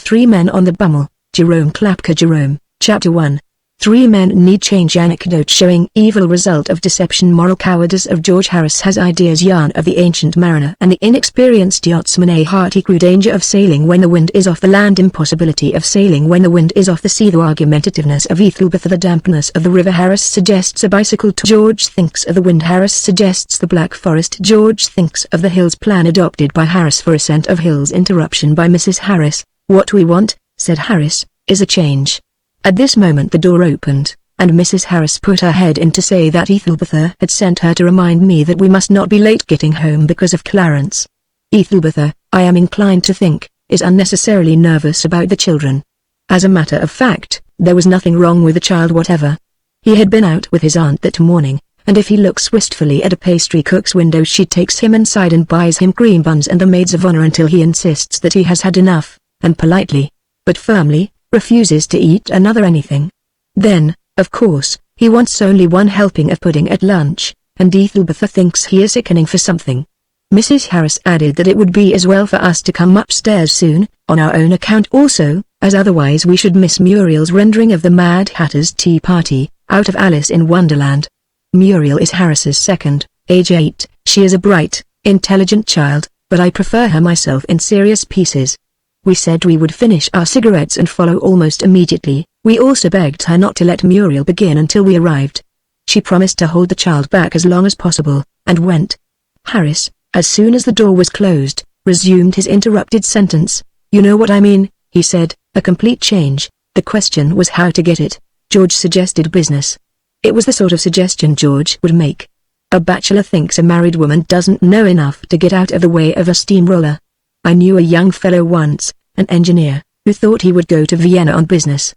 3 Men on the Bummel, Jerome Klapka Jerome, Chapter 1. 3 Men Need Change. Anecdote showing evil result of deception. Moral cowardice of George Harris has ideas. Yarn of the ancient mariner and the inexperienced yachtsman. A hearty crew. Danger of sailing when the wind is off the land. Impossibility of sailing when the wind is off the sea. The argumentativeness of Ethelbertha. The dampness of the river. Harris suggests a bicycle tour. George thinks of the wind. Harris suggests the Black Forest. George thinks of the hills. Plan adopted by Harris for ascent of hills. Interruption by Mrs. Harris. What we want, said Harris, is a change. At this moment the door opened, and Mrs. Harris put her head in to say that Ethelbertha had sent her to remind me that we must not be late getting home because of Clarence. Ethelbertha, I am inclined to think, is unnecessarily nervous about the children. As a matter of fact, there was nothing wrong with the child whatever. He had been out with his aunt that morning, and if he looks wistfully at a pastry cook's window she takes him inside and buys him cream buns and the maids of honor until he insists that he has had enough, and politely, but firmly, refuses to eat another anything. Then, of course, he wants only one helping of pudding at lunch, and Ethelbertha thinks he is sickening for something. Mrs. Harris added that it would be as well for us to come upstairs soon, on our own account also, as otherwise we should miss Muriel's rendering of the Mad Hatter's Tea Party, out of Alice in Wonderland. Muriel is Harris's second, age 8, she is a bright, intelligent child, but I prefer her myself in serious pieces. We said we would finish our cigarettes and follow almost immediately. We also begged her not to let Muriel begin until we arrived. She promised to hold the child back as long as possible, and went. Harris, as soon as the door was closed, resumed his interrupted sentence. You know what I mean, he said, a complete change. The question was how to get it. George suggested business. It was the sort of suggestion George would make. A bachelor thinks a married woman doesn't know enough to get out of the way of a steamroller. I knew a young fellow once, an engineer, who thought he would go to Vienna on business.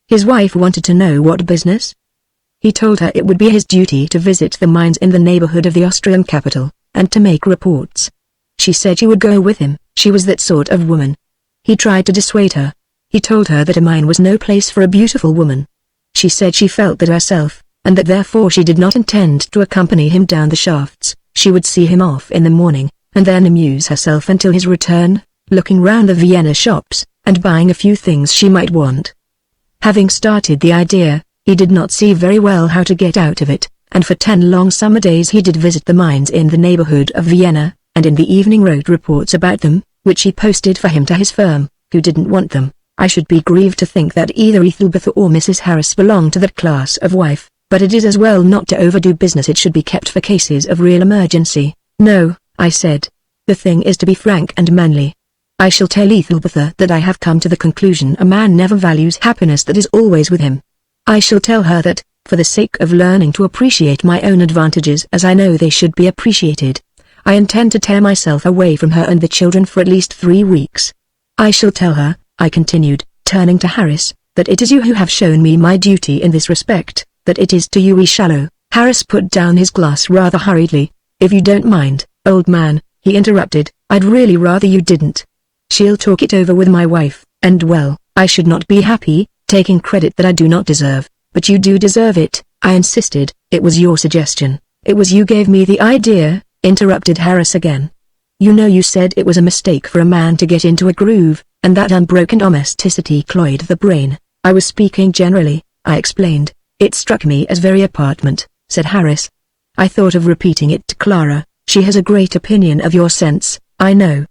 His wife wanted to know what business. He told her it would be his duty to visit the mines in the neighborhood of the Austrian capital, and to make reports. She said she would go with him, she was that sort of woman. He tried to dissuade her. He told her that a mine was no place for a beautiful woman. She said she felt that herself, and that therefore she did not intend to accompany him down the shafts. She would see him off in the morning, and then amuse herself until his return, looking round the Vienna shops, and buying a few things she might want. Having started the idea, he did not see very well how to get out of it, and for 10 long summer days he did visit the mines in the neighborhood of Vienna, and in the evening wrote reports about them, which he posted for him to his firm, who didn't want them. I should be grieved to think that either Ethelbertha or Mrs. Harris belonged to that class of wife, but it is as well not to overdo business. It should be kept for cases of real emergency. No, I said. The thing is to be frank and manly. I shall tell Ethelbertha that I have come to the conclusion a man never values happiness that is always with him. I shall tell her that, for the sake of learning to appreciate my own advantages as I know they should be appreciated, I intend to tear myself away from her and the children for at least 3 weeks. I shall tell her, I continued, turning to Harris, that it is you who have shown me my duty in this respect, that it is to you we shall owe. Harris put down his glass rather hurriedly. If you don't mind, old man, he interrupted, I'd really rather you didn't. She'll talk it over with my wife, and well, I should not be happy, taking credit that I do not deserve, but you do deserve it, I insisted. It was your suggestion, it was you gave me the idea, interrupted Harris again. You know you said it was a mistake for a man to get into a groove, and that unbroken domesticity cloyed the brain. I was speaking generally, I explained. It struck me as very apartment, said Harris. I thought of repeating it to Clara. She has a great opinion of your sense, I know.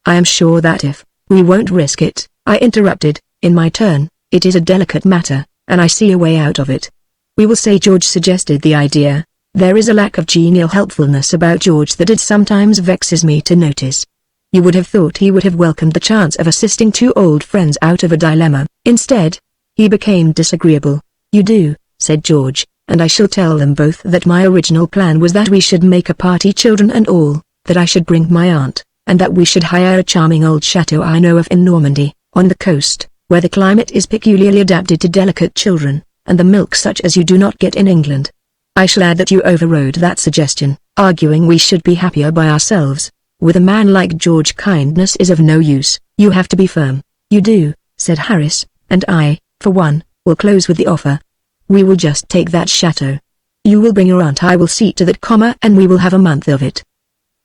I am sure that if we won't risk it, I interrupted, in my turn, it is a delicate matter, and I see a way out of it. We will say George suggested the idea. There is a lack of genial helpfulness about George that it sometimes vexes me to notice. You would have thought he would have welcomed the chance of assisting 2 old friends out of a dilemma. Instead, he became disagreeable. You do, said George, and I shall tell them both that my original plan was that we should make a party, children and all, that I should bring my aunt, and that we should hire a charming old chateau I know of in Normandy, on the coast, where the climate is peculiarly adapted to delicate children, and the milk such as you do not get in England. I shall add that you overrode that suggestion, arguing we should be happier by ourselves. With a man like George, kindness is of no use. You have to be firm. You do, said Harris, and I, for one, will close with the offer. We will just take that chateau. You will bring your aunt, I will see to that, and we will have a month of it.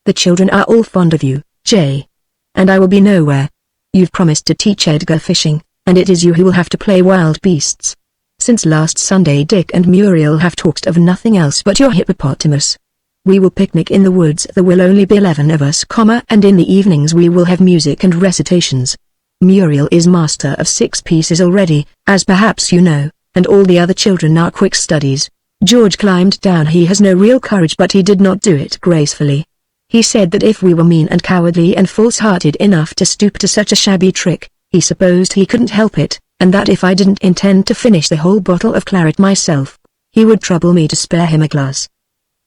The children are all fond of you, Jay. And I will be nowhere. You've promised to teach Edgar fishing, and it is you who will have to play wild beasts. Since last Sunday Dick and Muriel have talked of nothing else but your hippopotamus. We will picnic in the woods. There will only be 11 of us, and in the evenings we will have music and recitations. Muriel is master of 6 pieces already, as perhaps you know, and all the other children are quick studies. George climbed down. He has no real courage, but he did not do it gracefully. He said that if we were mean and cowardly and false-hearted enough to stoop to such a shabby trick, he supposed he couldn't help it, and that if I didn't intend to finish the whole bottle of claret myself, he would trouble me to spare him a glass.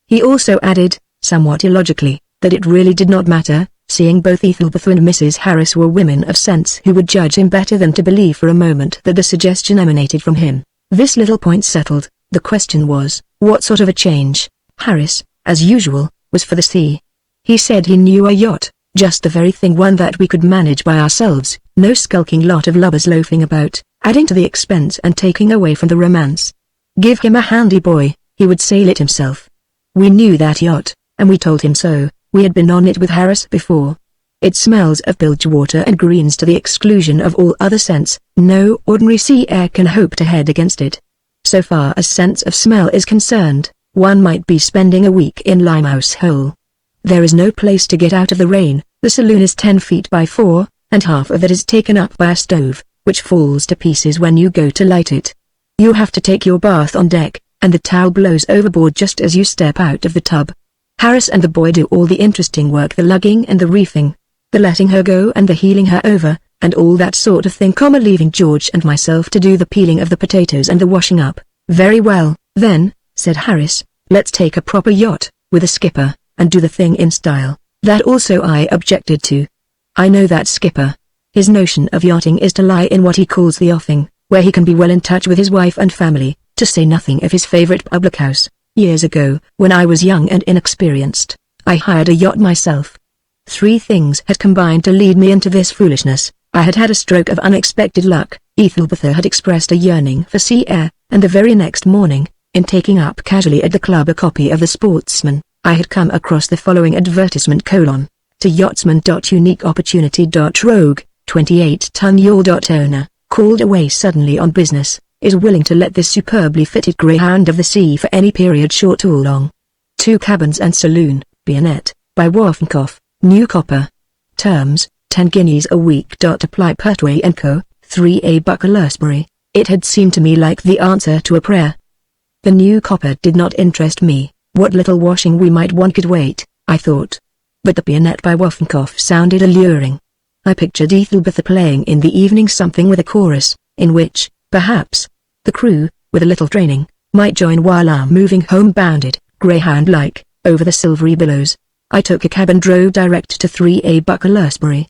He also added, somewhat illogically, that it really did not matter, seeing both Ethelbeth and Mrs. Harris were women of sense who would judge him better than to believe for a moment that the suggestion emanated from him. This little point settled, the question was, what sort of a change? Harris, as usual, was for the sea. He said he knew a yacht, just the very thing, one that we could manage by ourselves, no skulking lot of lubbers loafing about, adding to the expense and taking away from the romance. Give him a handy boy, he would sail it himself. We knew that yacht, and we told him so. We had been on it with Harris before. It smells of bilge water and greens to the exclusion of all other scents. No ordinary sea air can hope to head against it. So far as sense of smell is concerned, one might be spending a week in Limehouse Hole. There is no place to get out of the rain. The saloon is 10 feet by 4, and half of it is taken up by a stove, which falls to pieces when you go to light it. You have to take your bath on deck, and the towel blows overboard just as you step out of the tub. Harris and the boy do all the interesting work, the lugging and the reefing, the letting her go and the heeling her over, and all that sort of thing, leaving George and myself to do the peeling of the potatoes and the washing up. Very well, then, said Harris, let's take a proper yacht, with a skipper, and do the thing in style. That also I objected to. I know that skipper. His notion of yachting is to lie in what he calls the offing, where he can be well in touch with his wife and family, to say nothing of his favorite public house. Years ago, when I was young and inexperienced, I hired a yacht myself. 3 things had combined to lead me into this foolishness. I had had a stroke of unexpected luck. Ethelbeth had expressed a yearning for sea air, and the very next morning, in taking up casually at the club a copy of the Sportsman, I had come across the following advertisement: to yachtsman.uniqueopportunity.rogue, 28-ton yawl. Owner, called away suddenly on business, is willing to let this superbly fitted greyhound of the sea for any period, short or long. 2 cabins and saloon, Bayonet, by Waffenkoff, New Copper. Terms, 10 guineas a week. Apply Pertwee & Co., 3A Bucklersbury. It had seemed to me like the answer to a prayer. The New Copper did not interest me. What little washing we might want could wait, I thought. But the Bayonet by Waffenkoff sounded alluring. I pictured Ethelbeth playing in the evening something with a chorus, in which, perhaps, the crew, with a little training, might join while I'm moving home-bounded, greyhound-like, over the silvery billows. I took a cab and drove direct to 3A Bucklersbury.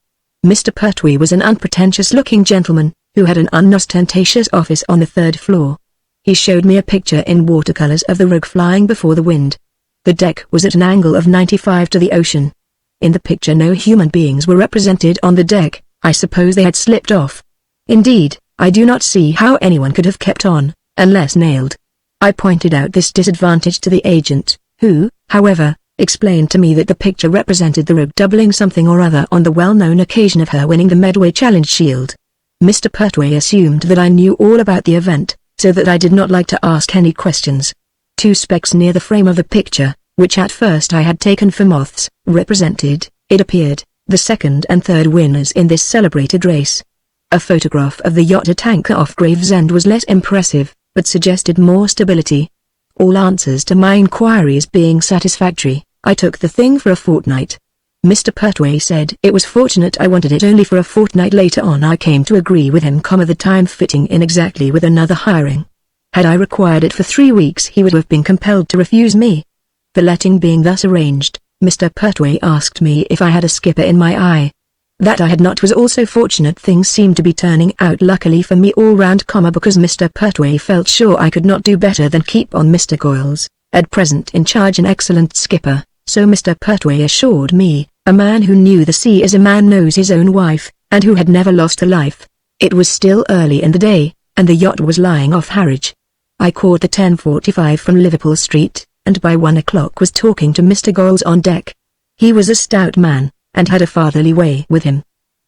Mr. Pertwee was an unpretentious-looking gentleman, who had an unostentatious office on the 3rd floor. He showed me a picture in watercolors of the Rogue flying before the wind. The deck was at an angle of 95 to the ocean. In the picture no human beings were represented on the deck. I suppose they had slipped off. Indeed, I do not see how anyone could have kept on, unless nailed. I pointed out this disadvantage to the agent, who, however, explained to me that the picture represented the Rogue doubling something or other on the well-known occasion of her winning the Medway Challenge Shield. Mr. Pertwee assumed that I knew all about the event, so that I did not like to ask any questions. 2 specks near the frame of the picture, which at first I had taken for moths, represented, it appeared, the 2nd and 3rd winners in this celebrated race. A photograph of the yacht at anchor off Gravesend was less impressive, but suggested more stability. All answers to my inquiries being satisfactory, I took the thing for a fortnight. Mr. Pertwee said it was fortunate I wanted it only for a fortnight. Later on I came to agree with him, the time fitting in exactly with another hiring. Had I required it for 3 weeks he would have been compelled to refuse me. The letting being thus arranged, Mr. Pertwee asked me if I had a skipper in my eye. That I had not was also fortunate. Things seemed to be turning out luckily for me all round, because Mr. Pertwee felt sure I could not do better than keep on Mr. Goyles, at present in charge, an excellent skipper, so Mr. Pertwee assured me. A man who knew the sea as a man knows his own wife, and who had never lost a life. It was still early in the day, and the yacht was lying off Harwich. I caught the 10:45 from Liverpool Street, and by 1 o'clock was talking to Mr. Goyles on deck. He was a stout man, and had a fatherly way with him.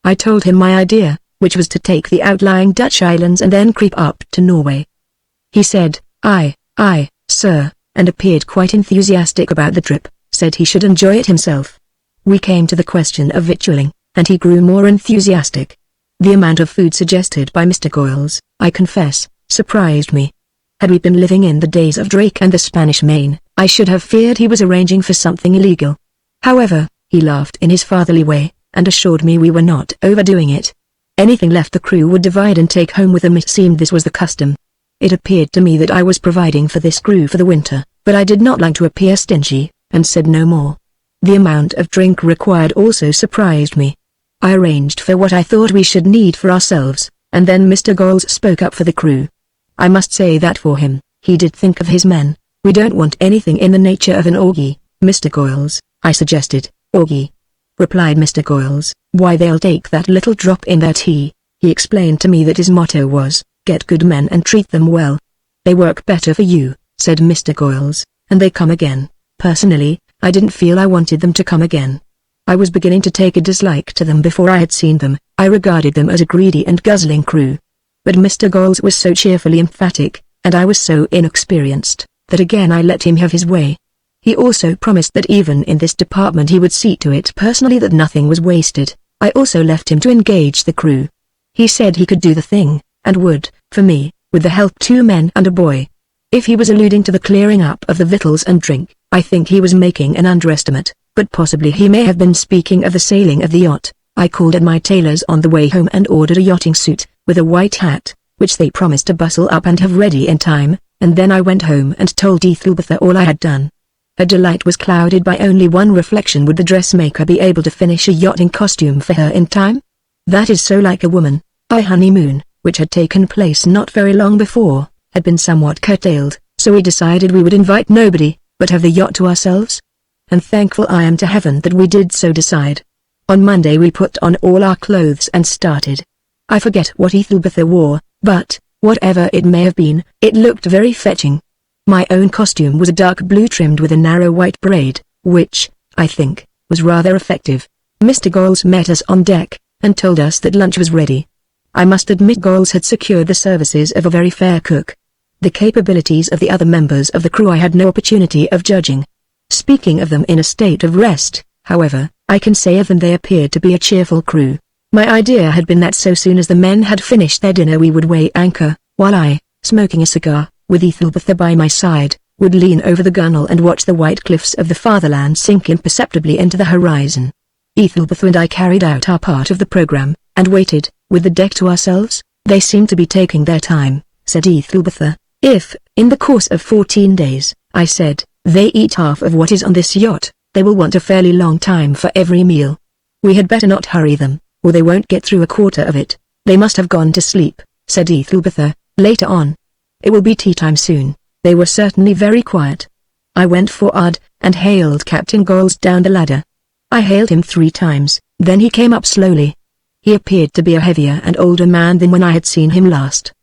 I told him my idea, which was to take the outlying Dutch islands and then creep up to Norway. He said, aye, sir, and appeared quite enthusiastic about the trip, said he should enjoy it himself. We came to the question of victualling, and he grew more enthusiastic. The amount of food suggested by Mr. Goyles, I confess, surprised me. Had we been living in the days of Drake and the Spanish Main, I should have feared he was arranging for something illegal. However, he laughed in his fatherly way, and assured me we were not overdoing it. Anything left the crew would divide and take home with them. It seemed this was the custom. It appeared to me that I was providing for this crew for the winter, but I did not like to appear stingy, and said no more. The amount of drink required also surprised me. I arranged for what I thought we should need for ourselves, and then Mr. Goyles spoke up for the crew. I must say that for him, he did think of his men. We don't want anything in the nature of an orgy, Mr. Goyles, I suggested. Orgy, replied Mr. Goyles, why they'll take that little drop in their tea. He explained to me that his motto was, get good men and treat them well. They work better for you, said Mr. Goyles, and they come again. Personally, I didn't feel I wanted them to come again. I was beginning to take a dislike to them before I had seen them. I regarded them as a greedy and guzzling crew. But Mr. Goyles was so cheerfully emphatic, and I was so inexperienced, that again I let him have his way. He also promised that even in this department he would see to it personally that nothing was wasted. I also left him to engage the crew. He said he could do the thing, and would, for me, with the help 2 men and a boy. If he was alluding to the clearing up of the victuals and drink, I think he was making an underestimate, but possibly he may have been speaking of the sailing of the yacht. I called at my tailor's on the way home and ordered a yachting suit, with a white hat, which they promised to bustle up and have ready in time, and then I went home and told Ethelbertha all I had done. Her delight was clouded by only one reflection: would the dressmaker be able to finish a yachting costume for her in time? That is so like a woman. Our honeymoon, which had taken place not very long before, had been somewhat curtailed, so we decided we would invite nobody, but have the yacht to ourselves. And thankful I am to heaven that we did so decide. On Monday we put on all our clothes and started. I forget what Ethelbertha wore, but, whatever it may have been, it looked very fetching. My own costume was a dark blue trimmed with a narrow white braid, which, I think, was rather effective. Mr. Goyles met us on deck, and told us that lunch was ready. I must admit Goyles had secured the services of a very fair cook. The capabilities of the other members of the crew I had no opportunity of judging. Speaking of them in a state of rest, however, I can say of them they appeared to be a cheerful crew. My idea had been that so soon as the men had finished their dinner we would weigh anchor, while I, smoking a cigar, with Ethelbertha by my side, would lean over the gunwale and watch the white cliffs of the fatherland sink imperceptibly into the horizon. Ethelbertha and I carried out our part of the program, and waited, with the deck to ourselves. They seem to be taking their time, said Ethelbertha. If, in the course of 14 days, I said, they eat half of what is on this yacht, they will want a fairly long time for every meal. We had better not hurry them, or they won't get through a quarter of it. They must have gone to sleep, said Ethelbertha, later on. It will be tea time soon. They were certainly very quiet. I went forward, and hailed Captain Goyles down the ladder. I hailed him 3 times, then he came up slowly. He appeared to be a heavier and older man than when I had seen him last.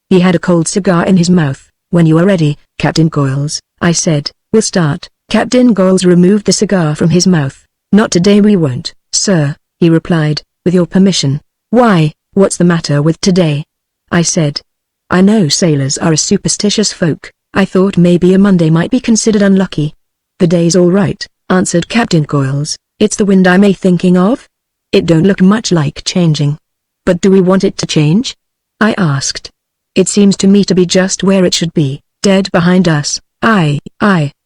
He had a cold cigar in his mouth. When you are ready, Captain Goyles, I said, we'll start. Captain Goyles removed the cigar from his mouth. Not today we won't, sir, he replied, with your permission. Why, what's the matter with today? I said. I know sailors are a superstitious folk. I thought maybe a Monday might be considered unlucky. The day's all right, answered Captain Goyles. It's the wind I'm thinking of. It don't look much like changing. But do we want it to change? I asked. It seems to me to be just where it should be, dead behind us. Aye,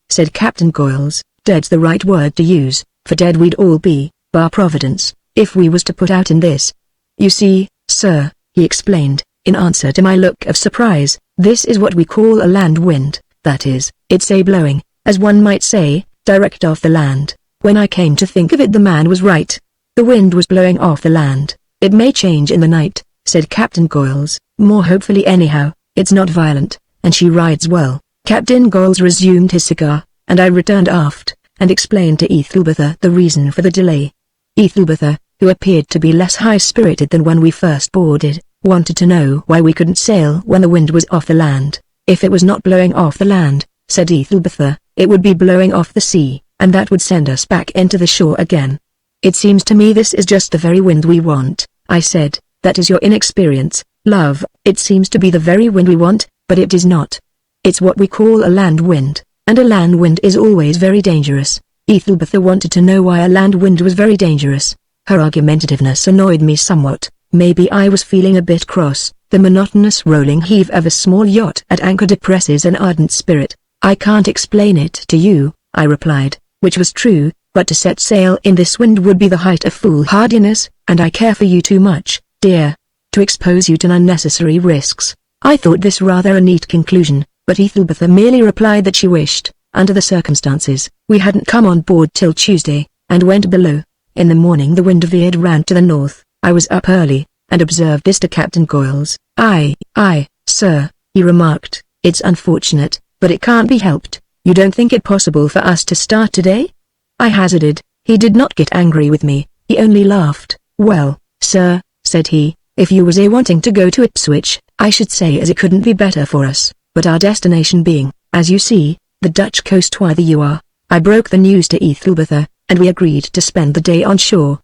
said Captain Goyles. Dead's the right word to use, for dead we'd all be, bar Providence, if we was to put out in this. You see, sir, he explained, in answer to my look of surprise, this is what we call a land wind. That is, it's a blowing, as one might say, direct off the land. When I came to think of it, the man was right. The wind was blowing off the land. It may change in the night, said Captain Goyles, more hopefully anyhow. It's not violent, and she rides well. Captain Goyles resumed his cigar, and I returned aft, and explained to Ethelbertha the reason for the delay. Ethelbertha, who appeared to be less high-spirited than when we first boarded, wanted to know why we couldn't sail when the wind was off the land. If it was not blowing off the land, said Ethelbertha, it would be blowing off the sea, and that would send us back into the shore again. It seems to me this is just the very wind we want, I said. That is your inexperience, love. It seems to be the very wind we want, but it is not. It's what we call a land wind, and a land wind is always very dangerous. Ethelbertha wanted to know why a land wind was very dangerous. Her argumentativeness annoyed me somewhat. Maybe I was feeling a bit cross. The monotonous rolling heave of a small yacht at anchor depresses an ardent spirit. I can't explain it to you, I replied, which was true, but to set sail in this wind would be the height of foolhardiness, and I care for you too much, dear, to expose you to unnecessary risks. I thought this rather a neat conclusion, but Ethelbertha merely replied that she wished, under the circumstances, we hadn't come on board till Tuesday, and went below. In the morning the wind veered round to the north. I was up early, and observed this to Captain Goyles. Aye, sir, he remarked, it's unfortunate, but it can't be helped. You don't think it possible for us to start today? I hazarded. He did not get angry with me, he only laughed. Well, sir, said he, if you was wanting to go to Ipswich, I should say as it couldn't be better for us, but our destination being, as you see, the Dutch coast. Why you are. I broke the news to Ethelbertha, and we agreed to spend the day on shore.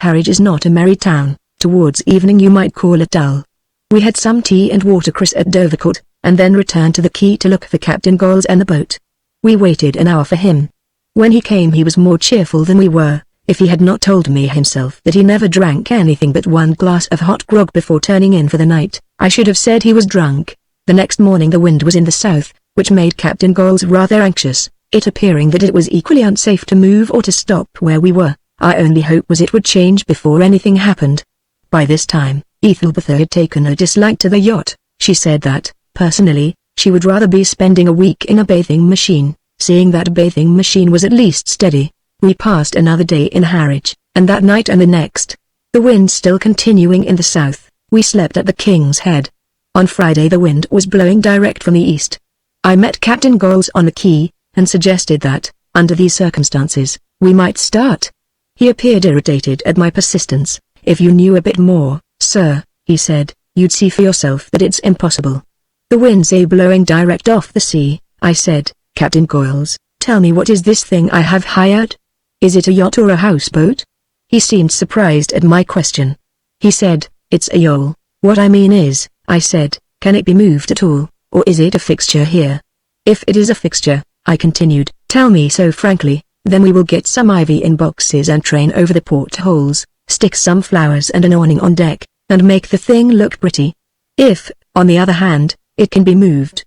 Harwich is not a merry town. Towards evening you might call it dull. We had some tea and watercress at Dovercourt, and then returned to the quay to look for Captain Goyles and the boat. We waited an hour for him. When he came he was more cheerful than we were. If he had not told me himself that he never drank anything but one glass of hot grog before turning in for the night, I should have said he was drunk. The next morning the wind was in the south, which made Captain Goyles rather anxious, it appearing that it was equally unsafe to move or to stop where we were. Our only hope was it would change before anything happened. By this time, Ethelbertha had taken a dislike to the yacht. She said that, personally, she would rather be spending a week in a bathing machine, seeing that bathing machine was at least steady. We passed another day in Harwich, and that night and the next. The wind still continuing in the south, we slept at the King's Head. On Friday the wind was blowing direct from the east. I met Captain Goyles on the quay, and suggested that, under these circumstances, we might start. He appeared irritated at my persistence. If you knew a bit more, sir, he said, you'd see for yourself that it's impossible. The wind's blowing direct off the sea, I said. Captain Goyles, tell me, what is this thing I have hired? Is it a yacht or a houseboat? He seemed surprised at my question. He said, it's a yawl. What I mean is, I said, can it be moved at all, or is it a fixture here? If it is a fixture, I continued, tell me so frankly, then we will get some ivy in boxes and train over the portholes, stick some flowers and an awning on deck, and make the thing look pretty. If, on the other hand, it can be moved,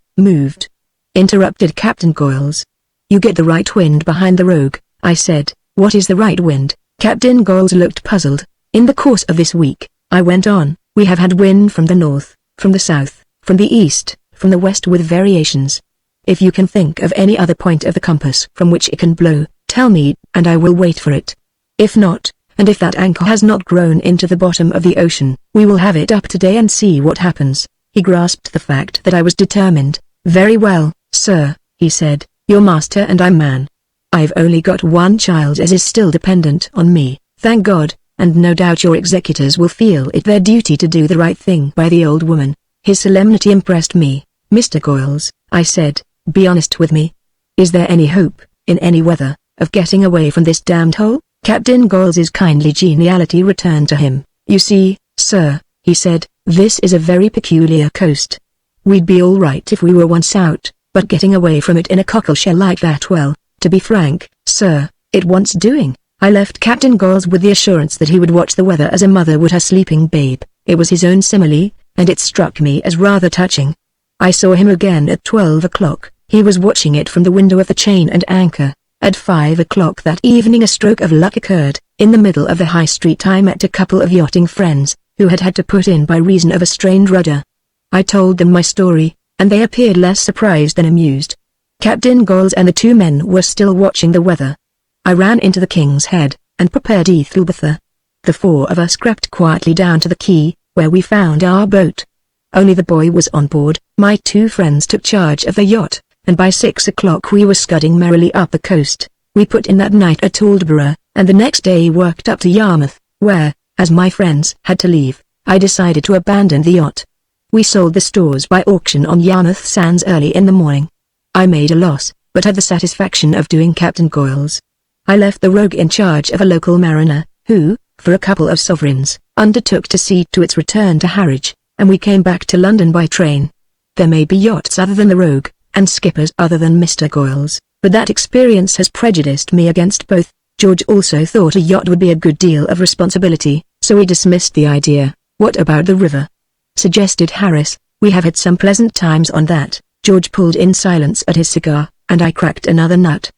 interrupted Captain Goyles. You get the right wind behind the Rogue, I said. What is the right wind? Captain Goyles looked puzzled. In the course of this week, I went on, we have had wind from the north, from the south, from the east, from the west with variations. If you can think of any other point of the compass from which it can blow, tell me, and I will wait for it. If not, and if that anchor has not grown into the bottom of the ocean, we will have it up today and see what happens. He grasped the fact that I was determined. Very well, sir, he said, you're master and I'm man. I've only got one child as is still dependent on me, thank God, and no doubt your executors will feel it their duty to do the right thing by the old woman. His solemnity impressed me. Mr. Goyles, I said, be honest with me. Is there any hope, in any weather, of getting away from this damned hole? Captain Goyles's kindly geniality returned to him. You see, sir, he said, this is a very peculiar coast. We'd be all right if we were once out, but getting away from it in a cockleshell like that, well, to be frank, sir, it wants doing. I left Captain Goyles with the assurance that he would watch the weather as a mother would her sleeping babe. It was his own simile, and it struck me as rather touching. I saw him again at 12 o'clock. He was watching it from the window of the chain and anchor. At 5 o'clock that evening a stroke of luck occurred. In the middle of the high street I met a couple of yachting friends, who had had to put in by reason of a strained rudder. I told them my story, and they appeared less surprised than amused. Captain Goyles and the two men were still watching the weather. I ran into the King's Head, and prepared Ethelbertha. The four of us crept quietly down to the quay, where we found our boat. Only the boy was on board. My two friends took charge of the yacht, and by 6 o'clock we were scudding merrily up the coast. We put in that night at Aldborough, and the next day worked up to Yarmouth, where, as my friends had to leave, I decided to abandon the yacht. We sold the stores by auction on Yarmouth sands early in the morning. I made a loss, but had the satisfaction of doing Captain Goyles. I left the Rogue in charge of a local mariner, who, for a couple of sovereigns, undertook to see to its return to Harwich, and we came back to London by train. There may be yachts other than the Rogue, and skippers other than Mr. Goyles, but that experience has prejudiced me against both. George also thought a yacht would be a good deal of responsibility, so we dismissed the idea. What about the river? Suggested Harris. We have had some pleasant times on that. George pulled in silence at his cigar, and I cracked another nut.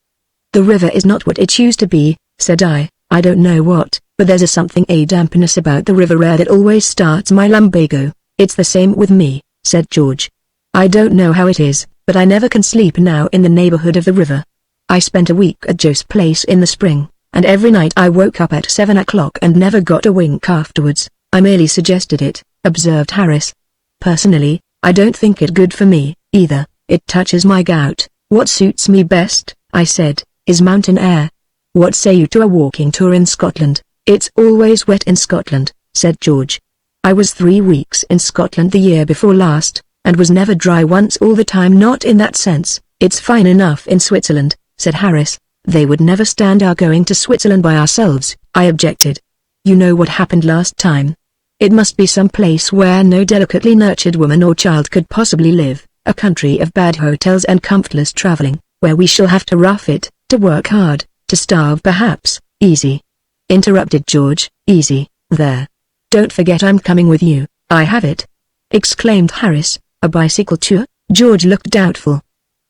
The river is not what it used to be, said I. I don't know what, but there's a dampness about the river air that always starts my lumbago. It's the same with me, said George. I don't know how it is, but I never can sleep now in the neighborhood of the river. I spent a week at Joe's place in the spring, and every night I woke up at 7 o'clock and never got a wink afterwards. I merely suggested it, observed Harris. Personally, I don't think it good for me, either. It touches my gout. What suits me best, I said, is mountain air. What say you to a walking tour in Scotland? It's always wet in Scotland, said George. I was 3 weeks in Scotland the year before last, and was never dry once all the time. Not in that sense. It's fine enough in Switzerland, said Harris. They would never stand our going to Switzerland by ourselves, I objected. You know what happened last time. It must be some place where no delicately nurtured woman or child could possibly live, a country of bad hotels and comfortless traveling, where we shall have to rough it, to work hard, to starve perhaps. Easy. Interrupted George. Easy, there. Don't forget I'm coming with you. I have it. Exclaimed Harris. A bicycle tour? George looked doubtful.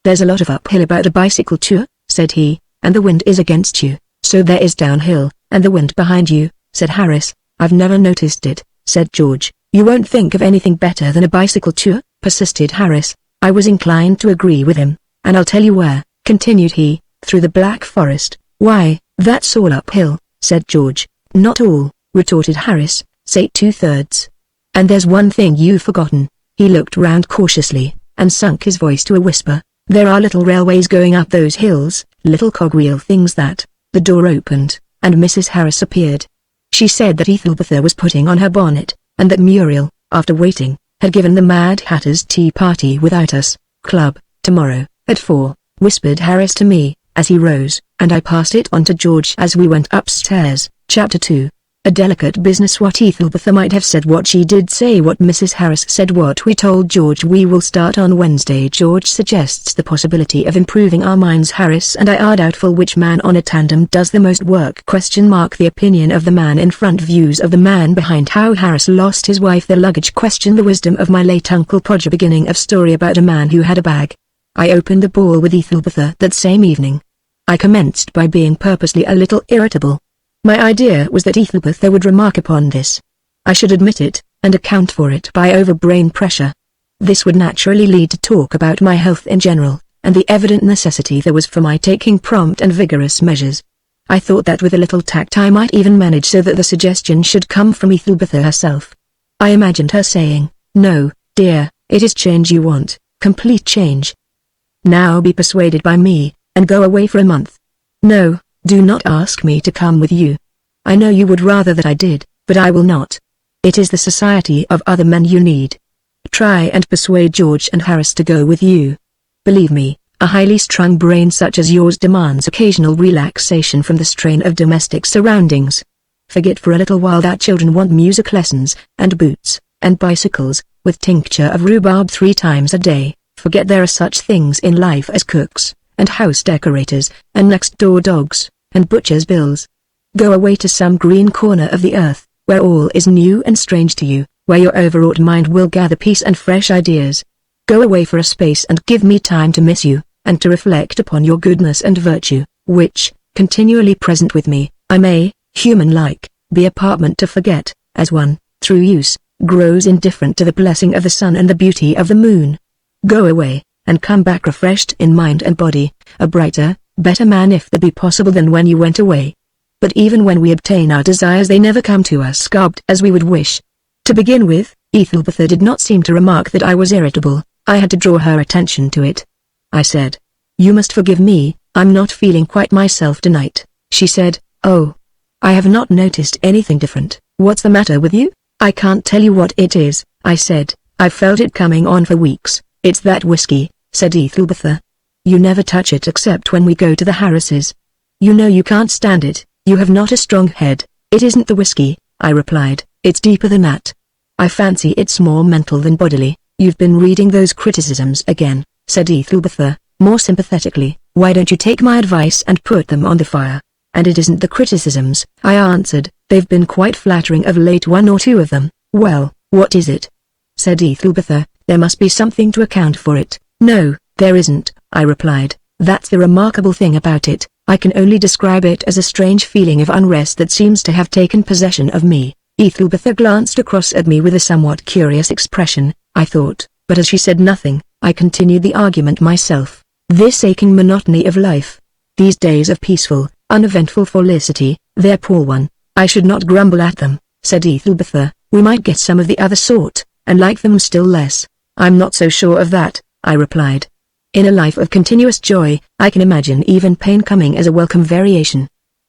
There's a lot of uphill about a bicycle tour, said he, and the wind is against you, so there is downhill, and the wind behind you, said Harris. I've never noticed it, said George. You won't think of anything better than a bicycle tour, persisted Harris. I was inclined to agree with him, and I'll tell you where, continued he, through the Black Forest. Why, that's all uphill, said George. Not all, retorted Harris, say 2/3. And there's one thing you've forgotten. He looked round cautiously, and sunk his voice to a whisper. There are little railways going up those hills, little cogwheel things that. The door opened, and Mrs. Harris appeared. She said that Ethelbertha was putting on her bonnet, and that Muriel, after waiting, had given the Mad Hatter's tea party without us. Club, tomorrow, at 4, whispered Harris to me, as he rose, and I passed it on to George as we went upstairs. Chapter 2. A delicate business. What Ethelbertha might have said, what she did say, what Mrs. Harris said, what we told George. We will start on Wednesday. George suggests the possibility of improving our minds. Harris and I are doubtful which man on a tandem does the most work. The opinion of the man in front, views of the man behind, how Harris lost his wife, the luggage question, the wisdom of my late Uncle Podger, beginning of story about a man who had a bag. I opened the ball with Ethelbertha that same evening. I commenced by being purposely a little irritable. My idea was that Ethelbertha would remark upon this. I should admit it, and account for it by over-brain pressure. This would naturally lead to talk about my health in general, and the evident necessity there was for my taking prompt and vigorous measures. I thought that with a little tact I might even manage so that the suggestion should come from Ethelbertha herself. I imagined her saying, "No, dear, it is change you want, complete change. Now be persuaded by me, and go away for a month. No, do not ask me to come with you. I know you would rather that I did, but I will not. It is the society of other men you need. Try and persuade George and Harris to go with you. Believe me, a highly strung brain such as yours demands occasional relaxation from the strain of domestic surroundings. Forget for a little while that children want music lessons, and boots, and bicycles, with tincture of rhubarb 3 times a day. Forget there are such things in life as cooks, and house decorators, and next-door dogs, and butcher's bills. Go away to some green corner of the earth, where all is new and strange to you, where your overwrought mind will gather peace and fresh ideas. Go away for a space and give me time to miss you, and to reflect upon your goodness and virtue, which, continually present with me, I may, human-like, be apartment to forget, as one, through use, grows indifferent to the blessing of the sun and the beauty of the moon. Go away, and come back refreshed in mind and body, a brighter, better man if that be possible than when you went away. But even when we obtain our desires they never come to us garbed as we would wish. To begin with, Ethelbertha did not seem to remark that I was irritable. I had to draw her attention to it. I said, "You must forgive me, I'm not feeling quite myself tonight." She said, "Oh, I have not noticed anything different. What's the matter with you?" "I can't tell you what it is," I said. "I've felt it coming on for weeks." "It's that whiskey," said Ethelbertha. "You never touch it except when we go to the Harrises. You know you can't stand it, you have not a strong head. "It isn't the whiskey," I replied, "it's deeper than that. I fancy it's more mental than bodily." "You've been reading those criticisms again," said Ethelbertha, more sympathetically. "Why don't you take my advice and put them on the fire?" "And it isn't the criticisms," I answered, "they've been quite flattering of late, one or two of them." "Well, what is it?" said Ethelbertha. "There must be something to account for it." "No, there isn't," I replied. "That's the remarkable thing about it. I can only describe it as a strange feeling of unrest that seems to have taken possession of me." Ethelbertha glanced across at me with a somewhat curious expression, I thought, but as she said nothing, I continued the argument myself. "This aching monotony of life. These days of peaceful, uneventful felicity, they're poor one." "I should not grumble at them," said Ethelbertha. "We might get some of the other sort, and like them still less." "I'm not so sure of that," I replied. "In a life of continuous joy, I can imagine even pain coming as a welcome variation.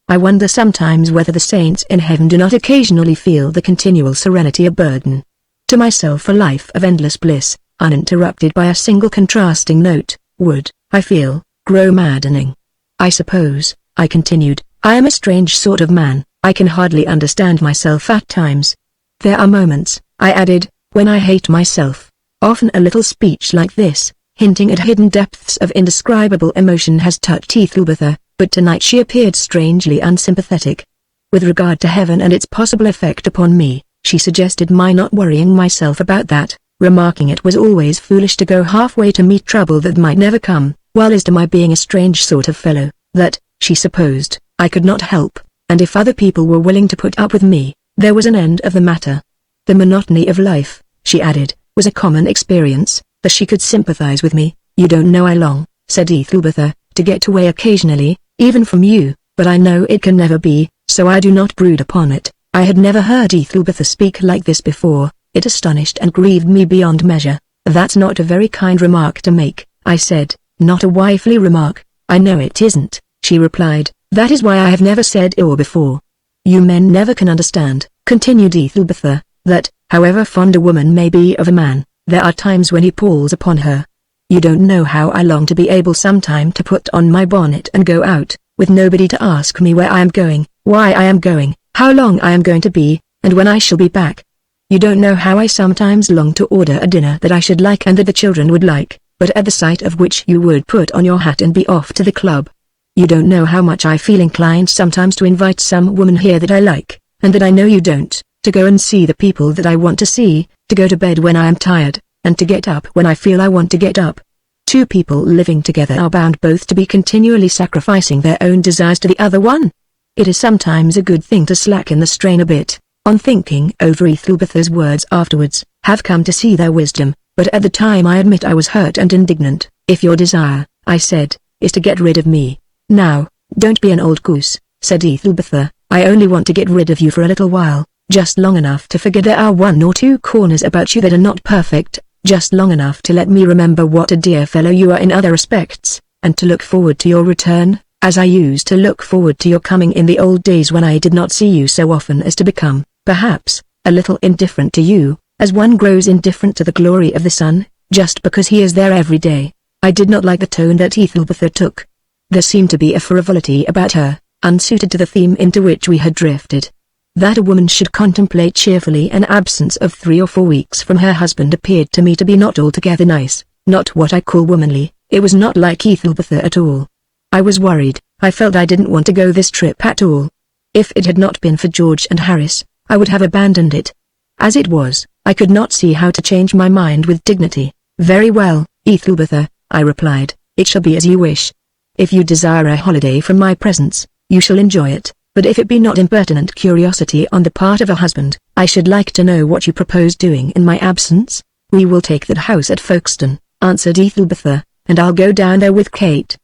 I wonder sometimes whether the saints in heaven do not occasionally feel the continual serenity a burden. To myself a life of endless bliss, uninterrupted by a single contrasting note, would, I feel, grow maddening. I suppose," I continued, "I am a strange sort of man. I can hardly understand myself at times. There are moments," I added, "when I hate myself." Often a little speech like this, hinting at hidden depths of indescribable emotion, has touched Ethelbertha, but tonight she appeared strangely unsympathetic. With regard to heaven and its possible effect upon me, she suggested my not worrying myself about that, remarking it was always foolish to go halfway to meet trouble that might never come, while as to my being a strange sort of fellow, that, she supposed, I could not help, and if other people were willing to put up with me, there was an end of the matter. The monotony of life, she added, was a common experience, that she could sympathize with me. "You don't know I long," said Ethelbertha, "to get away occasionally, even from you, but I know it can never be, so I do not brood upon it." I had never heard Ethelbertha speak like this before. It astonished and grieved me beyond measure. "That's not a very kind remark to make," I said. "Not a wifely remark." "I know it isn't," she replied. "That is why I have never said it before. You men never can understand," continued Ethelbertha, "that, however fond a woman may be of a man, there are times when he palls upon her. You don't know how I long to be able sometime to put on my bonnet and go out, with nobody to ask me where I am going, why I am going, how long I am going to be, and when I shall be back. You don't know how I sometimes long to order a dinner that I should like and that the children would like, but at the sight of which you would put on your hat and be off to the club. You don't know how much I feel inclined sometimes to invite some woman here that I like, and that I know you don't, to go and see the people that I want to see, to go to bed when I am tired, and to get up when I feel I want to get up. Two people living together are bound both to be continually sacrificing their own desires to the other one. It is sometimes a good thing to slacken the strain a bit." On thinking over Ethelbertha's words afterwards, have come to see their wisdom, but at the time I admit I was hurt and indignant. "If your desire," I said, "is to get rid of me, now, don't be an old goose," said Ethelbertha. "I only want to get rid of you for a little while, just long enough to forget there are one or two corners about you that are not perfect, just long enough to let me remember what a dear fellow you are in other respects, and to look forward to your return, as I used to look forward to your coming in the old days when I did not see you so often as to become, perhaps, a little indifferent to you, as one grows indifferent to the glory of the sun, just because he is there every day." I did not like the tone that Ethelbertha took. There seemed to be a frivolity about her, unsuited to the theme into which we had drifted. That a woman should contemplate cheerfully an absence of 3 or 4 weeks from her husband appeared to me to be not altogether nice, not what I call womanly. It was not like Ethelbertha at all. I was worried. I felt I didn't want to go this trip at all. If it had not been for George and Harris, I would have abandoned it. As it was, I could not see how to change my mind with dignity. "Very well, Ethelbertha," I replied, "it shall be as you wish. If you desire a holiday from my presence, you shall enjoy it. But if it be not impertinent curiosity on the part of a husband, I should like to know what you propose doing in my absence." "We will take that house at Folkestone," answered Ethelbertha, "and I'll go down there with Kate."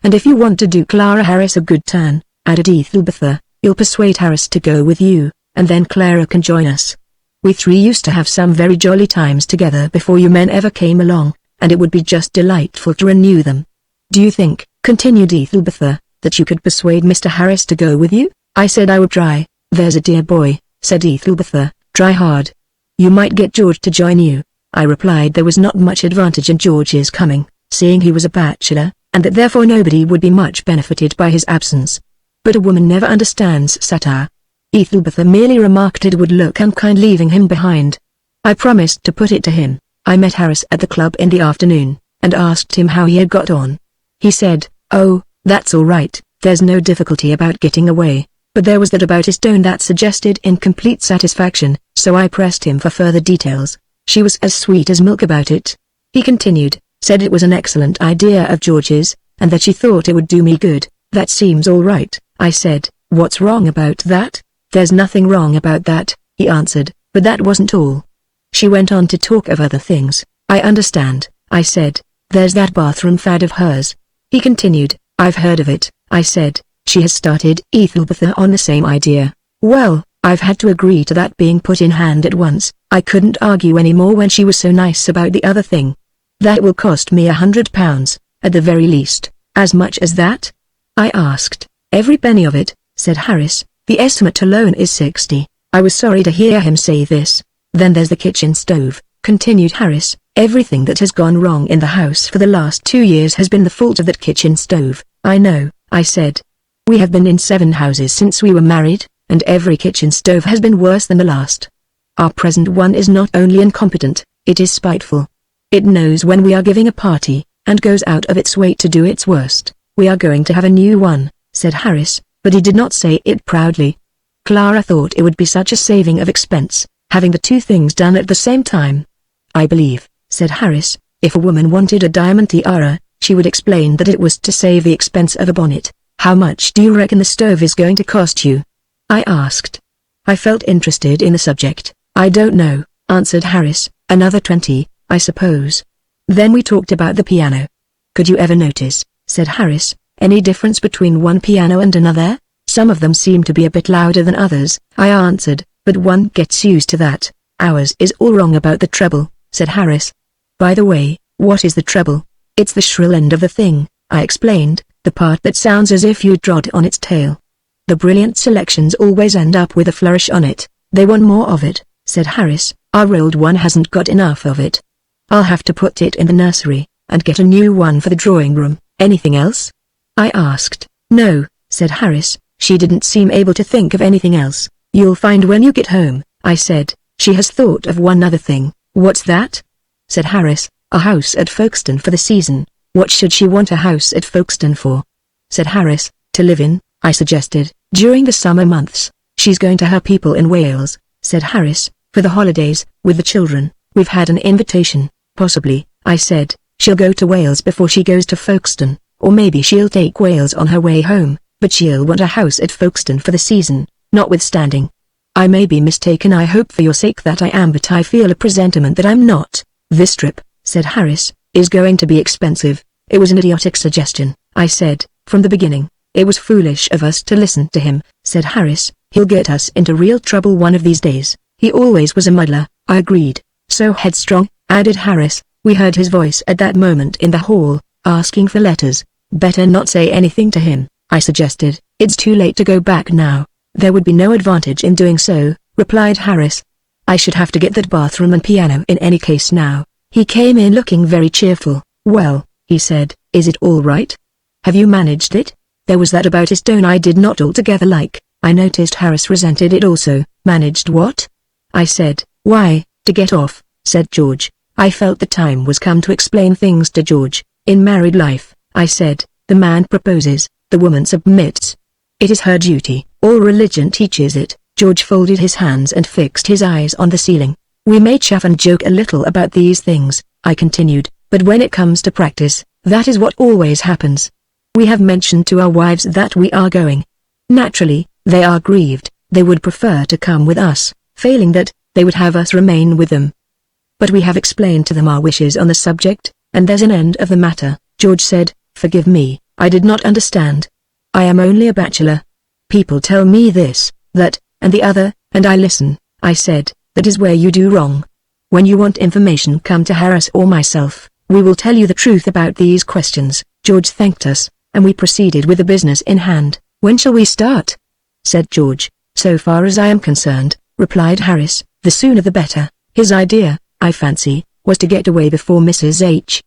"And if you want to do Clara Harris a good turn," added Ethelbertha, "you'll persuade Harris to go with you, and then Clara can join us. We 3 used to have some very jolly times together before you men ever came along, and it would be just delightful to renew them." "Do you think," continued Ethelbertha, "that you could persuade Mr. Harris to go with you?" I said I would try. "There's a dear boy," said Ethelbertha, "try hard. You might get George to join you." I replied there was not much advantage in George's coming, seeing he was a bachelor, and that therefore nobody would be much benefited by his absence. But a woman never understands satire. Ethelbertha merely remarked it would look unkind leaving him behind. I promised to put it to him. I met Harris at the club in the afternoon, and asked him how he had got on. He said, "Oh, that's all right, there's no difficulty about getting away." But there was that about his tone that suggested incomplete satisfaction, so I pressed him for further details. She was as sweet as milk about it. He continued, said it was an excellent idea of George's, and that she thought it would do me good. "That seems all right," I said. "What's wrong about that?" "There's nothing wrong about that," he answered, "but that wasn't all." She went on to talk of other things. "I understand," I said. "There's that bathroom fad of hers." He continued, "I've heard of it," I said. "She has started Ethelbertha on the same idea." Well, I've had to agree to that being put in hand at once. I couldn't argue any more when she was so nice about the other thing. "That will cost me £100, at the very least." "As much as that?" I asked. "Every penny of it," said Harris. "The estimate alone is 60. I was sorry to hear him say this. "Then there's the kitchen stove," continued Harris. "Everything that has gone wrong in the house for the last 2 years has been the fault of that kitchen stove." "I know," I said. "We have been in 7 houses since we were married, and every kitchen stove has been worse than the last. Our present one is not only incompetent, it is spiteful. It knows when we are giving a party, and goes out of its way to do its worst." "We are going to have a new one," said Harris, but he did not say it proudly. Clara thought it would be such a saving of expense, having the 2 things done at the same time. "I believe," said Harris, "if a woman wanted a diamond tiara, she would explain that it was to save the expense of a bonnet." "How much do you reckon the stove is going to cost you?" I asked. I felt interested in the subject. "I don't know," answered Harris. "Another 20, I suppose." Then we talked about the piano. "Could you ever notice," said Harris, "any difference between one piano and another? Some of them seem to be a bit louder than others." I answered, "But one gets used to that." "Ours is all wrong about the treble," said Harris. "By the way, what is the treble?" "It's the shrill end of the thing," I explained, "the part that sounds as if you trod on its tail. The brilliant selections always end up with a flourish on it." "They want more of it," said Harris. "Our old one hasn't got enough of it. I'll have to put it in the nursery, and get a new one for the drawing room." "Anything else?" I asked. "No," said Harris. She didn't seem able to think of anything else. "You'll find when you get home," I said. "She has thought of one other thing." "What's that?" said Harris. "A house at Folkestone for the season." "What should she want a house at Folkestone for?" said Harris. "To live in," I suggested, "during the summer months." "She's going to her people in Wales," said Harris, "for the holidays, with the children." "We've had an invitation." "Possibly," I said. "She'll go to Wales before she goes to Folkestone, or maybe she'll take Wales on her way home, but she'll want a house at Folkestone for the season, notwithstanding. I may be mistaken. I hope for your sake that I am, but I feel a presentiment that I'm not." "This trip," said Harris, "is going to be expensive." "It was an idiotic suggestion," I said, "from the beginning." "It was foolish of us to listen to him," said Harris. "He'll get us into real trouble one of these days." "He always was a muddler," I agreed. "So headstrong," added Harris. We heard his voice at that moment in the hall, asking for letters. "Better not say anything to him," I suggested. "It's too late to go back now." "There would be no advantage in doing so," replied Harris. "I should have to get that bathroom and piano in any case now." He came in looking very cheerful. "Well," he said, "is it all right? Have you managed it?" There was that about his tone I did not altogether like. I noticed Harris resented it also. "Managed what?" I said. "Why, to get off," said George. I felt the time was come to explain things to George. "In married life," I said, "the man proposes, the woman submits. It is her duty. All religion teaches it." George folded his hands and fixed his eyes on the ceiling. "We may chaff and joke a little about these things," I continued, "but when it comes to practice, that is what always happens. We have mentioned to our wives that we are going. Naturally, they are grieved. They would prefer to come with us. Failing that, they would have us remain with them. But we have explained to them our wishes on the subject, and there's an end of the matter." George said, "Forgive me, I did not understand. I am only a bachelor. People tell me this, that, and the other, and I listen." I said, "That is where you do wrong. When you want information, come to Harris or myself. We will tell you the truth about these questions." George thanked us, and we proceeded with the business in hand. "When shall we start?" said George. "So far as I am concerned," replied Harris, "the sooner the better." His idea, I fancy, was to get away before Mrs. H.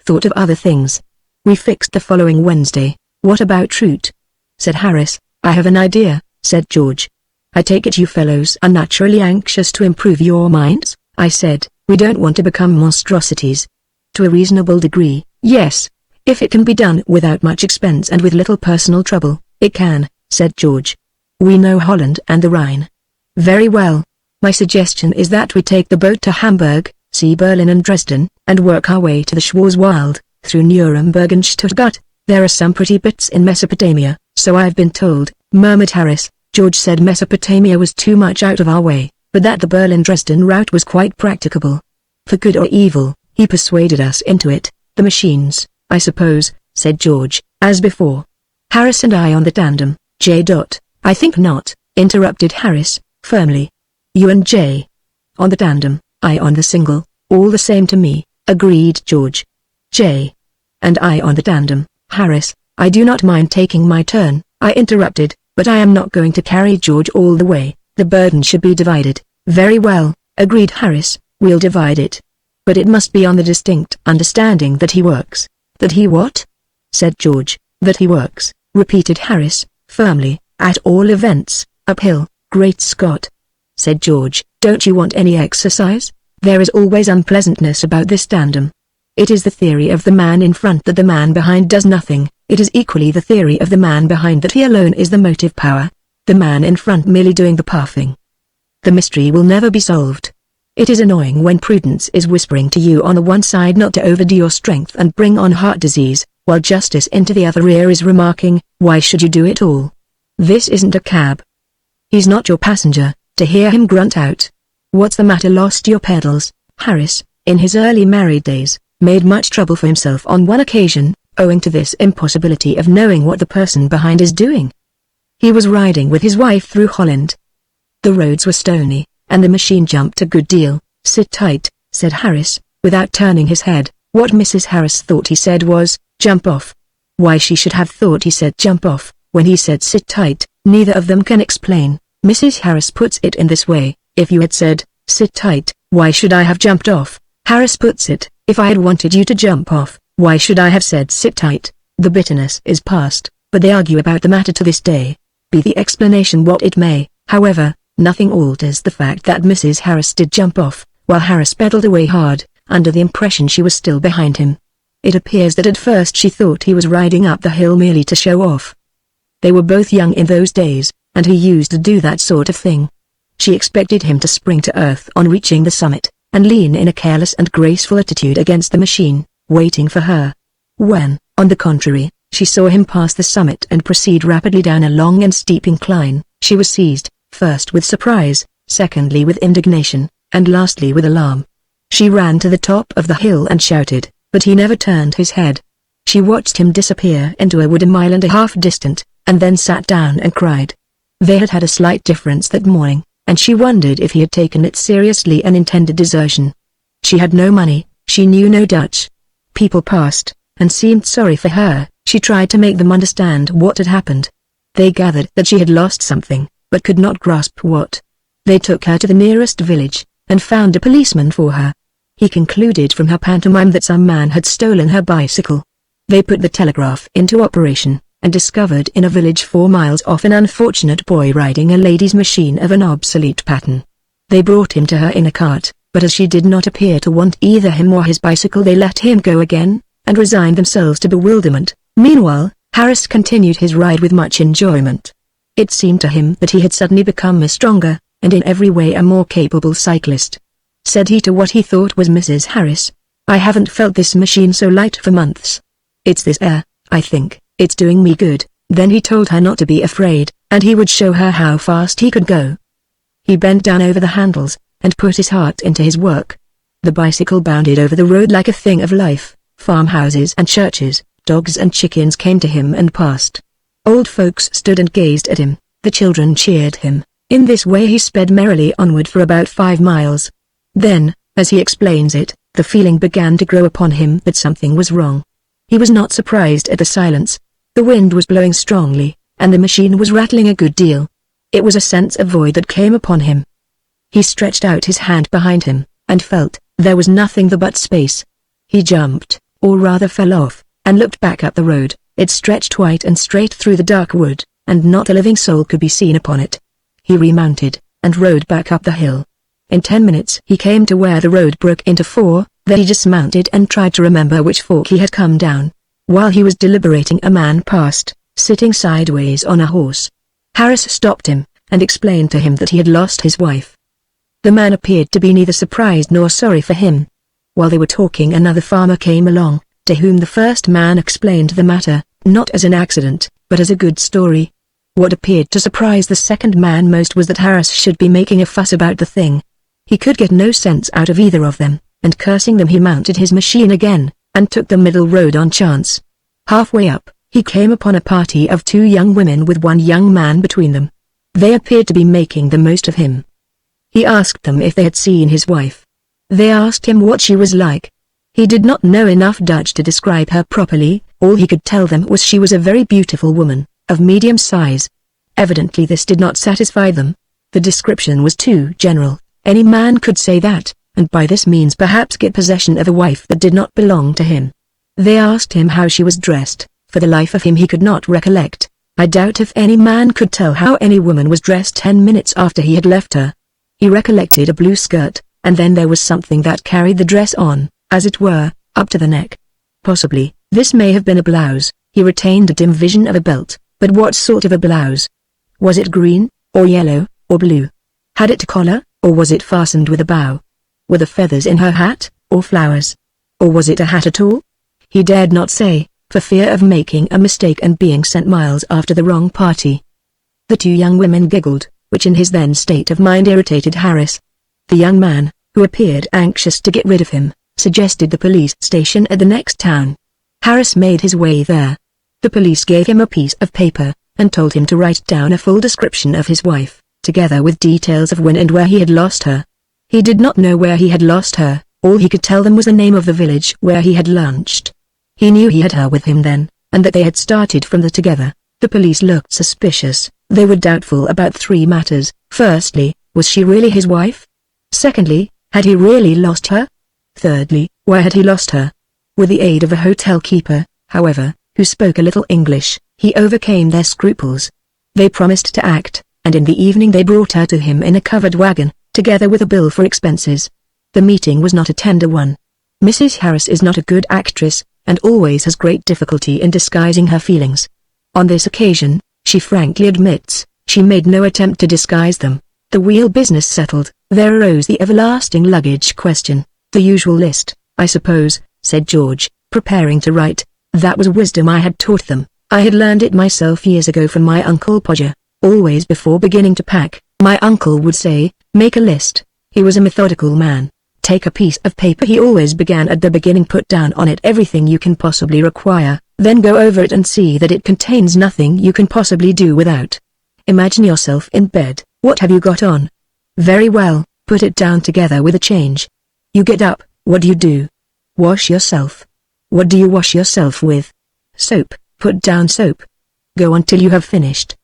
thought of other things. We fixed the following Wednesday. "What about Troot?" said Harris. "I have an idea," said George. "I take it you fellows are naturally anxious to improve your minds," I said. "We don't want to become monstrosities." "To a reasonable degree, yes. If it can be done without much expense and with little personal trouble, it can," said George. "We know Holland and the Rhine." "Very well. My suggestion is that we take the boat to Hamburg, see Berlin and Dresden, and work our way to the Schwarzwald, through Nuremberg and Stuttgart. There are some pretty bits in Mesopotamia, so I've been told," murmured Harris. George said Mesopotamia was too much out of our way, but that the Berlin-Dresden route was quite practicable. For good or evil, he persuaded us into it. "The machines, I suppose," said George, as before. "Harris and I on the tandem, J. "I think not," interrupted Harris, firmly. "You and J. on the tandem, I on the single, all the same to me," agreed George. "J. and I on the tandem, Harris." "I do not mind taking my turn," I interrupted, "but I am not going to carry George all the way. The burden should be divided." "Very well," agreed Harris, "we'll divide it. But it must be on the distinct understanding that he works." "That he what?" said George. "That he works," repeated Harris, firmly, "at all events, uphill." "Great Scott!" said George. "Don't you want any exercise? There is always unpleasantness about this tandem. It is the theory of the man in front that the man behind does nothing. It is equally the theory of the man behind that he alone is the motive power. The man in front merely doing the puffing. The mystery will never be solved. It is annoying when prudence is whispering to you on the one side not to overdo your strength and bring on heart disease, while justice into the other ear is remarking, "Why should you do it all? This isn't a cab. He's not your passenger," to hear him grunt out, "What's the matter, lost your pedals?" Harris, in his early married days, made much trouble for himself on one occasion, owing to this impossibility of knowing what the person behind is doing. He was riding with his wife through Holland. The roads were stony, and the machine jumped a good deal. "Sit tight," said Harris, without turning his head. What Mrs. Harris thought he said was, "Jump off." Why she should have thought he said jump off, when he said sit tight, neither of them can explain. Mrs. Harris puts it in this way: "If you had said, sit tight, why should I have jumped off?" Harris puts it, "If I had wanted you to jump off, why should I have said sit tight?" The bitterness is past, but they argue about the matter to this day. Be the explanation what it may, however, nothing alters the fact that Mrs. Harris did jump off, while Harris pedaled away hard, under the impression she was still behind him. It appears that at first she thought he was riding up the hill merely to show off. They were both young in those days, and he used to do that sort of thing. She expected him to spring to earth on reaching the summit, and lean in a careless and graceful attitude against the machine, waiting for her. When, on the contrary, she saw him pass the summit and proceed rapidly down a long and steep incline, she was seized, first with surprise, secondly with indignation, and lastly with alarm. She ran to the top of the hill and shouted, but he never turned his head. She watched him disappear into a wood a mile and a half distant, and then sat down and cried. They had had a slight difference that morning, and she wondered if he had taken it seriously and intended desertion. She had no money, she knew no Dutch. People passed, and seemed sorry for her. She tried to make them understand what had happened. They gathered that she had lost something, but could not grasp what. They took her to the nearest village, and found a policeman for her. He concluded from her pantomime that some man had stolen her bicycle. They put the telegraph into operation, and discovered in a village 4 miles off an unfortunate boy riding a lady's machine of an obsolete pattern. They brought him to her in a cart, but as she did not appear to want either him or his bicycle, they let him go again, and resigned themselves to bewilderment. Meanwhile, Harris continued his ride with much enjoyment. It seemed to him that he had suddenly become a stronger, and in every way a more capable cyclist. Said he to what he thought was Mrs. Harris, "I haven't felt this machine so light for months. It's this air, I think, it's doing me good." Then he told her not to be afraid, and he would show her how fast he could go. He bent down over the handles, and put his heart into his work. The bicycle bounded over the road like a thing of life. Farmhouses and churches, dogs and chickens came to him and passed. Old folks stood and gazed at him, the children cheered him. In this way he sped merrily onward for about 5 miles. Then, as he explains it, the feeling began to grow upon him that something was wrong. He was not surprised at the silence. The wind was blowing strongly, and the machine was rattling a good deal. It was a sense of void that came upon him. He stretched out his hand behind him, and felt there was nothing there but space. He jumped, or rather fell off, and looked back up the road. It stretched white and straight through the dark wood, and not a living soul could be seen upon it. He remounted, and rode back up the hill. In 10 minutes he came to where the road broke into four, then he dismounted and tried to remember which fork he had come down. While he was deliberating, a man passed, sitting sideways on a horse. Harris stopped him, and explained to him that he had lost his wife. The man appeared to be neither surprised nor sorry for him. While they were talking, another farmer came along, to whom the first man explained the matter, not as an accident, but as a good story. What appeared to surprise the second man most was that Harris should be making a fuss about the thing. He could get no sense out of either of them, and cursing them he mounted his machine again, and took the middle road on chance. Halfway up, he came upon a party of 2 young women with 1 young man between them. They appeared to be making the most of him. He asked them if they had seen his wife. They asked him what she was like. He did not know enough Dutch to describe her properly. All he could tell them was she was a very beautiful woman, of medium size. Evidently this did not satisfy them. The description was too general. Any man could say that, and by this means perhaps get possession of a wife that did not belong to him. They asked him how she was dressed. For the life of him he could not recollect. I doubt if any man could tell how any woman was dressed 10 minutes after he had left her. He recollected a blue skirt, and then there was something that carried the dress on, as it were, up to the neck. Possibly, this may have been a blouse. He retained a dim vision of a belt, but what sort of a blouse? Was it green, or yellow, or blue? Had it a collar, or was it fastened with a bow? Were the feathers in her hat, or flowers? Or was it a hat at all? He dared not say, for fear of making a mistake and being sent miles after the wrong party. The 2 young women giggled, which in his then state of mind irritated Harris. The young man, who appeared anxious to get rid of him, suggested the police station at the next town. Harris made his way there. The police gave him a piece of paper, and told him to write down a full description of his wife, together with details of when and where he had lost her. He did not know where he had lost her. All he could tell them was the name of the village where he had lunched. He knew he had her with him then, and that they had started from there together. The police looked suspicious. They were doubtful about 3 matters. Firstly, was she really his wife? Secondly, had he really lost her? Thirdly, where had he lost her? With the aid of a hotel keeper, however, who spoke a little English, he overcame their scruples. They promised to act, and in the evening they brought her to him in a covered wagon, together with a bill for expenses. The meeting was not a tender one. Mrs. Harris is not a good actress, and always has great difficulty in disguising her feelings. On this occasion, she frankly admits, she made no attempt to disguise them. The wheel business settled, there arose the everlasting luggage question. The usual list, I suppose, said George, preparing to write. That was wisdom I had taught them. I had learned it myself years ago from my Uncle Podger. Always before beginning to pack, my uncle would say, make a list. He was a methodical man. Take a piece of paper, he always began at the beginning, put down on it everything you can possibly require, then go over it and see that it contains nothing you can possibly do without. Imagine yourself in bed. What have you got on? Very well, put it down together with a change. You get up, what do you do? Wash yourself. What do you wash yourself with? Soap, put down soap. Go on till you have finished.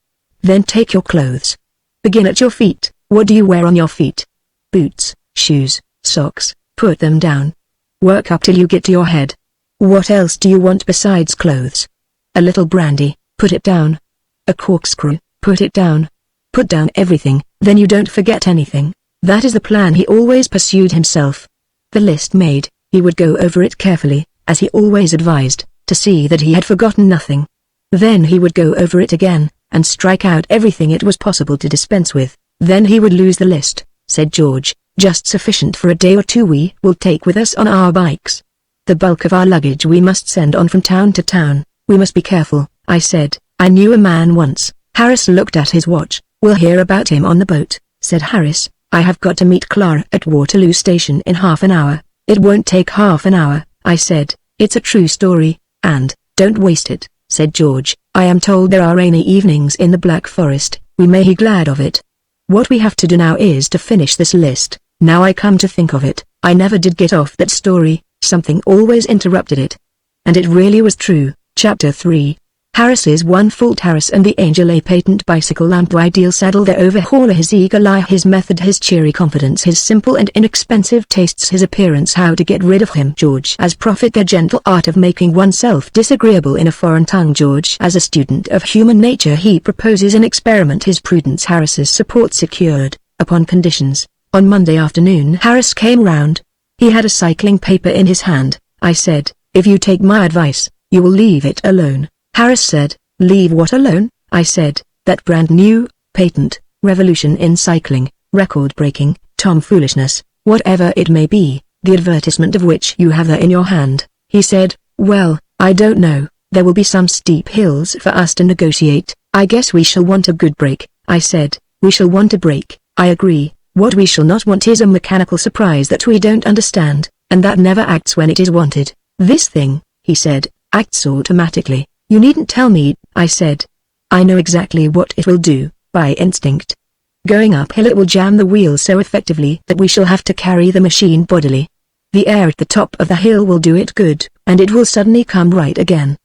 Then take your clothes. Begin at your feet. What do you wear on your feet? Boots, shoes, socks, put them down. Work up till you get to your head. What else do you want besides clothes? A little brandy, put it down. A corkscrew, put it down. Put down everything, then you don't forget anything. That is the plan he always pursued himself. The list made, he would go over it carefully, as he always advised, to see that he had forgotten nothing. Then he would go over it again, and strike out everything it was possible to dispense with. Then he would lose the list, said George, just sufficient for a day or 2 we will take with us on our bikes. The bulk of our luggage we must send on from town to town. We must be careful, I said. I knew a man once. Harris looked at his watch. We'll hear about him on the boat, said Harris. I have got to meet Clara at Waterloo Station in half an hour. It won't take half an hour, I said. It's a true story, and, don't waste it, said George. I am told there are rainy evenings in the Black Forest. We may be glad of it. What we have to do now is to finish this list. Now I come to think of it, I never did get off that story. Something always interrupted it. And it really was true. Chapter 3. Harris's one fault. Harris and the Angel, a patent bicycle lamp ideal saddle, the overhauler, his eagle eye, his method, his cheery confidence, his simple and inexpensive tastes, his appearance, how to get rid of him. George as prophet, the gentle art of making oneself disagreeable in a foreign tongue. George as a student of human nature, he proposes an experiment, his prudence. Harris's support secured, upon conditions. On Monday afternoon Harris came round. He had a cycling paper in his hand. I said, "If you take my advice, you will leave it alone." Harris said, "Leave what alone?" I said, "That brand new, patent, revolution in cycling, record-breaking, tomfoolishness, whatever it may be, the advertisement of which you have there in your hand." He said, "Well, I don't know, there will be some steep hills for us to negotiate. I guess we shall want a good break." I said, "We shall want a break, I agree. What we shall not want is a mechanical surprise that we don't understand, and that never acts when it is wanted. This thing," he said, "acts automatically. You needn't tell me," I said. "I know exactly what it will do, by instinct. Going uphill it will jam the wheels so effectively that we shall have to carry the machine bodily. The air at the top of the hill will do it good, and it will suddenly come right again.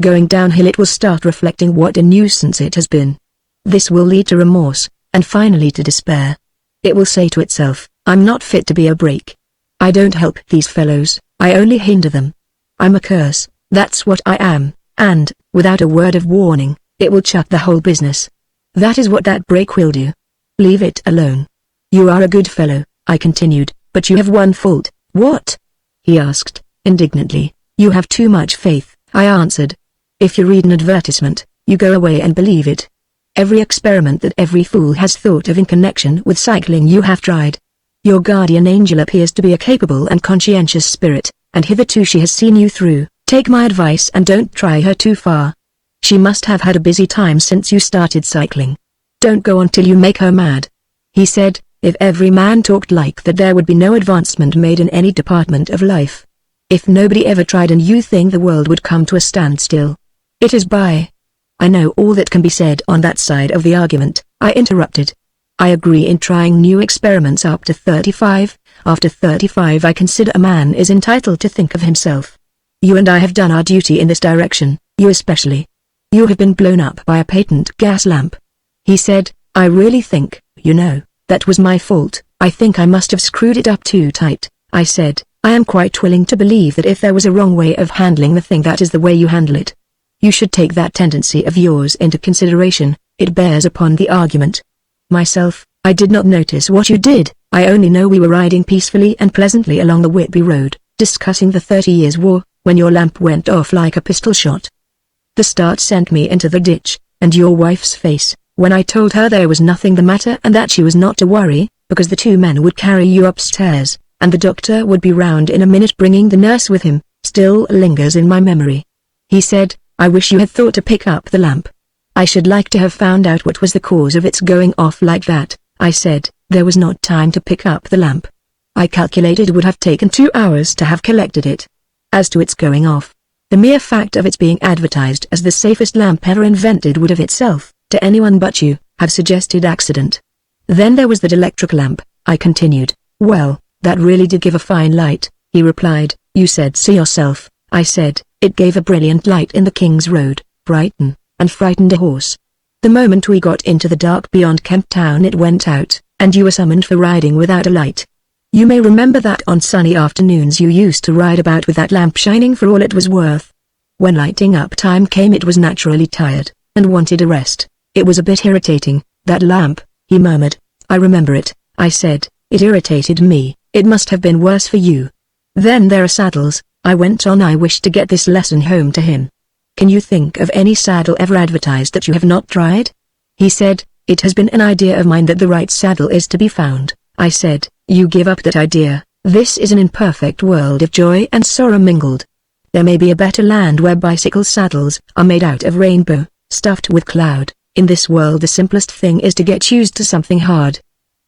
Going downhill it will start reflecting what a nuisance it has been. This will lead to remorse, and finally to despair. It will say to itself, 'I'm not fit to be a brake. I don't help these fellows, I only hinder them. I'm a curse, that's what I am.' And, without a word of warning, it will chuck the whole business. That is what that brake will do. Leave it alone." "You are a good fellow," I continued, "but you have one fault." "What?" he asked, indignantly. "You have too much faith," I answered. "If you read an advertisement, you go away and believe it. Every experiment that every fool has thought of in connection with cycling you have tried. Your guardian angel appears to be a capable and conscientious spirit, and hitherto she has seen you through. Take my advice and don't try her too far. She must have had a busy time since you started cycling. Don't go on till you make her mad." He said, "If every man talked like that there would be no advancement made in any department of life. If nobody ever tried a new thing the world would come to a standstill. It is by—" "I know all that can be said on that side of the argument," I interrupted. "I agree in trying new experiments up to 35, after 35 I consider a man is entitled to think of himself. You and I have done our duty in this direction, you especially. You have been blown up by a patent gas lamp." He said, "I really think, you know, that was my fault. I think I must have screwed it up too tight." I said, "I am quite willing to believe that if there was a wrong way of handling the thing, that is the way you handle it. You should take that tendency of yours into consideration, it bears upon the argument. Myself, I did not notice what you did. I only know we were riding peacefully and pleasantly along the Whitby Road, discussing the 30 Years' War, when your lamp went off like a pistol shot. The start sent me into the ditch, and your wife's face, when I told her there was nothing the matter and that she was not to worry, because the two men would carry you upstairs, and the doctor would be round in a minute bringing the nurse with him, still lingers in my memory." He said, "I wish you had thought to pick up the lamp. I should like to have found out what was the cause of its going off like that." I said, "There was not time to pick up the lamp. I calculated it would have taken 2 hours to have collected it. As to its going off, the mere fact of its being advertised as the safest lamp ever invented would of itself, to anyone but you, have suggested accident. Then there was that electric lamp," I continued. "Well, that really did give a fine light," he replied. "You said so yourself." I said, "It gave a brilliant light in the King's Road, Brighton, and frightened a horse. The moment we got into the dark beyond Kemp Town it went out, and you were summoned for riding without a light. You may remember that on sunny afternoons you used to ride about with that lamp shining for all it was worth. When lighting up time came it was naturally tired, and wanted a rest. It was a bit irritating, that lamp," he murmured. "I remember it," I said. "It irritated me, it must have been worse for you. Then there are saddles," I went on. "I wish to get this lesson home to him. Can you think of any saddle ever advertised that you have not tried?" He said, "It has been an idea of mine that the right saddle is to be found." I said, "You give up that idea. This is an imperfect world of joy and sorrow mingled. There may be a better land where bicycle saddles are made out of rainbow, stuffed with cloud. In this world the simplest thing is to get used to something hard.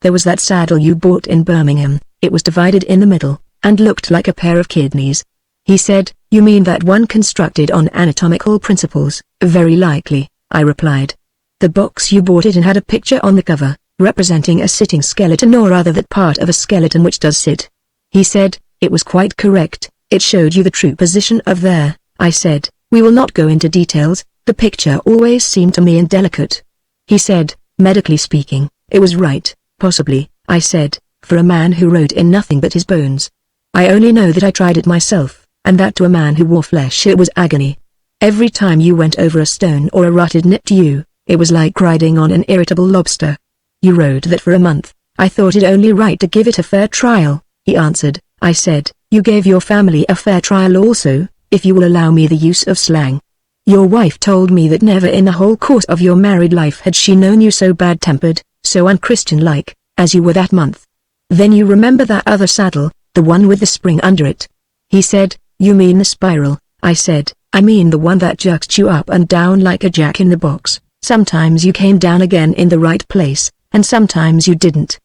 There was that saddle you bought in Birmingham, it was divided in the middle, and looked like a pair of kidneys." He said, "You mean that one constructed on anatomical principles?" "Very likely," I replied. "The box you bought it in had a picture on the cover, representing a sitting skeleton, or rather that part of a skeleton which does sit." He said, "It was quite correct, it showed you the true position of there." I said, "We will not go into details, The picture always seemed to me indelicate. He said, medically speaking, it was right, possibly, I said, for a man who rode in nothing but his bones. I only know that I tried it myself, and that to a man who wore flesh it was agony. Every time you went over a stone or a rut it nipped you, it was like riding on an irritable lobster. You rode that for a month. I thought it only right to give it a fair trial, he answered. I said, you gave your family a fair trial also, if you will allow me the use of slang. Your wife told me that never in the whole course of your married life had she known you so bad-tempered, so unchristian-like, as you were that month. Then you remember that other saddle, the one with the spring under it? He said, you mean the spiral. I said, I mean the one that jerked you up and down like a jack-in-the-box. Sometimes you came down again in the right place, and sometimes you didn't.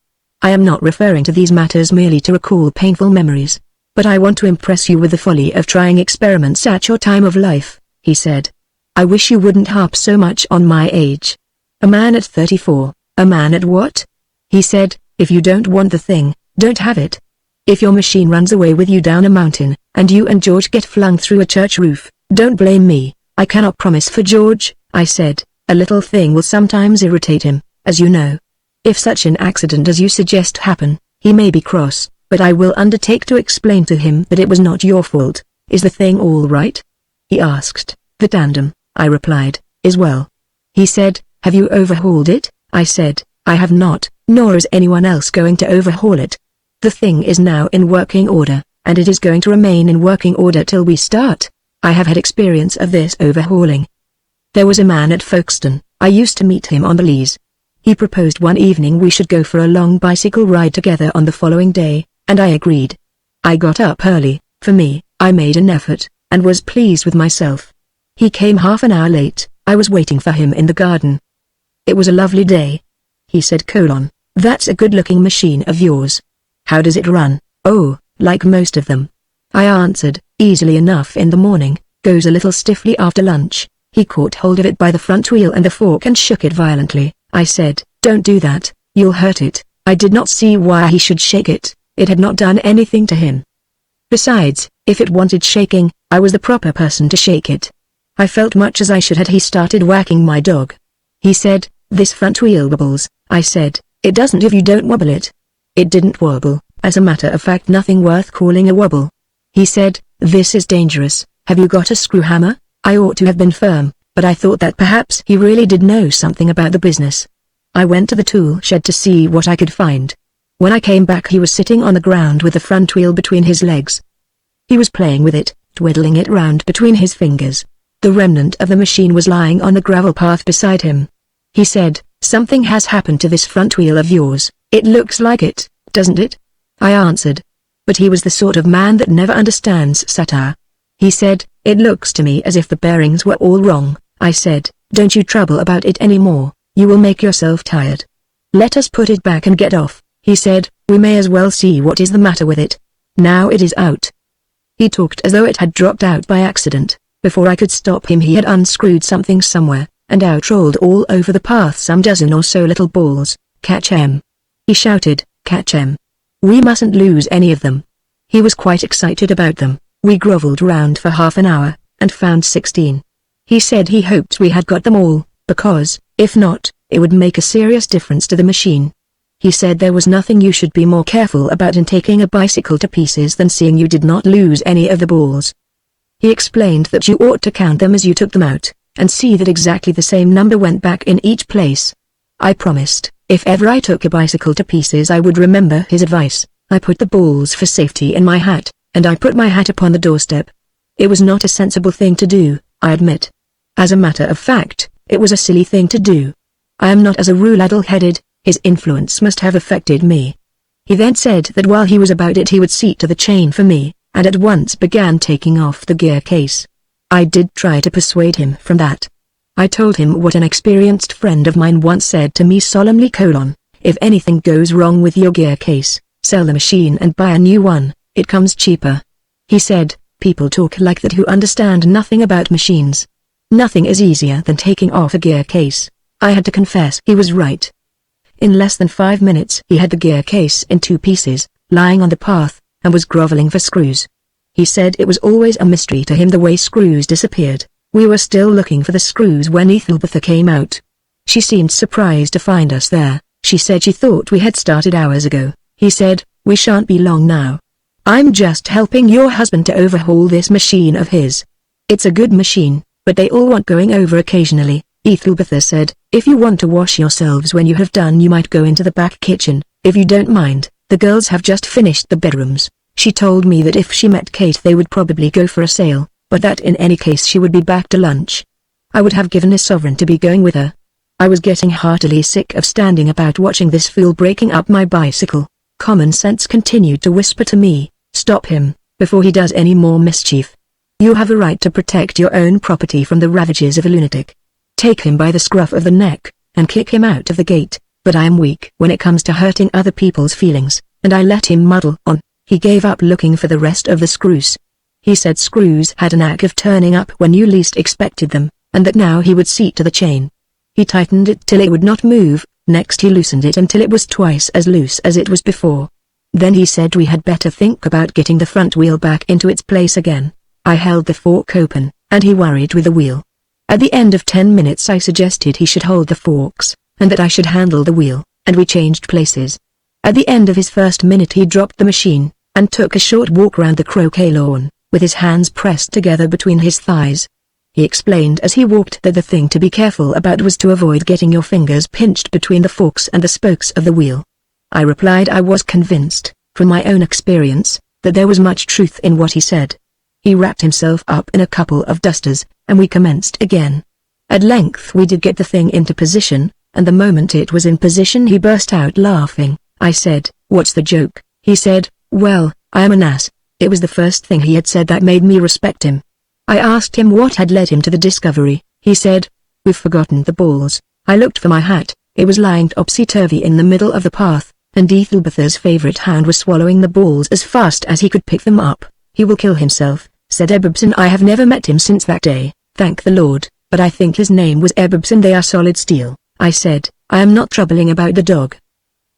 I am not referring to these matters merely to recall painful memories, but I want to impress you with the folly of trying experiments at your time of life, he said. I wish you wouldn't harp so much on my age. A man at 34, a man at what? He said, if you don't want the thing, don't have it. If your machine runs away with you down a mountain, and you and George get flung through a church roof, don't blame me. I cannot promise for George, I said. A little thing will sometimes irritate him, as you know. If such an accident as you suggest happen, he may be cross, but I will undertake to explain to him that it was not your fault. Is the thing all right? He asked. The tandem, I replied, is well. He said, have you overhauled it? I said, I have not, nor is anyone else going to overhaul it. The thing is now in working order, and it is going to remain in working order till we start. I have had experience of this overhauling. There was a man at Folkestone, I used to meet him on the Leas. He proposed one evening we should go for a long bicycle ride together on the following day, and I agreed. I got up early, for me, I made an effort, and was pleased with myself. He came half an hour late. I was waiting for him in the garden. It was a lovely day. He said, that's a good-looking machine of yours. How does it run? Oh, like most of them. I answered, easily enough in the morning, goes a little stiffly after lunch. He caught hold of it by the front wheel and the fork and shook it violently. I said, don't do that, you'll hurt it. I did not see why he should shake it, it had not done anything to him. Besides, if it wanted shaking, I was the proper person to shake it. I felt much as I should had he started whacking my dog. He said, this front wheel wobbles. I said, it doesn't if you don't wobble it. It didn't wobble, as a matter of fact nothing worth calling a wobble. He said, this is dangerous, have you got a screw hammer? I ought to have been firm, but I thought that perhaps he really did know something about the business. I went to the tool shed to see what I could find. When I came back he was sitting on the ground with the front wheel between his legs. He was playing with it, twiddling it round between his fingers. The remnant of the machine was lying on the gravel path beside him. He said, something has happened to this front wheel of yours, it looks like it, doesn't it? I answered. But he was the sort of man that never understands satire. He said, it looks to me as if the bearings were all wrong. I said, don't you trouble about it any more, you will make yourself tired. Let us put it back and get off. He said, we may as well see what is the matter with it. Now it is out. He talked as though it had dropped out by accident. Before I could stop him he had unscrewed something somewhere, and out rolled all over the path some dozen or so little balls. Catch 'em. He shouted, catch 'em. We mustn't lose any of them. He was quite excited about them. We grovelled round for half an hour, and found 16. He said he hoped we had got them all, because, if not, it would make a serious difference to the machine. He said there was nothing you should be more careful about in taking a bicycle to pieces than seeing you did not lose any of the balls. He explained that you ought to count them as you took them out, and see that exactly the same number went back in each place. I promised, if ever I took a bicycle to pieces I would remember his advice. I put the balls for safety in my hat, and I put my hat upon the doorstep. It was not a sensible thing to do, I admit. As a matter of fact, it was a silly thing to do. I am not as a rule addle-headed, his influence must have affected me. He then said that while he was about it he would see to the chain for me, and at once began taking off the gear case. I did try to persuade him from that. I told him what an experienced friend of mine once said to me solemnly: if anything goes wrong with your gear case, sell the machine and buy a new one, it comes cheaper. He said, people talk like that who understand nothing about machines. Nothing is easier than taking off a gear case. I had to confess he was right. In less than 5 minutes he had the gear case in 2 pieces, lying on the path, and was grovelling for screws. He said it was always a mystery to him the way screws disappeared. We were still looking for the screws when Ethelbertha came out. She seemed surprised to find us there. She said she thought we had started hours ago. He said, "We shan't be long now. I'm just helping your husband to overhaul this machine of his. It's a good machine, but they all want going over occasionally." Ethelbertha said, "If you want to wash yourselves when you have done, you might go into the back kitchen, if you don't mind. The girls have just finished the bedrooms." She told me that if she met Kate they would probably go for a sail, but that in any case she would be back to lunch. I would have given a sovereign to be going with her. I was getting heartily sick of standing about watching this fool breaking up my bicycle. Common sense continued to whisper to me, "Stop him, before he does any more mischief. You have a right to protect your own property from the ravages of a lunatic. Take him by the scruff of the neck, and kick him out of the gate." But I am weak when it comes to hurting other people's feelings, and I let him muddle on. He gave up looking for the rest of the screws. He said screws had a knack of turning up when you least expected them, and that now he would see to the chain. He tightened it till it would not move, next he loosened it until it was twice as loose as it was before. Then he said we had better think about getting the front wheel back into its place again. I held the fork open, and he worried with the wheel. At the end of 10 minutes I suggested he should hold the forks, and that I should handle the wheel, and we changed places. At the end of his first minute he dropped the machine, and took a short walk round the croquet lawn, with his hands pressed together between his thighs. He explained as he walked that the thing to be careful about was to avoid getting your fingers pinched between the forks and the spokes of the wheel. I replied I was convinced, from my own experience, that there was much truth in what he said. He wrapped himself up in a couple of dusters, and we commenced again. At length we did get the thing into position, and the moment it was in position he burst out laughing. I said, "What's the joke?" He said, "Well, I am an ass." It was the first thing he had said that made me respect him. I asked him what had led him to the discovery. He said, "We've forgotten the balls." I looked for my hat. It was lying topsy-turvy in the middle of the path, and Ethelbertha's favorite hound was swallowing the balls as fast as he could pick them up. "He will kill himself," said Ebbibson. I have never met him since that day, thank the Lord, but I think his name was Ebbibson. They are solid steel. I said, "I am not troubling about the dog.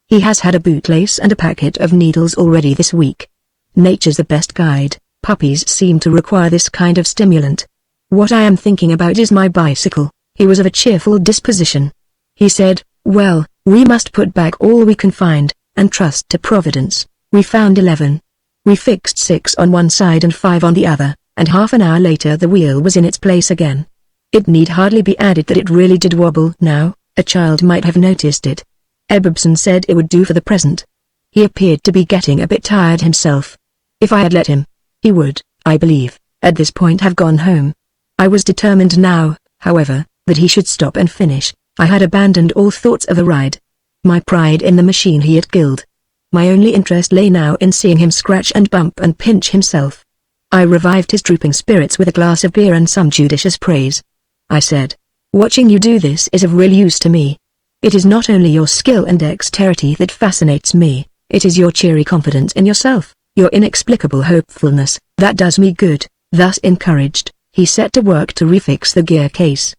He has had a bootlace and a packet of needles already this week. Nature's the best guide. Puppies seem to require this kind of stimulant. What I am thinking about is my bicycle." He was of a cheerful disposition. He said, "Well, we must put back all we can find, and trust to Providence." We found 11. We fixed 6 on one side and 5 on the other, and half an hour later the wheel was in its place again. It need hardly be added that it really did wobble now. A child might have noticed it. Ebbibson said it would do for the present. He appeared to be getting a bit tired himself. If I had let him, he would, I believe, at this point have gone home. I was determined now, however, that he should stop and finish. I had abandoned all thoughts of a ride. My pride in the machine he had killed. My only interest lay now in seeing him scratch and bump and pinch himself. I revived his drooping spirits with a glass of beer and some judicious praise. I said, "Watching you do this is of real use to me. It is not only your skill and dexterity that fascinates me, it is your cheery confidence in yourself, your inexplicable hopefulness, that does me good." Thus encouraged, he set to work to refix the gear case.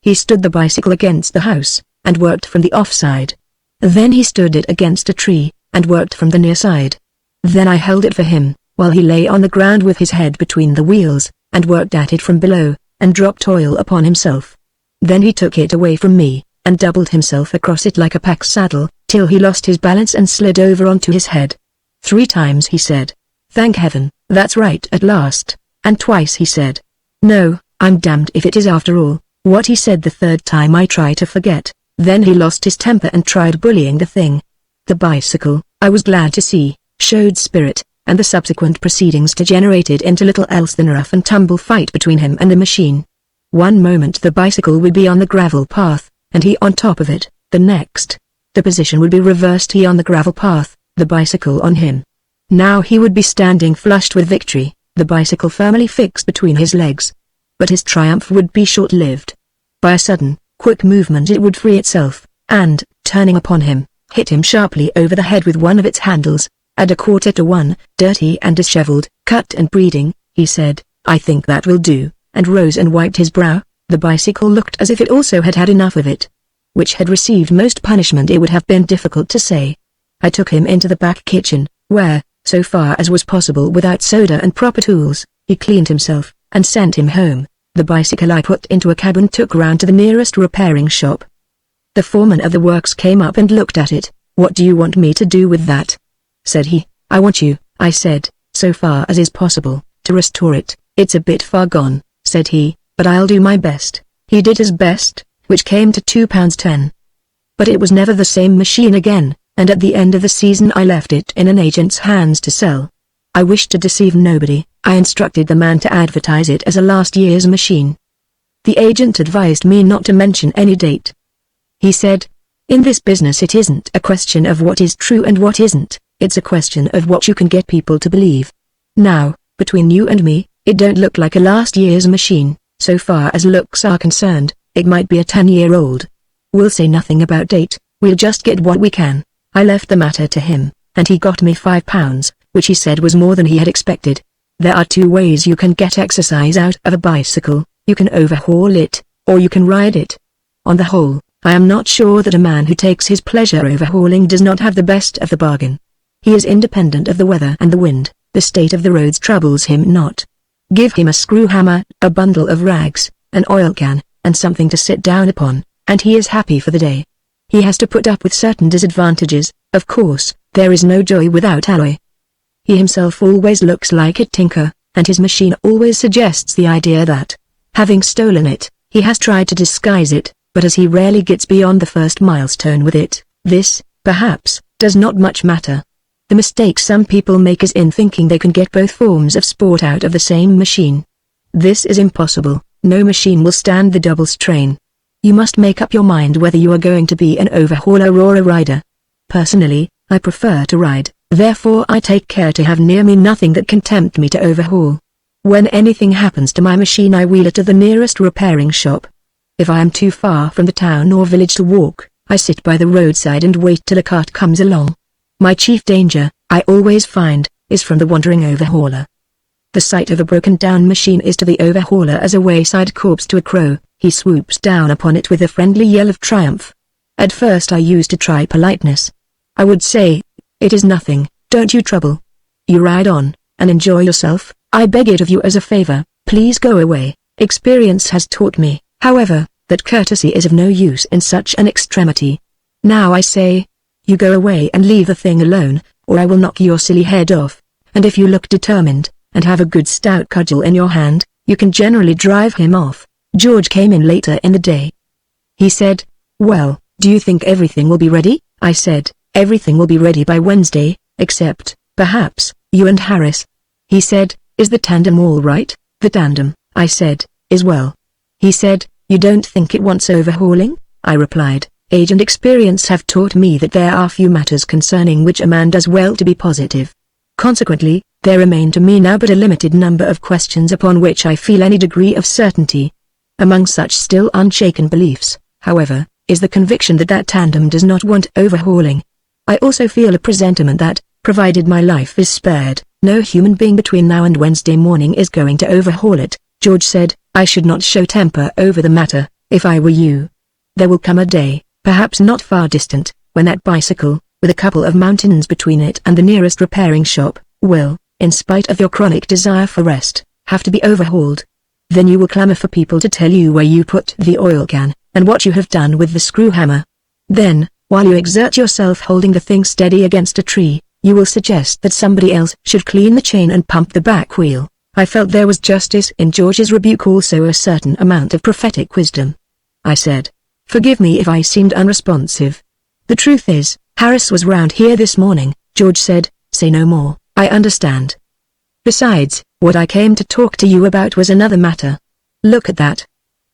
He stood the bicycle against the house, and worked from the off side. Then he stood it against a tree, and worked from the near side. Then I held it for him, while he lay on the ground with his head between the wheels, and worked at it from below, and dropped oil upon himself. Then he took it away from me, and doubled himself across it like a pack saddle, till he lost his balance and slid over onto his head. 3 times he said, "Thank heaven, that's right at last," and twice he said, "No, I'm damned if it is after all." What he said the 3rd time I try to forget. Then he lost his temper and tried bullying the thing. The bicycle, I was glad to see, showed spirit, and the subsequent proceedings degenerated into little else than a rough and tumble fight between him and the machine. One moment the bicycle would be on the gravel path, and he on top of it, the next, the position would be reversed, he on the gravel path, the bicycle on him. Now he would be standing flushed with victory, the bicycle firmly fixed between his legs. But his triumph would be short-lived. By a sudden, quick movement it would free itself, and, turning upon him, hit him sharply over the head with one of its handles. At 1:45, dirty and disheveled, cut and bleeding, he said, "I think that will do," and rose and wiped his brow. The bicycle looked as if it also had had enough of it. Which had received most punishment it would have been difficult to say. I took him into the back kitchen, where, so far as was possible without soda and proper tools, he cleaned himself, and sent him home. The bicycle I put into a cab and took round to the nearest repairing shop. The foreman of the works came up and looked at it. "What do you want me to do with that?" said he. "I want you," I said, "so far as is possible, to restore it." "It's a bit far gone," said he, "but I'll do my best." He did his best, which came to £2.10. But it was never the same machine again, and at the end of the season I left it in an agent's hands to sell. I wished to deceive nobody. I instructed the man to advertise it as a last year's machine. The agent advised me not to mention any date. He said, "In this business it isn't a question of what is true and what isn't, it's a question of what you can get people to believe. Now, between you and me, it don't look like a last year's machine. So far as looks are concerned, it might be a 10-year-old. We'll say nothing about date, we'll just get what we can." I left the matter to him, and he got me £5, which he said was more than he had expected. There are two ways you can get exercise out of a bicycle: you can overhaul it, or you can ride it. On the whole, I am not sure that a man who takes his pleasure overhauling does not have the best of the bargain. He is independent of the weather and the wind, the state of the roads troubles him not. Give him a screw hammer, a bundle of rags, an oil can, and something to sit down upon, and he is happy for the day. He has to put up with certain disadvantages, of course. There is no joy without alloy. He himself always looks like a tinker, and his machine always suggests the idea that, having stolen it, he has tried to disguise it, but as he rarely gets beyond the first milestone with it, this, perhaps, does not much matter. The mistake some people make is in thinking they can get both forms of sport out of the same machine. This is impossible. No machine will stand the double strain. You must make up your mind whether you are going to be an overhauler or a rider. Personally, I prefer to ride, therefore I take care to have near me nothing that can tempt me to overhaul. When anything happens to my machine I wheel it to the nearest repairing shop. If I am too far from the town or village to walk, I sit by the roadside and wait till a cart comes along. My chief danger, I always find, is from the wandering overhauler. The sight of a broken-down machine is to the overhauler as a wayside corpse to a crow. He swoops down upon it with a friendly yell of triumph. At first I used to try politeness. I would say, "It is nothing, don't you trouble. You ride on, and enjoy yourself. I beg it of you as a favor, please go away." Experience has taught me, however, that courtesy is of no use in such an extremity. Now I say, "You go away and leave the thing alone, or I will knock your silly head off," and if you look determined, and have a good stout cudgel in your hand, you can generally drive him off. George came in later in the day. He said, "Well, do you think everything will be ready?" I said, "Everything will be ready by Wednesday, except, perhaps, you and Harris." He said, "Is the tandem all right?" "The tandem," I said, "is well." He said, "You don't think it wants overhauling?" I replied, "Age and experience have taught me that there are few matters concerning which a man does well to be positive. Consequently, there remain to me now but a limited number of questions upon which I feel any degree of certainty. Among such still unshaken beliefs, however, is the conviction that that tandem does not want overhauling. I also feel a presentiment that, provided my life is spared, no human being between now and Wednesday morning is going to overhaul it. George said, "I should not show temper over the matter, if I were you. There will come a day, perhaps not far distant, when that bicycle, with a couple of mountains between it and the nearest repairing shop, will, in spite of your chronic desire for rest, have to be overhauled. Then you will clamor for people to tell you where you put the oil can, and what you have done with the screw hammer. Then, while you exert yourself holding the thing steady against a tree, you will suggest that somebody else should clean the chain and pump the back wheel." I felt there was justice in George's rebuke, also a certain amount of prophetic wisdom. I said, "Forgive me if I seemed unresponsive. The truth is, Harris was round here this morning." George said, "Say no more, I understand. Besides, what I came to talk to you about was another matter. Look at that."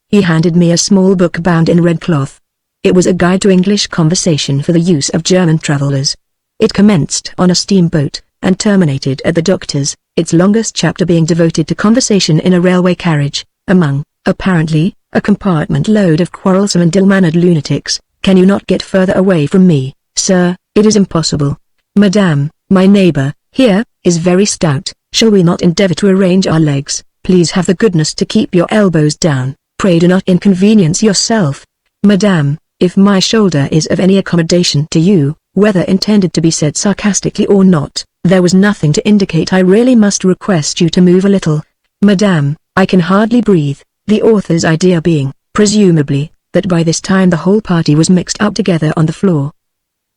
He handed me a small book bound in red cloth. It was a guide to English conversation for the use of German travelers. It commenced on a steamboat, and terminated at the doctor's, its longest chapter being devoted to conversation in a railway carriage, among, apparently, a compartment load of quarrelsome and ill-mannered lunatics. "Can you not get further away from me, sir? It is impossible. Madame, my neighbor, here, is very stout. Shall we not endeavor to arrange our legs? Please have the goodness to keep your elbows down. Pray do not inconvenience yourself. Madame, if my shoulder is of any accommodation to you," whether intended to be said sarcastically or not, there was nothing to indicate. "I really must request you to move a little. Madame, I can hardly breathe." The author's idea being, presumably, that by this time the whole party was mixed up together on the floor.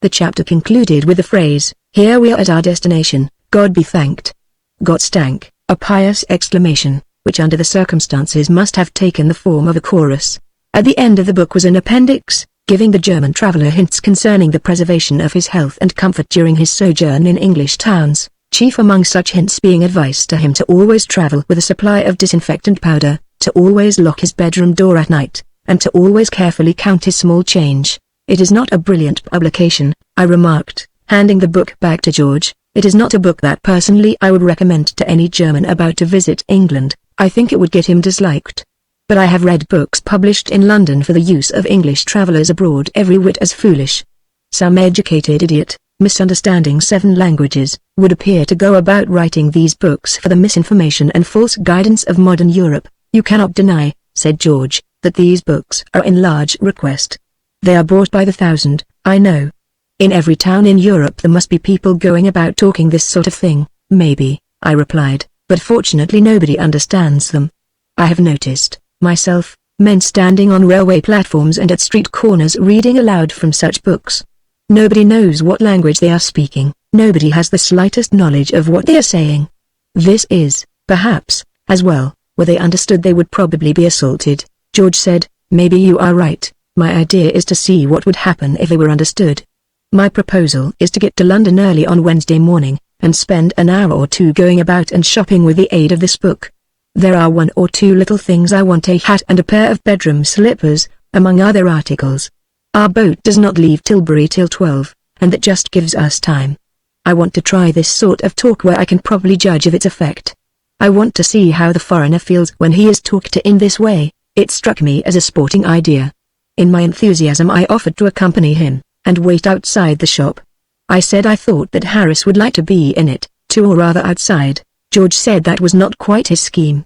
The chapter concluded with the phrase, "Here we are at our destination, God be thanked." God stank, a pious exclamation, which under the circumstances must have taken the form of a chorus. At the end of the book was an appendix, giving the German traveller hints concerning the preservation of his health and comfort during his sojourn in English towns, chief among such hints being advice to him to always travel with a supply of disinfectant powder, to always lock his bedroom door at night, and to always carefully count his small change. "It is not a brilliant publication," I remarked, handing the book back to George. "It is not a book that personally I would recommend to any German about to visit England. I think it would get him disliked. But I have read books published in London for the use of English travellers abroad every whit as foolish. Some educated idiot, misunderstanding 7 languages, would appear to go about writing these books for the misinformation and false guidance of modern Europe. You cannot deny," said George, "that these books are in large request. They are bought by the thousand, I know. In every town in Europe there must be people going about talking this sort of thing." "Maybe," I replied, "but fortunately nobody understands them. I have noticed, myself, men standing on railway platforms and at street corners reading aloud from such books. Nobody knows what language they are speaking, nobody has the slightest knowledge of what they are saying. This is, perhaps, as well, were they understood they would probably be assaulted." George said, "Maybe you are right. My idea is to see what would happen if they were understood. My proposal is to get to London early on Wednesday morning, and spend an hour or 2 going about and shopping with the aid of this book. There are 1 or 2 little things I want: a hat and a pair of bedroom slippers, among other articles. Our boat does not leave Tilbury till 12, and that just gives us time. I want to try this sort of talk where I can properly judge of its effect. I want to see how the foreigner feels when he is talked to in this way." It struck me as a sporting idea. In my enthusiasm I offered to accompany him, and wait outside the shop. I said I thought that Harris would like to be in it, too, or rather outside. George said that was not quite his scheme.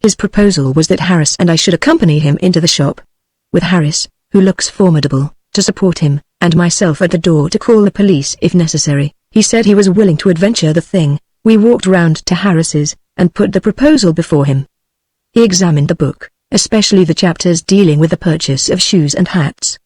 His proposal was that Harris and I should accompany him into the shop, with Harris, who looks formidable, to support him, and myself at the door to call the police if necessary. He said he was willing to adventure the thing. We walked round to Harris's, and put the proposal before him. He examined the book, especially the chapters dealing with the purchase of shoes and hats.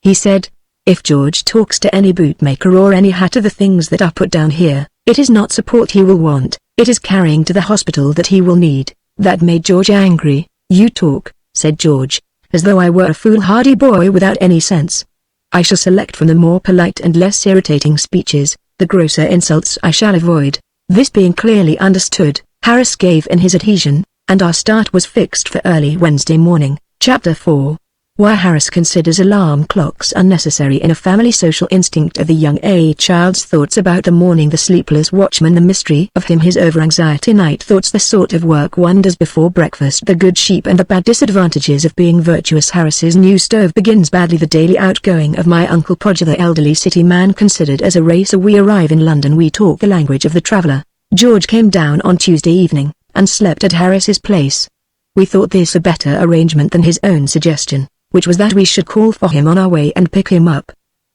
He said, "If George talks to any bootmaker or any hat of the things that are put down here, it is not support he will want, it is carrying to the hospital that he will need." That made George angry. "You talk," said George, "as though I were a foolhardy boy without any sense. I shall select from the more polite and less irritating speeches, the grosser insults I shall avoid." This being clearly understood, Harris gave in his adhesion, and our start was fixed for early Wednesday morning. Chapter 4. Why Harris considers alarm clocks unnecessary in a family. Social instinct of the young child's thoughts about the morning, the sleepless watchman, the mystery of him, his over-anxiety, night thoughts, the sort of work one does before breakfast, the good sheep and the bad disadvantages of being virtuous. Harris's new stove begins badly. The daily outgoing of my Uncle Podger, the elderly city man considered as a racer. We arrive in London. We talk the language of the traveller. George came down on Tuesday evening, and slept at Harris's place. We thought this a better arrangement than his own suggestion, which was that we should call for him on our way and pick him up.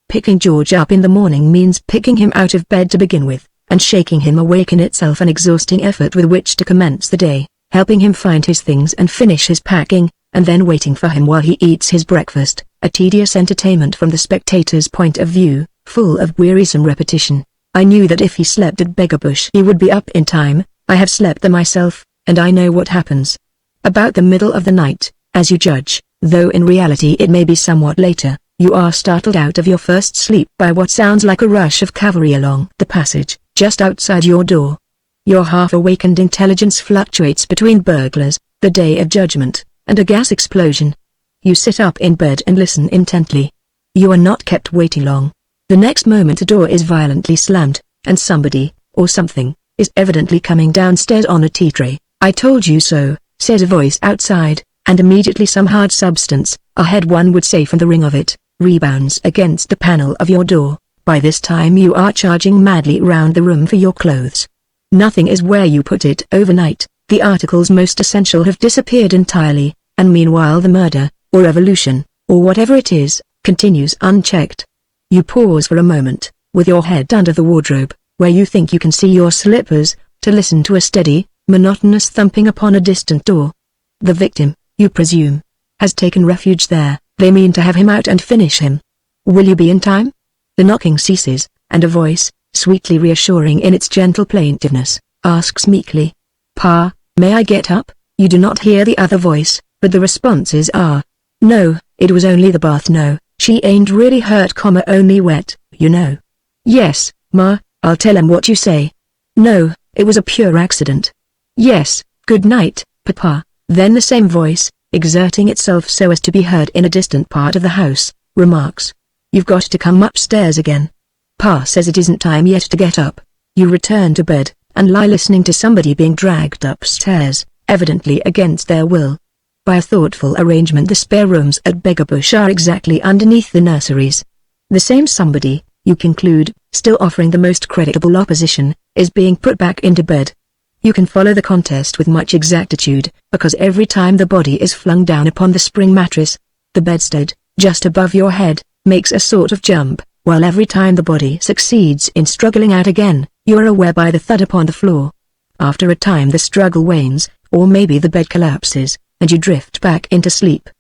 Picking George up in the morning means picking him out of bed to begin with, and shaking him awake in itself an exhausting effort with which to commence the day, helping him find his things and finish his packing, and then waiting for him while he eats his breakfast, a tedious entertainment from the spectator's point of view, full of wearisome repetition. I knew that if he slept at Beggarbush he would be up in time. I have slept there myself, and I know what happens. About the middle of the night, as you judge, though in reality it may be somewhat later, you are startled out of your first sleep by what sounds like a rush of cavalry along the passage, just outside your door. Your half-awakened intelligence fluctuates between burglars, the day of judgment, and a gas explosion. You sit up in bed and listen intently. You are not kept waiting long. The next moment a door is violently slammed, and somebody, or something, is evidently coming downstairs on a tea tray. "I told you so," says a voice outside, and immediately some hard substance, a head one would say from the ring of it, rebounds against the panel of your door. By this time you are charging madly round the room for your clothes. Nothing is where you put it overnight, the articles most essential have disappeared entirely, and meanwhile the murder, or revolution, or whatever it is, continues unchecked. You pause for a moment, with your head under the wardrobe, where you think you can see your slippers, to listen to a steady, monotonous thumping upon a distant door. The victim, you presume, has taken refuge there. They mean to have him out and finish him. Will you be in time? The knocking ceases, and a voice, sweetly reassuring in its gentle plaintiveness, asks meekly, "Pa, may I get up?" You do not hear the other voice, but the responses are, "No, it was only the bath. No, she ain't really hurt, only wet, you know." "Yes, Ma, I'll tell him what you say." "No, it was a pure accident." "Yes, good night, Papa." Then the same voice, exerting itself so as to be heard in a distant part of the house, remarks, "You've got to come upstairs again. Pa says it isn't time yet to get up." You return to bed, and lie listening to somebody being dragged upstairs, evidently against their will. By a thoughtful arrangement, the spare rooms at Beggarbush are exactly underneath the nurseries. The same somebody, you conclude, still offering the most creditable opposition, is being put back into bed. You can follow the contest with much exactitude, because every time the body is flung down upon the spring mattress, the bedstead, just above your head, makes a sort of jump, while every time the body succeeds in struggling out again, you are aware by the thud upon the floor. After a time the struggle wanes, or maybe the bed collapses, and you drift back into sleep.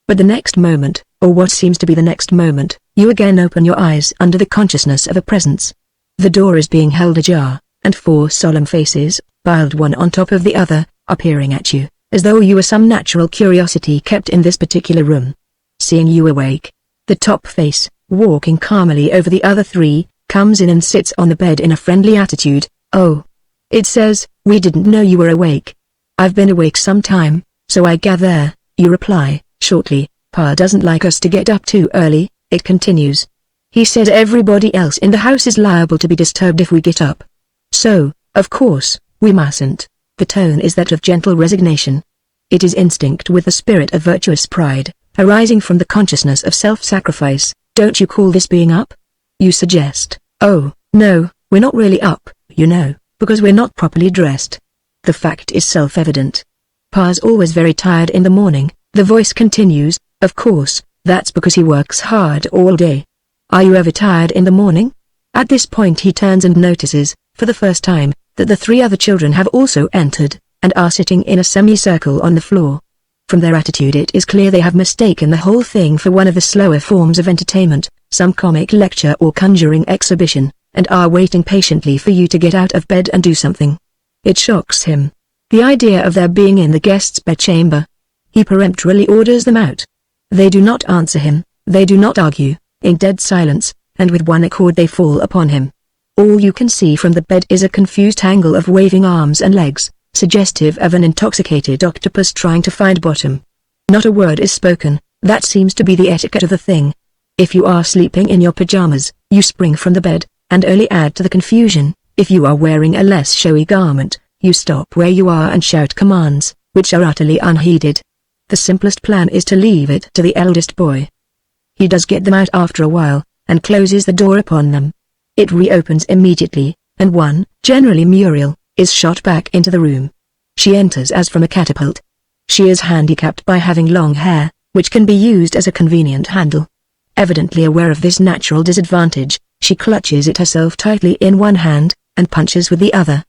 But the next moment, or what seems to be the next moment, you again open your eyes under the consciousness of a presence. The door is being held ajar, and 4 solemn faces, piled one on top of the other, are peering at you, as though you were some natural curiosity kept in this particular room. Seeing you awake, the top face, walking calmly over the other 3, comes in and sits on the bed in a friendly attitude. "Oh," it says, "we didn't know you were awake." "I've been awake some time, so I gather," you reply, shortly. "Pa doesn't like us to get up too early," it continues. "He says everybody else in the house is liable to be disturbed if we get up. So, of course, we mustn't." The tone is that of gentle resignation. It is instinct with the spirit of virtuous pride, arising from the consciousness of self-sacrifice. "Don't you call this being up?" you suggest. "Oh, no, we're not really up, you know, because we're not properly dressed." The fact is self-evident. "Pa's always very tired in the morning," the voice continues. "Of course, that's because he works hard all day. Are you ever tired in the morning?" At this point he turns and notices, for the first time, that the 3 other children have also entered, and are sitting in a semicircle on the floor. From their attitude it is clear they have mistaken the whole thing for one of the slower forms of entertainment, some comic lecture or conjuring exhibition, and are waiting patiently for you to get out of bed and do something. It shocks him. The idea of their being in the guest's bedchamber. He peremptorily orders them out. They do not answer him, they do not argue, in dead silence, and with one accord they fall upon him. All you can see from the bed is a confused tangle of waving arms and legs, suggestive of an intoxicated octopus trying to find bottom. Not a word is spoken. That seems to be the etiquette of the thing. If you are sleeping in your pajamas, you spring from the bed, and only add to the confusion. If you are wearing a less showy garment, you stop where you are and shout commands, which are utterly unheeded. The simplest plan is to leave it to the eldest boy. He does get them out after a while, and closes the door upon them. It reopens immediately, and one, generally Muriel, is shot back into the room. She enters as from a catapult. She is handicapped by having long hair, which can be used as a convenient handle. Evidently aware of this natural disadvantage, she clutches it herself tightly in one hand, and punches with the other.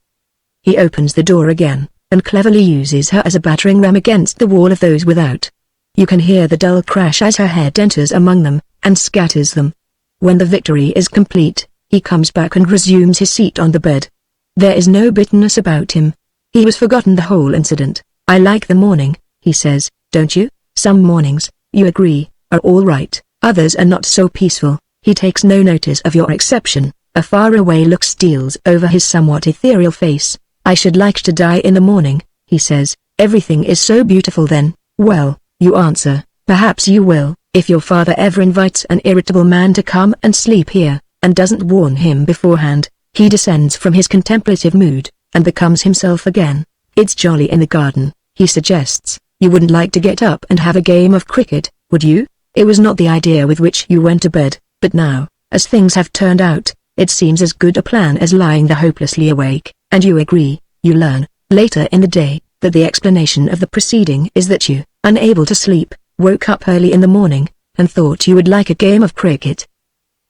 He opens the door again, and cleverly uses her as a battering ram against the wall of those without. You can hear the dull crash as her head enters among them, and scatters them. When the victory is complete, he comes back and resumes his seat on the bed. There is no bitterness about him. He has forgotten the whole incident. "I like the morning," he says, "don't you? Some mornings, you agree, are all right, others are not so peaceful." He takes no notice of your exception. A faraway look steals over his somewhat ethereal face. "I should like to die in the morning," he says. "Everything is so beautiful then." "Well," you answer, "perhaps you will, if your father ever invites an irritable man to come and sleep here, and doesn't warn him beforehand." He descends from his contemplative mood, and becomes himself again. "It's jolly in the garden," he suggests. "You wouldn't like to get up and have a game of cricket, would you? It was not the idea with which you went to bed, but now, as things have turned out, it seems as good a plan as lying there hopelessly awake, and you agree." You learn, later in the day, that the explanation of the proceeding is that you, unable to sleep, woke up early in the morning, and thought you would like a game of cricket.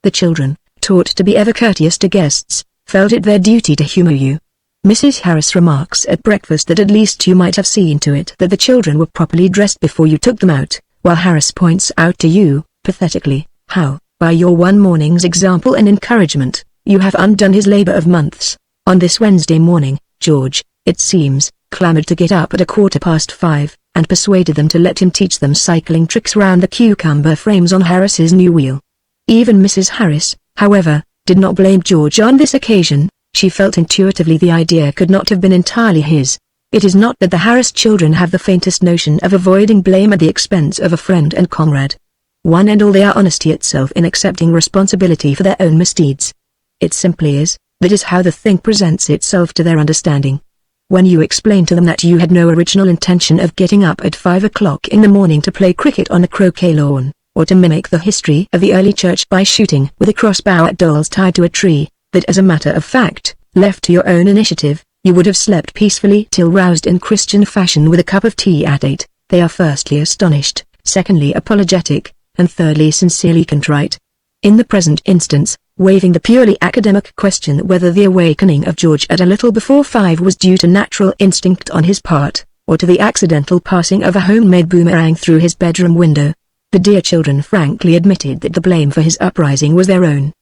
The children, taught to be ever courteous to guests, felt it their duty to humor you. Mrs. Harris remarks at breakfast that at least you might have seen to it that the children were properly dressed before you took them out, while Harris points out to you, pathetically, how, by your one morning's example and encouragement, you have undone his labor of months. On this Wednesday morning, George, it seems, clamored to get up at 5:15, and persuaded them to let him teach them cycling tricks round the cucumber frames on Harris's new wheel. Even Mrs. Harris, however, did not blame George on this occasion. She felt intuitively the idea could not have been entirely his. It is not that the Harris children have the faintest notion of avoiding blame at the expense of a friend and comrade. One and all they are honesty itself in accepting responsibility for their own misdeeds. It simply is, that is how the thing presents itself to their understanding. When you explain to them that you had no original intention of getting up at 5 o'clock in the morning to play cricket on a croquet lawn, or to mimic the history of the early church by shooting with a crossbow at dolls tied to a tree, that as a matter of fact, left to your own initiative, you would have slept peacefully till roused in Christian fashion with a cup of tea at 8, they are firstly astonished, secondly apologetic, and thirdly sincerely contrite. In the present instance, waiving the purely academic question whether the awakening of George at a little before 5 was due to natural instinct on his part, or to the accidental passing of a homemade boomerang through his bedroom window, the dear children frankly admitted that the blame for his uprising was their own.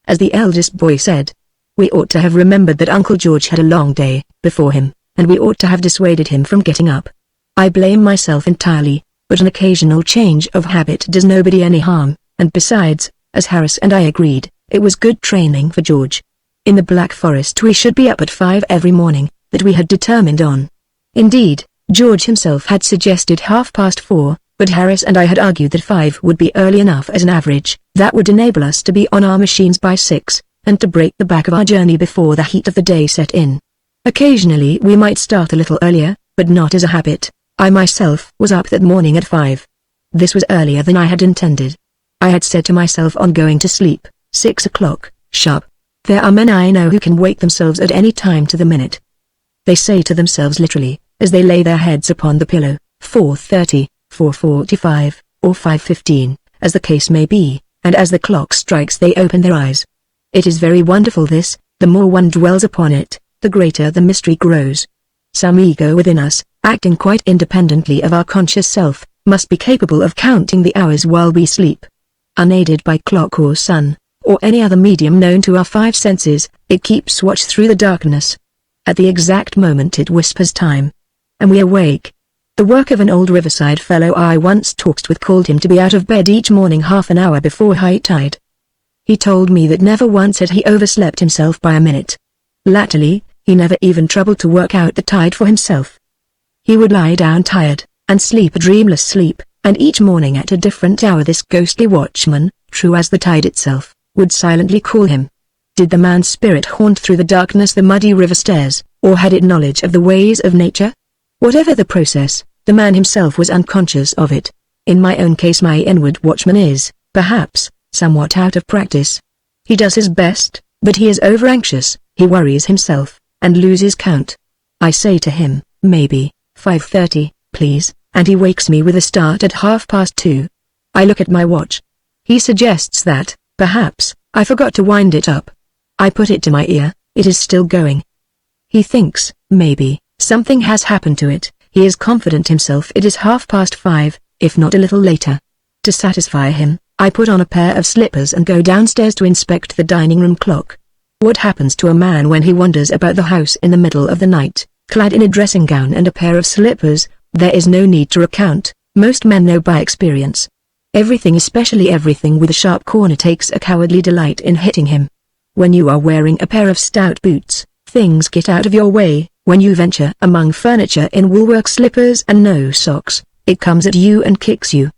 As the eldest boy said, "We ought to have remembered that Uncle George had a long day before him, and we ought to have dissuaded him from getting up. I blame myself entirely, but an occasional change of habit does nobody any harm, and besides, as Harris and I agreed, it was good training for George. In the Black Forest we should be up at 5 every morning, that we had determined on. Indeed, George himself had suggested 4:30, but Harris and I had argued that 5 would be early enough as an average, that would enable us to be on our machines by 6, and to break the back of our journey before the heat of the day set in. Occasionally we might start a little earlier, but not as a habit. I myself was up that morning at 5. This was earlier than I had intended. I had said to myself on going to sleep, 6 o'clock, sharp. There are men I know who can wake themselves at any time to the minute. They say to themselves literally, as they lay their heads upon the pillow, 4:30, 4:45, or 5:15, as the case may be, and as the clock strikes they open their eyes. It is very wonderful this, the more one dwells upon it, the greater the mystery grows. Some ego within us, acting quite independently of our conscious self, must be capable of counting the hours while we sleep. Unaided by clock or sun, or any other medium known to our 5 senses, it keeps watch through the darkness. At the exact moment it whispers time, and we awake. The work of an old riverside fellow I once talked with called him to be out of bed each morning half an hour before high tide. He told me that never once had he overslept himself by a minute. Latterly, he never even troubled to work out the tide for himself. He would lie down tired, and sleep a dreamless sleep, and each morning at a different hour this ghostly watchman, true as the tide itself, would silently call him. Did the man's spirit haunt through the darkness the muddy river stairs, or had it knowledge of the ways of nature? Whatever the process, the man himself was unconscious of it. In my own case my inward watchman is, perhaps, somewhat out of practice. He does his best, but he is over-anxious, he worries himself, and loses count. I say to him, maybe, 5:30, please, and he wakes me with a start at 2:30. I look at my watch. He suggests that, perhaps, I forgot to wind it up. I put it to my ear, it is still going. He thinks, maybe, something has happened to it. He is confident himself it is 5:30, if not a little later. To satisfy him, I put on a pair of slippers and go downstairs to inspect the dining room clock. What happens to a man when he wanders about the house in the middle of the night, clad in a dressing gown and a pair of slippers, there is no need to recount, most men know by experience. Everything, especially everything with a sharp corner, takes a cowardly delight in hitting him. When you are wearing a pair of stout boots, things get out of your way. When you venture among furniture in woolwork slippers and no socks, it comes at you and kicks you.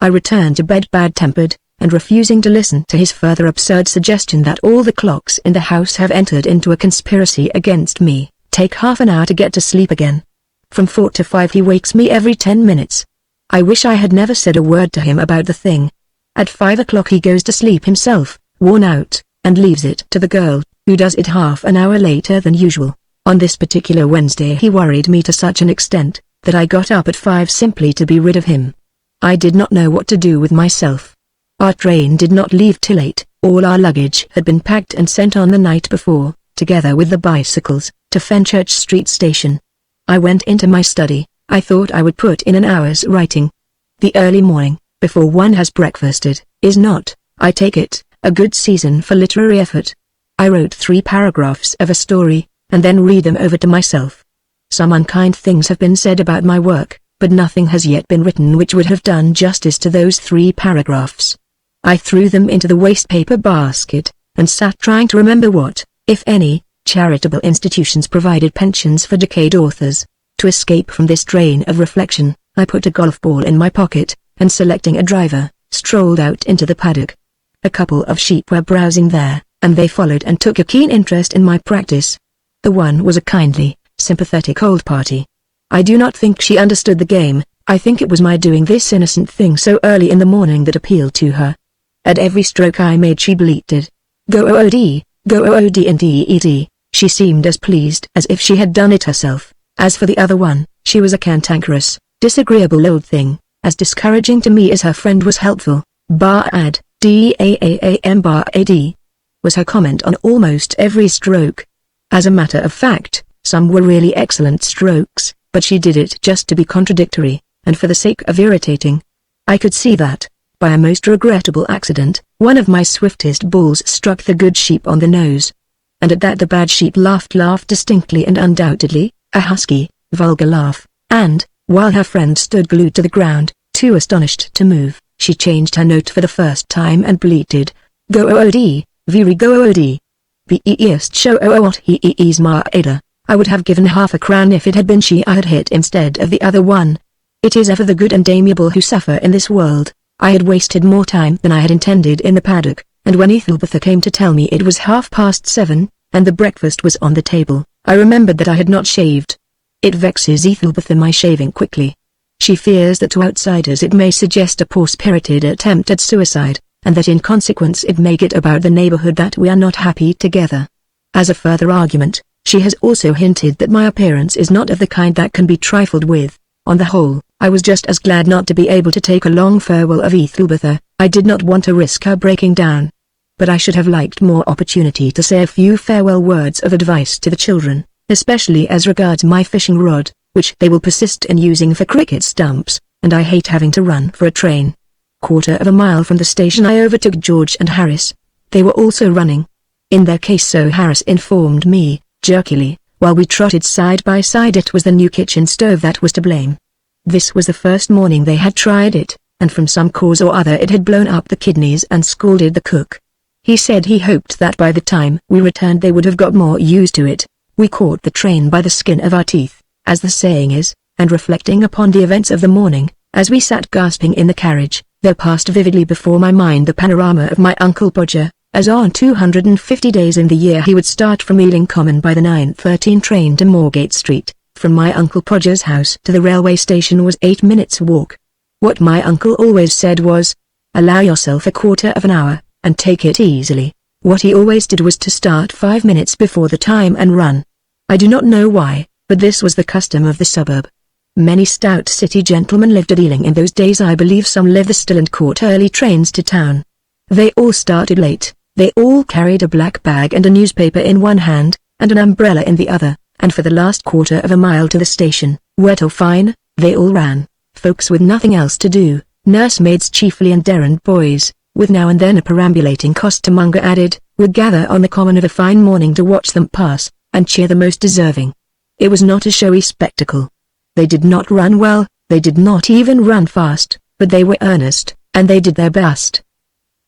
I return to bed bad-tempered, and refusing to listen to his further absurd suggestion that all the clocks in the house have entered into a conspiracy against me, take half an hour to get to sleep again. From 4 to 5 he wakes me every 10 minutes. I wish I had never said a word to him about the thing. At 5 o'clock he goes to sleep himself, worn out, and leaves it to the girl, who does it half an hour later than usual. On this particular Wednesday he worried me to such an extent, that I got up at 5 simply to be rid of him. I did not know what to do with myself. Our train did not leave till 8, all our luggage had been packed and sent on the night before, together with the bicycles, to Fenchurch Street Station. I went into my study. I thought I would put in an hour's writing. The early morning, before one has breakfasted, is not, I take it, a good season for literary effort. I wrote 3 paragraphs of a story, and then read them over to myself. Some unkind things have been said about my work, but nothing has yet been written which would have done justice to those 3 paragraphs. I threw them into the wastepaper basket, and sat trying to remember what, if any, charitable institutions provided pensions for decayed authors. To escape from this train of reflection, I put a golf ball in my pocket, and selecting a driver, strolled out into the paddock. A couple of sheep were browsing there, and they followed and took a keen interest in my practice. The one was a kindly, sympathetic old party. I do not think she understood the game. I think it was my doing this innocent thing so early in the morning that appealed to her. At every stroke I made she bleated, "Go OOD, go OOD and DED." She seemed as pleased as if she had done it herself. As for the other one, she was a cantankerous, disagreeable old thing, as discouraging to me as her friend was helpful. "Bad, DAAAM bad," was her comment on almost every stroke. As a matter of fact, some were really excellent strokes, but she did it just to be contradictory, and for the sake of irritating. I could see that, by a most regrettable accident, one of my swiftest balls struck the good sheep on the nose. And at that the bad sheep laughed distinctly and undoubtedly, a husky, vulgar laugh, and, while her friend stood glued to the ground, too astonished to move, she changed her note for the first time and bleated, "Go OOD, very go OOD. Beest show what he is my Ada." I would have given half a crown if it had been she I had hit instead of the other one. It is ever the good and amiable who suffer in this world. I had wasted more time than I had intended in the paddock, and when Ethelbertha came to tell me it was 7:30, and the breakfast was on the table, I remembered that I had not shaved. It vexes Ethelbertha my shaving quickly. She fears that to outsiders it may suggest a poor-spirited attempt at suicide, and that in consequence it may get about the neighborhood that we are not happy together. As a further argument, she has also hinted that my appearance is not of the kind that can be trifled with. On the whole, I was just as glad not to be able to take a long farewell of Ethelbertha. I did not want to risk her breaking down. But I should have liked more opportunity to say a few farewell words of advice to the children, especially as regards my fishing rod, which they will persist in using for cricket stumps, and I hate having to run for a train. Quarter of a mile from the station I overtook George and Harris. They were also running. In their case, so Harris informed me, jerkily, while we trotted side by side, it was the new kitchen stove that was to blame. This was the first morning they had tried it, and from some cause or other it had blown up the kidneys and scalded the cook. He said he hoped that by the time we returned they would have got more used to it. We caught the train by the skin of our teeth, as the saying is, and reflecting upon the events of the morning, as we sat gasping in the carriage, there passed vividly before my mind the panorama of my Uncle Podger, as on 250 days in the year he would start from Ealing Common by the 9:13 train to Moorgate Street. From my Uncle Podger's house to the railway station was 8 minutes' walk. What my uncle always said was, "Allow yourself a quarter of an hour, and take it easily." What he always did was to start 5 minutes before the time and run. I do not know why, but this was the custom of the suburb. Many stout city gentlemen lived at Ealing in those days. I believe some live there still and caught early trains to town. They all started late. They all carried a black bag and a newspaper in one hand, and an umbrella in the other, and for the last quarter of a mile to the station, wet or fine, they all ran. Folks with nothing else to do, nursemaids chiefly and errand boys, with now and then a perambulating costermonger added, would gather on the common of a fine morning to watch them pass, and cheer the most deserving. It was not a showy spectacle. They did not run well, they did not even run fast, but they were earnest, and they did their best.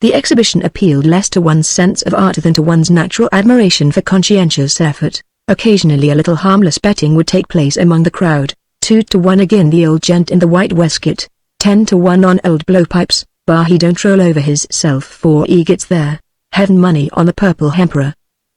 The exhibition appealed less to one's sense of art than to one's natural admiration for conscientious effort. Occasionally a little harmless betting would take place among the crowd, 2-1 again the old gent in the white waistcoat, 10-1 on old blowpipes, bar he don't roll over hisself for he gets there, heaven money on the purple emperor.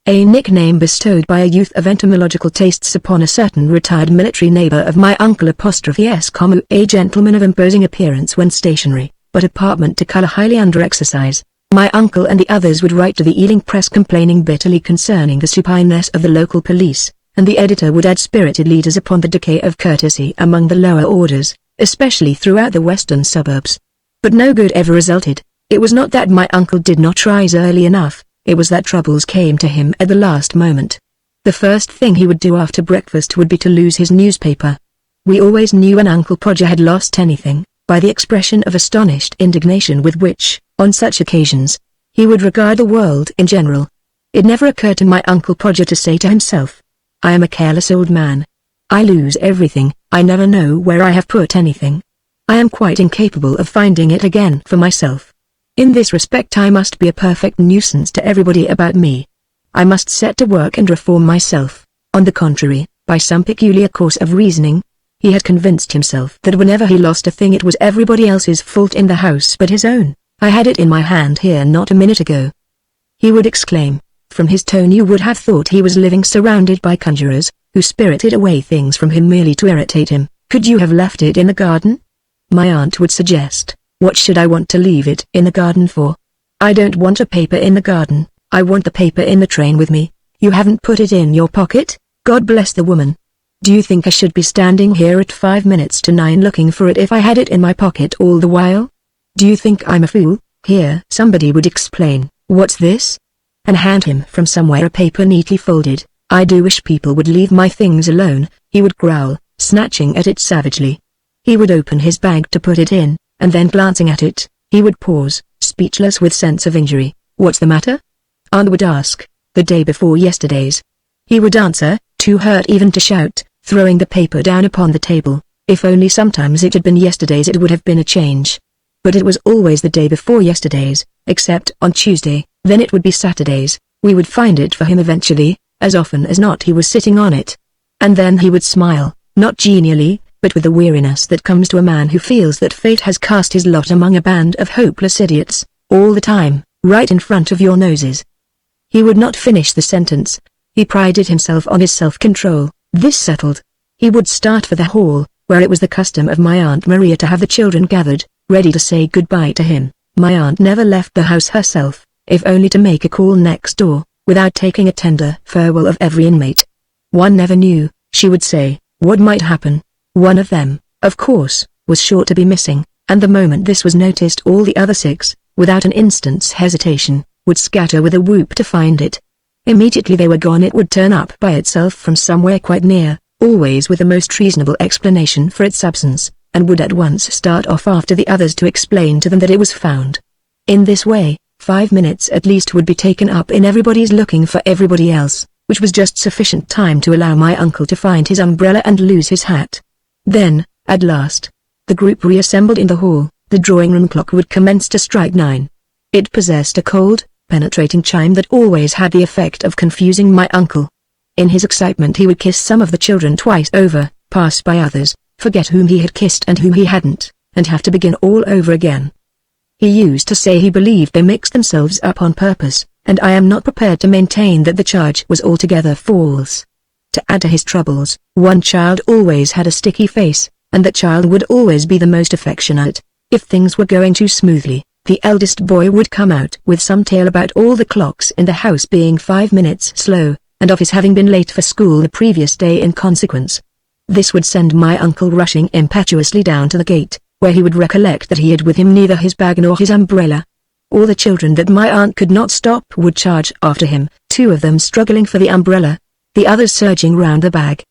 A nickname bestowed by a youth of entomological tastes upon a certain retired military neighbor of my uncle '(S), a gentleman of imposing appearance when stationary, but apartment to color highly under exercise. My uncle and the others would write to the Ealing press complaining bitterly concerning the supineness of the local police, and the editor would add spirited leaders upon the decay of courtesy among the lower orders, especially throughout the western suburbs. But no good ever resulted. It was not that my uncle did not rise early enough, it was that troubles came to him at the last moment. The first thing he would do after breakfast would be to lose his newspaper. We always knew when Uncle Podger had lost anything, by the expression of astonished indignation with which, on such occasions, he would regard the world in general. It never occurred to my Uncle Podger to say to himself, "I am a careless old man. I lose everything, I never know where I have put anything. I am quite incapable of finding it again for myself. In this respect I must be a perfect nuisance to everybody about me. I must set to work and reform myself." On the contrary, by some peculiar course of reasoning, he had convinced himself that whenever he lost a thing it was everybody else's fault in the house but his own. "I had it in my hand here not a minute ago," he would exclaim. From his tone you would have thought he was living surrounded by conjurers, who spirited away things from him merely to irritate him. "Could you have left it in the garden?" my aunt would suggest. "What should I want to leave it in the garden for? I don't want a paper in the garden, I want the paper in the train with me. You haven't put it in your pocket? God bless the woman. Do you think I should be standing here at 5 minutes to 9 looking for it if I had it in my pocket all the while? Do you think I'm a fool?" Here somebody would explain, "What's this?" and hand him from somewhere a paper neatly folded. "I do wish people would leave my things alone," he would growl, snatching at it savagely. He would open his bag to put it in, and then glancing at it, he would pause, speechless with sense of injury. "What's the matter?" Aunt would ask. "The day before yesterday's." He would answer, too hurt even to shout, throwing the paper down upon the table. If only sometimes it had been yesterday's it would have been a change. But it was always the day before yesterday's, except on Tuesday, then it would be Saturday's. We would find it for him eventually, as often as not he was sitting on it. And then he would smile, not genially, but with the weariness that comes to a man who feels that fate has cast his lot among a band of hopeless idiots, all the time, right in front of your noses. He would not finish the sentence. He prided himself on his self-control. This settled, he would start for the hall, where it was the custom of my Aunt Maria to have the children gathered, ready to say goodbye to him. My aunt never left the house herself, if only to make a call next door, without taking a tender farewell of every inmate. One never knew, she would say, what might happen. One of them, of course, was sure to be missing, and the moment this was noticed all the other 6, without an instant's hesitation, would scatter with a whoop to find it. Immediately they were gone it would turn up by itself from somewhere quite near, always with the most reasonable explanation for its absence, and would at once start off after the others to explain to them that it was found. In this way, 5 minutes at least would be taken up in everybody's looking for everybody else, which was just sufficient time to allow my uncle to find his umbrella and lose his hat. Then, at last, the group reassembled in the hall. The drawing-room clock would commence to strike 9. It possessed a cold, penetrating chime that always had the effect of confusing my uncle. In his excitement he would kiss some of the children twice over, pass by others, forget whom he had kissed and whom he hadn't, and have to begin all over again. He used to say he believed they mixed themselves up on purpose, and I am not prepared to maintain that the charge was altogether false. To add to his troubles, one child always had a sticky face, and that child would always be the most affectionate. If things were going too smoothly, the eldest boy would come out with some tale about all the clocks in the house being 5 minutes slow, and of his having been late for school the previous day in consequence. This would send my uncle rushing impetuously down to the gate, where he would recollect that he had with him neither his bag nor his umbrella. All the children that my aunt could not stop would charge after him, 2 of them struggling for the umbrella, the others surging round the bag.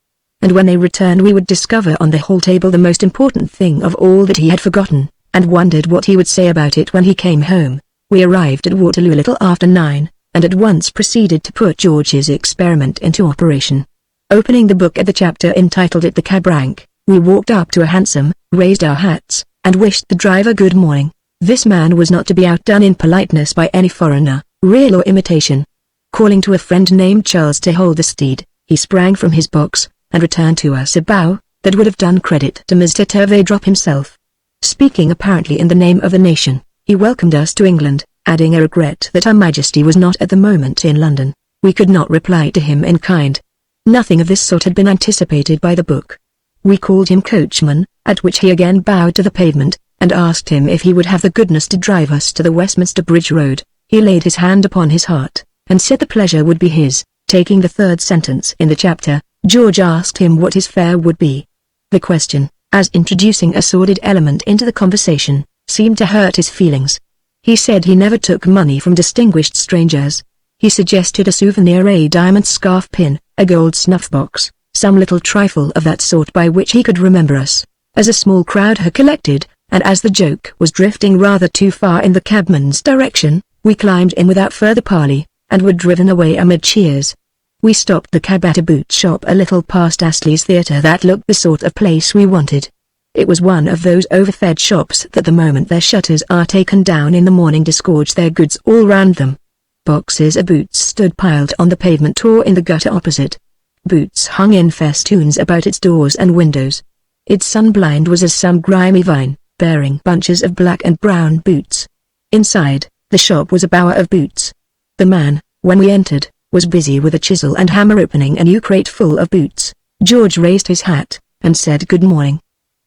And when they returned we would discover on the hall table the most important thing of all that he had forgotten, and wondered what he would say about it when he came home. We arrived at Waterloo a little after 9, and at once proceeded to put George's experiment into operation. Opening the book at the chapter entitled "It the Cab Rank," we walked up to a hansom, raised our hats, and wished the driver good morning. This man was not to be outdone in politeness by any foreigner, real or imitation. Calling to a friend named Charles to hold the steed, he sprang from his box, and returned to us a bow that would have done credit to Mr. Turveydrop himself. Speaking apparently in the name of the nation, he welcomed us to England, adding a regret that Her Majesty was not at the moment in London. We could not reply to him in kind. Nothing of this sort had been anticipated by the book. We called him coachman, at which he again bowed to the pavement, and asked him if he would have the goodness to drive us to the Westminster Bridge Road. He laid his hand upon his heart, and said the pleasure would be his. Taking the 3rd sentence in the chapter, George asked him what his fare would be. The question, as introducing a sordid element into the conversation, seemed to hurt his feelings. He said he never took money from distinguished strangers. He suggested a souvenir, a diamond scarf pin, a gold snuff box, some little trifle of that sort by which he could remember us. As a small crowd had collected, and as the joke was drifting rather too far in the cabman's direction, we climbed in without further parley, and were driven away amid cheers. We stopped the cab at a boot shop a little past Astley's Theatre that looked the sort of place we wanted. It was one of those overfed shops that the moment their shutters are taken down in the morning disgorge their goods all round them. Boxes of boots stood piled on the pavement or in the gutter opposite. Boots hung in festoons about its doors and windows. Its sun-blind was as some grimy vine, bearing bunches of black and brown boots. Inside, the shop was a bower of boots. The man, when we entered, was busy with a chisel and hammer opening a new crate full of boots. George raised his hat, and said good morning.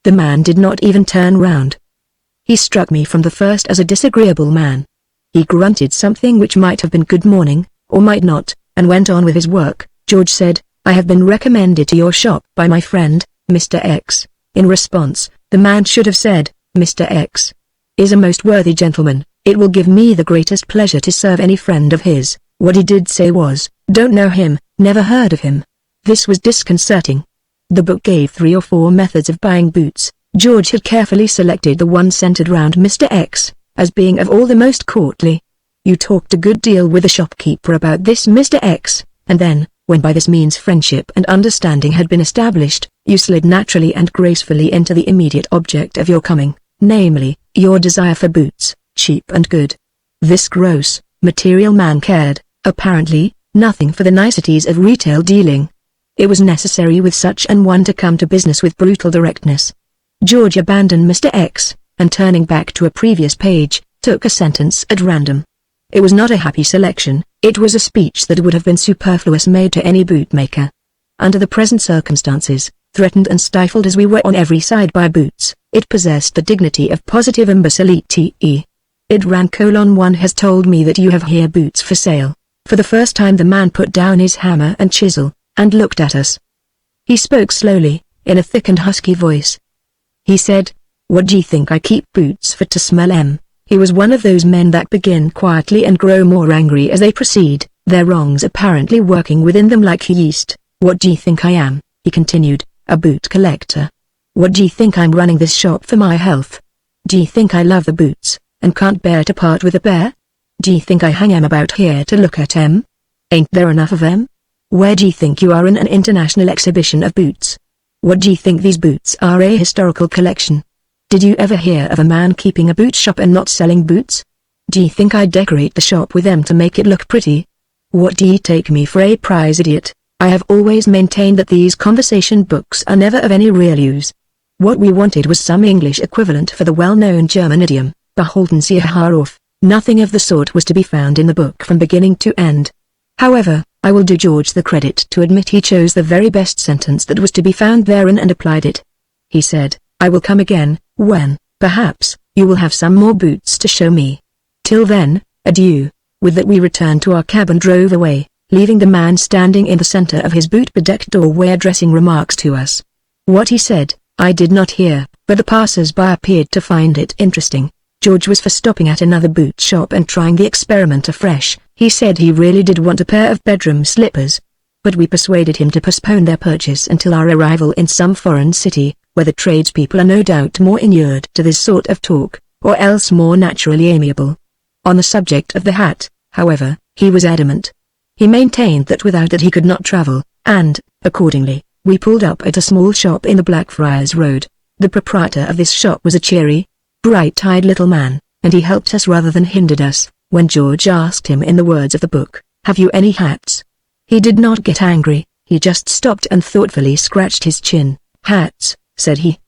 The man did not even turn round. He struck me from the first as a disagreeable man. He grunted something which might have been good morning, or might not, and went on with his work. George said, I have been recommended to your shop by my friend, Mr. X. In response, the man should have said, Mr. X. is a most worthy gentleman. It will give me the greatest pleasure to serve any friend of his. What he did say was, don't know him, never heard of him. This was disconcerting. The book gave 3 or 4 methods of buying boots. George had carefully selected the one centered round Mr. X, as being of all the most courtly. You talked a good deal with the shopkeeper about this Mr. X, and then, when by this means friendship and understanding had been established, you slid naturally and gracefully into the immediate object of your coming, namely, your desire for boots, cheap and good. This gross, material man cared, apparently, nothing for the niceties of retail dealing. It was necessary with such an one to come to business with brutal directness. George abandoned Mr. X, and turning back to a previous page, took a sentence at random. It was not a happy selection, it was a speech that would have been superfluous made to any bootmaker. Under the present circumstances, threatened and stifled as we were on every side by boots, it possessed the dignity of positive imbecility. It ran: one has told me that you have here boots for sale. For the first time the man put down his hammer and chisel, and looked at us. He spoke slowly, in a thick and husky voice. He said, what d'ye think I keep boots for? To smell 'em. He was one of those men that begin quietly and grow more angry as they proceed, their wrongs apparently working within them like yeast. What d'ye think I am, he continued, a boot collector? What d'ye think I'm running this shop for my health? D'ye think I love the boots, and can't bear to part with a pair? D'ye think I hang 'em about here to look at 'em? Ain't there enough of 'em? Where d'ye think you are in an international exhibition of boots? What d'ye think these boots are, a historical collection? Did you ever hear of a man keeping a boot shop and not selling boots? D'ye think I decorate the shop with them to make it look pretty? What d'ye take me for, a prize idiot? I have always maintained that these conversation books are never of any real use. What we wanted was some English equivalent for the well-known German idiom, beholden sie herauf. Nothing of the sort was to be found in the book from beginning to end. However, I will do George the credit to admit he chose the very best sentence that was to be found therein and applied it. He said, I will come again, when, perhaps, you will have some more boots to show me. Till then, adieu. With that we returned to our cab and drove away, leaving the man standing in the center of his boot-bedecked doorway addressing remarks to us. What he said, I did not hear, but the passers-by appeared to find it interesting. George was for stopping at another boot shop and trying the experiment afresh. He said he really did want a pair of bedroom slippers. But we persuaded him to postpone their purchase until our arrival in some foreign city, where the tradespeople are no doubt more inured to this sort of talk, or else more naturally amiable. On the subject of the hat, however, he was adamant. He maintained that without it he could not travel, and, accordingly, we pulled up at a small shop in the Blackfriars Road. The proprietor of this shop was a cheery, bright-eyed little man, and he helped us rather than hindered us, when George asked him in the words of the book, have you any hats? He did not get angry, he just stopped and thoughtfully scratched his chin. Hats, said he.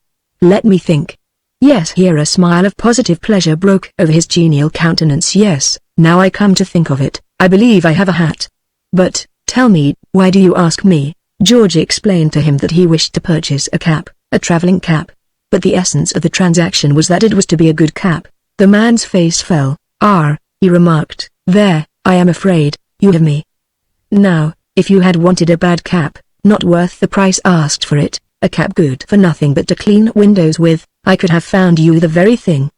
Let me think. Yes, here a smile of positive pleasure broke over his genial countenance. Yes, now I come to think of it, I believe I have a hat. But, tell me, why do you ask me? George explained to him that he wished to purchase a cap, a traveling cap. But the essence of the transaction was that it was to be a good cap. The man's face fell. He remarked, there, I am afraid, you have me. Now, if you had wanted a bad cap, not worth the price asked for it, a cap good for nothing but to clean windows with, I could have found you the very thing.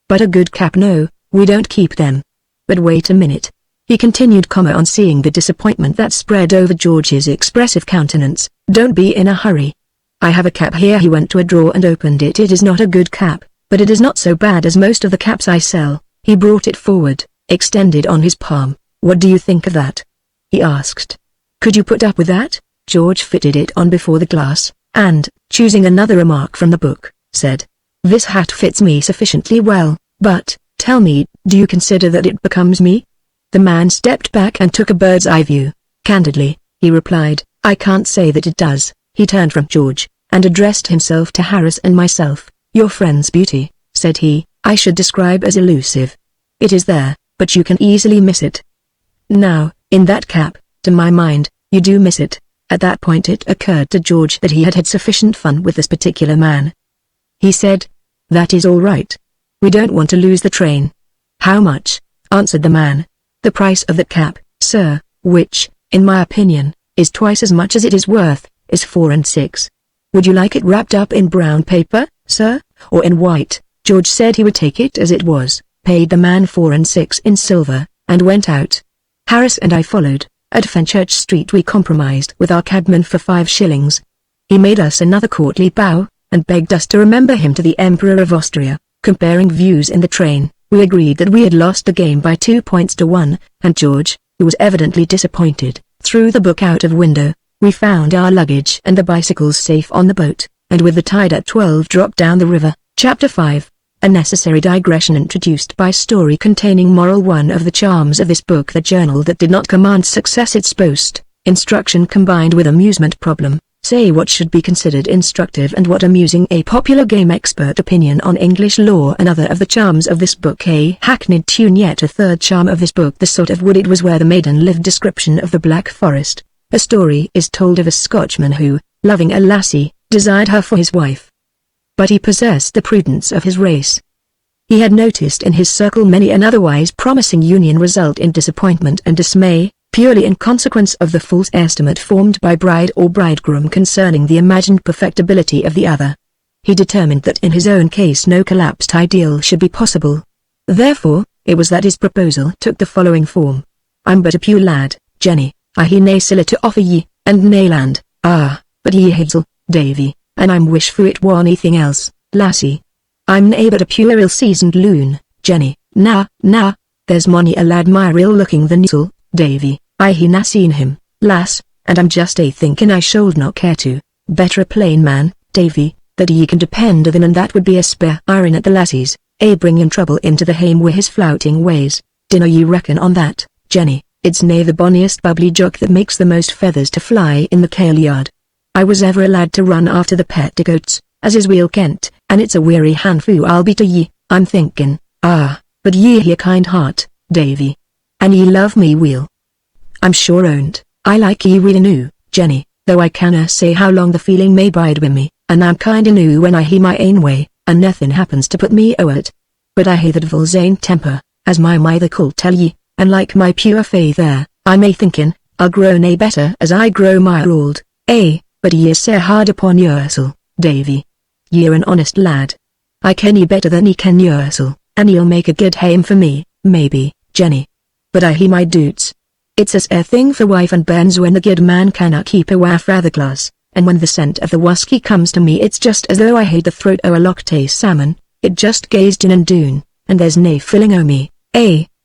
But a good cap, no, we don't keep them. But wait a minute. He continued, on seeing the disappointment that spread over George's expressive countenance. Don't be in a hurry. I have a cap here. He went to a drawer and opened it. It is not a good cap, but it is not so bad as most of the caps I sell. He brought it forward, extended on his palm. What do you think of that? He asked. Could you put up with that? George fitted it on before the glass, and, choosing another remark from the book, said, This hat fits me sufficiently well, but, tell me, do you consider that it becomes me? The man stepped back and took a bird's eye view. Candidly, he replied, I can't say that it does. He turned from George, and addressed himself to Harris and myself. Your friend's beauty, said he, I should describe as elusive. It is there, but you can easily miss it. Now, in that cap, to my mind, you do miss it. At that point it occurred to George that he had had sufficient fun with this particular man. He said, That is all right. We don't want to lose the train. How much? Answered the man. The price of that cap, sir, which, in my opinion, is twice as much as it is worth, is 4 and 6. Would you like it wrapped up in brown paper, sir, or in white? George said he would take it as it was, paid the man 4 and 6 in silver, and went out. Harris and I followed. At Fenchurch Street we compromised with our cabman for 5 shillings. He made us another courtly bow, and begged us to remember him to the Emperor of Austria. Comparing views in the train, we agreed that we had lost the game by 2 points to 1, and George, who was evidently disappointed, threw the book out of window. We found our luggage and the bicycles safe on the boat, and with the tide at 12 dropped down the river. Chapter 5. A necessary digression introduced by story containing moral. One of the charms of this book, the journal that did not command success its boast, instruction combined with amusement problem. Say what should be considered instructive and what amusing. A popular game expert opinion on English law. Another of the charms of this book, a hackneyed tune. Yet a third charm of this book, the sort of wood it was where the maiden lived. Description of the Black Forest. A story is told of a Scotchman who, loving a lassie, desired her for his wife. But he possessed the prudence of his race. He had noticed in his circle many an otherwise promising union result in disappointment and dismay, purely in consequence of the false estimate formed by bride or bridegroom concerning the imagined perfectibility of the other. He determined that in his own case no collapsed ideal should be possible. Therefore, it was that his proposal took the following form. I'm but a pew lad, Jenny, I he nae siller to offer ye, and nae land, but ye hazel, Davy, and I'm wish for it war anything else, lassie. I'm nae but a pure ill-seasoned loon, Jenny, nah, there's mony a lad more ill-looking than you'll, Davy, I he na seen him, lass, and I'm just a thinking I should not care to, better a plain man, Davy, that ye can depend on, and that would be a spare iron at the lassies, bringing trouble into the hame wi' his flouting ways. Dinna ye reckon on that, Jenny? It's nae the bonniest bubbly jock that makes the most feathers to fly in the kail yard. I was ever a lad to run after the petticoats, as is weel kent, and it's a weary handfu I'll be to ye, I'm thinking. But ye hae a kind heart, Davy. And ye love me weel. I'm sure own't, I like ye weel enoo, Jenny, though I canna say how long the feeling may bide wi' me, and I'm kind enoo when I hae my ain way, and nothing happens to put me ower it. But I hae the devil's ain temper, as my mither could tell ye, and like my pure faith there, I may thinkin, I'll grow nae better as I grow mair old, but ye is sair hard upon yoursel, Davy. Ye're an honest lad. I ken ye better than ye ken yoursel, and ye'll make a good hame for me, maybe, Jenny. But I hae my doots. It's a thing for wife and bairns when the good man canna keep awa fra the glass, and when the scent of the whisky comes to me it's just as though I hae the throat o' a loch-tay salmon, it just gazed in and doon, and there's nae filling o' me,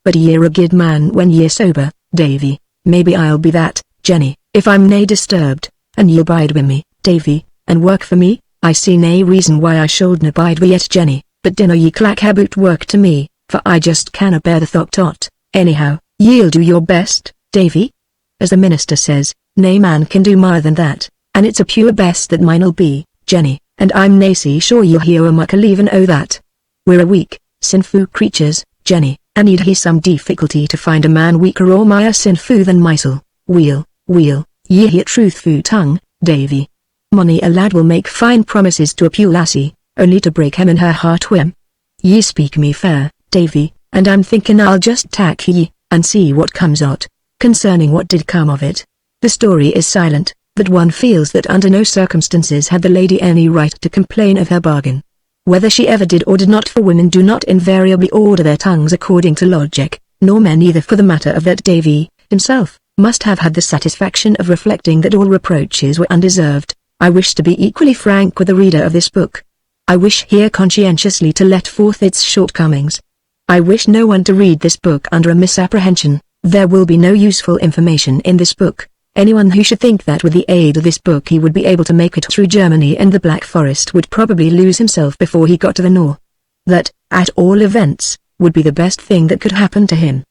but ye're a good man when ye're sober, Davy. Maybe I'll be that, Jenny, if I'm nae disturbed, and ye'll bide wi' me, Davy, and work for me. I see nae reason why I shouldna bide wi' yet, Jenny, but dinna ye clack aboot work to me, for I just canna bear the thought o't. Anyhow, ye'll do your best, Davy? As the minister says, nae man can do mair than that, and it's a pure best that mine'll be, Jenny, and I'm nae see sure ye'll hear a muck leavin' o' that. We're a weak, sinful creatures, Jenny, and ye'd hae some difficulty to find a man weaker or mair sinful than mysel. Weel, ye hae a truthful tongue, Davy. Mony a lad will make fine promises to a pew lassie, only to break him in her heart whim. Ye speak me fair, Davy, and I'm thinking I'll just tack ye, and see what comes o't. Concerning what did come of it, the story is silent, but one feels that under no circumstances had the lady any right to complain of her bargain. Whether she ever did or did not, for women do not invariably order their tongues according to logic, nor men either, for the matter of that. Davy, himself, must have had the satisfaction of reflecting that all reproaches were undeserved. I wish to be equally frank with the reader of this book. I wish here conscientiously to let forth its shortcomings. I wish no one to read this book under a misapprehension. There will be no useful information in this book. Anyone who should think that with the aid of this book he would be able to make it through Germany and the Black Forest would probably lose himself before he got to the Nore. That, at all events, would be the best thing that could happen to him.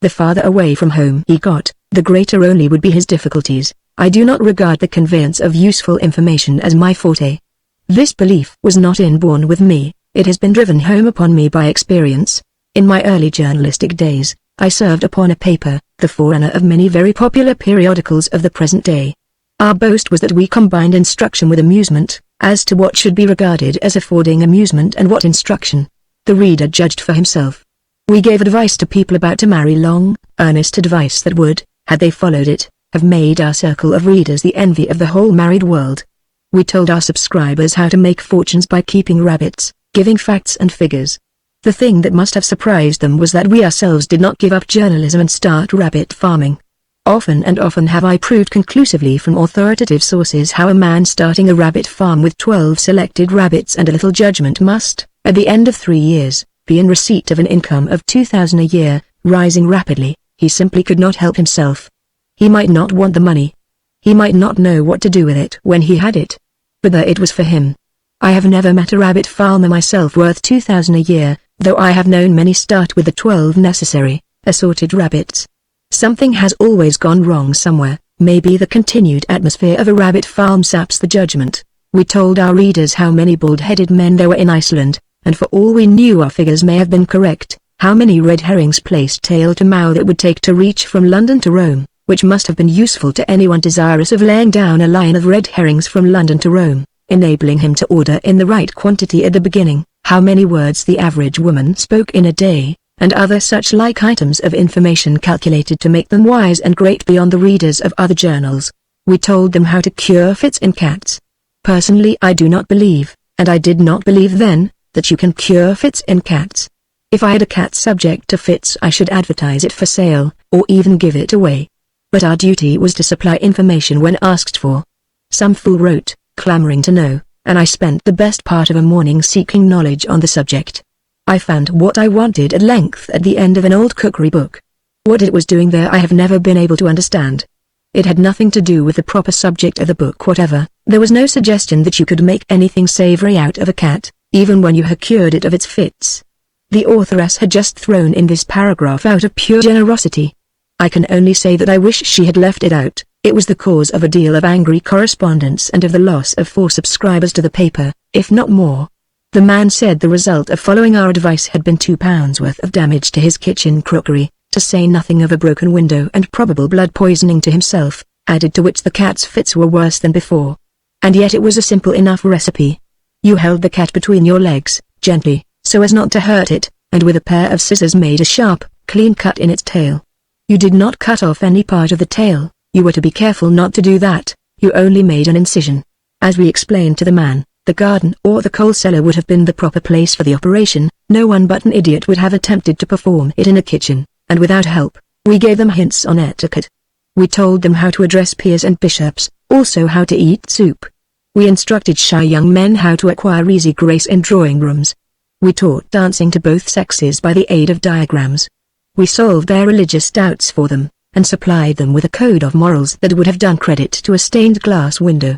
The farther away from home he got, the greater only would be his difficulties. I do not regard the conveyance of useful information as my forte. This belief was not inborn with me, it has been driven home upon me by experience. In my early journalistic days, I served upon a paper, the forerunner of many very popular periodicals of the present day. Our boast was that we combined instruction with amusement. As to what should be regarded as affording amusement and what instruction, the reader judged for himself. We gave advice to people about to marry, long, earnest advice that would, had they followed it, have made our circle of readers the envy of the whole married world. We told our subscribers how to make fortunes by keeping rabbits, giving facts and figures. The thing that must have surprised them was that we ourselves did not give up journalism and start rabbit farming. Often and often have I proved conclusively from authoritative sources how a man starting a rabbit farm with 12 selected rabbits and a little judgment must, at the end of 3 years, be in receipt of an income of $2,000 a year, rising rapidly. He simply could not help himself. He might not want the money. He might not know what to do with it when he had it. But there it was for him. I have never met a rabbit farmer myself worth $2,000 a year, though I have known many start with the 12 necessary, assorted rabbits. Something has always gone wrong somewhere. Maybe the continued atmosphere of a rabbit farm saps the judgment. We told our readers how many bald-headed men there were in Iceland, and for all we knew our figures may have been correct, how many red herrings placed tail to mouth it would take to reach from London to Rome, which must have been useful to anyone desirous of laying down a line of red herrings from London to Rome, enabling him to order in the right quantity at the beginning, how many words the average woman spoke in a day, and other such like items of information calculated to make them wise and great beyond the readers of other journals. We told them how to cure fits in cats. Personally, I do not believe, and I did not believe then, that you can cure fits in cats. If I had a cat subject to fits, I should advertise it for sale, or even give it away. But our duty was to supply information when asked for. Some fool wrote, clamoring to know, and I spent the best part of a morning seeking knowledge on the subject. I found what I wanted at length at the end of an old cookery book. What it was doing there I have never been able to understand. It had nothing to do with the proper subject of the book whatever. There was no suggestion that you could make anything savory out of a cat, even when you had cured it of its fits. The authoress had just thrown in this paragraph out of pure generosity. I can only say that I wish she had left it out. It was the cause of a deal of angry correspondence and of the loss of 4 subscribers to the paper, if not more. The man said the result of following our advice had been £2 worth of damage to his kitchen crockery, to say nothing of a broken window and probable blood poisoning to himself, added to which the cat's fits were worse than before. And yet it was a simple enough recipe. You held the cat between your legs, gently, so as not to hurt it, and with a pair of scissors made a sharp, clean cut in its tail. You did not cut off any part of the tail. You were to be careful not to do that. You only made an incision. As we explained to the man, the garden or the coal cellar would have been the proper place for the operation. No one but an idiot would have attempted to perform it in a kitchen, and without help. We gave them hints on etiquette. We told them how to address peers and bishops, also how to eat soup. We instructed shy young men how to acquire easy grace in drawing rooms. We taught dancing to both sexes by the aid of diagrams. We solved their religious doubts for them, and supplied them with a code of morals that would have done credit to a stained glass window.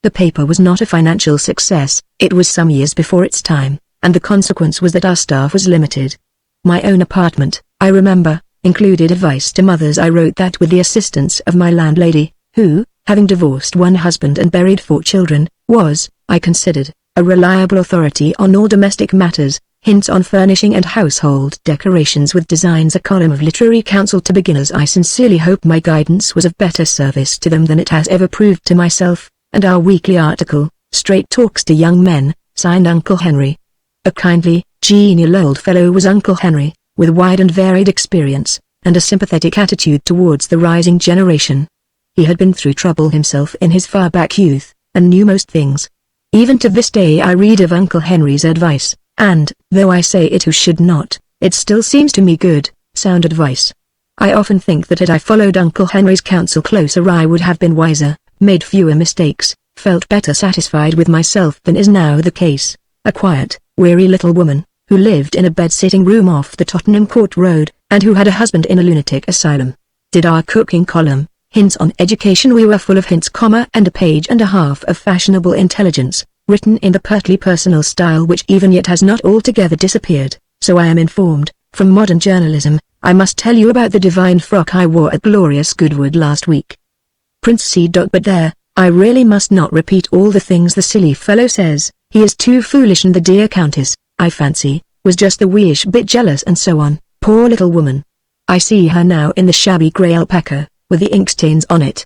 The paper was not a financial success. It was some years before its time, and the consequence was that our staff was limited. My own apartment, I remember, included advice to mothers. I wrote that with the assistance of my landlady, who, having divorced one husband and buried 4 children, was, I considered, a reliable authority on all domestic matters. Hints on furnishing and household decorations with designs, a column of literary counsel to beginners. I sincerely hope my guidance was of better service to them than it has ever proved to myself, and our weekly article, Straight Talks to Young Men, signed Uncle Henry. A kindly, genial old fellow was Uncle Henry, with wide and varied experience, and a sympathetic attitude towards the rising generation. He had been through trouble himself in his far-back youth, and knew most things. Even to this day I read of Uncle Henry's advice, and, though I say it who should not, it still seems to me good, Sound advice. I often think that had I followed Uncle Henry's counsel closer I would have been wiser, made fewer mistakes, felt better satisfied with myself than is now the case. A quiet, weary little woman, who lived in a bed-sitting room off the Tottenham Court Road, and who had a husband in a lunatic asylum. Did our cooking column, Hints on Education. We were full of hints, and a page and a half of fashionable intelligence, written in the pertly personal style which even yet has not altogether disappeared, so I am informed, from modern journalism. I must tell you about the divine frock I wore at Glorious Goodwood last week. Prince C. But there, I really must not repeat all the things the silly fellow says. He is too foolish, and the dear Countess, I fancy, was just a weeish bit jealous and so on. Poor little woman. I see her now in the shabby grey alpaca, with the ink stains on it.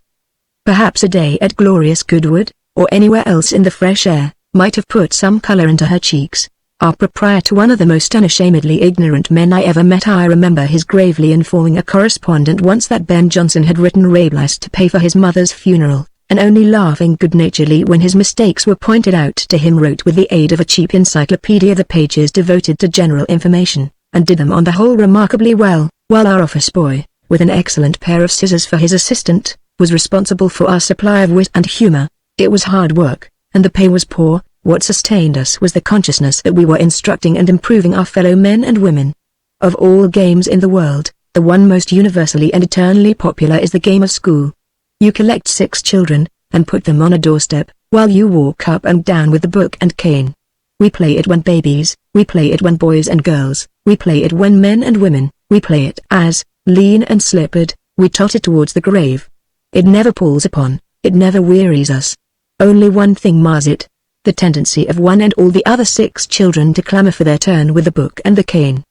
Perhaps a day at Glorious Goodwood, or anywhere else in the fresh air, might have put some colour into her cheeks. Our proprietor, one of the most unashamedly ignorant men I ever met. I remember his gravely informing a correspondent once that Ben Jonson had written Rabelais to pay for his mother's funeral, and only laughing good-naturedly when his mistakes were pointed out to him wrote with the aid of a cheap encyclopedia the pages devoted to general information, and did them on the whole remarkably well, while our office boy, with an excellent pair of scissors for his assistant, was responsible for our supply of wit and humour. It was hard work, and the pay was poor. What sustained us was the consciousness that we were instructing and improving our fellow men and women. Of all games in the world, the one most universally and eternally popular is the game of school. You collect 6 children, and put them on a doorstep, while you walk up and down with the book and cane. We play it when babies, we play it when boys and girls, we play it when men and women, we play it as, lean and slippered, we totter towards the grave. It never palls upon, it never wearies us. Only one thing mars it. The tendency of one and all the other 6 children to clamour for their turn with the book and the cane.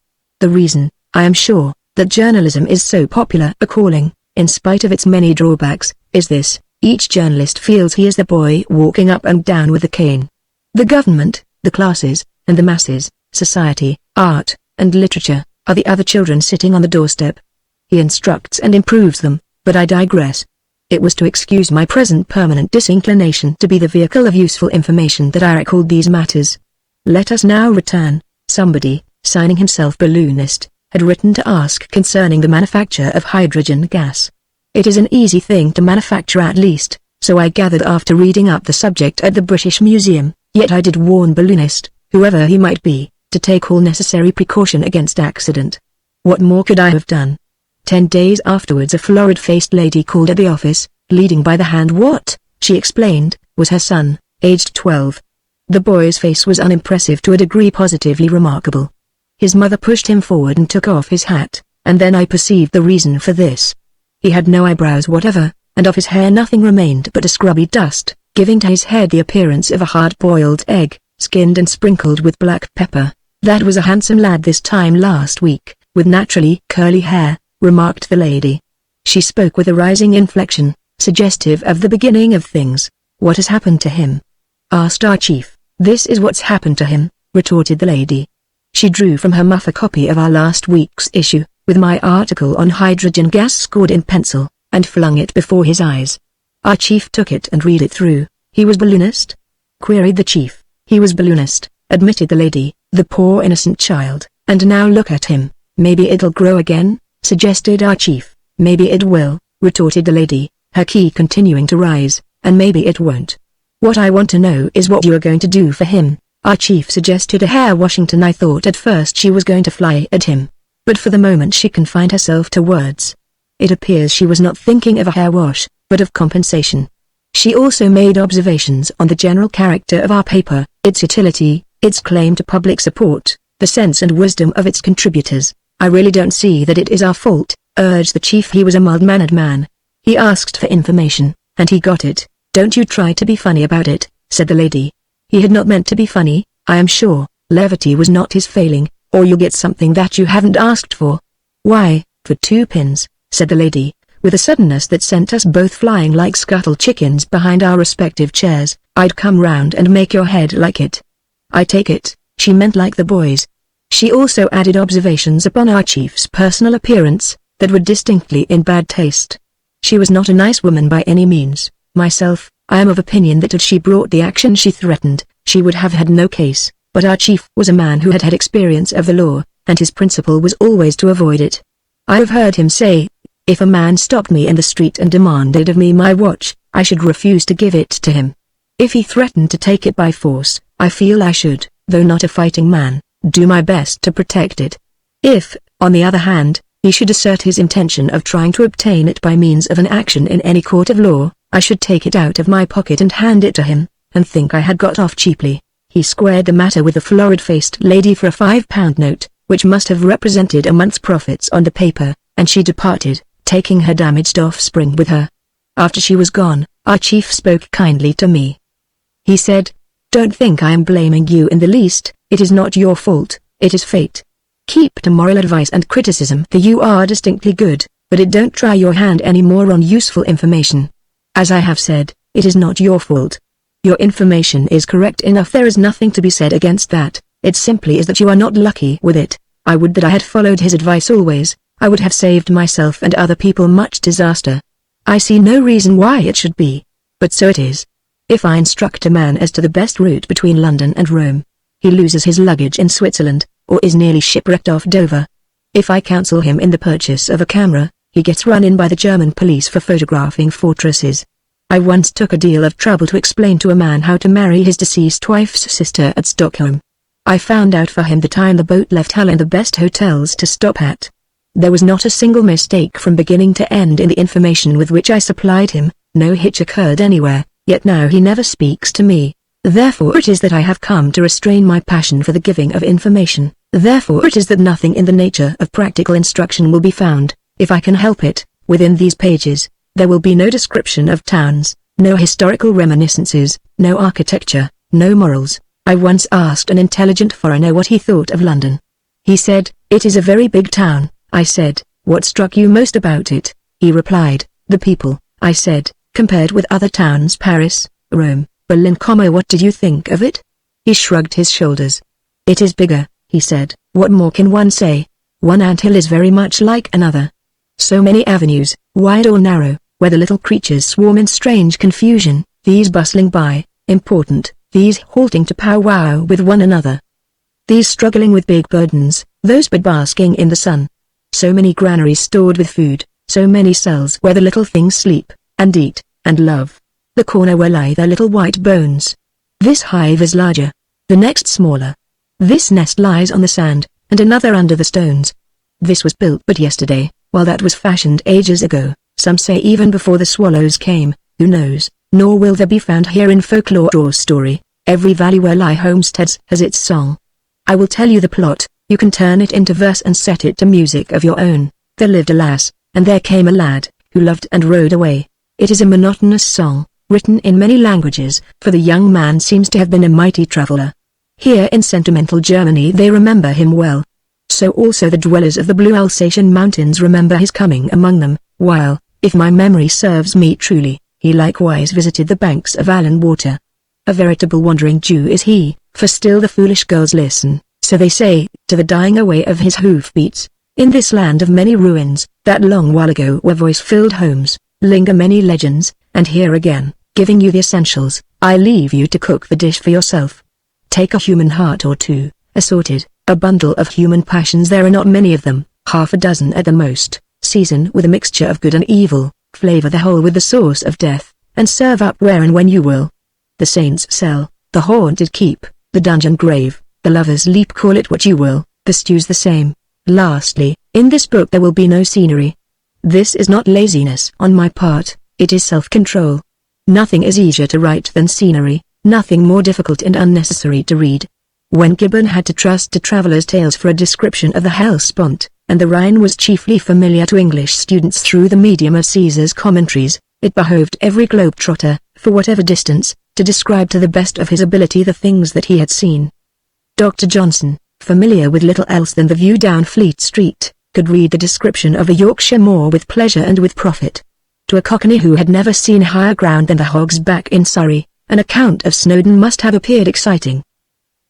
The reason, I am sure, that journalism is so popular a calling, in spite of its many drawbacks, is this: each journalist feels he is the boy walking up and down with the cane. The government, the classes, and the masses, society, art, and literature, are the other children sitting on the doorstep. He instructs and improves them, but I digress. It was to excuse my present permanent disinclination to be the vehicle of useful information that I recalled these matters. Let us now return. Somebody, signing himself balloonist, had written to ask concerning the manufacture of hydrogen gas. It is an easy thing to manufacture, at least, so I gathered after reading up the subject at the British Museum, yet I did warn balloonist, whoever he might be, to take all necessary precaution against accident. What more could I have done? 10 days afterwards a florid-faced lady called at the office, leading by the hand what, she explained, was her son, aged 12. The boy's face was unimpressive to a degree positively remarkable. His mother pushed him forward and took off his hat, and then I perceived the reason for this. He had no eyebrows whatever, and of his hair nothing remained but a scrubby dust, giving to his head the appearance of a hard-boiled egg, skinned and sprinkled with black pepper. That was a handsome lad this time last week, with naturally curly hair, remarked the lady. She spoke with a rising inflection, suggestive of the beginning of things. What has happened to him? Asked our chief. This is what's happened to him, retorted the lady. She drew from her muff a copy of our last week's issue, with my article on hydrogen gas scored in pencil, and flung it before his eyes. Our chief took it and read it through. He was balloonist? Queried the chief. He was balloonist, admitted the lady, the poor innocent child, and now look at him. Maybe it'll grow again, suggested our chief. Maybe it will, retorted the lady, her key continuing to rise, and maybe it won't. What I want to know is what you are going to do for him. Our chief suggested a hair washington. I thought at first she was going to fly at him, but for the moment she confined herself to words. It appears she was not thinking of a hair wash, but of compensation. She also made observations on the general character of our paper, its utility, its claim to public support, the sense and wisdom of its contributors. I really don't see that it is our fault, urged the chief. He was a mild-mannered man. He asked for information, and he got it. Don't you try to be funny about it, said the lady. He had not meant to be funny, I am sure. Levity was not his failing, or you'll get something that you haven't asked for. Why, for 2 pins, said the lady, with a suddenness that sent us both flying like scuttled chickens behind our respective chairs. I'd come round and make your head like it. I take it, she meant like the boys. She also added observations upon our chief's personal appearance, that were distinctly in bad taste. She was not a nice woman by any means. Myself, I am of opinion that had she brought the action she threatened, she would have had no case, but our chief was a man who had had experience of the law, and his principle was always to avoid it. I have heard him say, if a man stopped me in the street and demanded of me my watch, I should refuse to give it to him. If he threatened to take it by force, I feel I should, though not a fighting man, do my best to protect it. If, on the other hand, he should assert his intention of trying to obtain it by means of an action in any court of law, I should take it out of my pocket and hand it to him, and think I had got off cheaply. He squared the matter with the florid-faced lady for a £5 note, which must have represented a month's profits on the paper, and she departed, taking her damaged offspring with her. After she was gone, our chief spoke kindly to me. He said, "Don't think I am blaming you in the least, it is not your fault, it is fate. Keep to moral advice and criticism that you are distinctly good, but it don't try your hand any more on useful information. As I have said, it is not your fault. Your information is correct enough, there is nothing to be said against that, it simply is that you are not lucky with it. I would that I had followed his advice always, I would have saved myself and other people much disaster. I see no reason why it should be, but so it is. If I instruct a man as to the best route between London and Rome, he loses his luggage in Switzerland, or is nearly shipwrecked off Dover. If I counsel him in the purchase of a camera, he gets run in by the German police for photographing fortresses. I once took a deal of trouble to explain to a man how to marry his deceased wife's sister at Stockholm. I found out for him the time the boat left Hull and the best hotels to stop at. There was not a single mistake from beginning to end in the information with which I supplied him, no hitch occurred anywhere, yet now he never speaks to me. Therefore it is that I have come to restrain my passion for the giving of information. Therefore it is that nothing in the nature of practical instruction will be found, if I can help it, within these pages. There will be no description of towns, no historical reminiscences, no architecture, no morals. I once asked an intelligent foreigner what he thought of London. He said, "It is a very big town." I said, "What struck you most about it?" He replied, "The people." I said, "Compared with other towns, Paris, Rome, Berlin, what did you think of it?" He shrugged his shoulders. "It is bigger," he said. "What more can one say? One anthill is very much like another. So many avenues, wide or narrow, where the little creatures swarm in strange confusion, these bustling by, important, these halting to powwow with one another. These struggling with big burdens, those but basking in the sun. So many granaries stored with food, so many cells where the little things sleep, and eat, and love. The corner where lie their little white bones. This hive is larger, the next smaller. This nest lies on the sand, and another under the stones. This was built but yesterday, while that was fashioned ages ago, some say even before the swallows came, who knows, nor will there be found here in folklore or story. Every valley where lie homesteads has its song. I will tell you the plot. You can turn it into verse and set it to music of your own. There lived a lass, and there came a lad, who loved and rode away. It is a monotonous song, written in many languages, for the young man seems to have been a mighty traveler. Here in sentimental Germany they remember him well. So also the dwellers of the blue Alsatian mountains remember his coming among them, while, if my memory serves me truly, he likewise visited the banks of Allan Water. A veritable wandering Jew is he, for still the foolish girls listen, so they say, to the dying away of his hoofbeats. In this land of many ruins, that long while ago were voice-filled homes, linger many legends, and here again, giving you the essentials, I leave you to cook the dish for yourself. Take a human heart or two, assorted, a bundle of human passions, there are not many of them, half a dozen at the most, season with a mixture of good and evil, flavor the whole with the sauce of death, and serve up where and when you will. The saint's cell, the haunted keep, the dungeon grave, the lover's leap, call it what you will, the stew's the same. Lastly, in this book there will be no scenery. This is not laziness on my part, it is self-control. Nothing is easier to write than scenery, nothing more difficult and unnecessary to read. When Gibbon had to trust to travelers' tales for a description of the Hellespont, and the Rhine was chiefly familiar to English students through the medium of Caesar's commentaries, it behoved every globe-trotter, for whatever distance, to describe to the best of his ability the things that he had seen. Dr. Johnson, familiar with little else than the view down Fleet Street, could read the description of a Yorkshire moor with pleasure and with profit. To a Cockney who had never seen higher ground than the Hog's Back in Surrey, an account of Snowdon must have appeared exciting.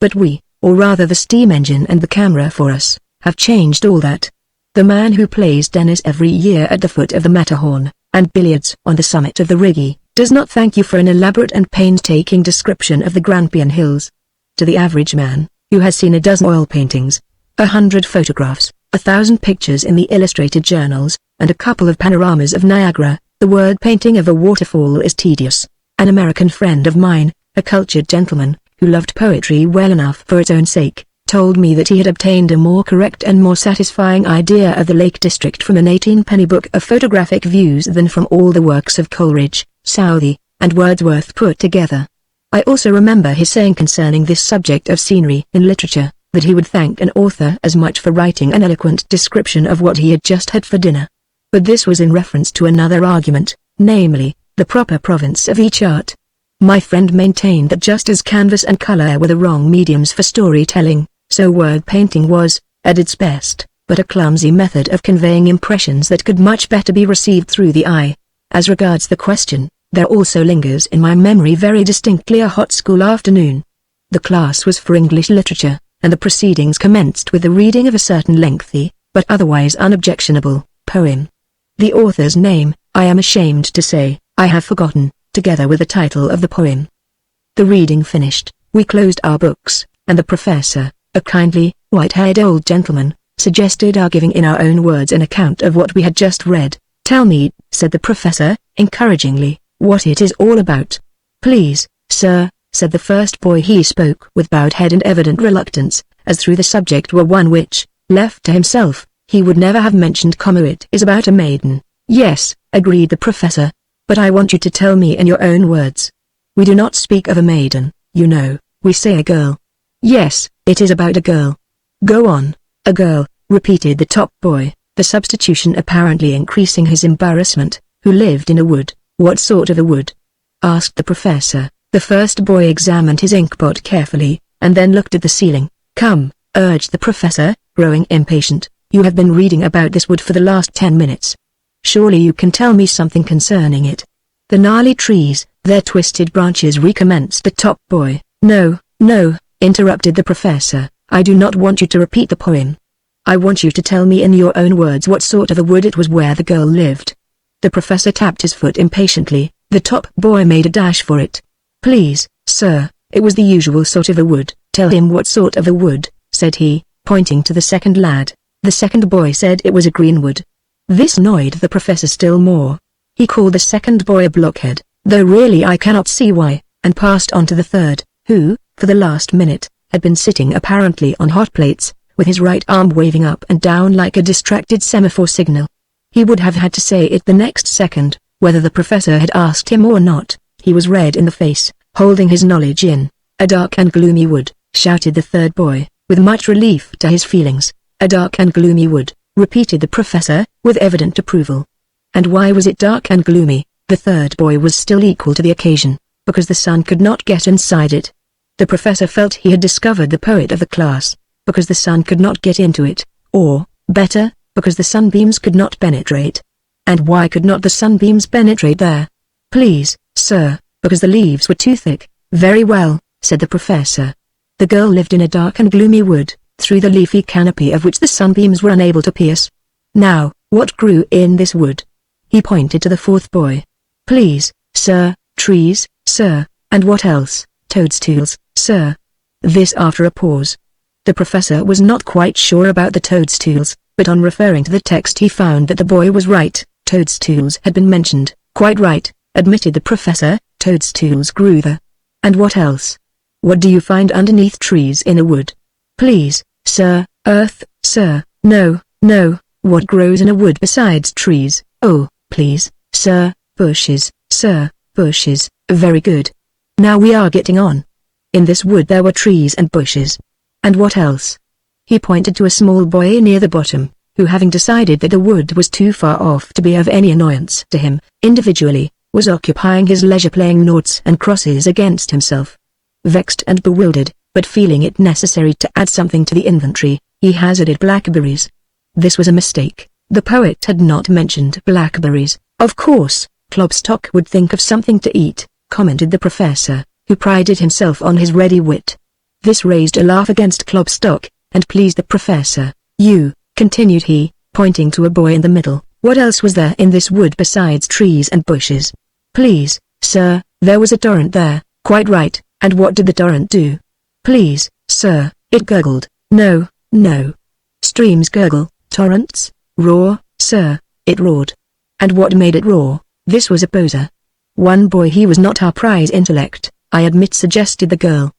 But we, or rather the steam engine and the camera for us, have changed all that. The man who plays tennis every year at the foot of the Matterhorn, and billiards on the summit of the Rigi, does not thank you for an elaborate and painstaking description of the Grampian Hills. To the average man, who has seen a dozen oil paintings, 100 photographs, 1,000 pictures in the illustrated journals, and a couple of panoramas of Niagara. The word painting of a waterfall is tedious. An American friend of mine, a cultured gentleman, who loved poetry well enough for its own sake, told me that he had obtained a more correct and more satisfying idea of the Lake District from an 18-penny book of photographic views than from all the works of Coleridge, Southey, and Wordsworth put together. I also remember his saying concerning this subject of scenery in literature, that he would thank an author as much for writing an eloquent description of what he had just had for dinner. But this was in reference to another argument, namely, the proper province of each art. My friend maintained that just as canvas and color were the wrong mediums for storytelling, so word painting was, at its best, but a clumsy method of conveying impressions that could much better be received through the eye. As regards the question, there also lingers in my memory very distinctly a hot school afternoon. The class was for English literature, and the proceedings commenced with the reading of a certain lengthy, but otherwise unobjectionable, poem. The author's name, I am ashamed to say, I have forgotten, together with the title of the poem. The reading finished, we closed our books, and the professor, a kindly, white-haired old gentleman, suggested our giving in our own words an account of what we had just read. Tell me, said the professor, encouragingly, what it is all about. Please, sir, said the first boy. He spoke with bowed head and evident reluctance, as though the subject were one which, left to himself, he would never have mentioned. It is about a maiden. Yes, agreed the professor, but I want you to tell me in your own words. We do not speak of a maiden, you know, we say a girl. Yes, it is about a girl. Go on. A girl, repeated the top boy, the substitution apparently increasing his embarrassment, who lived in a wood. What sort of a wood? Asked the professor. The first boy examined his inkpot carefully, and then looked at the ceiling. Come, urged the professor, growing impatient, you have been reading about this wood for the last 10 minutes. Surely you can tell me something concerning it. The gnarly trees, their twisted branches, recommenced the top boy. No, no, interrupted the professor, I do not want you to repeat the poem. I want you to tell me in your own words what sort of a wood it was where the girl lived. The professor tapped his foot impatiently. The top boy made a dash for it. Please, sir, it was the usual sort of a wood. Tell him what sort of a wood, said he, pointing to the second lad. The second boy said it was a greenwood. This annoyed the professor still more. He called the second boy a blockhead, though really I cannot see why, and passed on to the third, who, for the last minute, had been sitting apparently on hot plates, with his right arm waving up and down like a distracted semaphore signal. He would have had to say it the next second, whether the professor had asked him or not. He was red in the face, holding his knowledge in. A dark and gloomy wood, shouted the third boy, with much relief to his feelings. A dark and gloomy wood, repeated the professor, with evident approval. And why was it dark and gloomy? The third boy was still equal to the occasion, because the sun could not get inside it. The professor felt he had discovered the poet of the class, because the sun could not get into it, or, better, because the sunbeams could not penetrate. And why could not the sunbeams penetrate there? Please, sir, because the leaves were too thick. Very well, said the professor. The girl lived in a dark and gloomy wood, through the leafy canopy of which the sunbeams were unable to pierce. Now, what grew in this wood? He pointed to the fourth boy. Please, sir, trees, sir, and what else? Toadstools, sir. This after a pause. The professor was not quite sure about the toadstools, but on referring to the text he found that the boy was right. Toadstools had been mentioned. Quite right, admitted the professor, toadstools grew there. And what else? What do you find underneath trees in a wood? Please, sir, earth, sir. No, no, what grows in a wood besides trees? Oh, please, sir, bushes, sir, bushes. Very good. Now we are getting on. In this wood there were trees and bushes. And what else? He pointed to a small boy near the bottom, who having decided that the wood was too far off to be of any annoyance to him, individually, was occupying his leisure playing noughts and crosses against himself. Vexed and bewildered, but feeling it necessary to add something to the inventory, he hazarded blackberries. This was a mistake. The poet had not mentioned blackberries. Of course, Klopstock would think of something to eat, commented the professor, who prided himself on his ready wit. This raised a laugh against Klopstock, and pleased the professor. You, continued he, pointing to a boy in the middle, what else was there in this wood besides trees and bushes? Please, sir, there was a torrent there. Quite right, and what did the torrent do? Please, sir, it gurgled. No, no. Streams gurgle, Torrents? Roar, sir, it roared. And what made it roar? This was a poser. One boy, he was not our prize intellect, I admit, suggested the girl.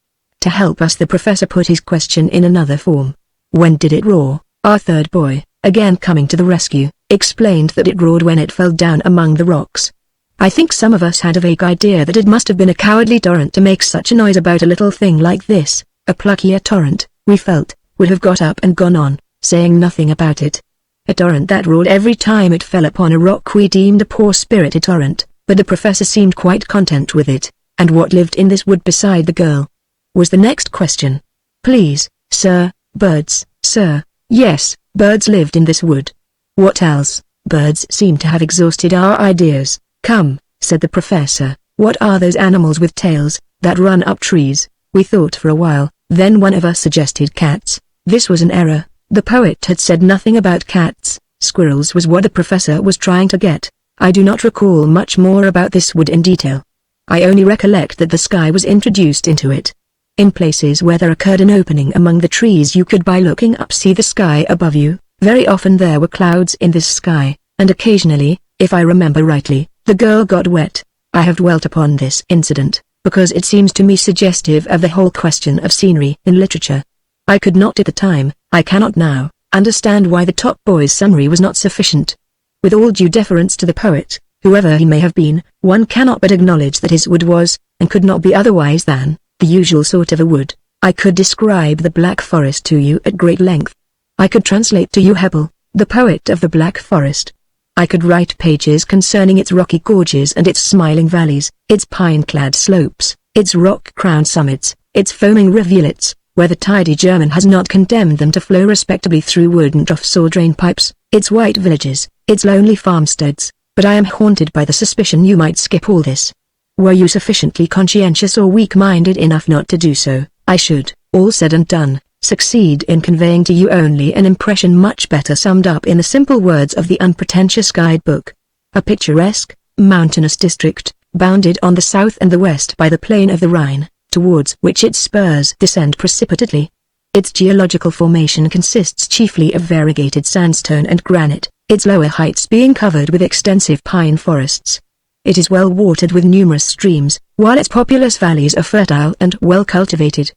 To help us, the professor put his question in another form. When did it roar? Our third boy, again coming to the rescue, explained that it roared when it fell down among the rocks. I think some of us had a vague idea that it must have been a cowardly torrent to make such a noise about a little thing like this. A pluckier torrent, we felt, would have got up and gone on, saying nothing about it. A torrent that roared every time it fell upon a rock we deemed a poor-spirited torrent, but the professor seemed quite content with it. And what lived in this wood beside the girl? Was the next question. Please, sir, birds, sir. Yes, birds lived in this wood. What else? Birds seem to have exhausted our ideas. Come, said the professor, what are those animals with tails, that run up trees? We thought for a while, then one of us suggested cats. This was an error. The poet had said nothing about cats. Squirrels was what the professor was trying to get. I do not recall much more about this wood in detail. I only recollect that the sky was introduced into it. In places where there occurred an opening among the trees you could by looking up see the sky above you. Very often there were clouds in this sky, and occasionally, if I remember rightly, the girl got wet. I have dwelt upon this incident, because it seems to me suggestive of the whole question of scenery in literature. I could not at the time, I cannot now, understand why the top boy's summary was not sufficient. With all due deference to the poet, whoever he may have been, one cannot but acknowledge that his wood was, and could not be otherwise than, the usual sort of a wood. I could describe the Black Forest to you at great length. I could translate to you Hebel, the poet of the Black Forest. I could write pages concerning its rocky gorges and its smiling valleys, its pine-clad slopes, its rock-crowned summits, its foaming rivulets, where the tidy German has not condemned them to flow respectably through wooden troughs or drain pipes, its white villages, its lonely farmsteads, but I am haunted by the suspicion you might skip all this. Were you sufficiently conscientious or weak-minded enough not to do so, I should, all said and done, succeed in conveying to you only an impression much better summed up in the simple words of the unpretentious guidebook. A picturesque, mountainous district, bounded on the south and the west by the plain of the Rhine, towards which its spurs descend precipitately. Its geological formation consists chiefly of variegated sandstone and granite, its lower heights being covered with extensive pine forests. It is well watered with numerous streams, while its populous valleys are fertile and well cultivated.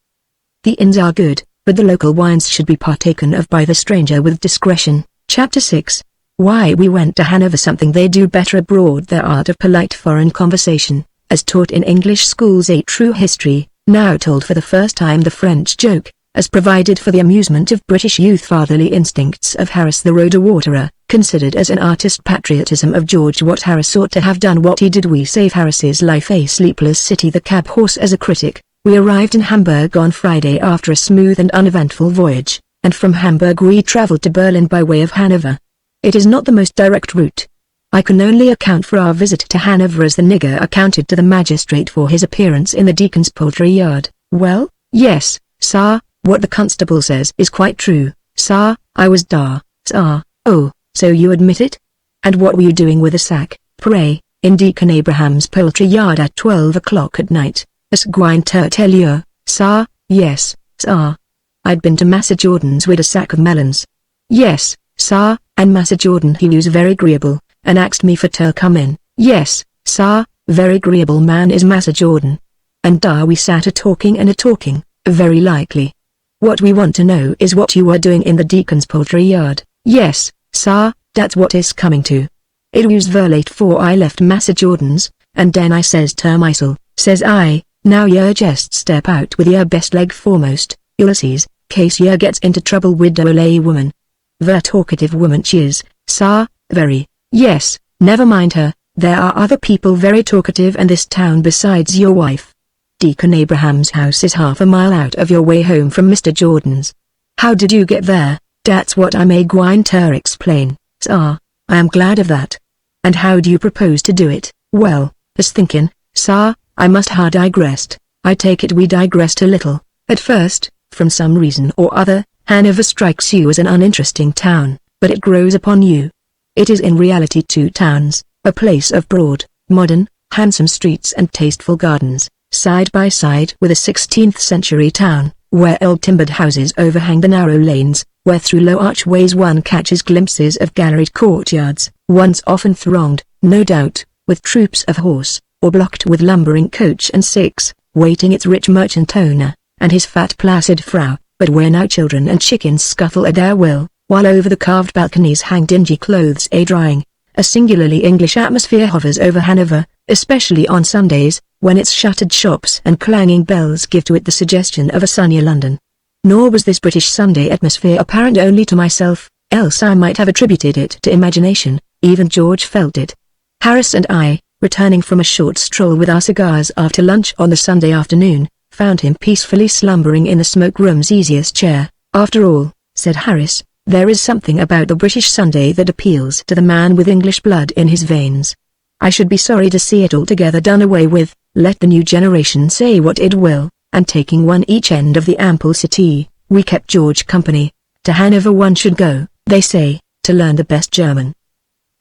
The inns are good, but the local wines should be partaken of by the stranger with discretion. Chapter 6. Why we went to Hanover. Something they do better abroad, their art of polite foreign conversation, as taught in English schools. A true history, now told for the first time. The French joke, as provided for the amusement of British youth. Fatherly instincts of Harris the Road Waterer, considered as an artist. Patriotism of George Watt. Harris ought to have done what he did. We save Harris's life. A sleepless city. The cab horse as a critic. We arrived in Hamburg on Friday after a smooth and uneventful voyage, and from Hamburg we traveled to Berlin by way of Hanover. It is not the most direct route. I can only account for our visit to Hanover as the nigger accounted to the magistrate for his appearance in the deacon's poultry yard. Well, yes, sir, what the constable says is quite true, sir. I was dar, sir. Oh, so you admit it? And what were you doing with a sack, pray, in Deacon Abraham's poultry yard at 12 o'clock at night? Esquire tell you, sir. Yes, sir. I'd been to Massa Jordan's with a sack of melons. Yes, sir, and Massa Jordan he was very agreeable, and asked me for to come in. Yes, sir, very agreeable man is Massa Jordan. And daar we sat a-talking and a-talking, very likely. What we want to know is what you were doing in the deacon's poultry yard. Yes, sir, that's what is coming to. It was ver late 'fore I left Massa Jordan's, and den I says to myself, says I, now yer just step out with yer best leg foremost, Ulysses, case yer gets into trouble with the lay woman. Ver talkative woman she is, sir, very. Yes, never mind her, there are other people very talkative in this town besides your wife. Deacon Abraham's house is half a mile out of your way home from Mr. Jordan's. How did you get there? That's what I may gwine to explain, sir. I am glad of that. And how do you propose to do it? Well, as thinking, sir, I must ha digressed. I take it we digressed a little. At first, from some reason or other, Hanover strikes you as an uninteresting town, but it grows upon you. It is in reality two towns, a place of broad, modern, handsome streets and tasteful gardens, side by side with a 16th-century town, where old timbered houses overhang the narrow lanes, where through low archways one catches glimpses of galleried courtyards, once often thronged, no doubt, with troops of horse, or blocked with lumbering coach and six, waiting its rich merchant owner, and his fat placid frau, but where now children and chickens scuttle at their will, while over the carved balconies hang dingy clothes a-drying. A singularly English atmosphere hovers over Hanover, especially on Sundays, when its shuttered shops and clanging bells give to it the suggestion of a sunnier London. Nor was this British Sunday atmosphere apparent only to myself, else I might have attributed it to imagination. Even George felt it. Harris and I, returning from a short stroll with our cigars after lunch on the Sunday afternoon, found him peacefully slumbering in the smoke-room's easiest chair. "After all," said Harris, "there is something about the British Sunday that appeals to the man with English blood in his veins. I should be sorry to see it altogether done away with, let the new generation say what it will." And taking one each end of the ample city, we kept George company. To Hanover one should go, they say, to learn the best German.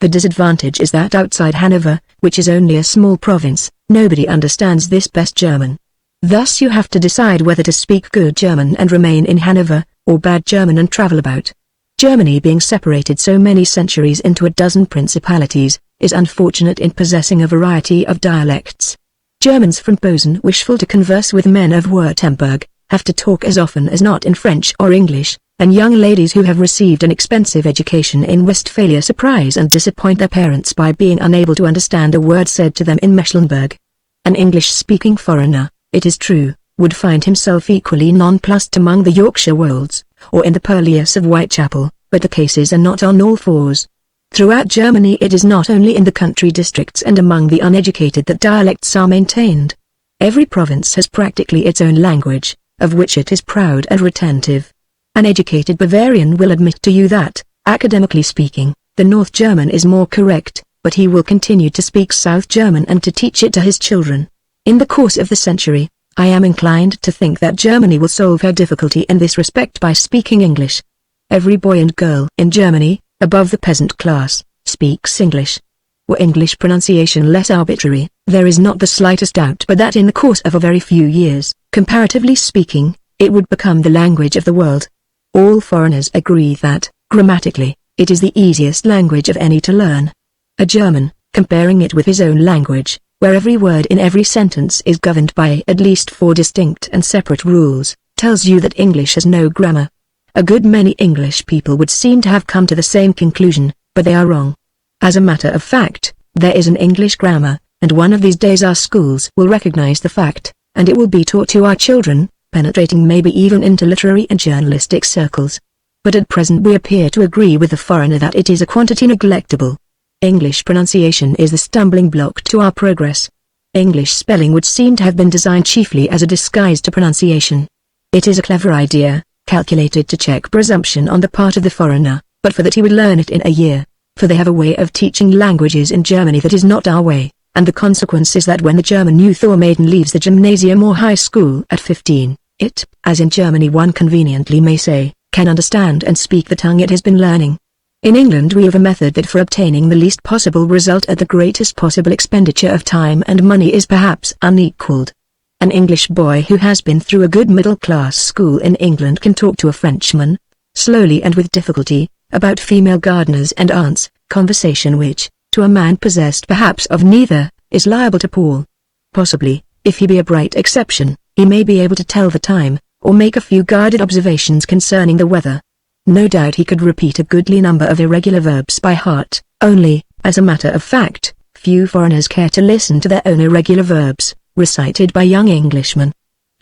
The disadvantage is that outside Hanover, which is only a small province, nobody understands this best German. Thus you have to decide whether to speak good German and remain in Hanover, or bad German and travel about. Germany, being separated so many centuries into a dozen principalities, is unfortunate in possessing a variety of dialects. Germans from Posen, wishful to converse with men of Württemberg, have to talk as often as not in French or English, and young ladies who have received an expensive education in Westphalia surprise and disappoint their parents by being unable to understand a word said to them in Mecklenburg. An English-speaking foreigner, it is true, would find himself equally nonplussed among the Yorkshire wolds, or in the purlieus of Whitechapel, but the cases are not on all fours. Throughout Germany it is not only in the country districts and among the uneducated that dialects are maintained. Every province has practically its own language, of which it is proud and retentive. An educated Bavarian will admit to you that, academically speaking, the North German is more correct, but he will continue to speak South German and to teach it to his children. In the course of the century, I am inclined to think that Germany will solve her difficulty in this respect by speaking English. Every boy and girl in Germany, above the peasant class, speaks English. Were English pronunciation less arbitrary, there is not the slightest doubt but that in the course of a very few years, comparatively speaking, it would become the language of the world. All foreigners agree that, grammatically, it is the easiest language of any to learn. A German, comparing it with his own language, where every word in every sentence is governed by at least 4 distinct and separate rules, tells you that English has no grammar. A good many English people would seem to have come to the same conclusion, but they are wrong. As a matter of fact, there is an English grammar, and one of these days our schools will recognize the fact, and it will be taught to our children, penetrating maybe even into literary and journalistic circles. But at present we appear to agree with the foreigner that it is a quantity neglectable. English pronunciation is the stumbling block to our progress. English spelling would seem to have been designed chiefly as a disguise to pronunciation. It is a clever idea, calculated to check presumption on the part of the foreigner, but for that he would learn it in a year, for they have a way of teaching languages in Germany that is not our way, and the consequence is that when the German youth or maiden leaves the gymnasium or high school at 15, it, as in Germany one conveniently may say, can understand and speak the tongue it has been learning. In England we have a method that for obtaining the least possible result at the greatest possible expenditure of time and money is perhaps unequaled. An English boy who has been through a good middle-class school in England can talk to a Frenchman, slowly and with difficulty, about female gardeners and aunts, conversation which, to a man possessed perhaps of neither, is liable to pall. Possibly, if he be a bright exception, he may be able to tell the time, or make a few guarded observations concerning the weather. No doubt he could repeat a goodly number of irregular verbs by heart, only, as a matter of fact, few foreigners care to listen to their own irregular verbs, recited by young Englishmen.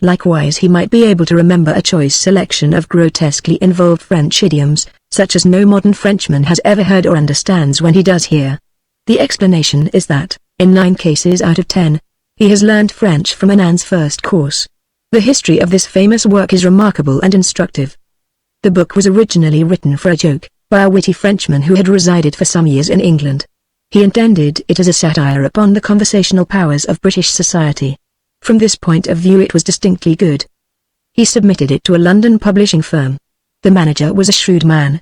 Likewise he might be able to remember a choice selection of grotesquely involved French idioms, such as no modern Frenchman has ever heard or understands when he does hear. The explanation is that, in 9 cases out of 10, he has learned French from Anand's first course. The history of this famous work is remarkable and instructive. The book was originally written for a joke, by a witty Frenchman who had resided for some years in England. He intended it as a satire upon the conversational powers of British society. From this point of view it was distinctly good. He submitted it to a London publishing firm. The manager was a shrewd man.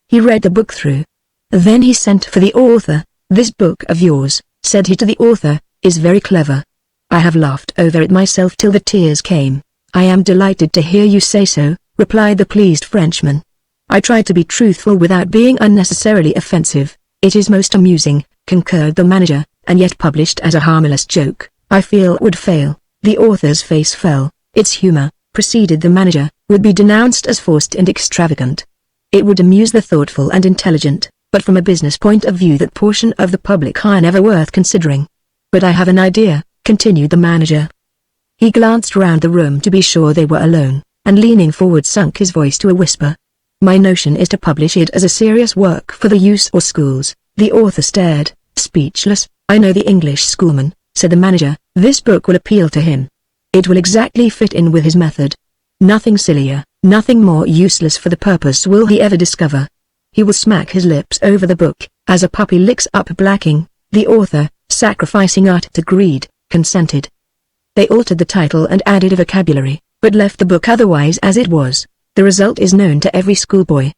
He read the book through. Then he sent for the author. "This book of yours," said he to the author, "is very clever. I have laughed over it myself till the tears came. "I am delighted to hear you say so," replied the pleased Frenchman. "I tried to be truthful without being unnecessarily offensive." "It is most amusing," concurred the manager, "and yet published as a harmless joke, I feel would fail." The author's face fell. "Its humor," proceeded the manager, "would be denounced as forced and extravagant. It would amuse the thoughtful and intelligent, but from a business point of view that portion of the public are never worth considering." "But I have an idea," continued the manager. He glanced round the room to be sure they were alone, and leaning forward sunk his voice to a whisper. "My notion is to publish it as a serious work for the use or schools." The author stared, speechless. "I know the English schoolman," said the manager. "This book will appeal to him. It will exactly fit in with his method. Nothing sillier, nothing more useless for the purpose will he ever discover. He will smack his lips over the book, as a puppy licks up blacking." The author, sacrificing art to greed, consented. They altered the title and added a vocabulary, but left the book otherwise as it was. The result is known to every schoolboy,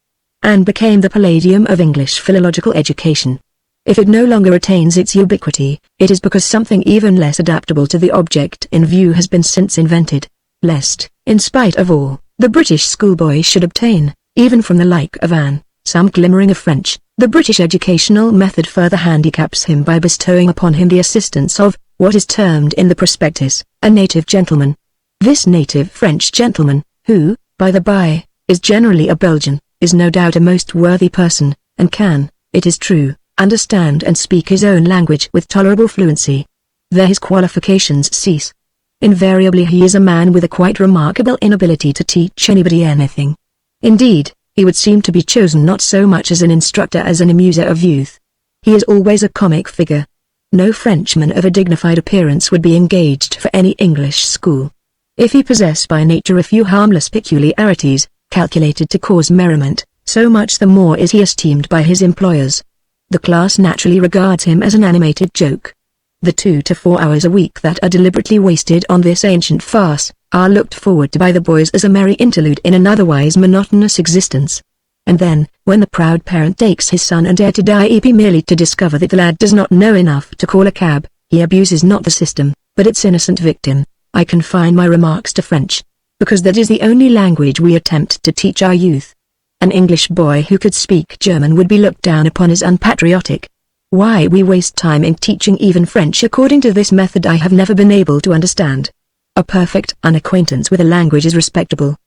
and became the palladium of English philological education. If it no longer retains its ubiquity, it is because something even less adaptable to the object in view has been since invented, lest, in spite of all, the British schoolboy should obtain, even from the like of Anne, some glimmering of French. The British educational method further handicaps him by bestowing upon him the assistance of, what is termed in the prospectus, a native gentleman. This native French gentleman, who, by the by, is generally a Belgian, is no doubt a most worthy person, and can, it is true, understand and speak his own language with tolerable fluency. There his qualifications cease. Invariably he is a man with a quite remarkable inability to teach anybody anything. Indeed, he would seem to be chosen not so much as an instructor as an amuser of youth. He is always a comic figure. No Frenchman of a dignified appearance would be engaged for any English school. If he possess by nature a few harmless peculiarities, calculated to cause merriment, so much the more is he esteemed by his employers. The class naturally regards him as an animated joke. The 2 to 4 hours a week that are deliberately wasted on this ancient farce, are looked forward to by the boys as a merry interlude in an otherwise monotonous existence. And then, when the proud parent takes his son and heir to Dieppe merely to discover that the lad does not know enough to call a cab, he abuses not the system, but its innocent victim. I confine my remarks to French, because that is the only language we attempt to teach our youth. An English boy who could speak German would be looked down upon as unpatriotic. Why we waste time in teaching even French according to this method I have never been able to understand. A perfect unacquaintance with a language is respectable.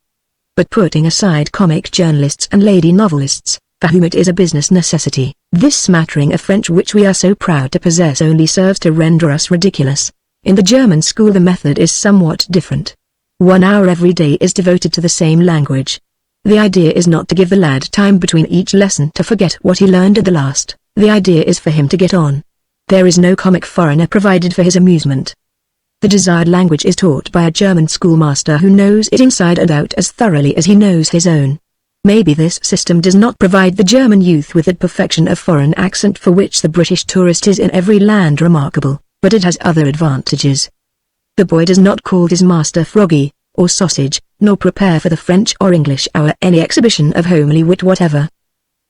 But putting aside comic journalists and lady novelists, for whom it is a business necessity, this smattering of French which we are so proud to possess only serves to render us ridiculous. In the German school the method is somewhat different. 1 hour every day is devoted to the same language. The idea is not to give the lad time between each lesson to forget what he learned at the last. The idea is for him to get on. There is no comic foreigner provided for his amusement. The desired language is taught by a German schoolmaster who knows it inside and out as thoroughly as he knows his own. Maybe this system does not provide the German youth with that perfection of foreign accent for which the British tourist is in every land remarkable, but it has other advantages. The boy does not call his master Froggy, or Sausage, nor prepare for the French or English hour any exhibition of homely wit whatever.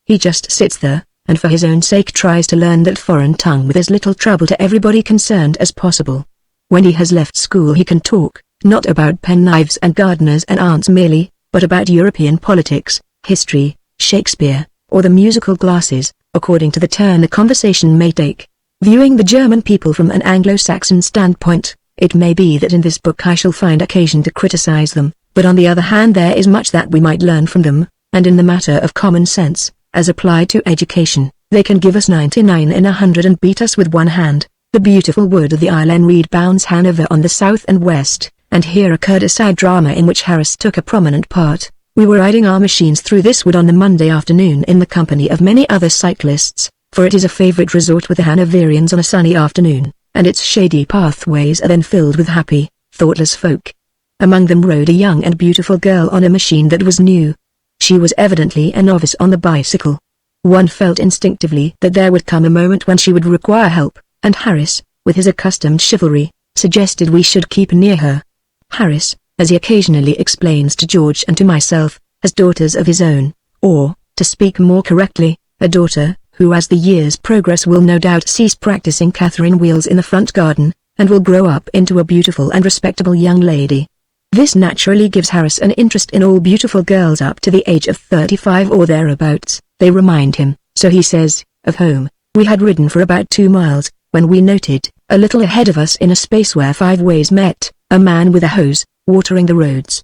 He just sits there, and for his own sake tries to learn that foreign tongue with as little trouble to everybody concerned as possible. When he has left school he can talk, not about penknives and gardeners and aunts merely, but about European politics, history, Shakespeare, or the musical glasses, according to the turn the conversation may take. Viewing the German people from an Anglo-Saxon standpoint, it may be that in this book I shall find occasion to criticize them, but on the other hand there is much that we might learn from them, and in the matter of common sense, as applied to education, they can give us 99 in 100 and beat us with one hand. The beautiful wood of the Isle Reed bounds Hanover on the south and west, and here occurred a side drama in which Harris took a prominent part. We were riding our machines through this wood on the Monday afternoon in the company of many other cyclists, for it is a favorite resort with the Hanoverians on a sunny afternoon, and its shady pathways are then filled with happy, thoughtless folk. Among them rode a young and beautiful girl on a machine that was new. She was evidently a novice on the bicycle. One felt instinctively that there would come a moment when she would require help, and Harris, with his accustomed chivalry, suggested we should keep near her. Harris, as he occasionally explains to George and to myself, has daughters of his own, or, to speak more correctly, a daughter, who as the years progress will no doubt cease practicing Catherine wheels in the front garden, and will grow up into a beautiful and respectable young lady. This naturally gives Harris an interest in all beautiful girls up to the age of 35 or thereabouts. They remind him, so he says, of home. We had ridden for about 2 miles, when we noted, a little ahead of us in a space where 5 ways met, a man with a hose, watering the roads.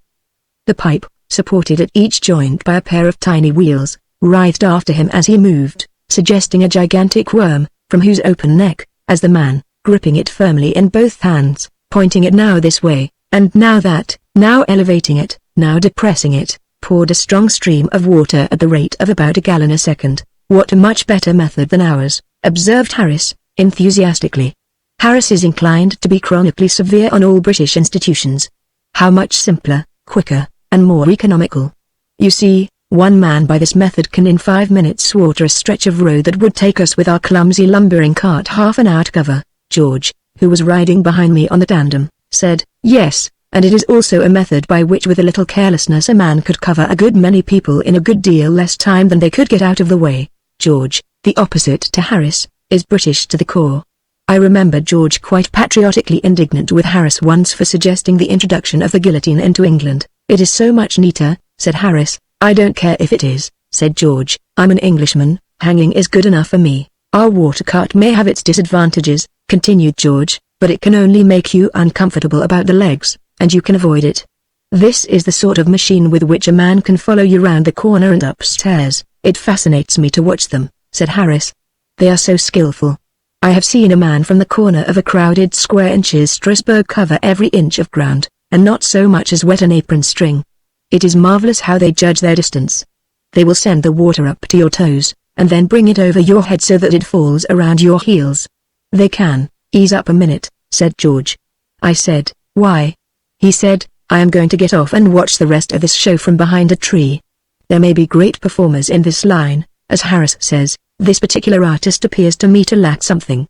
The pipe, supported at each joint by a pair of tiny wheels, writhed after him as he moved, suggesting a gigantic worm, from whose open neck, as the man, gripping it firmly in both hands, pointing it now this way, and now that, now elevating it, now depressing it, poured a strong stream of water at the rate of about a gallon a second. What a much better method than ours, observed Harris, enthusiastically. Harris is inclined to be chronically severe on all British institutions. How much simpler, quicker, and more economical. You see, one man by this method can in 5 minutes water a stretch of road that would take us with our clumsy lumbering cart half an hour to cover. George, who was riding behind me on the tandem, said, yes, and it is also a method by which with a little carelessness a man could cover a good many people in a good deal less time than they could get out of the way. George, the opposite to Harris, is British to the core. I remember George quite patriotically indignant with Harris once for suggesting the introduction of the guillotine into England. It is so much neater, said Harris. I don't care if it is, said George. I'm an Englishman, hanging is good enough for me. Our water cart may have its disadvantages, continued George, but it can only make you uncomfortable about the legs, and you can avoid it. This is the sort of machine with which a man can follow you round the corner and upstairs. It fascinates me to watch them, said Harris. They are so skillful. I have seen a man from the corner of a crowded square inches Strasbourg cover every inch of ground, and not so much as wet an apron string. It is marvelous how they judge their distance. They will send the water up to your toes, and then bring it over your head so that it falls around your heels. They can. Ease up a minute, said George. I said, why? He said, I am going to get off and watch the rest of this show from behind a tree. There may be great performers in this line, as Harris says. This particular artist appears to me to lack something.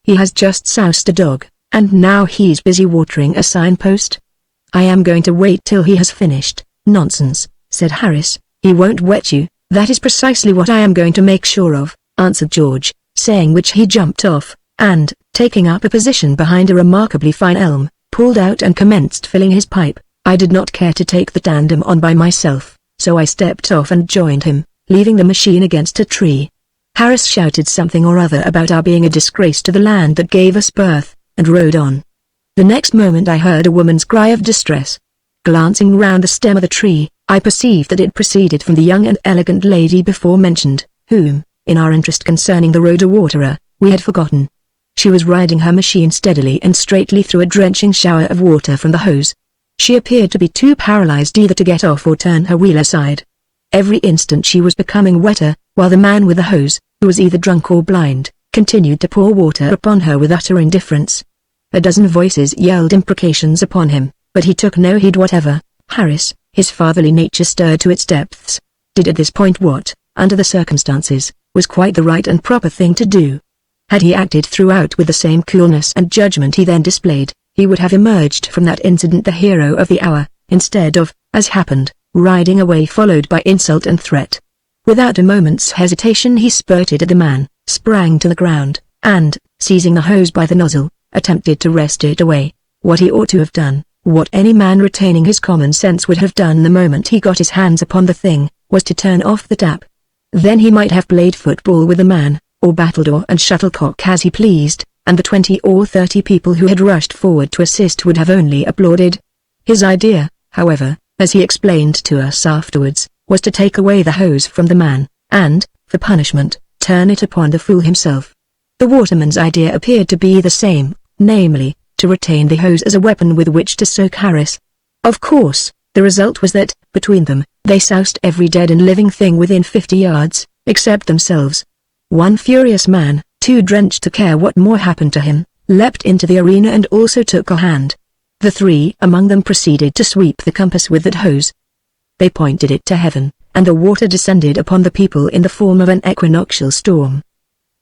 He has just soused a dog, and now he's busy watering a signpost. I am going to wait till he has finished. Nonsense, said Harris. He won't wet you. That is precisely what I am going to make sure of, answered George, saying which he jumped off, and, taking up a position behind a remarkably fine elm, pulled out and commenced filling his pipe. I did not care to take the tandem on by myself, so I stepped off and joined him, leaving the machine against a tree. Harris shouted something or other about our being a disgrace to the land that gave us birth, and rode on. The next moment I heard a woman's cry of distress. Glancing round the stem of the tree, I perceived that it proceeded from the young and elegant lady before mentioned, whom, in our interest concerning the road waterer, we had forgotten. She was riding her machine steadily and straightly through a drenching shower of water from the hose. She appeared to be too paralyzed either to get off or turn her wheel aside. Every instant she was becoming wetter, while the man with the hose, who was either drunk or blind, continued to pour water upon her with utter indifference. A dozen voices yelled imprecations upon him, but he took no heed whatever. Harris, his fatherly nature stirred to its depths, did at this point what, under the circumstances, was quite the right and proper thing to do. Had he acted throughout with the same coolness and judgment he then displayed, he would have emerged from that incident the hero of the hour, instead of, as happened, riding away followed by insult and threat. Without a moment's hesitation he spurted at the man, sprang to the ground, and, seizing the hose by the nozzle, attempted to wrest it away. What he ought to have done, what any man retaining his common sense would have done the moment he got his hands upon the thing, was to turn off the tap. Then he might have played football with the man, or battledore and shuttlecock as he pleased, and the 20 or 30 people who had rushed forward to assist would have only applauded. His idea, however, as he explained to us afterwards, was to take away the hose from the man, and, for punishment, turn it upon the fool himself. The waterman's idea appeared to be the same, namely, to retain the hose as a weapon with which to soak Harris. Of course, the result was that, between them, they soused every dead and living thing within 50 yards, except themselves. One furious man, too drenched to care what more happened to him, leapt into the arena and also took a hand. The 3 among them proceeded to sweep the compass with that hose. They pointed it to heaven, and the water descended upon the people in the form of an equinoctial storm.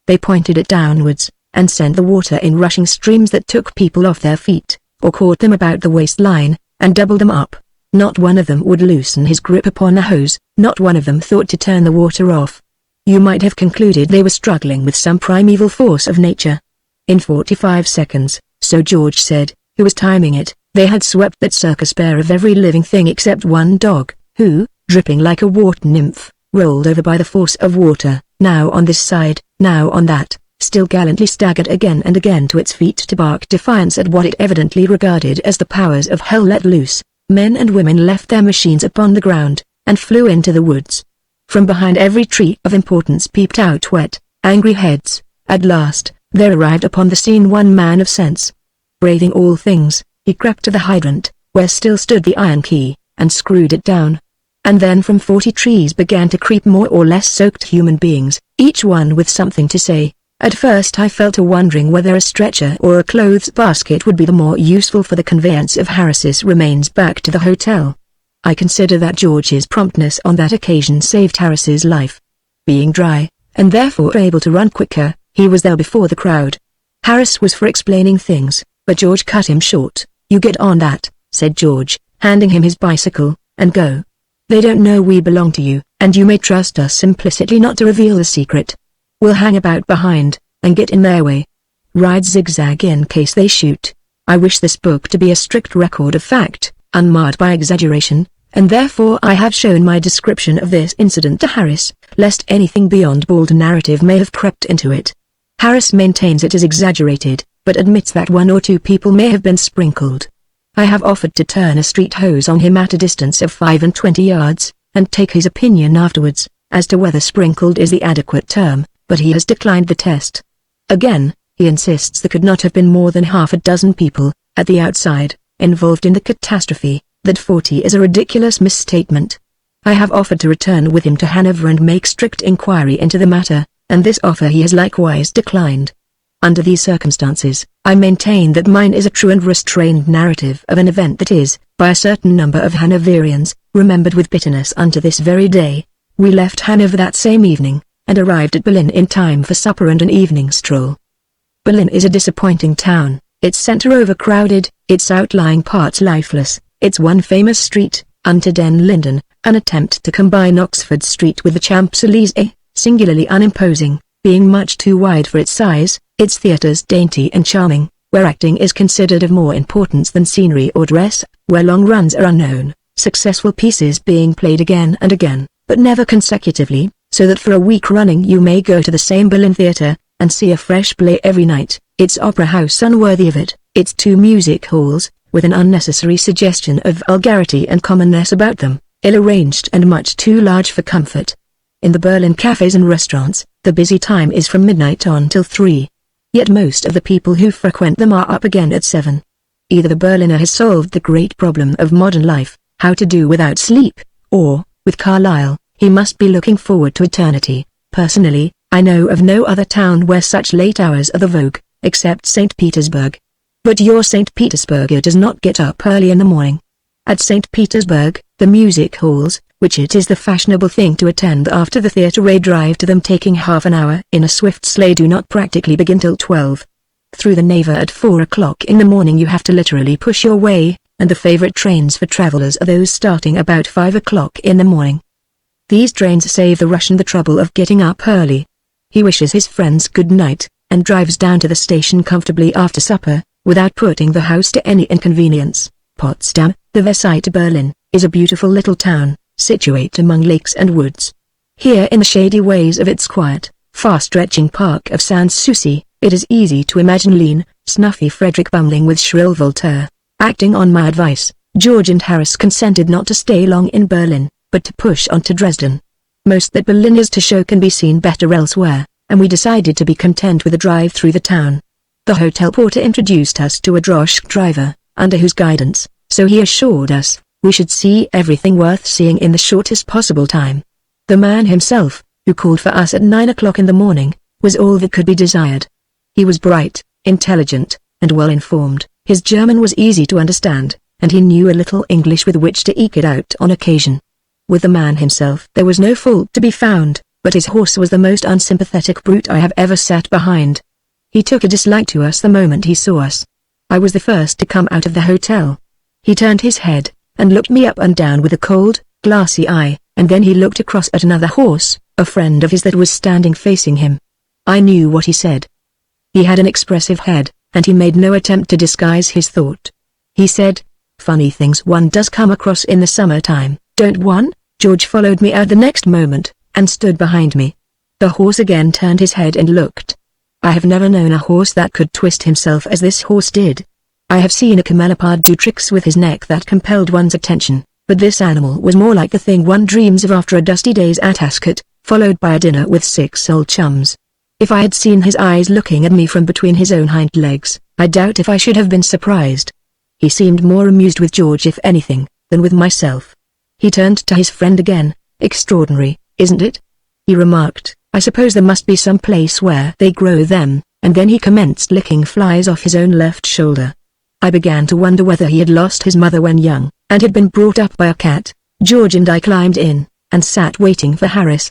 They pointed it downwards, and sent the water in rushing streams that took people off their feet, or caught them about the waistline, and doubled them up. Not one of them would loosen his grip upon the hose, not one of them thought to turn the water off. You might have concluded they were struggling with some primeval force of nature. In 45 seconds, so George said, who was timing it, They had swept that circus bare of every living thing except one dog, who, dripping like a water nymph, rolled over by the force of water, now on this side, now on that, still gallantly staggered again and again to its feet to bark defiance at what it evidently regarded as the powers of hell let loose. Men and women left their machines upon the ground, and flew into the woods. From behind every tree of importance peeped out wet, angry heads. At last, there arrived upon the scene one man of sense. Braving all things, he crept to the hydrant, where still stood the iron key, and screwed it down. And then from 40 trees began to creep more or less soaked human beings, each one with something to say. At first I fell to wondering whether a stretcher or a clothes basket would be the more useful for the conveyance of Harris's remains back to the hotel. I consider that George's promptness on that occasion saved Harris's life. Being dry, and therefore able to run quicker, he was there before the crowd. Harris was for explaining things, but George cut him short. "You get on that," said George, handing him his bicycle, "and go. They don't know we belong to you, and you may trust us implicitly not to reveal the secret. We'll hang about behind, and get in their way. Ride zigzag in case they shoot. I wish this book to be a strict record of fact, unmarred by exaggeration, and therefore I have shown my description of this incident to Harris, lest anything beyond bald narrative may have crept into it. Harris maintains it is exaggerated, but admits that 1 or 2 people may have been sprinkled. I have offered to turn a street hose on him at a distance of 25 yards, and take his opinion afterwards, as to whether sprinkled is the adequate term, but he has declined the test. Again, he insists there could not have been more than half a dozen people, at the outside, involved in the catastrophe, that 40 is a ridiculous misstatement. I have offered to return with him to Hanover and make strict inquiry into the matter, and this offer he has likewise declined. Under these circumstances, I maintain that mine is a true and restrained narrative of an event that is, by a certain number of Hanoverians, remembered with bitterness unto this very day. We left Hanover that same evening, and arrived at Berlin in time for supper and an evening stroll. Berlin is a disappointing town, its center overcrowded, its outlying parts lifeless, its one famous street, Unter den Linden, an attempt to combine Oxford Street with the Champs-Élysées, singularly unimposing, being much too wide for its size, its theatres dainty and charming, where acting is considered of more importance than scenery or dress, where long runs are unknown, successful pieces being played again and again, but never consecutively, so that for a week running you may go to the same Berlin theatre, and see a fresh play every night, its opera house unworthy of it, its 2 music halls, with an unnecessary suggestion of vulgarity and commonness about them, ill-arranged and much too large for comfort. In the Berlin cafes and restaurants, the busy time is from midnight on till 3. Yet most of the people who frequent them are up again at 7. Either the Berliner has solved the great problem of modern life, how to do without sleep, or, with Carlyle, he must be looking forward to eternity. Personally, I know of no other town where such late hours are the vogue, except St. Petersburg. But your St. Petersburger does not get up early in the morning. At St. Petersburg, the music halls, which it is the fashionable thing to attend after the theatre, a drive to them taking half an hour in a swift sleigh, do not practically begin till 12. Through the Neva at 4 o'clock in the morning you have to literally push your way, and the favorite trains for travelers are those starting about 5 o'clock in the morning. These trains save the Russian the trouble of getting up early. He wishes his friends good night, and drives down to the station comfortably after supper, without putting the house to any inconvenience. Potsdam, the Versailles to Berlin, is a beautiful little town, situate among lakes and woods. Here in the shady ways of its quiet, far-stretching park of Sans Souci, it is easy to imagine lean, snuffy Frederick bumbling with shrill Voltaire. Acting on my advice, George and Harris consented not to stay long in Berlin, but to push on to Dresden. Most that Berlin is to show can be seen better elsewhere, and we decided to be content with a drive through the town. The hotel porter introduced us to a droshky driver, under whose guidance, so he assured us, we should see everything worth seeing in the shortest possible time. The man himself, who called for us at 9 o'clock in the morning, was all that could be desired. He was bright, intelligent, and well informed. His German was easy to understand, and he knew a little English with which to eke it out on occasion. With the man himself there was no fault to be found, but his horse was the most unsympathetic brute I have ever sat behind. He took a dislike to us the moment he saw us. I was the first to come out of the hotel. He turned his head, and looked me up and down with a cold, glassy eye, and then he looked across at another horse, a friend of his that was standing facing him. I knew what he said. He had an expressive head, and he made no attempt to disguise his thought. he said. "Funny things one does come across in the summertime, don't one?" George followed me out the next moment, and stood behind me. The horse again turned his head and looked. I have never known a horse that could twist himself as this horse did. I have seen a camelopard do tricks with his neck that compelled one's attention, but this animal was more like the thing one dreams of after a dusty day's at Ascot, followed by a dinner with 6 old chums. If I had seen his eyes looking at me from between his own hind legs, I doubt if I should have been surprised. He seemed more amused with George if anything, than with myself. He turned to his friend again. "Extraordinary, isn't it?" he remarked. "I suppose there must be some place where they grow them," and then he commenced licking flies off his own left shoulder. I began to wonder whether he had lost his mother when young, and had been brought up by a cat. George and I climbed in, and sat waiting for Harris.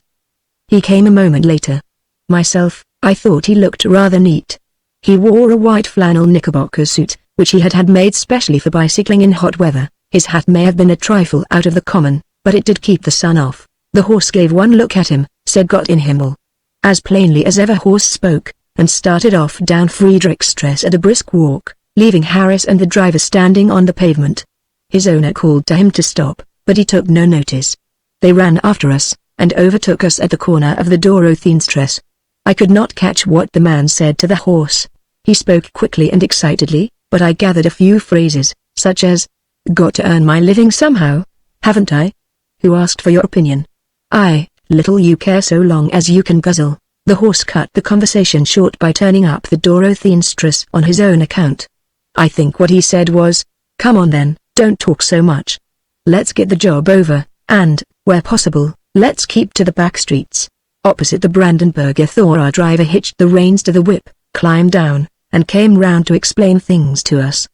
He came a moment later. I thought he looked rather neat. He wore a white flannel knickerbocker suit, which he had had made specially for bicycling in hot weather. His hat may have been a trifle out of the common, but it did keep the sun off. The horse gave one look at him, said "Got in Himmel," as plainly as ever horse spoke, and started off down Friedrichstrasse at a brisk walk, leaving Harris and the driver standing on the pavement. His owner called to him to stop, but he took no notice. They ran after us, and overtook us at the corner of the Dorotheenstrasse. I could not catch what the man said to the horse. He spoke quickly and excitedly, but I gathered a few phrases, such as, "Got to earn my living somehow, haven't I? Who asked for your opinion? I, little you care so long as you can guzzle." The horse cut the conversation short by turning up the Dorotheenstrasse on his own account. I think what he said was, "Come on then, don't talk so much. Let's get the job over, and, where possible, let's keep to the back streets." Opposite the Brandenburger Tor our driver hitched the reins to the whip, climbed down, and came round to explain things to us.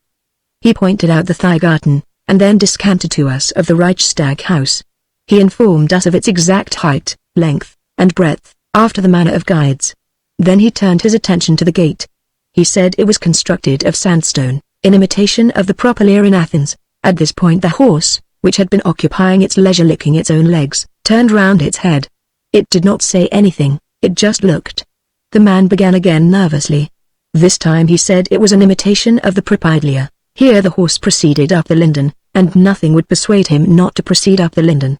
He pointed out the Thiergarten, and then descanted to us of the Reichstag house. He informed us of its exact height, length, and breadth, after the manner of guides. Then he turned his attention to the gate. He said it was constructed of sandstone, in imitation of the propylaea in Athens. At this point the horse, which had been occupying its leisure licking its own legs, turned round its head. It did not say anything, it just looked. The man began again nervously. This time he said it was an imitation of the propylaea. Here the horse proceeded up the Linden, and nothing would persuade him not to proceed up the Linden.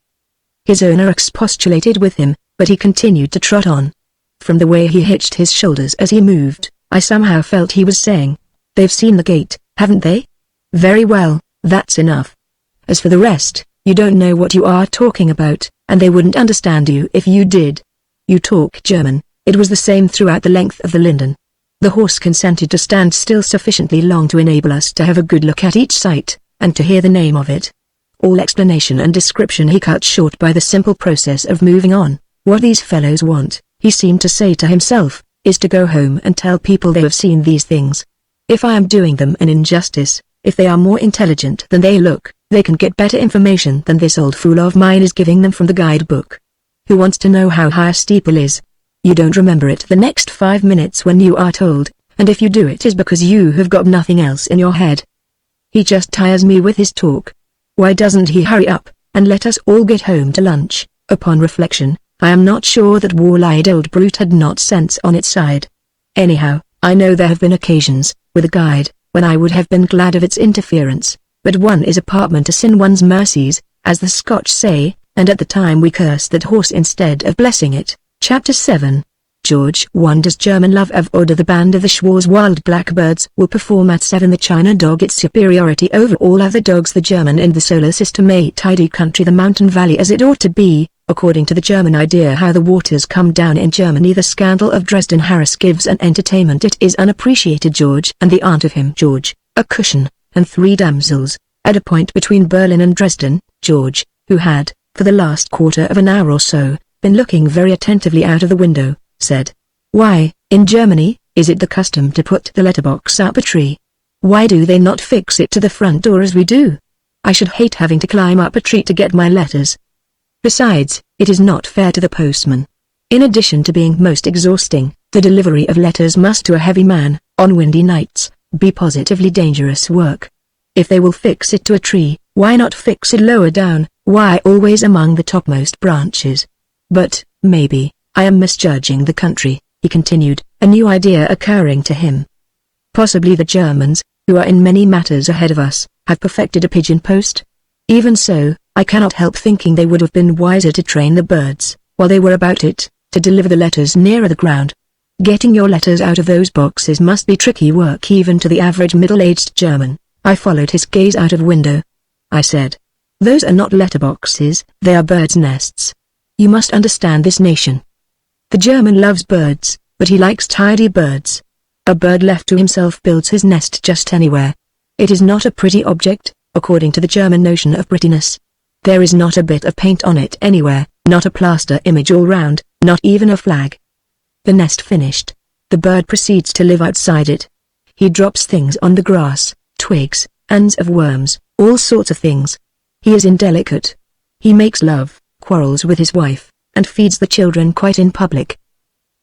His owner expostulated with him, but he continued to trot on. From the way he hitched his shoulders as he moved, I somehow felt he was saying, "They've seen the gate, haven't they? Very well, that's enough. As for the rest, you don't know what you are talking about, and they wouldn't understand you if you did. You talk German." It was the same throughout the length of the Linden. The horse consented to stand still sufficiently long to enable us to have a good look at each site, and to hear the name of it. All explanation and description he cut short by the simple process of moving on. "What these fellows want," he seemed to say to himself, "is to go home and tell people they have seen these things. If I am doing them an injustice, if they are more intelligent than they look, they can get better information than this old fool of mine is giving them from the guidebook. Who wants to know how high a steeple is? You don't remember it the next 5 minutes when you are told, and if you do it is because you have got nothing else in your head. He just tires me with his talk. Why doesn't he hurry up, and let us all get home to lunch?" Upon reflection, I am not sure that wall-eyed old brute had not sense on its side. Anyhow, I know there have been occasions, with a guide, when I would have been glad of its interference, but one is apartment to sin one's mercies, as the Scotch say, and at the time we cursed that horse instead of blessing it. Chapter 7. George wonders German love of order. The band of the Schwarzwald Blackbirds will perform at 7. The China dog its superiority over all other dogs. The German in the solar system, a tidy country, the mountain valley as it ought to be, according to the German idea how the waters come down in Germany. The scandal of Dresden. Harris gives an entertainment. It is unappreciated. George and the aunt of him. George, a cushion, and 3 damsels. At a point between Berlin and Dresden, George, who had, for the last quarter of an hour or so, been looking very attentively out of the window, said, "Why, in Germany, is it the custom to put the letterbox up a tree? Why do they not fix it to the front door as we do? I should hate having to climb up a tree to get my letters. Besides, it is not fair to the postman. In addition to being most exhausting, the delivery of letters must to a heavy man, on windy nights, be positively dangerous work. If they will fix it to a tree, why not fix it lower down? Why always among the topmost branches? But, maybe, I am misjudging the country," he continued, a new idea occurring to him. "Possibly the Germans, who are in many matters ahead of us, have perfected a pigeon post? Even so, I cannot help thinking they would have been wiser to train the birds, while they were about it, to deliver the letters nearer the ground. Getting your letters out of those boxes must be tricky work even to the average middle-aged German. I followed his gaze out of window. I said, "Those are not letterboxes, they are birds' nests. You must understand this nation. The German loves birds, but he likes tidy birds. A bird left to himself builds his nest just anywhere. It is not a pretty object, according to the German notion of prettiness. There is not a bit of paint on it anywhere, not a plaster image all round, not even a flag. The nest finished, the bird proceeds to live outside it. He drops things on the grass, twigs, ends of worms, all sorts of things. He is indelicate. He makes love, quarrels with his wife, and feeds the children quite in public.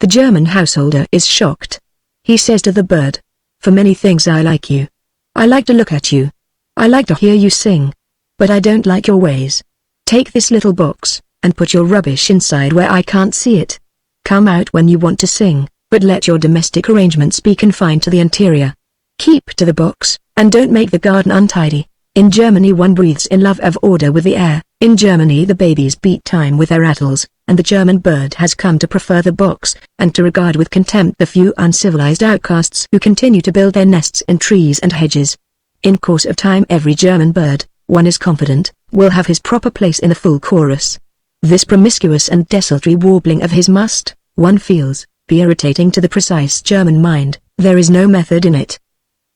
The German householder is shocked. He says to the bird, 'For many things I like you. I like to look at you. I like to hear you sing. But I don't like your ways. Take this little box, and put your rubbish inside where I can't see it. Come out when you want to sing, but let your domestic arrangements be confined to the interior. Keep to the box, and don't make the garden untidy.' In Germany one breathes in love of order with the air. In Germany the babies beat time with their rattles, and the German bird has come to prefer the box, and to regard with contempt the few uncivilized outcasts who continue to build their nests in trees and hedges. In course of time every German bird, one is confident, will have his proper place in the full chorus. This promiscuous and desultory warbling of his must, one feels, be irritating to the precise German mind. There is no method in it.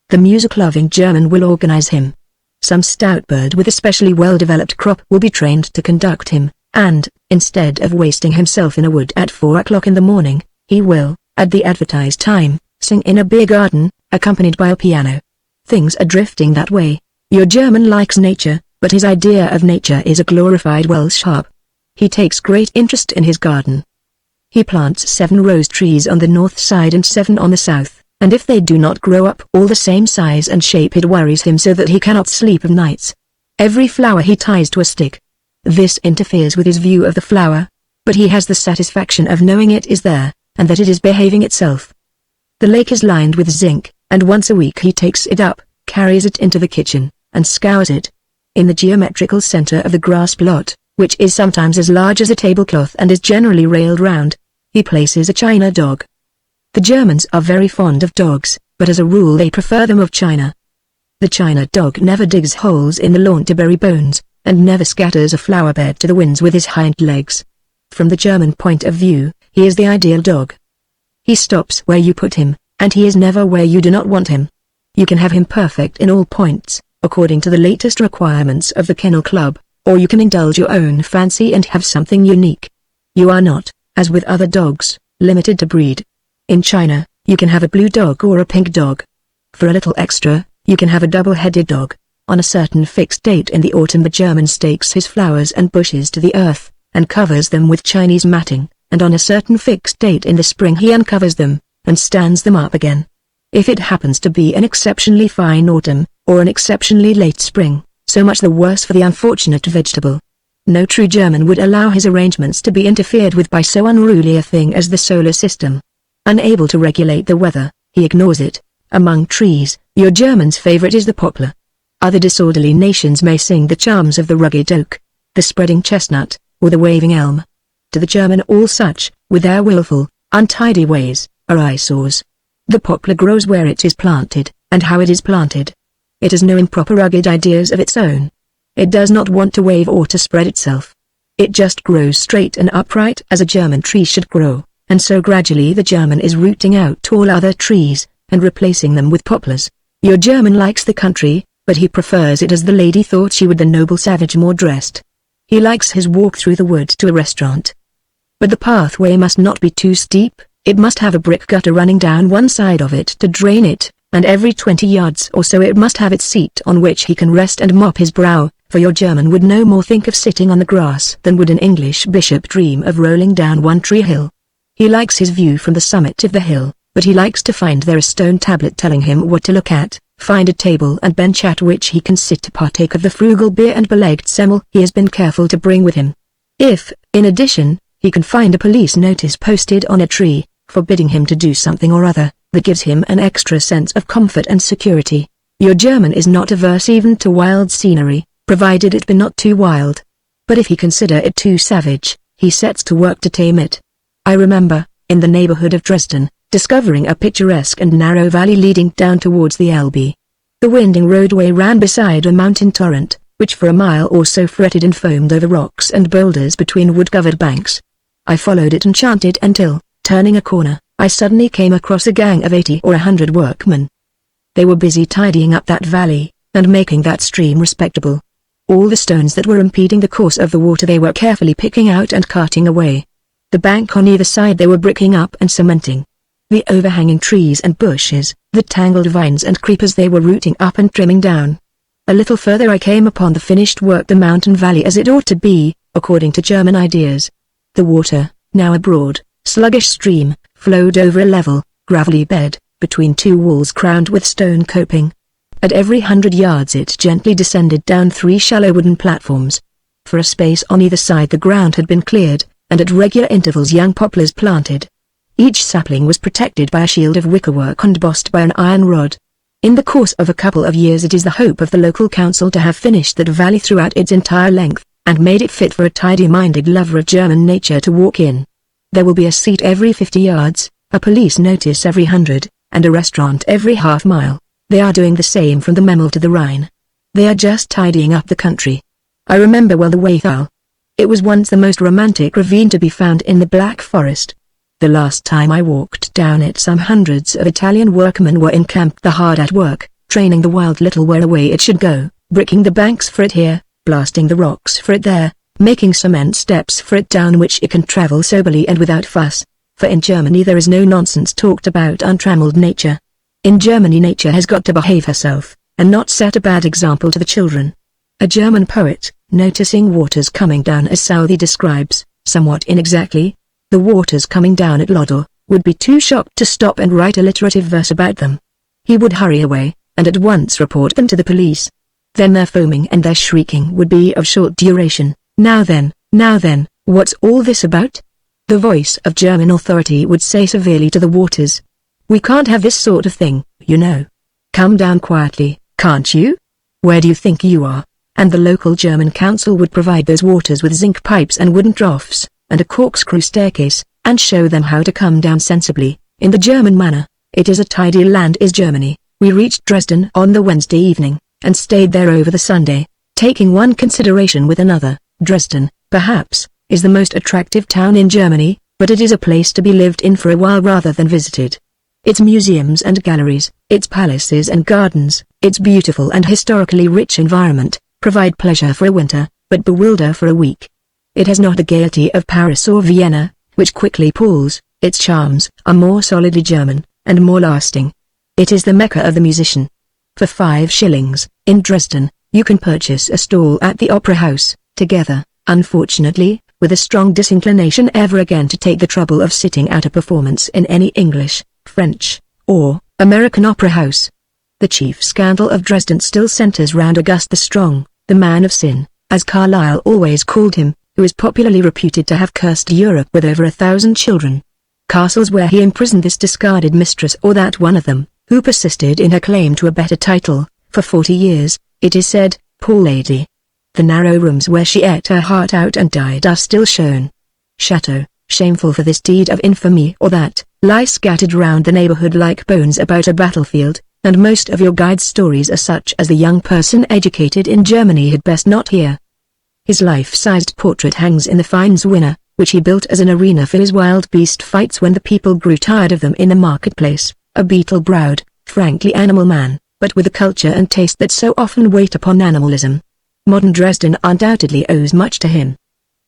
The music-loving German will organize him. Some stout bird with a specially well-developed crop will be trained to conduct him, and, instead of wasting himself in a wood at 4 o'clock in the morning, he will, at the advertised time, sing in a beer garden, accompanied by a piano. Things are drifting that way. Your German likes nature, but his idea of nature is a glorified Welsh harp. He takes great interest in his garden. He plants 7 rose trees on the north side and 7 on the south, and if they do not grow up all the same size and shape it worries him so that he cannot sleep of nights. Every flower he ties to a stick. This interferes with his view of the flower, but he has the satisfaction of knowing it is there, and that it is behaving itself. The lake is lined with zinc, and once a week he takes it up, carries it into the kitchen, and scours it. In the geometrical center of the grass plot, which is sometimes as large as a tablecloth and is generally railed round, he places a china dog. The Germans are very fond of dogs, but as a rule they prefer them of china. The china dog never digs holes in the lawn to bury bones, and never scatters a flower bed to the winds with his hind legs. From the German point of view, he is the ideal dog. He stops where you put him, and he is never where you do not want him. You can have him perfect in all points, according to the latest requirements of the Kennel Club, or you can indulge your own fancy and have something unique. You are not, as with other dogs, limited to breed. In China, you can have a blue dog or a pink dog. For a little extra, you can have a double-headed dog. On a certain fixed date in the autumn the German stakes his flowers and bushes to the earth, and covers them with Chinese matting, and on a certain fixed date in the spring he uncovers them, and stands them up again. If it happens to be an exceptionally fine autumn, or an exceptionally late spring, so much the worse for the unfortunate vegetable. No true German would allow his arrangements to be interfered with by so unruly a thing as the solar system. Unable to regulate the weather, he ignores it. Among trees, your German's favorite is the poplar. Other disorderly nations may sing the charms of the rugged oak, the spreading chestnut, or the waving elm. To the German all such, with their willful, untidy ways, are eyesores. The poplar grows where it is planted, and how it is planted. It has no improper rugged ideas of its own. It does not want to wave or to spread itself. It just grows straight and upright as a German tree should grow, and so gradually the German is rooting out tall other trees, and replacing them with poplars. Your German likes the country, but he prefers it as the lady thought she would, the noble savage more dressed. He likes his walk through the wood to a restaurant. But the pathway must not be too steep, it must have a brick gutter running down one side of it to drain it, and every 20 yards or so it must have its seat on which he can rest and mop his brow, for your German would no more think of sitting on the grass than would an English bishop dream of rolling down one tree hill. He likes his view from the summit of the hill, but he likes to find there a stone tablet telling him what to look at, find a table and bench at which he can sit to partake of the frugal beer and beleged semmel he has been careful to bring with him. If, in addition, he can find a police notice posted on a tree, forbidding him to do something or other, that gives him an extra sense of comfort and security, Your German is not averse even to wild scenery, provided it be not too wild. But if he consider it too savage, he sets to work to tame it. I remember, in the neighborhood of Dresden, discovering a picturesque and narrow valley leading down towards the Elbe. The winding roadway ran beside a mountain torrent, which for a mile or so fretted and foamed over rocks and boulders between wood-covered banks. I followed it enchanted until, turning a corner, I suddenly came across a gang of 80 or 100 workmen. They were busy tidying up that valley, and making that stream respectable. All the stones that were impeding the course of the water they were carefully picking out and carting away. The bank on either side they were bricking up and cementing. The overhanging trees and bushes, the tangled vines and creepers they were rooting up and trimming down. A little further I came upon the finished work, the mountain valley as it ought to be, according to German ideas. The water, now a broad, sluggish stream, flowed over a level, gravelly bed, between two walls crowned with stone coping. At every 100 yards it gently descended down 3 shallow wooden platforms. For a space on either side the ground had been cleared, and at regular intervals young poplars planted. Each sapling was protected by a shield of wickerwork and bossed by an iron rod. In the course of a couple of years it is the hope of the local council to have finished that valley throughout its entire length, and made it fit for a tidy-minded lover of German nature to walk in. There will be a seat every 50 yards, a police notice every 100, and a restaurant every half mile. They are doing the same from the Bummel to the Rhine. They are just tidying up the country. I remember well the Waythal. It was once the most romantic ravine to be found in the Black Forest. The last time I walked down it some hundreds of Italian workmen were encamped hard at work, training the wild little where away it should go, bricking the banks for it here, blasting the rocks for it there, making cement steps for it down which it can travel soberly and without fuss. For in Germany there is no nonsense talked about untrammeled nature. In Germany nature has got to behave herself, and not set a bad example to the children. A German poet, noticing waters coming down as Southey describes, somewhat inexactly, the waters coming down at Lodore, would be too shocked to stop and write alliterative verse about them. He would hurry away, and at once report them to the police. Then their foaming and their shrieking would be of short duration. Now then, what's all this about? The voice of German authority would say severely to the waters. We can't have this sort of thing, you know. Come down quietly, can't you? Where do you think you are? And the local German council would provide those waters with zinc pipes and wooden troughs, and a corkscrew staircase, and show them how to come down sensibly, in the German manner. It is a tidy land is Germany. We reached Dresden on the Wednesday evening, and stayed there over the Sunday, taking one consideration with another. Dresden, perhaps, is the most attractive town in Germany, but it is a place to be lived in for a while rather than visited. Its museums and galleries, its palaces and gardens, its beautiful and historically rich environment, provide pleasure for a winter, but bewilder for a week. It has not the gaiety of Paris or Vienna, which quickly palls. Its charms are more solidly German, and more lasting. It is the Mecca of the musician. For 5 shillings, in Dresden, you can purchase a stall at the Opera House, together, unfortunately, with a strong disinclination ever again to take the trouble of sitting at a performance in any English, French, or American opera house. The chief scandal of Dresden still centers round August the Strong, the man of sin, as Carlyle always called him, who is popularly reputed to have cursed Europe with over 1,000 children. Castles where he imprisoned this discarded mistress or that one of them, who persisted in her claim to a better title, for 40 years, it is said, poor lady. The narrow rooms where she ate her heart out and died are still shown. Chateaux, shameful for this deed of infamy or that, lie scattered round the neighborhood like bones about a battlefield, and most of your guide's stories are such as the young person educated in Germany had best not hear. His life-sized portrait hangs in the Finds-Winner, which he built as an arena for his wild beast fights when the people grew tired of them in the marketplace, a beetle-browed, frankly animal man, but with the culture and taste that so often wait upon animalism. Modern Dresden undoubtedly owes much to him.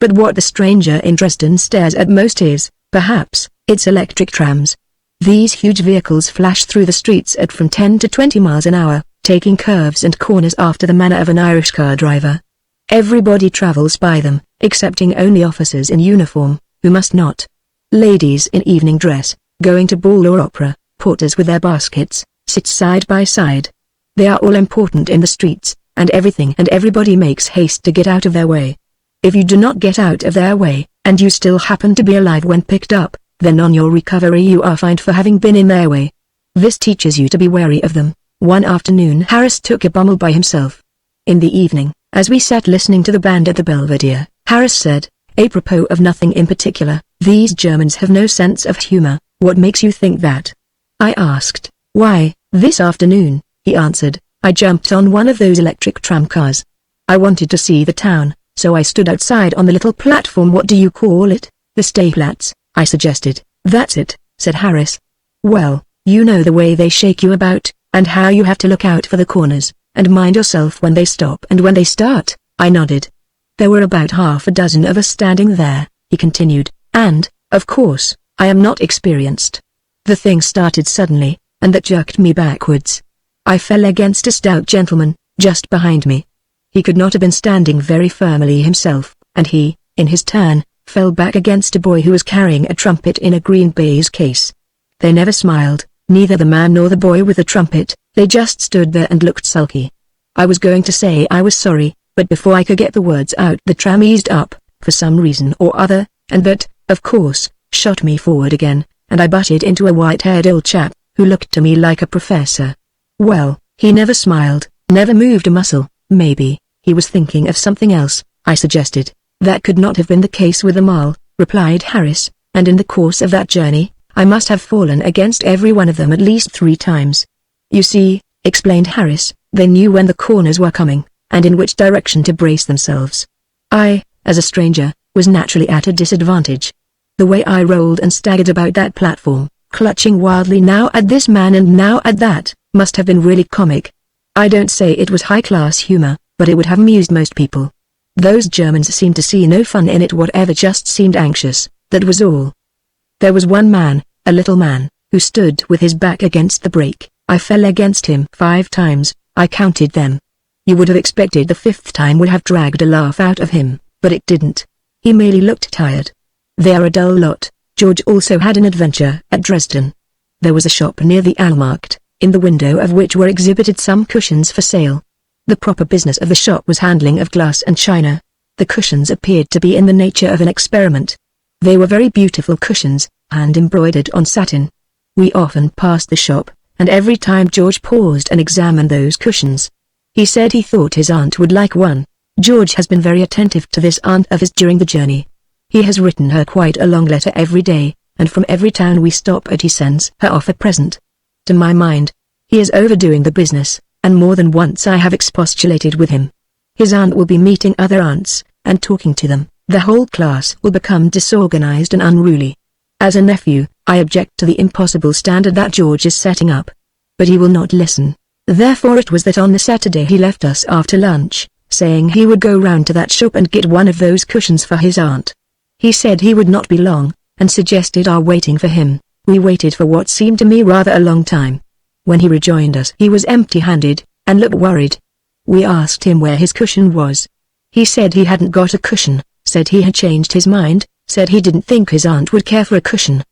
But what the stranger in Dresden stares at most is, perhaps, its electric trams. These huge vehicles flash through the streets at from 10 to 20 miles an hour, taking curves and corners after the manner of an Irish car driver. Everybody travels by them, excepting only officers in uniform, who must not. Ladies in evening dress, going to ball or opera, porters with their baskets, sit side by side. They are all important in the streets, and everything and everybody makes haste to get out of their way. If you do not get out of their way, and you still happen to be alive when picked up, then on your recovery you are fined for having been in their way. This teaches you to be wary of them, One afternoon Harris took a Bummel by himself. In the evening, as we sat listening to the band at the Belvedere, Harris said, apropos of nothing in particular, "These Germans have no sense of humor. What makes you think that?" I asked. "Why, this afternoon," he answered, "I jumped on one of those electric tramcars. I wanted to see the town, so I stood outside on the little platform. What do you call it? The Stehplatz, I suggested." "That's it," said Harris. "Well, you know the way they shake you about, and how you have to look out for the corners, and mind yourself when they stop and when they start." I nodded. "There were about half a dozen of us standing there," he continued, "and, of course, I am not experienced. The thing started suddenly, and that jerked me backwards. I fell against a stout gentleman, just behind me. He could not have been standing very firmly himself, and he, in his turn, fell back against a boy who was carrying a trumpet in a green baize case. They never smiled, neither the man nor the boy with the trumpet. They just stood there and looked sulky. I was going to say I was sorry, but before I could get the words out the tram eased up, for some reason or other, and that, of course, shot me forward again, and I butted into a white-haired old chap, who looked to me like a professor. Well, he never smiled, never moved a muscle. Maybe he was thinking of something else," I suggested. "That could not have been the case with Bummel," replied Harris, "and in the course of that journey, I must have fallen against every one of them at least 3 times. You see," explained Harris, "they knew when the corners were coming, and in which direction to brace themselves. I, as a stranger, was naturally at a disadvantage. The way I rolled and staggered about that platform, clutching wildly now at this man and now at that, must have been really comic. I don't say it was high-class humor, but it would have amused most people. Those Germans seemed to see no fun in it whatever, just seemed anxious, that was all. There was one man, a little man, who stood with his back against the brake. I fell against him 5 times, I counted them. You would have expected the 5th time would have dragged a laugh out of him, but it didn't. He merely looked tired. They are a dull lot." George also had an adventure at Dresden. There was a shop near the Allmarkt, in the window of which were exhibited some cushions for sale. The proper business of the shop was handling of glass and china. The cushions appeared to be in the nature of an experiment. They were very beautiful cushions, hand-embroidered on satin. We often passed the shop, and every time George paused and examined those cushions. He said he thought his aunt would like one. George has been very attentive to this aunt of his during the journey. He has written her quite a long letter every day, and from every town we stop at he sends her off a present. To my mind, he is overdoing the business, and more than once I have expostulated with him. His aunt will be meeting other aunts, and talking to them. The whole class will become disorganized and unruly. As a nephew, I object to the impossible standard that George is setting up. But he will not listen. Therefore it was that on the Saturday he left us after lunch, saying he would go round to that shop and get one of those cushions for his aunt. He said he would not be long, and suggested our waiting for him. We waited for what seemed to me rather a long time. When he rejoined us he was empty-handed, and looked worried. We asked him where his cushion was. He said he hadn't got a cushion, said he had changed his mind, said he didn't think his aunt would care for a cushion.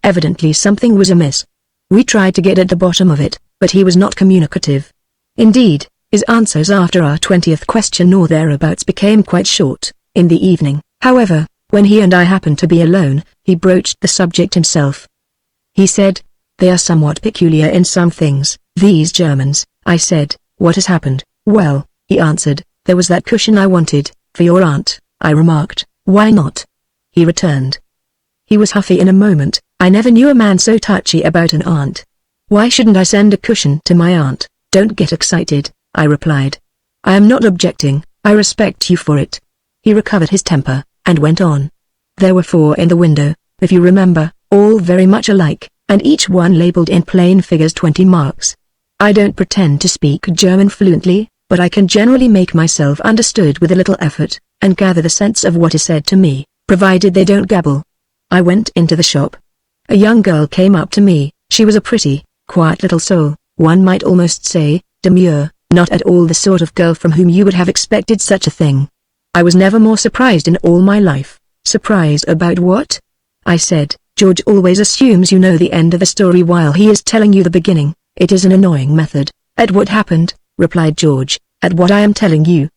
Evidently something was amiss. We tried to get at the bottom of it, but he was not communicative. Indeed, his answers after our 20th question or thereabouts became quite short. In the evening, however, when he and I happened to be alone, he broached the subject himself. He said, "They are somewhat peculiar in some things, these Germans." I said, "What has happened?" "Well," he answered, "there was that cushion I wanted, for your aunt." I remarked, "Why not?" He returned. He was huffy in a moment. I never knew a man so touchy about an aunt. "Why shouldn't I send a cushion to my aunt?" "Don't get excited," I replied. "I am not objecting, I respect you for it." He recovered his temper, and went on. "There were 4 in the window, if you remember, all very much alike, and each one labeled in plain figures 20 marks. I don't pretend to speak German fluently, but I can generally make myself understood with a little effort, and gather the sense of what is said to me, provided they don't gabble. I went into the shop. A young girl came up to me. She was a pretty, quiet little soul, one might almost say, demure, not at all the sort of girl from whom you would have expected such a thing. I was never more surprised in all my life. "Surprised about what?" I said. "George always assumes you know the end of the story while he is telling you the beginning. It is an annoying method." "At what happened?" replied George. "At what I am telling you."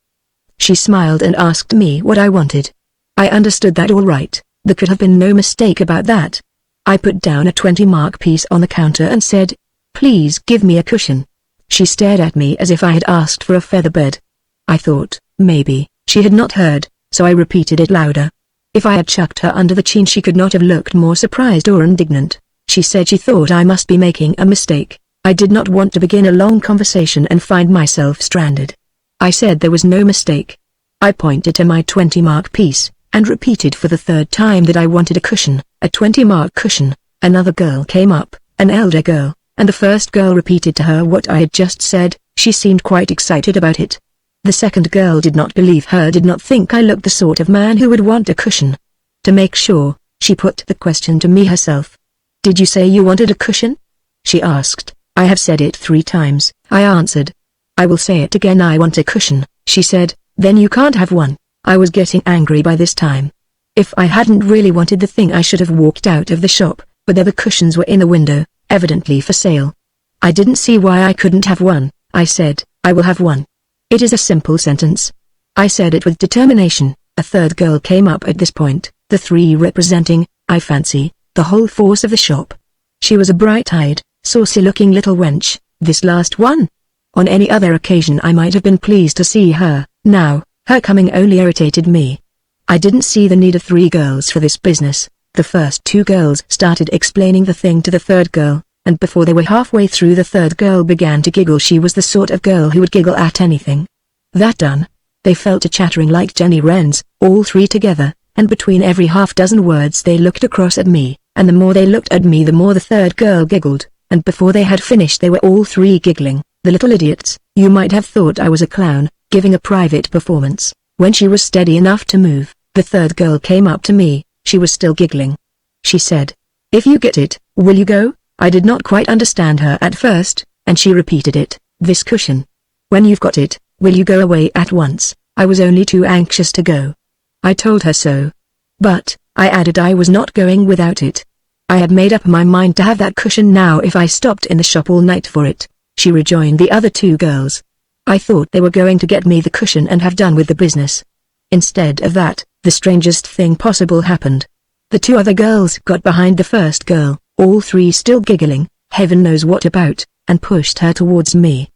She smiled and asked me what I wanted. I understood that all right. There could have been no mistake about that. I put down a 20-mark piece on the counter and said, "Please give me a cushion." She stared at me as if I had asked for a feather bed. I thought, maybe, she had not heard, so I repeated it louder. If I had chucked her under the chin she could not have looked more surprised or indignant. She said she thought I must be making a mistake. I did not want to begin a long conversation and find myself stranded. I said there was no mistake. I pointed to my 20-mark piece, and repeated for the third time that I wanted a cushion, a 20-mark cushion. Another girl came up, an elder girl, and the first girl repeated to her what I had just said. She seemed quite excited about it. The second girl did not believe her, did not think I looked the sort of man who would want a cushion. To make sure, she put the question to me herself. "Did you say you wanted a cushion?" she asked. "I have said it 3 times, I answered. "I will say it again, I want a cushion," she said. "Then you can't have one." I was getting angry by this time. If I hadn't really wanted the thing I should have walked out of the shop, but there the cushions were in the window, evidently for sale. "I didn't see why I couldn't have one," I said. "I will have one." It is a simple sentence. I said it with determination. A third girl came up at this point, the 3 representing, I fancy, the whole force of the shop. She was a bright-eyed, saucy-looking little wench, this last one. On any other occasion I might have been pleased to see her. Now, her coming only irritated me. I didn't see the need of 3 girls for this business. The first 2 girls started explaining the thing to the third girl, and before they were halfway through the third girl began to giggle. She was the sort of girl who would giggle at anything. That done, they fell to chattering like Jenny Wrens, all 3 together, and between every half-dozen words they looked across at me, and the more they looked at me the more the third girl giggled, and before they had finished they were all 3 giggling. The little idiots. You might have thought I was a clown, giving a private performance. When she was steady enough to move, the third girl came up to me. She was still giggling. She said, "If you get it, will you go?" I did not quite understand her at first, and she repeated it, "This cushion. When you've got it, will you go away at once?" I was only too anxious to go. I told her so. But, I added, I was not going without it. I had made up my mind to have that cushion now if I stopped in the shop all night for it. She rejoined the other 2 girls. I thought they were going to get me the cushion and have done with the business. Instead of that, the strangest thing possible happened. The 2 other girls got behind the first girl, all 3 still giggling, heaven knows what about, and pushed her towards me.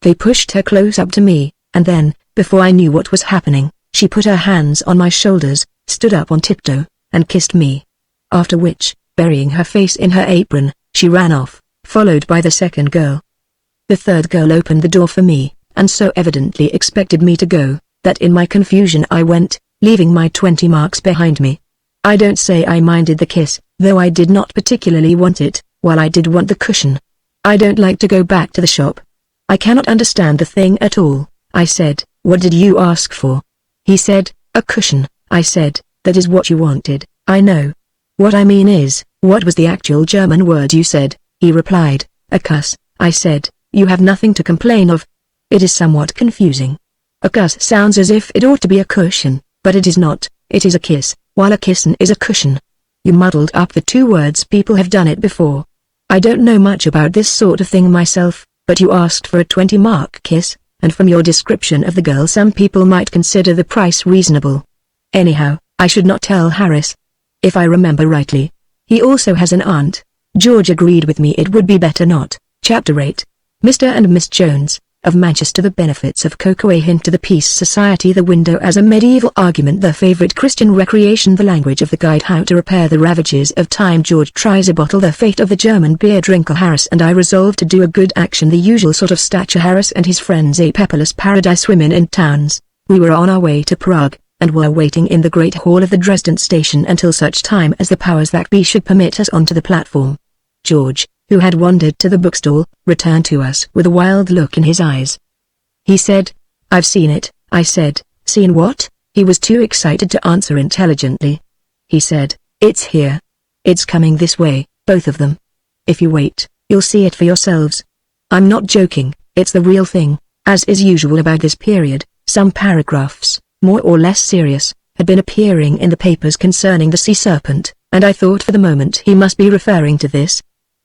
They pushed her close up to me, and then, before I knew what was happening, she put her hands on my shoulders, stood up on tiptoe, and kissed me. After which, burying her face in her apron, she ran off, followed by the second girl. The third girl opened the door for me, and so evidently expected me to go, that in my confusion I went, leaving my 20 marks behind me. I don't say I minded the kiss, though I did not particularly want it, while I did want the cushion. I don't like to go back to the shop. I cannot understand the thing at all. I said, "What did you ask for?" He said, "A cushion." I said, "That is what you wanted, I know." "What I mean is, what was the actual German word you said?" He replied, "A cuss." I said, "You have nothing to complain of." It is somewhat confusing. A cuss sounds as if it ought to be a cushion, but it is not. It is a kiss, while a kissin is a cushion. You muddled up the 2 words. People have done it before. I don't know much about this sort of thing myself, but you asked for a 20-mark kiss, and from your description of the girl some people might consider the price reasonable. Anyhow, I should not tell Harris. If I remember rightly, he also has an aunt. George agreed with me it would be better not. Chapter 8. Mr. and Miss Jones, of Manchester. The benefits of cocoa. A hint to the Peace Society. The window as a medieval argument. The favorite Christian recreation. The language of the guide. How to repair the ravages of time. George tries a bottle. The fate of the German beer drinker. Harris and I resolve to do a good action. The usual sort of stature. Harris and his friends. A pepperless paradise. Women in towns. We were on our way to Prague, and were waiting in the great hall of the Dresden station until such time as the powers that be should permit us onto the platform. George, who had wandered to the bookstall, returned to us with a wild look in his eyes. He said, "I've seen it." I said, "Seen what?" He was too excited to answer intelligently. He said, "It's here. It's coming this way, both of them. If you wait, you'll see it for yourselves." I'm not joking, it's the real thing. As is usual about this period, some paragraphs, more or less serious, had been appearing in the papers concerning the sea serpent, and I thought for the moment he must be referring to this.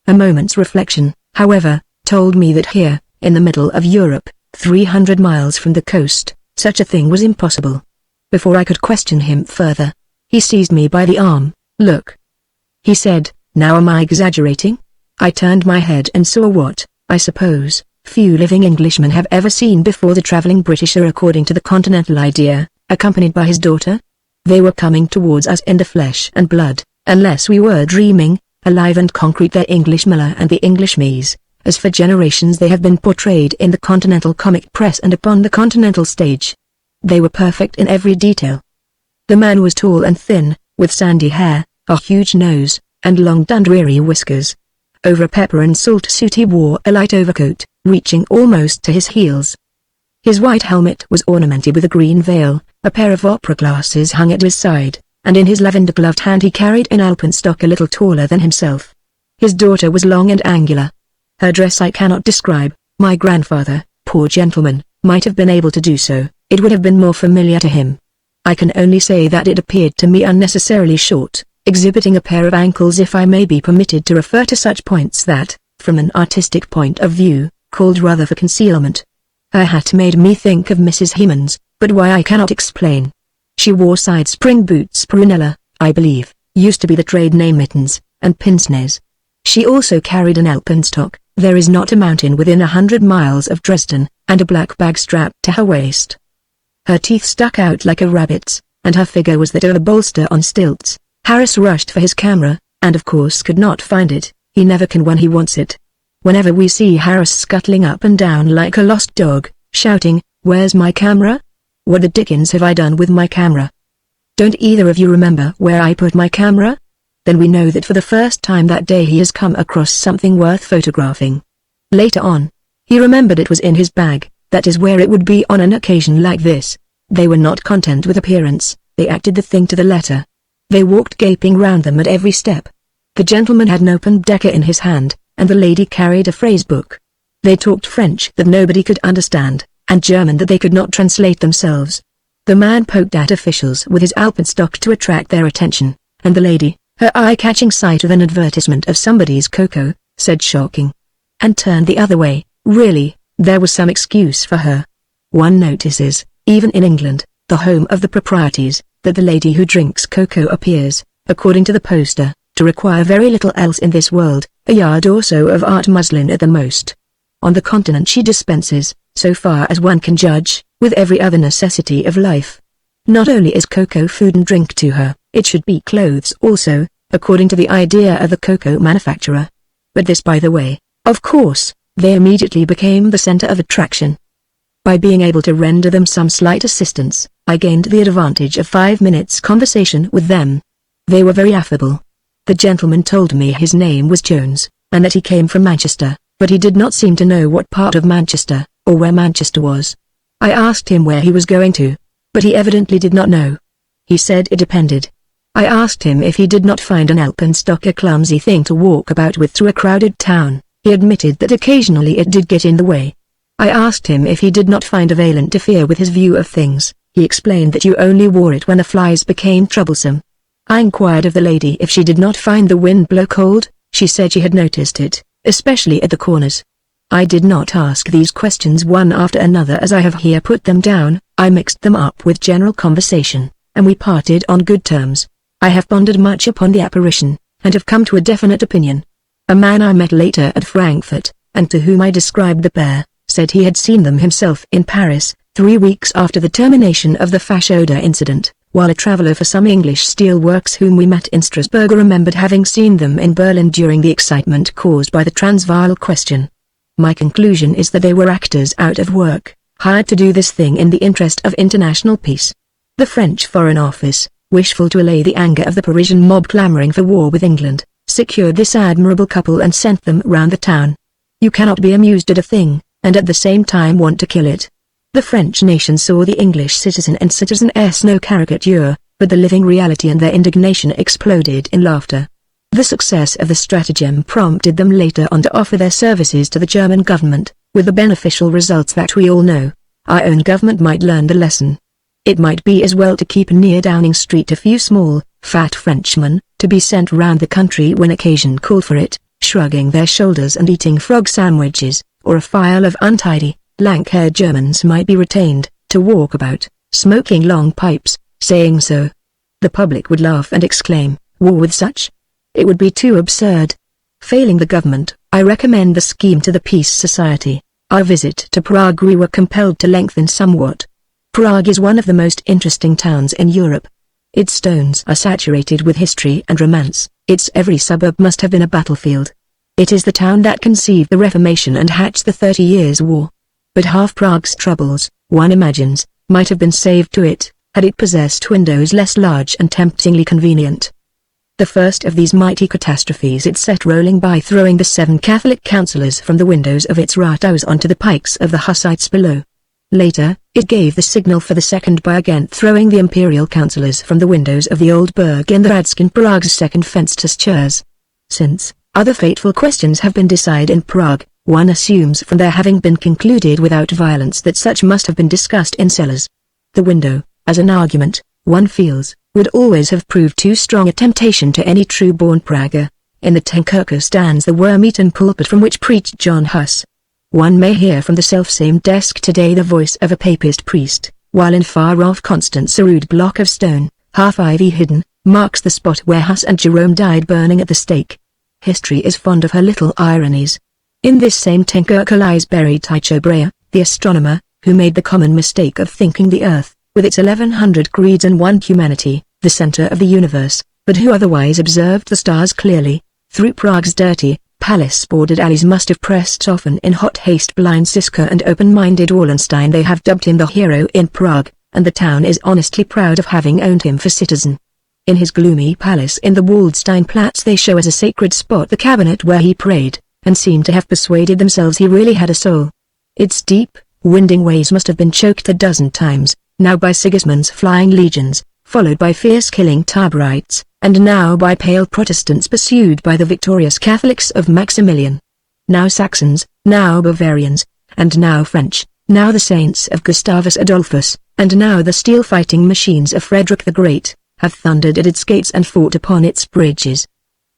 A moment's reflection, however, told me that here, in the middle of Europe, 300 miles from the coast, such a thing was impossible. Before I could question him further, he seized me by the arm. "Look," he said. "Now am I exaggerating?" I turned my head and saw what, I suppose, Few living Englishmen have ever seen before the travelling Britisher according to the continental idea, accompanied by his daughter. They were coming towards us in the flesh and blood, unless we were dreaming, alive and concrete. Their English Miller and the English Mies, as for generations they have been portrayed in the continental comic press and upon the continental stage. They were perfect in every detail. The man was tall and thin, with sandy hair, a huge nose, and long dreary whiskers. Over a pepper and salt suit he wore a light overcoat, reaching almost to his heels. His white helmet was ornamented with a green veil, a pair of opera glasses hung at his side, and in his lavender-gloved hand he carried an alpenstock a little taller than himself. His daughter was long and angular. Her dress I cannot describe. My grandfather, poor gentleman, might have been able to do so. It would have been more familiar to him. I can only say that it appeared to me unnecessarily short, exhibiting a pair of ankles, if I may be permitted to refer to such points that, from an artistic point of view, called rather for concealment. Her hat made me think of Mrs. Hemans, but why I cannot explain. She wore side-spring boots prunella, I believe, used to be the trade name mittens, and pince-nez. She also carried an alpenstock. There is not a mountain within 100 miles of Dresden, and a black bag strapped to her waist. Her teeth stuck out like a rabbit's, and her figure was that of a bolster on stilts. Harris rushed for his camera, and of course could not find it. He never can when he wants it. Whenever we see Harris scuttling up and down like a lost dog, shouting, "Where's my camera? What the dickens have I done with my camera? Don't either of you remember where I put my camera?" Then we know that for the first time that day he has come across something worth photographing. Later on, he remembered it was in his bag. That is where it would be on an occasion like this. They were not content with appearance, they acted the thing to the letter. They walked gaping round them at every step. The gentleman had an open Decker in his hand, and the lady carried a phrase book. They talked French that nobody could understand, and German that they could not translate themselves. The man poked at officials with his alpenstock to attract their attention, and the lady, her eye catching sight of an advertisement of somebody's cocoa, said shocking. And turned the other way. Really, there was some excuse for her. One notices, even in England, the home of the proprieties, that the lady who drinks cocoa appears, according to the poster, to require very little else in this world, a yard or so of art muslin at the most. On the continent she dispenses, so far as one can judge, with every other necessity of life. Not only is cocoa food and drink to her, it should be clothes also, according to the idea of the cocoa manufacturer. But this by the way, of course, they immediately became the center of attraction. By being able to render them some slight assistance, I gained the advantage of 5 minutes' conversation with them. They were very affable. The gentleman told me his name was Jones, and that he came from Manchester, but he did not seem to know what part of Manchester, or where Manchester was. I asked him where he was going to, but he evidently did not know. He said it depended. I asked him if he did not find an alpenstock a clumsy thing to walk about with through a crowded town. He admitted that occasionally it did get in the way. I asked him if he did not find a veil interfere with his view of things. He explained that you only wore it when the flies became troublesome. I inquired of the lady if she did not find the wind blow cold. She said she had noticed it, especially at the corners. I did not ask these questions one after another as I have here put them down. I mixed them up with general conversation, and we parted on good terms. I have pondered much upon the apparition, and have come to a definite opinion. A man I met later at Frankfurt, and to whom I described the pair, said he had seen them himself in Paris, 3 weeks after the termination of the Fashoda incident, while a traveller for some English steel works whom we met in Strasbourg remembered having seen them in Berlin during the excitement caused by the Transvaal question. My conclusion is that they were actors out of work, hired to do this thing in the interest of international peace. The French Foreign Office, wishful to allay the anger of the Parisian mob clamouring for war with England, secured this admirable couple and sent them round the town. You cannot be amused at a thing, and at the same time want to kill it. The French nation saw the English citizen and citizeness no caricature, but the living reality, and their indignation exploded in laughter. The success of the stratagem prompted them later on to offer their services to the German government, with the beneficial results that we all know. Our own government might learn the lesson. It might be as well to keep near Downing Street a few small, fat Frenchmen, to be sent round the country when occasion called for it, shrugging their shoulders and eating frog sandwiches, or a file of untidy, lank-haired Germans might be retained, to walk about, smoking long pipes, saying so. The public would laugh and exclaim, "War with such? It would be too absurd." Failing the government, I recommend the scheme to the Peace Society. Our visit to Prague we were compelled to lengthen somewhat. Prague is one of the most interesting towns in Europe. Its stones are saturated with history and romance. Its every suburb must have been a battlefield. It is the town that conceived the Reformation and hatched the 30 Years' War. But half Prague's troubles, one imagines, might have been saved to it, had it possessed windows less large and temptingly convenient. The first of these mighty catastrophes it set rolling by throwing the 7 Catholic councillors from the windows of its rataus onto the pikes of the Hussites below. Later, it gave the signal for the second by again throwing the imperial councillors from the windows of the old burg in the Radskin, Prague's second fenced church. Since, other fateful questions have been decided in Prague, one assumes from their having been concluded without violence that such must have been discussed in cellars. The window, as an argument, one feels, would always have proved too strong a temptation to any true-born Prager. In the Tenkerker stands the worm-eaten pulpit from which preached John Huss. One may hear from the self-same desk today the voice of a papist priest, while in far-off Constance a rude block of stone, half ivy hidden, marks the spot where Huss and Jerome died burning at the stake. History is fond of her little ironies. In this same Tenkerker lies buried Tycho Brahe, the astronomer, who made the common mistake of thinking the Earth, with its 1100 creeds and one humanity, the center of the universe, but who otherwise observed the stars clearly. Through Prague's dirty, palace-bordered alleys must have pressed often in hot haste blind Siska and open-minded Wallenstein. They have dubbed him the hero in Prague, and the town is honestly proud of having owned him for citizen. In his gloomy palace in the Waldsteinplatz they show as a sacred spot the cabinet where he prayed, and seem to have persuaded themselves he really had a soul. Its deep, winding ways must have been choked a dozen times, now by Sigismund's flying legions, followed by fierce killing Taborites, and now by pale Protestants pursued by the victorious Catholics of Maximilian. Now Saxons, now Bavarians, and now French, now the saints of Gustavus Adolphus, and now the steel-fighting machines of Frederick the Great, have thundered at its gates and fought upon its bridges.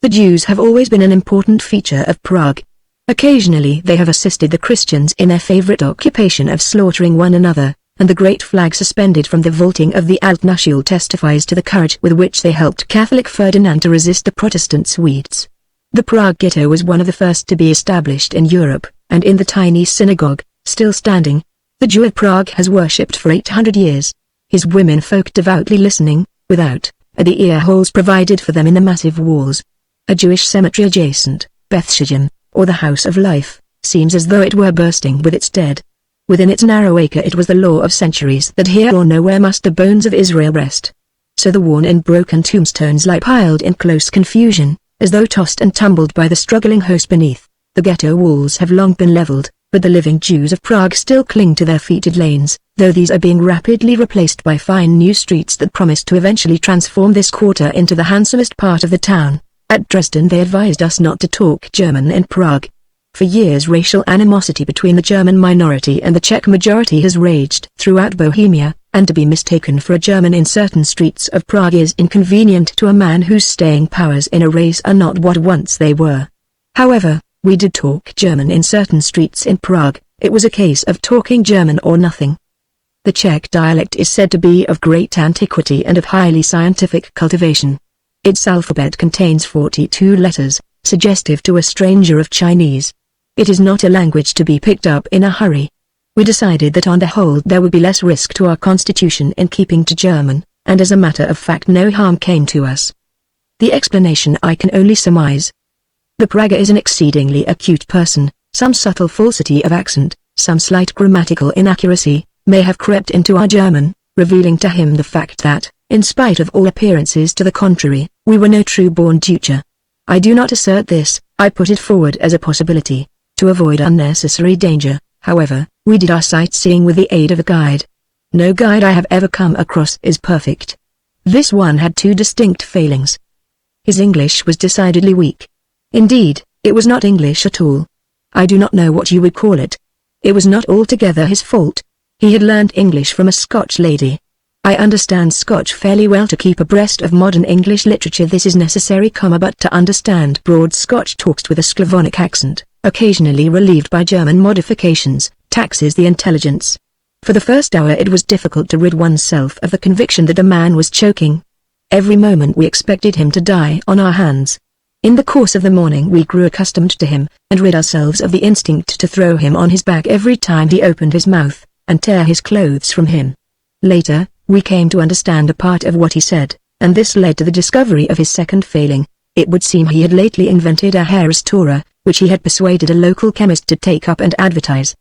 The Jews have always been an important feature of Prague. Occasionally they have assisted the Christians in their favorite occupation of slaughtering one another, and the great flag suspended from the vaulting of the Altnachal testifies to the courage with which they helped Catholic Ferdinand to resist the Protestant Swedes. The Prague Ghetto was one of the first to be established in Europe, and in the tiny synagogue, still standing, the Jew of Prague has worshipped for 800 years, his women folk devoutly listening, without, are the ear holes provided for them in the massive walls. A Jewish cemetery adjacent, Bethsheim, or the House of Life, seems as though it were bursting with its dead. Within its narrow acre it was the law of centuries that here or nowhere must the bones of Israel rest. So the worn and broken tombstones lie piled in close confusion, as though tossed and tumbled by the struggling host beneath. The ghetto walls have long been leveled, but the living Jews of Prague still cling to their fetid lanes, though these are being rapidly replaced by fine new streets that promise to eventually transform this quarter into the handsomest part of the town. At Dresden they advised us not to talk German in Prague. For years racial animosity between the German minority and the Czech majority has raged throughout Bohemia, and to be mistaken for a German in certain streets of Prague is inconvenient to a man whose staying powers in a race are not what once they were. However, we did talk German in certain streets in Prague. It was a case of talking German or nothing. The Czech dialect is said to be of great antiquity and of highly scientific cultivation. Its alphabet contains 42 letters, suggestive to a stranger of Chinese. It is not a language to be picked up in a hurry. We decided that on the whole there would be less risk to our constitution in keeping to German, and as a matter of fact no harm came to us. The explanation I can only surmise. The Prager is an exceedingly acute person. Some subtle falsity of accent, some slight grammatical inaccuracy, may have crept into our German, revealing to him the fact that, in spite of all appearances to the contrary, we were no true-born Teucer. I do not assert this, I put it forward as a possibility. To avoid unnecessary danger, however, we did our sightseeing with the aid of a guide. No guide I have ever come across is perfect. This one had two distinct failings. His English was decidedly weak. Indeed, it was not English at all. I do not know what you would call it. It was not altogether his fault. He had learned English from a Scotch lady. I understand Scotch fairly well to keep abreast of modern English literature. This is necessary, but to understand broad Scotch talks with a Slavonic accent, occasionally relieved by German modifications, taxes the intelligence. For the first hour it was difficult to rid oneself of the conviction that the man was choking. Every moment we expected him to die on our hands. In the course of the morning we grew accustomed to him, and rid ourselves of the instinct to throw him on his back every time he opened his mouth, and tear his clothes from him. Later, we came to understand a part of what he said, and this led to the discovery of his second failing. It would seem he had lately invented a hair restorer, which he had persuaded a local chemist to take up and advertise.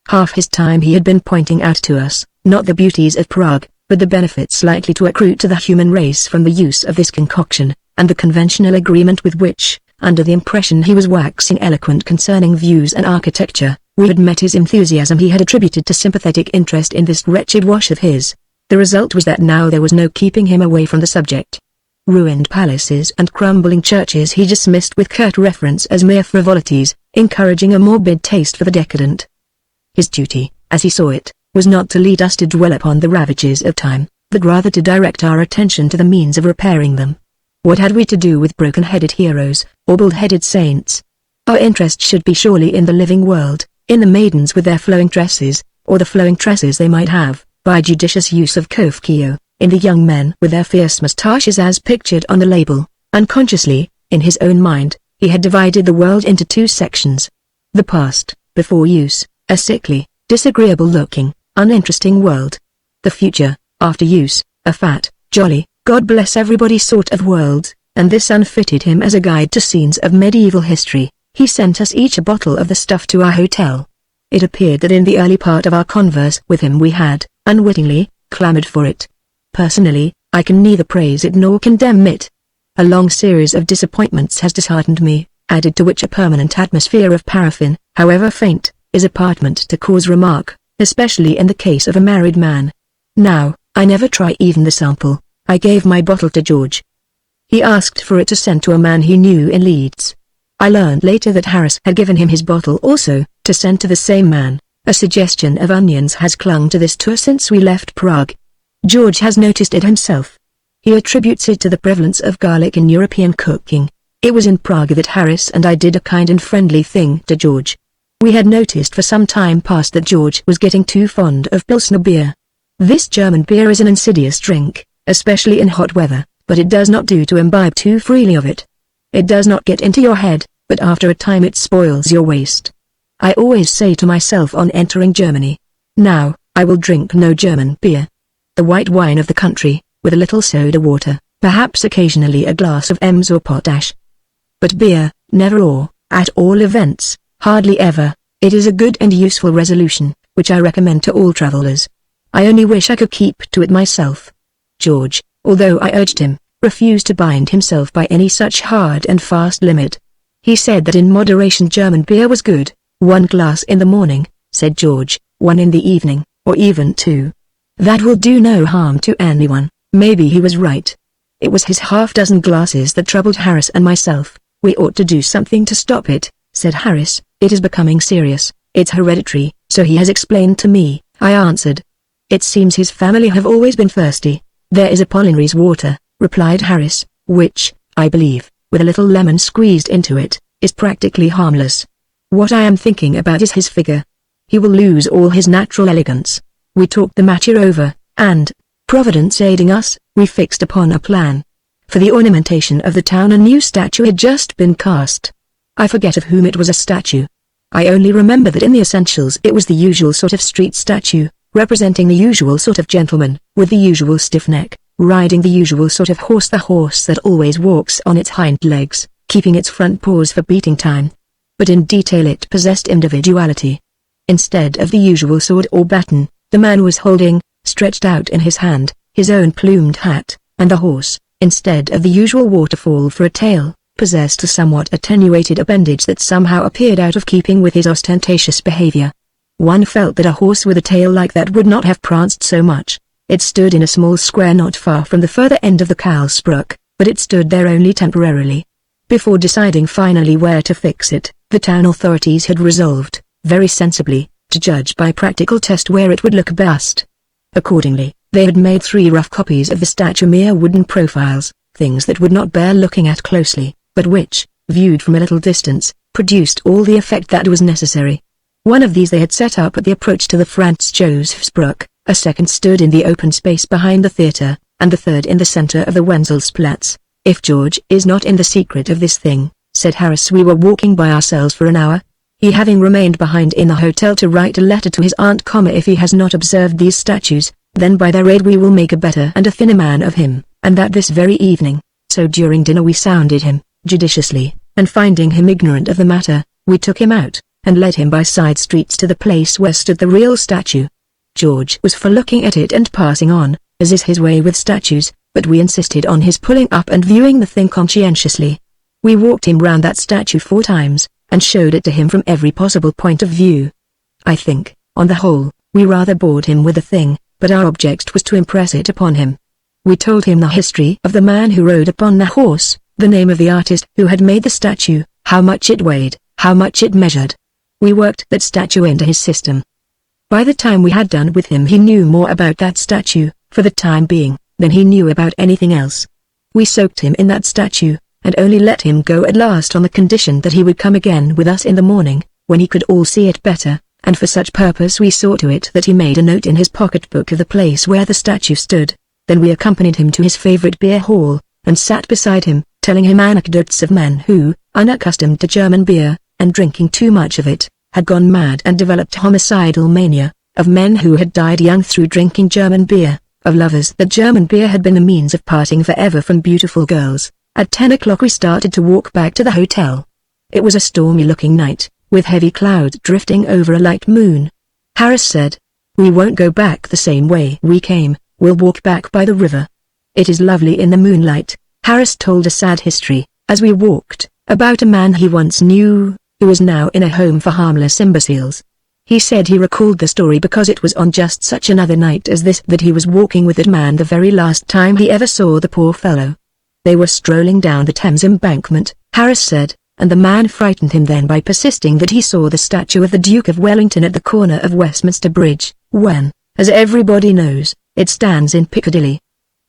Half his time he had been pointing out to us, not the beauties of Prague, but the benefits likely to accrue to the human race from the use of this concoction, and the conventional agreement with which, under the impression he was waxing eloquent concerning views and architecture, we had met his enthusiasm he had attributed to sympathetic interest in this wretched wash of his. The result was that now there was no keeping him away from the subject. Ruined palaces and crumbling churches he dismissed with curt reference as mere frivolities, encouraging a morbid taste for the decadent. His duty, as he saw it, was not to lead us to dwell upon the ravages of time, but rather to direct our attention to the means of repairing them. What had we to do with broken-headed heroes, or bald-headed saints? Our interest should be surely in the living world, in the maidens with their flowing tresses, or the flowing tresses they might have, by judicious use of Kofkio, in the young men with their fierce moustaches as pictured on the label. Unconsciously, in his own mind, he had divided the world into two sections. The past, before use, a sickly, disagreeable-looking, uninteresting world. The future, after use, a fat, jolly, God bless everybody sort of world, and this unfitted him as a guide to scenes of medieval history. He sent us each a bottle of the stuff to our hotel. It appeared that in the early part of our converse with him we had, unwittingly, clamoured for it. Personally, I can neither praise it nor condemn it. A long series of disappointments has disheartened me, added to which a permanent atmosphere of paraffin, however faint, is apparent to cause remark, especially in the case of a married man. Now, I never try even the sample. I gave my bottle to George. He asked for it to send to a man he knew in Leeds. I learned later that Harris had given him his bottle also, to send to the same man. A suggestion of onions has clung to this tour since we left Prague. George has noticed it himself. He attributes it to the prevalence of garlic in European cooking. It was in Prague that Harris and I did a kind and friendly thing to George. We had noticed for some time past that George was getting too fond of Pilsner beer. This German beer is an insidious drink, especially in hot weather, but it does not do to imbibe too freely of it. It does not get into your head, but after a time it spoils your waist. I always say to myself on entering Germany, now, I will drink no German beer. The white wine of the country, with a little soda water, perhaps occasionally a glass of Ems or potash. But beer, never, or, at all events, hardly ever. It is a good and useful resolution, which I recommend to all travellers. I only wish I could keep to it myself. George, although I urged him, refused to bind himself by any such hard and fast limit. He said that in moderation German beer was good. 1 glass in the morning, said George, 1 in the evening, or even 2. That will do no harm to anyone. Maybe he was right. It was his half-dozen glasses that troubled Harris and myself. We ought to do something to stop it, said Harris. It is becoming serious. It's hereditary, so he has explained to me, I answered. It seems his family have always been thirsty. There is Apollinary's water, replied Harris, which, I believe, with a little lemon squeezed into it, is practically harmless. What I am thinking about is his figure. He will lose all his natural elegance. We talked the matter over, and, Providence aiding us, we fixed upon a plan. For the ornamentation of the town a new statue had just been cast. I forget of whom it was a statue. I only remember that in the essentials it was the usual sort of street statue, representing the usual sort of gentleman, with the usual stiff neck, riding the usual sort of horse, the horse that always walks on its hind legs, keeping its front paws for beating time. But in detail it possessed individuality. Instead of the usual sword or baton, the man was holding, stretched out in his hand, his own plumed hat, and the horse, instead of the usual waterfall for a tail, possessed a somewhat attenuated appendage that somehow appeared out of keeping with his ostentatious behavior. One felt that a horse with a tail like that would not have pranced so much. It stood in a small square not far from the further end of the Karlsbruck, but it stood there only temporarily. Before deciding finally where to fix it, the town authorities had resolved, very sensibly, to judge by practical test where it would look best. Accordingly, they had made 3 rough copies of the statue, mere wooden profiles, things that would not bear looking at closely, but which, viewed from a little distance, produced all the effect that was necessary. One of these they had set up at the approach to the Franz Josefsbruck, a second stood in the open space behind the theatre, and the third in the center of the Wenzelsplatz. If George is not in the secret of this thing, said Harris. We were walking by ourselves for an hour, he having remained behind in the hotel to write a letter to his aunt, if he has not observed these statues, then by their aid we will make a better and a thinner man of him, and that this very evening. So during dinner we sounded him, judiciously, and finding him ignorant of the matter, we took him out, and led him by side streets to the place where stood the real statue. George was for looking at it and passing on, as is his way with statues, but we insisted on his pulling up and viewing the thing conscientiously. We walked him round that statue 4 times, and showed it to him from every possible point of view. I think, on the whole, we rather bored him with the thing, but our object was to impress it upon him. We told him the history of the man who rode upon the horse, the name of the artist who had made the statue, how much it weighed, how much it measured. We worked that statue into his system. By the time we had done with him he knew more about that statue, for the time being, than he knew about anything else. We soaked him in that statue, and only let him go at last on the condition that he would come again with us in the morning, when he could all see it better, and for such purpose we saw to it that he made a note in his pocket-book of the place where the statue stood. Then we accompanied him to his favorite beer hall, and sat beside him, telling him anecdotes of men who, unaccustomed to German beer, and drinking too much of it, had gone mad and developed homicidal mania, of men who had died young through drinking German beer, of lovers that German beer had been the means of parting forever from beautiful girls. At 10 o'clock we started to walk back to the hotel. It was a stormy-looking night, with heavy cloud drifting over a light moon. Harris said, "We won't go back the same way we came, we'll walk back by the river. It is lovely in the moonlight." Harris told a sad history, as we walked, about a man he once knew, who is now in a home for harmless imbeciles. He said he recalled the story because it was on just such another night as this that he was walking with that man the very last time he ever saw the poor fellow. They were strolling down the Thames embankment, Harris said, and the man frightened him then by persisting that he saw the statue of the Duke of Wellington at the corner of Westminster Bridge, when, as everybody knows, it stands in Piccadilly.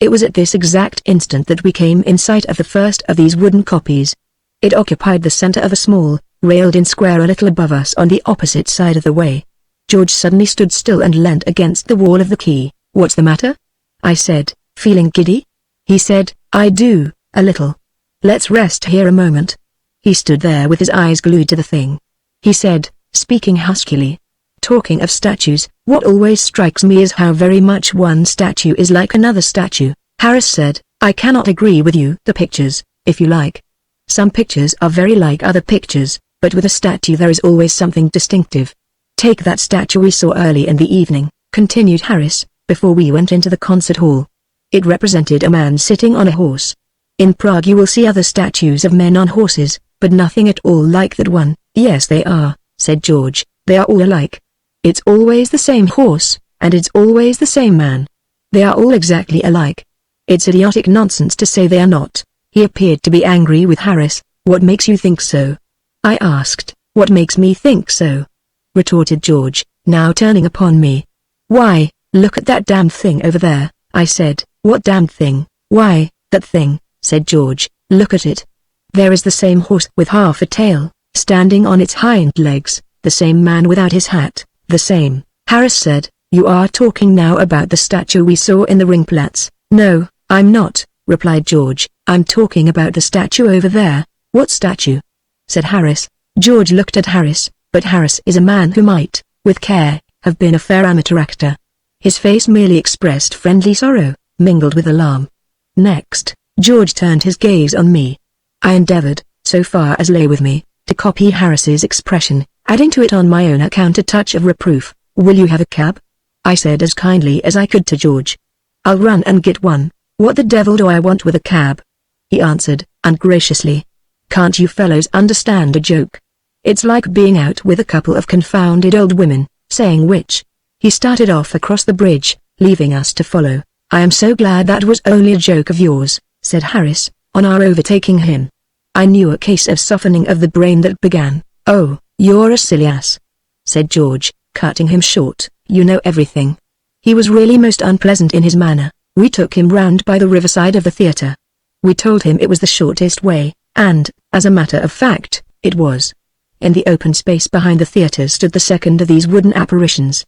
It was at this exact instant that we came in sight of the first of these wooden copies. It occupied the center of a small, railed-in square a little above us on the opposite side of the way. George suddenly stood still and leant against the wall of the quay. "What's the matter?" I said, feeling giddy. He said, "I do, a little. Let's rest here a moment." He stood there with his eyes glued to the thing. He said, speaking huskily, "Talking of statues, what always strikes me is how very much one statue is like another statue." Harris said, "I cannot agree with you. The pictures, if you like. Some pictures are very like other pictures, but with a statue there is always something distinctive. Take that statue we saw early in the evening," continued Harris, "before we went into the concert hall. It represented a man sitting on a horse. In Prague you will see other statues of men on horses, but nothing at all like that one." "Yes they are," said George, "they are all alike. It's always the same horse, and it's always the same man. They are all exactly alike. It's idiotic nonsense to say they are not." He appeared to be angry with Harris. "What makes you think so?" I asked. "What makes me think so?" retorted George, now turning upon me. "Why, look at that damned thing over there," I said. "What damned thing?" "Why, that thing," said George, "look at it. There is the same horse with half a tail, standing on its hind legs, the same man without his hat, the same." Harris said, "You are talking now about the statue we saw in the Ringplatz." "No, I'm not," replied George, "I'm talking about the statue over there." "What statue?" said Harris. George looked at Harris, but Harris is a man who might, with care, have been a fair amateur actor. His face merely expressed friendly sorrow, mingled with alarm. Next, George turned his gaze on me. I endeavored, so far as lay with me, to copy Harris's expression, adding to it on my own account a touch of reproof. "Will you have a cab?" I said as kindly as I could to George. "I'll run and get one. What the devil do I want with a cab?" he answered, ungraciously. "Can't you fellows understand a joke? It's like being out with a couple of confounded old women," saying which, he started off across the bridge, leaving us to follow. "I am so glad that was only a joke of yours," said Harris, on our overtaking him. I knew a case of softening of the brain that began. "Oh, you're a silly ass," said George, cutting him short. "You know everything." He was really most unpleasant in his manner. We took him round by the riverside of the theatre. We told him it was the shortest way, and, as a matter of fact, it was. In the open space behind the theatre stood the second of these wooden apparitions.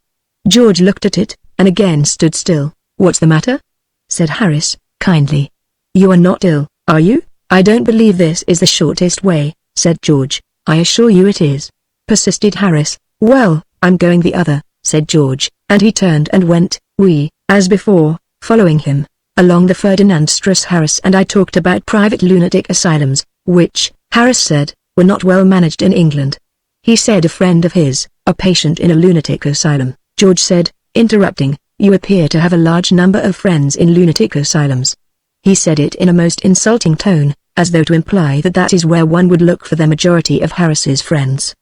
George looked at it, and again stood still. "What's the matter?" said Harris, kindly. "You are not ill, Are you? I don't believe this is the shortest way, said George. I assure you it is, persisted Harris. Well, I'm going the other, said George, and he turned and went. We, as before, following him, along the Ferdinand Strasse. Harris and I talked about private lunatic asylums, which, Harris said, were not well managed in England. He said a friend of his, a patient in a lunatic asylum. George said, interrupting, you appear to have a large number of friends in lunatic asylums. He said it in a most insulting tone, as though to imply that that is where one would look for the majority of Harris's friends.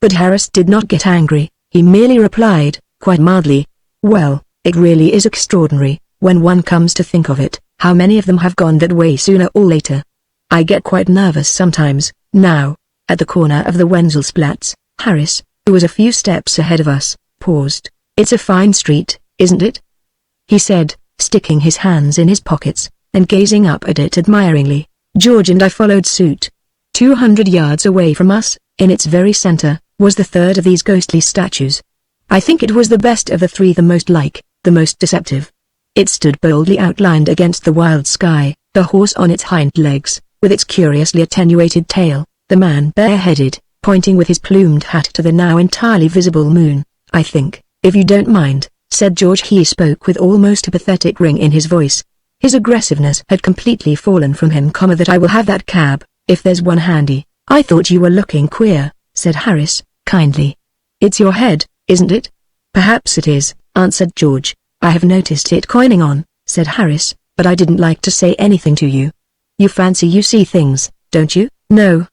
But Harris did not get angry, he merely replied, quite mildly, well, it really is extraordinary, when one comes to think of it, how many of them have gone that way sooner or later. I get quite nervous sometimes. Now, at the corner of the Wenzelsplatz, Harris, who was a few steps ahead of us, paused. It's a fine street, isn't it? He said, sticking his hands in his pockets, and gazing up at it admiringly. George and I followed suit. 200 yards away from us, in its very center, was the third of these ghostly statues. I think it was the best of the three, the most like, the most deceptive. It stood boldly outlined against the wild sky, the horse on its hind legs, with its curiously attenuated tail, the man bareheaded, pointing with his plumed hat to the now entirely visible moon. I think, if you don't mind, said George. He spoke with almost a pathetic ring in his voice. His aggressiveness had completely fallen from him. That I will have that cab, if there's one handy. I thought you were looking queer, said Harris, kindly. It's your head, isn't it? Perhaps it is, answered George. I have noticed it coining on, said Harris, but I didn't like to say anything to you. You fancy you see things, don't you? No,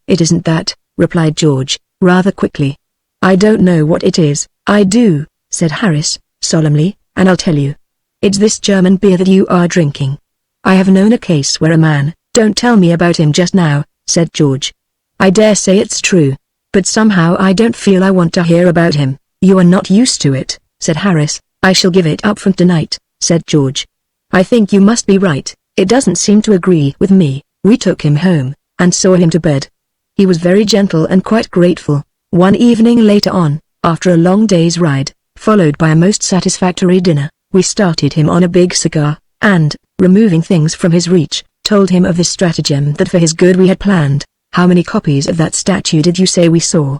it isn't that, replied George, rather quickly. I don't know what it is. I do, said Harris, solemnly, and I'll tell you. It's this German beer that you are drinking. I have known a case where a man— Don't tell me about him just now, said George. I dare say it's true, but somehow I don't feel I want to hear about him. You are not used to it, said Harris. I shall give it up from tonight, said George. I think you must be right. It doesn't seem to agree with me. We took him home, and saw him to bed. He was very gentle and quite grateful. One evening later on, after a long day's ride, followed by a most satisfactory dinner, we started him on a big cigar, and, removing things from his reach, told him of the stratagem that for his good we had planned. How many copies of that statue did you say we saw?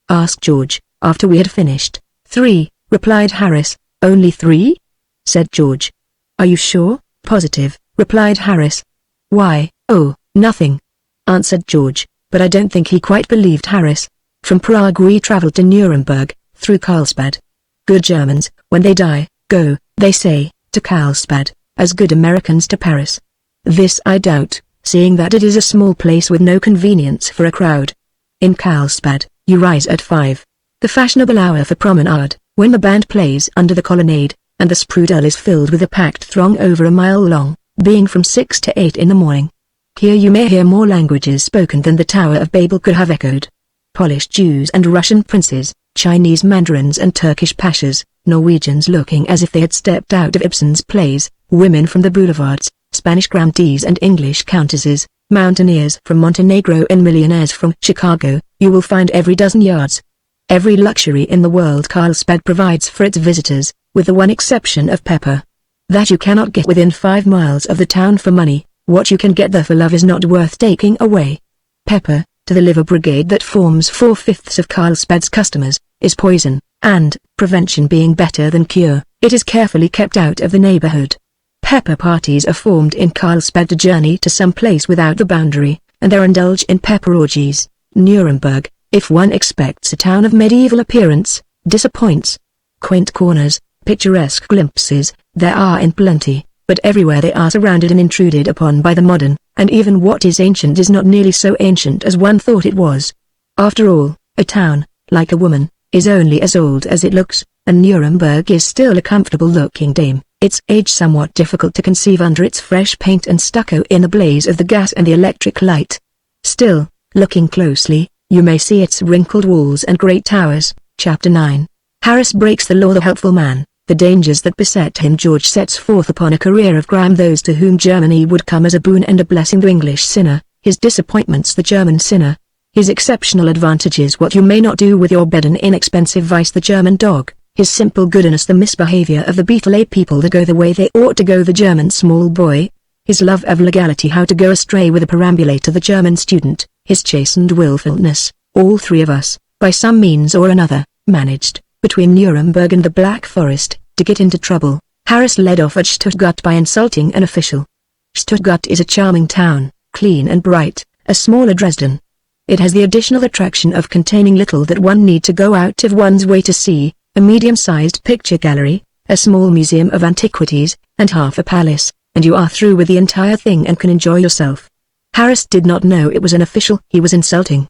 Asked George, after we had finished. 3, replied Harris. Only 3? Said George. Are you sure? Positive, replied Harris. Why, oh, nothing, answered George, but I don't think he quite believed Harris. From Prague we traveled to Nuremberg, through Carlsbad. Good Germans, when they die, go, they say, to Carlsbad, as good Americans to Paris. This I doubt, seeing that it is a small place with no convenience for a crowd. In Carlsbad, you rise at 5, the fashionable hour for promenade, when the band plays under the colonnade, and the Sprudel is filled with a packed throng over a mile long, being from 6 to 8 in the morning. Here you may hear more languages spoken than the Tower of Babel could have echoed. Polish Jews and Russian princes, Chinese mandarins and Turkish pashas, Norwegians looking as if they had stepped out of Ibsen's plays, women from the boulevards, Spanish grandees and English countesses, mountaineers from Montenegro and millionaires from Chicago. You will find every dozen yards. Every luxury in the world Carlsbad provides for its visitors, with the one exception of pepper. That you cannot get within 5 miles of the town for money. What you can get there for love is not worth taking away. Pepper, to the liver brigade that forms 4/5 of Carlsbad's customers, is poison, and, prevention being better than cure, it is carefully kept out of the neighborhood. Pepper parties are formed in Carlsbad to journey to some place without the boundary, and there indulge in pepper orgies. Nuremberg, if one expects a town of medieval appearance, disappoints. Quaint corners, picturesque glimpses, there are in plenty, but everywhere they are surrounded and intruded upon by the modern, and even what is ancient is not nearly so ancient as one thought it was. After all, a town, like a woman, is only as old as it looks, and Nuremberg is still a comfortable-looking dame, its age somewhat difficult to conceive under its fresh paint and stucco in the blaze of the gas and the electric light. Still, looking closely, you may see its wrinkled walls and great towers. Chapter 9. Harris breaks the law. The helpful man, the dangers that beset him. George sets forth upon a career of crime, those to whom Germany would come as a boon and a blessing. The English sinner, his disappointments. The German sinner, his exceptional advantages. What you may not do with your bed. An inexpensive vice. The German dog, his simple goodness. The misbehavior of the Beetle, a people that go the way they ought to go. The German small boy, his love of legality, how to go astray with a perambulator, the German student, his chastened willfulness, all three of us, by some means or another, managed, between Nuremberg and the Black Forest, to get into trouble. Harris led off at Stuttgart by insulting an official. Stuttgart is a charming town, clean and bright, a smaller Dresden. It has the additional attraction of containing little that one need to go out of one's way to see, a medium-sized picture gallery, a small museum of antiquities, and half a palace, and you are through with the entire thing and can enjoy yourself. Harris did not know it was an official he was insulting.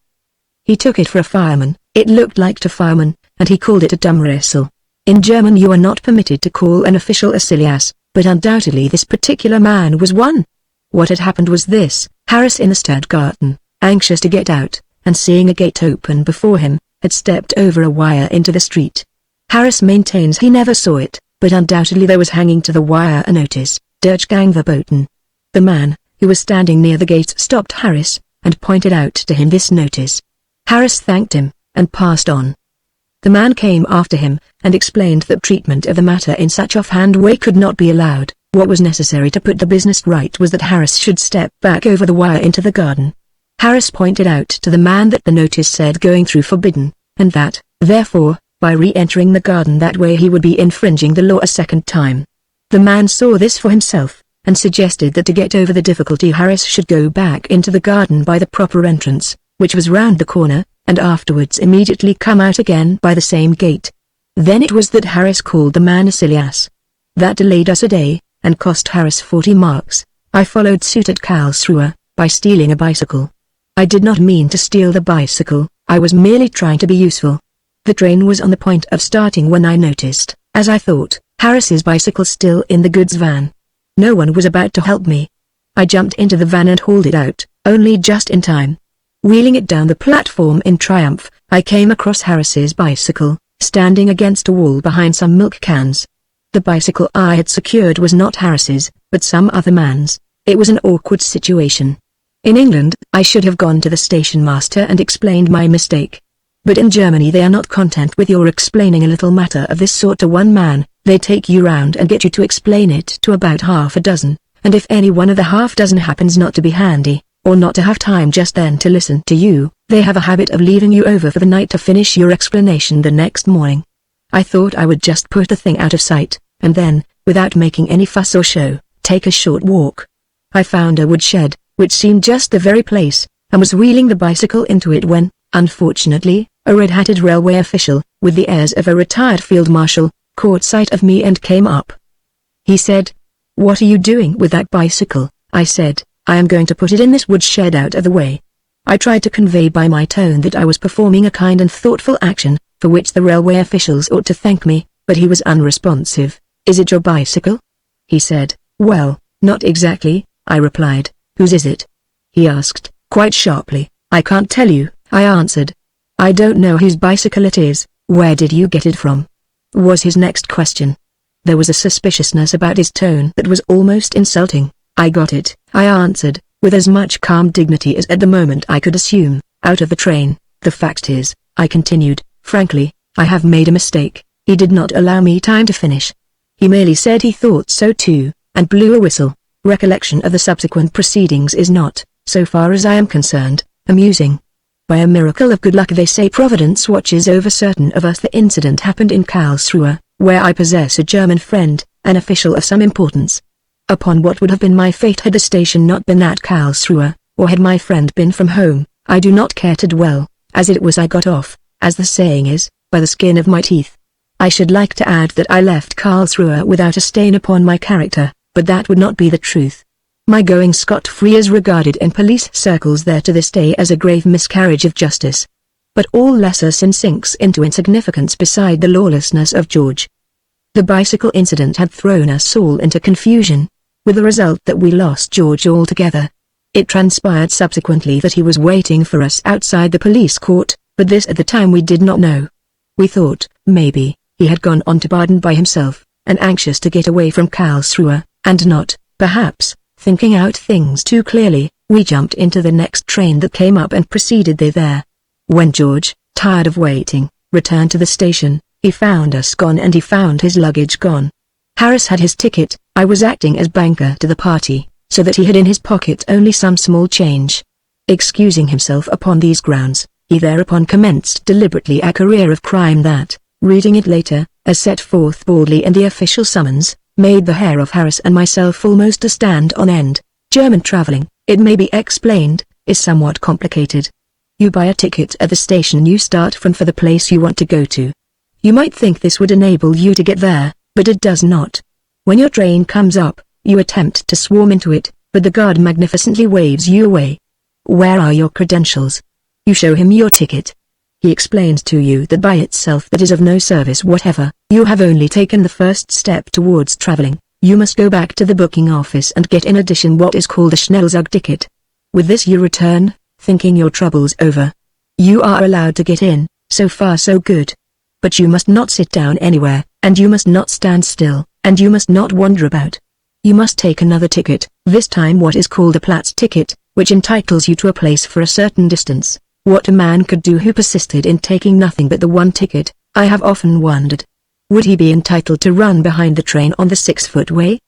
He took it for a fireman, it looked like a fireman, and he called it a Dummrässel. In German you are not permitted to call an official a silly ass, but undoubtedly this particular man was one. What had happened was this: Harris in the Stadtgarten, anxious to get out, and seeing a gate open before him, had stepped over a wire into the street. Harris maintains he never saw it, but undoubtedly there was hanging to the wire a notice, Durchgang verboten. The man, who was standing near the gate, stopped Harris, and pointed out to him this notice. Harris thanked him, and passed on. The man came after him, and explained that treatment of the matter in such offhand way could not be allowed. What was necessary to put the business right was that Harris should step back over the wire into the garden. Harris pointed out to the man that the notice said going through forbidden, and that, therefore, by re-entering the garden that way he would be infringing the law a second time. The man saw this for himself, and suggested that to get over the difficulty Harris should go back into the garden by the proper entrance, which was round the corner, and afterwards immediately come out again by the same gate. Then it was that Harris called the man a silly ass. That delayed us a day, and cost Harris 40 marks. I followed suit at Karlsruhe, by stealing a bicycle. I did not mean to steal the bicycle, I was merely trying to be useful. The train was on the point of starting when I noticed, as I thought, Harris's bicycle still in the goods van. No one was about to help me. I jumped into the van and hauled it out, only just in time. Wheeling it down the platform in triumph, I came across Harris's bicycle, standing against a wall behind some milk cans. The bicycle I had secured was not Harris's, but some other man's. It was an awkward situation. In England, I should have gone to the station master and explained my mistake. But in Germany they are not content with your explaining a little matter of this sort to one man, they take you round and get you to explain it to about half a dozen, and if any one of the half dozen happens not to be handy, or not to have time just then to listen to you, they have a habit of leaving you over for the night to finish your explanation the next morning. I thought I would just put the thing out of sight, and then, without making any fuss or show, take a short walk. I found a woodshed, which seemed just the very place, and was wheeling the bicycle into it when, unfortunately, a red-hatted railway official, with the airs of a retired field marshal, caught sight of me and came up. He said, "What are you doing with that bicycle?" I said, "I am going to put it in this woodshed out of the way." I tried to convey by my tone that I was performing a kind and thoughtful action, for which the railway officials ought to thank me, but he was unresponsive. "Is it your bicycle?" he said. "Well, not exactly," I replied. "Whose is it?" he asked, quite sharply. "I can't tell you," I answered. "I don't know whose bicycle it is. Where did you get it from?" was his next question. There was a suspiciousness about his tone that was almost insulting. "I got it," I answered, with as much calm dignity as at the moment I could assume, "out of the train. The fact is," I continued, "frankly, I have made a mistake." He did not allow me time to finish. He merely said he thought so too, and blew a whistle. Recollection of the subsequent proceedings is not, so far as I am concerned, amusing. By a miracle of good luck they say Providence watches over certain of us. The incident happened in Karlsruhe, where I possess a German friend, an official of some importance. Upon what would have been my fate had the station not been at Karlsruhe, or had my friend been from home, I do not care to dwell. As it was I got off, as the saying is, by the skin of my teeth. I should like to add that I left Karlsruhe without a stain upon my character, but that would not be the truth. My going scot-free is regarded in police circles there to this day as a grave miscarriage of justice. But all lesser sin sinks into insignificance beside the lawlessness of George. The bicycle incident had thrown us all into confusion, with the result that we lost George altogether. It transpired subsequently that he was waiting for us outside the police court, but this at the time we did not know. We thought, maybe, he had gone on to Baden by himself, and anxious to get away from Karlsruhe, and not, perhaps, thinking out things too clearly, we jumped into the next train that came up and proceeded there. When George, tired of waiting, returned to the station, he found us gone and he found his luggage gone. Harris had his ticket. I was acting as banker to the party, so that he had in his pocket only some small change. Excusing himself upon these grounds, he thereupon commenced deliberately a career of crime that, reading it later, as set forth boldly in the official summons, made the hair of Harris and myself almost to stand on end. German traveling, it may be explained, is somewhat complicated. You buy a ticket at the station you start from for the place you want to go to. You might think this would enable you to get there, but it does not. When your train comes up, you attempt to swarm into it, but the guard magnificently waves you away. Where are your credentials? You show him your ticket. He explains to you that by itself that is of no service whatever. You have only taken the first step towards traveling. You must go back to the booking office and get in addition what is called a Schnellzug ticket. With this you return, thinking your troubles over. You are allowed to get in, so far so good. But you must not sit down anywhere, and you must not stand still, and you must not wander about. You must take another ticket, this time what is called a Platz ticket, which entitles you to a place for a certain distance. What a man could do who persisted in taking nothing but the one ticket, I have often wondered. Would he be entitled to run behind the train on the 6-foot way?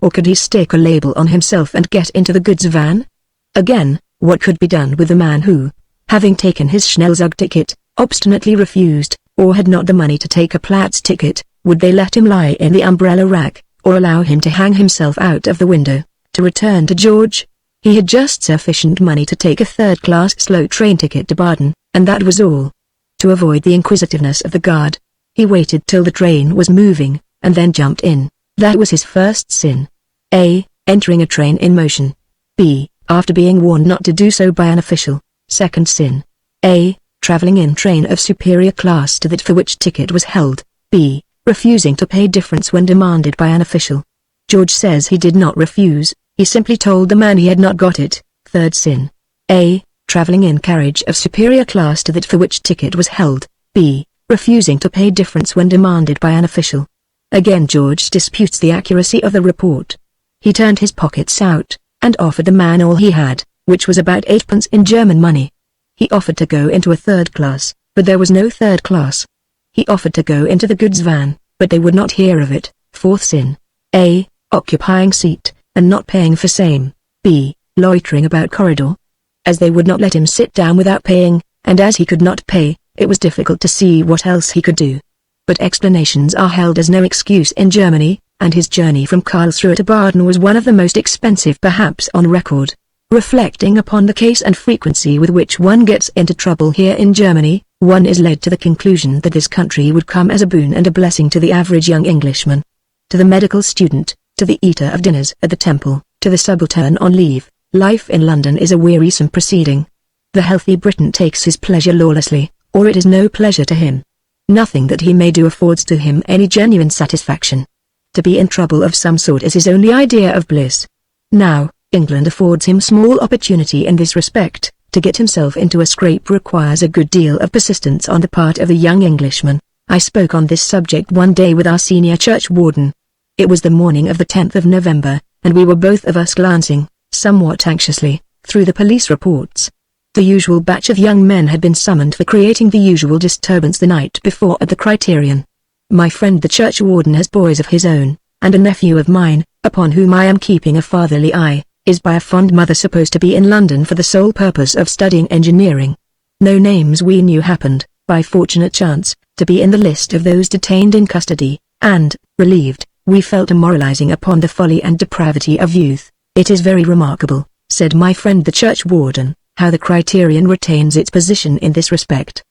Or could he stick a label on himself and get into the goods van? Again, what could be done with the man who, having taken his Schnellzug ticket, obstinately refused, or had not the money to take a Platz ticket? Would they let him lie in the umbrella rack, or allow him to hang himself out of the window? To return to George. He had just sufficient money to take a third-class slow train ticket to Baden, and that was all. To avoid the inquisitiveness of the guard, he waited till the train was moving, and then jumped in. That was his first sin. A. Entering a train in motion. B. After being warned not to do so by an official. Second sin. A. Traveling in train of superior class to that for which ticket was held. B. Refusing to pay difference when demanded by an official. George says he did not refuse, he simply told the man he had not got it. Third sin. A. Traveling in carriage of superior class to that for which ticket was held. B. Refusing to pay difference when demanded by an official. Again George disputes the accuracy of the report. He turned his pockets out, and offered the man all he had, which was about 8 pence in German money. He offered to go into a third class, but there was no third class. He offered to go into the goods van, but they would not hear of it. Fourth sin. A. Occupying seat, and not paying for same. B. Loitering about corridor. As they would not let him sit down without paying, and as he could not pay, it was difficult to see what else he could do. But explanations are held as no excuse in Germany, and his journey from Karlsruhe to Baden was one of the most expensive perhaps on record. Reflecting upon the case and frequency with which one gets into trouble here in Germany, one is led to the conclusion that this country would come as a boon and a blessing to the average young Englishman. To the medical student, to the eater of dinners at the temple, to the subaltern on leave, life in London is a wearisome proceeding. The healthy Briton takes his pleasure lawlessly, or it is no pleasure to him. Nothing that he may do affords to him any genuine satisfaction. To be in trouble of some sort is his only idea of bliss. Now, England affords him small opportunity in this respect. To get himself into a scrape requires a good deal of persistence on the part of the young Englishman. I spoke on this subject one day with our senior church warden. It was the morning of the 10th of November, and we were both of us glancing, somewhat anxiously, through the police reports. The usual batch of young men had been summoned for creating the usual disturbance the night before at the Criterion. My friend the church warden has boys of his own, and a nephew of mine, upon whom I am keeping a fatherly eye, is by a fond mother supposed to be in London for the sole purpose of studying engineering. No names we knew happened, by fortunate chance, to be in the list of those detained in custody, and, relieved, we fell to moralizing upon the folly and depravity of youth. It is very remarkable, said my friend the church warden, how the Criterion retains its position in this respect.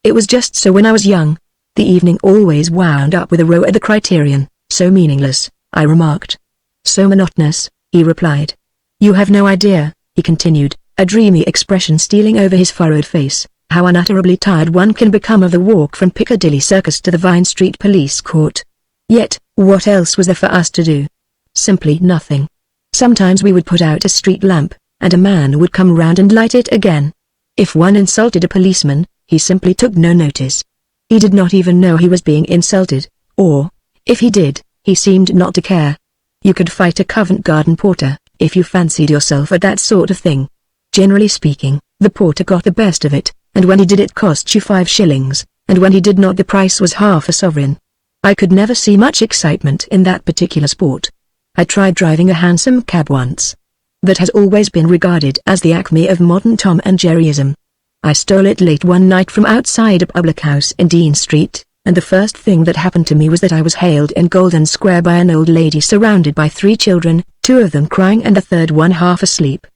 It was just so when I was young. The evening always wound up with a row at the Criterion. So meaningless, I remarked. So monotonous, he replied. You have no idea, he continued, a dreamy expression stealing over his furrowed face, how unutterably tired one can become of the walk from Piccadilly Circus to the Vine Street Police Court. Yet, what else was there for us to do? Simply nothing. Sometimes we would put out a street lamp, and a man would come round and light it again. If one insulted a policeman, he simply took no notice. He did not even know he was being insulted, or, if he did, he seemed not to care. You could fight a Covent Garden porter, if you fancied yourself at that sort of thing. Generally speaking, the porter got the best of it, and when he did it cost you 5 shillings, and when he did not the price was half a sovereign. I could never see much excitement in that particular sport. I tried driving a hansom cab once, that has always been regarded as the acme of modern Tom and Jerryism. I stole it late one night from outside a public house in Dean Street, and the first thing that happened to me was that I was hailed in Golden Square by an old lady surrounded by 3 children, 2 of them crying and the third one half asleep.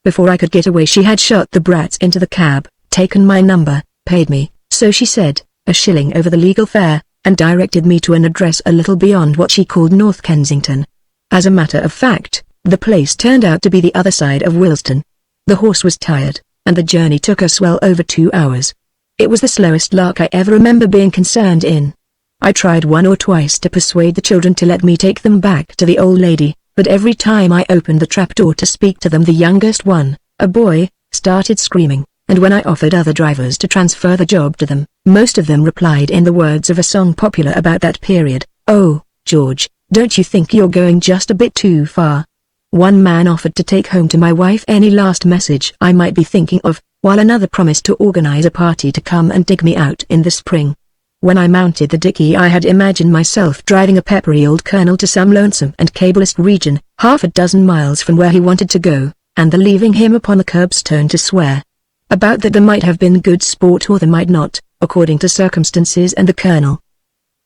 Before I could get away she had shot the brats into the cab, taken my number, paid me, so she said, a shilling over the legal fare, and directed me to an address a little beyond what she called North Kensington. As a matter of fact, the place turned out to be the other side of Willesden. The horse was tired, and the journey took us well over 2 hours. It was the slowest lark I ever remember being concerned in. I tried 1 or twice to persuade the children to let me take them back to the old lady, but every time I opened the trapdoor to speak to them the youngest one, a boy, started screaming, and when I offered other drivers to transfer the job to them, most of them replied in the words of a song popular about that period, "Oh, George, don't you think you're going just a bit too far?" One man offered to take home to my wife any last message I might be thinking of, while another promised to organize a party to come and dig me out in the spring. When I mounted the dickey I had imagined myself driving a peppery old colonel to some lonesome and cableless region, half a dozen miles from where he wanted to go, and the leaving him upon the curbstone to swear. About that there might have been good sport or there might not, according to circumstances and the colonel.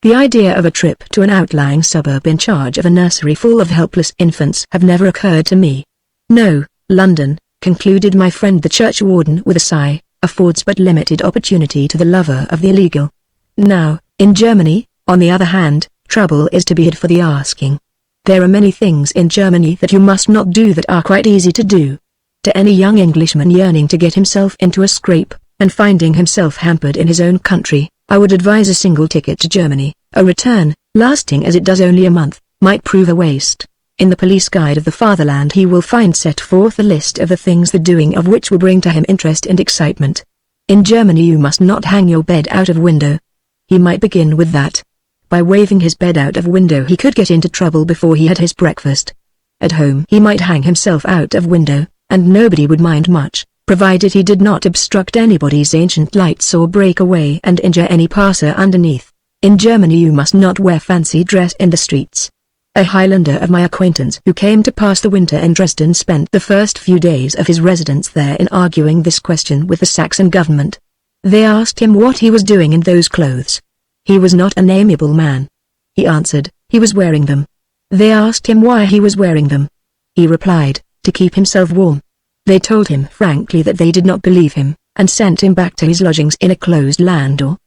The idea of a trip to an outlying suburb in charge of a nursery full of helpless infants have never occurred to me. No, London, concluded my friend the churchwarden with a sigh, affords but limited opportunity to the lover of the illegal. Now, in Germany, on the other hand, trouble is to be had for the asking. There are many things in Germany that you must not do that are quite easy to do. To any young Englishman yearning to get himself into a scrape, and finding himself hampered in his own country, I would advise a single ticket to Germany. A return, lasting as it does only a month, might prove a waste. In the police guide of the fatherland he will find set forth a list of the things the doing of which will bring to him interest and excitement. In Germany you must not hang your bed out of window. He might begin with that. By waving his bed out of window he could get into trouble before he had his breakfast. At home he might hang himself out of window, and nobody would mind much, provided he did not obstruct anybody's ancient lights or break away and injure any passer underneath. In Germany you must not wear fancy dress in the streets. A Highlander of my acquaintance who came to pass the winter in Dresden spent the first few days of his residence there in arguing this question with the Saxon government. They asked him what he was doing in those clothes. He was not an amiable man. He answered, he was wearing them. They asked him why he was wearing them. He replied, to keep himself warm. They told him frankly that they did not believe him, and sent him back to his lodgings in a closed landau.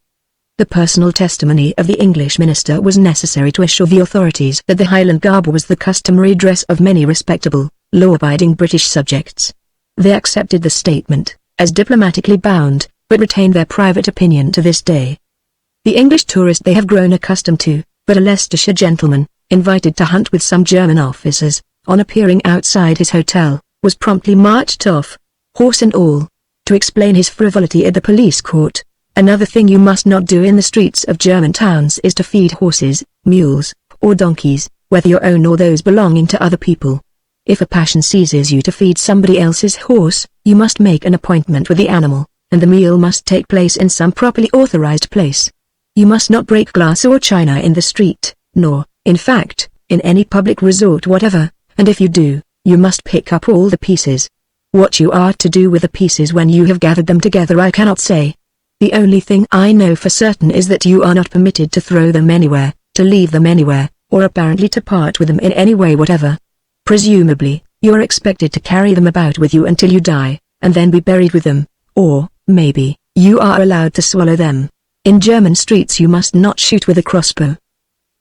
The personal testimony of the English minister was necessary to assure the authorities that the Highland garb was the customary dress of many respectable, law-abiding British subjects. They accepted the statement, as diplomatically bound, but retained their private opinion to this day. The English tourist they have grown accustomed to, but a Leicestershire gentleman, invited to hunt with some German officers, on appearing outside his hotel, was promptly marched off, horse and all, to explain his frivolity at the police court. Another thing you must not do in the streets of German towns is to feed horses, mules, or donkeys, whether your own or those belonging to other people. If a passion seizes you to feed somebody else's horse, you must make an appointment with the animal, and the meal must take place in some properly authorized place. You must not break glass or china in the street, nor, in fact, in any public resort whatever, and if you do, you must pick up all the pieces. What you are to do with the pieces when you have gathered them together I cannot say. The only thing I know for certain is that you are not permitted to throw them anywhere, to leave them anywhere, or apparently to part with them in any way whatever. Presumably, you are expected to carry them about with you until you die, and then be buried with them, or, maybe, you are allowed to swallow them. In German streets you must not shoot with a crossbow.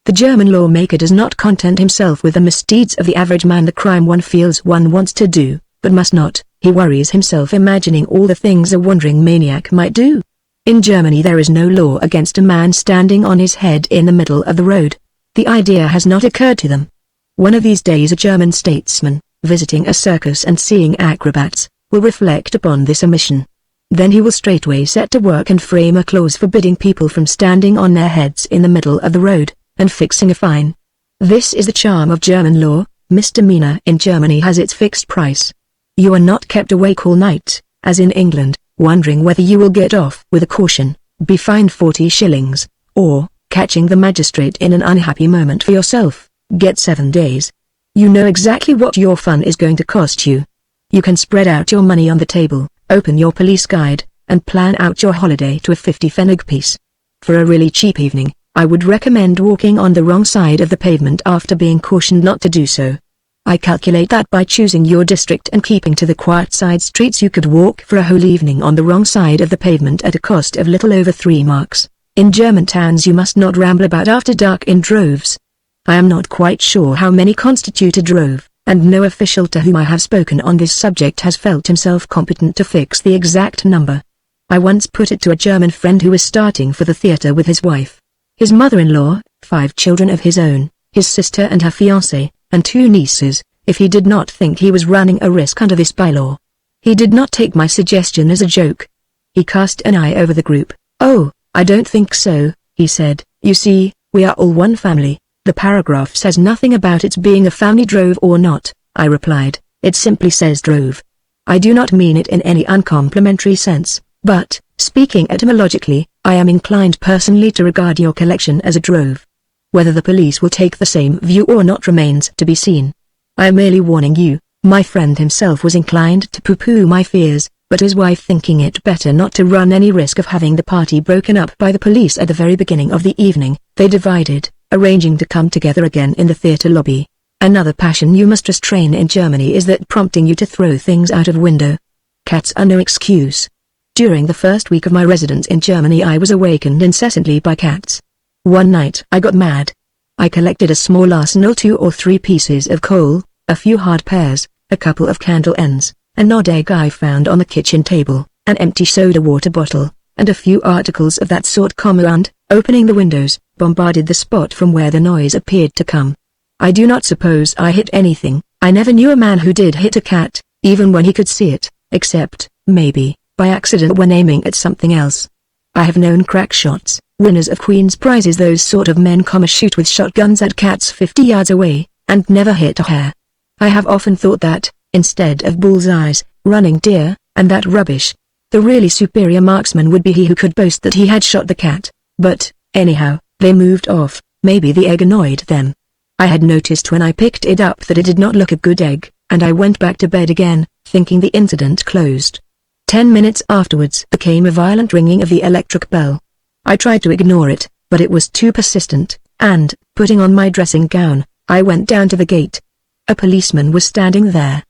The German lawmaker does not content himself with the misdeeds of the average man, the crime one feels one wants to do, but must not. He worries himself imagining all the things a wandering maniac might do. In Germany there is no law against a man standing on his head in the middle of the road. The idea has not occurred to them. One of these days a German statesman, visiting a circus and seeing acrobats, will reflect upon this omission. Then he will straightway set to work and frame a clause forbidding people from standing on their heads in the middle of the road, and fixing a fine. This is the charm of German law. Misdemeanor in Germany has its fixed price. You are not kept awake all night, as in England, wondering whether you will get off with a caution, be fined 40 shillings, or, catching the magistrate in an unhappy moment for yourself, get 7 days. You know exactly what your fun is going to cost you. You can spread out your money on the table, open your police guide, and plan out your holiday to a 50 pfennig piece. For a really cheap evening, I would recommend walking on the wrong side of the pavement after being cautioned not to do so. I calculate that by choosing your district and keeping to the quiet side streets you could walk for a whole evening on the wrong side of the pavement at a cost of little over 3 marks. In German towns you must not ramble about after dark in droves. I am not quite sure how many constitute a drove, and no official to whom I have spoken on this subject has felt himself competent to fix the exact number. I once put it to a German friend who was starting for the theater with his wife, his mother-in-law, 5 children of his own, his sister and her fiancé, and 2 nieces, if he did not think he was running a risk under this bylaw. He did not take my suggestion as a joke. He cast an eye over the group. "Oh, I don't think so," he said. "You see, we are all one family. The paragraph says nothing about its being a family drove or not," I replied. "It simply says drove. I do not mean it in any uncomplimentary sense, but, speaking etymologically, I am inclined personally to regard your collection as a drove. Whether the police will take the same view or not remains to be seen. I am merely warning you." My friend himself was inclined to pooh-pooh my fears, but his wife, thinking it better not to run any risk of having the party broken up by the police at the very beginning of the evening, they divided, arranging to come together again in the theater lobby. Another passion you must restrain in Germany is that prompting you to throw things out of window. Cats are no excuse. During the first week of my residence in Germany I was awakened incessantly by cats. One night I got mad. I collected a small arsenal, 2 or 3 pieces of coal, a few hard pears, a couple of candle ends, an odd egg I found on the kitchen table, an empty soda water bottle, and a few articles of that sort, and, opening the windows, bombarded the spot from where the noise appeared to come. I do not suppose I hit anything. I never knew a man who did hit a cat, even when he could see it, except, maybe, by accident when aiming at something else. I have known crack shots, winners of Queen's prizes, those sort of men, shoot with shotguns at cats 50 yards away, and never hit a hair. I have often thought that, instead of bullseyes, running deer, and that rubbish, the really superior marksman would be he who could boast that he had shot the cat. But, anyhow, they moved off. Maybe the egg annoyed them. I had noticed when I picked it up that it did not look a good egg, and I went back to bed again, thinking the incident closed. 10 minutes afterwards there came a violent ringing of the electric bell. I tried to ignore it, but it was too persistent, and, putting on my dressing gown, I went down to the gate. A policeman was standing there.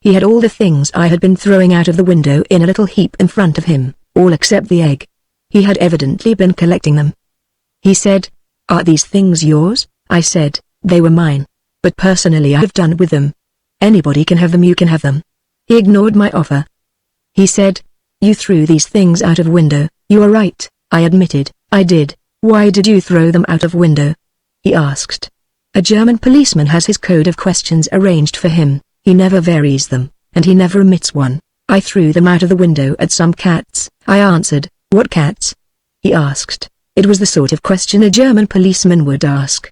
He had all the things I had been throwing out of the window in a little heap in front of him, all except the egg. He had evidently been collecting them. He said, "Are these things yours?" I said, "They were mine. But personally I have done with them. Anybody can have them, you can have them." He ignored my offer. He said, "You threw these things out of window." "You are right," I admitted. "I did." "Why did you throw them out of window?" he asked. A German policeman has his code of questions arranged for him. He never varies them, and he never omits one. "I threw them out of the window at some cats," I answered. "What cats?" he asked. It was the sort of question a German policeman would ask.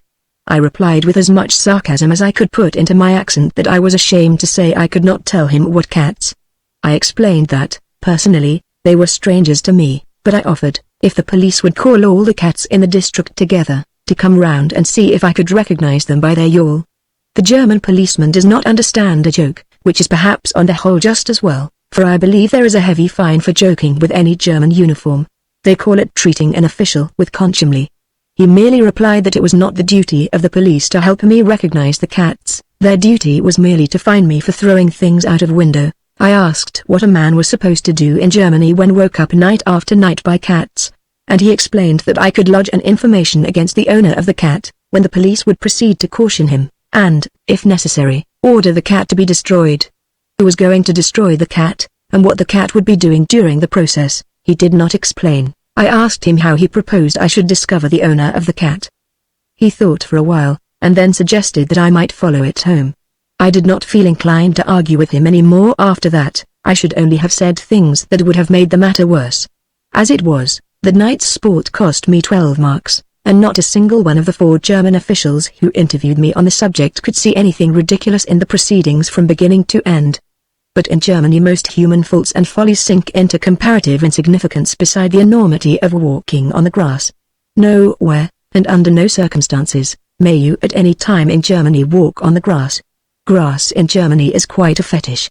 I replied with as much sarcasm as I could put into my accent that I was ashamed to say I could not tell him what cats. I explained that, personally, they were strangers to me, but I offered, if the police would call all the cats in the district together, to come round and see if I could recognize them by their yawl. The German policeman does not understand a joke, which is perhaps on the whole just as well, for I believe there is a heavy fine for joking with any German uniform. They call it treating an official with contumely. He merely replied that it was not the duty of the police to help me recognize the cats, their duty was merely to fine me for throwing things out of window. I asked what a man was supposed to do in Germany when woke up night after night by cats, and he explained that I could lodge an information against the owner of the cat, when the police would proceed to caution him, and, if necessary, order the cat to be destroyed. Who was going to destroy the cat, and what the cat would be doing during the process, he did not explain. I asked him how he proposed I should discover the owner of the cat. He thought for a while, and then suggested that I might follow it home. I did not feel inclined to argue with him any more after that. I should only have said things that would have made the matter worse. As it was, the night's sport cost me 12 marks, and not a single one of the 4 German officials who interviewed me on the subject could see anything ridiculous in the proceedings from beginning to end. But in Germany most human faults and follies sink into comparative insignificance beside the enormity of walking on the grass. Nowhere, and under no circumstances, May you at any time in Germany walk on the grass? Grass in Germany is quite a fetish.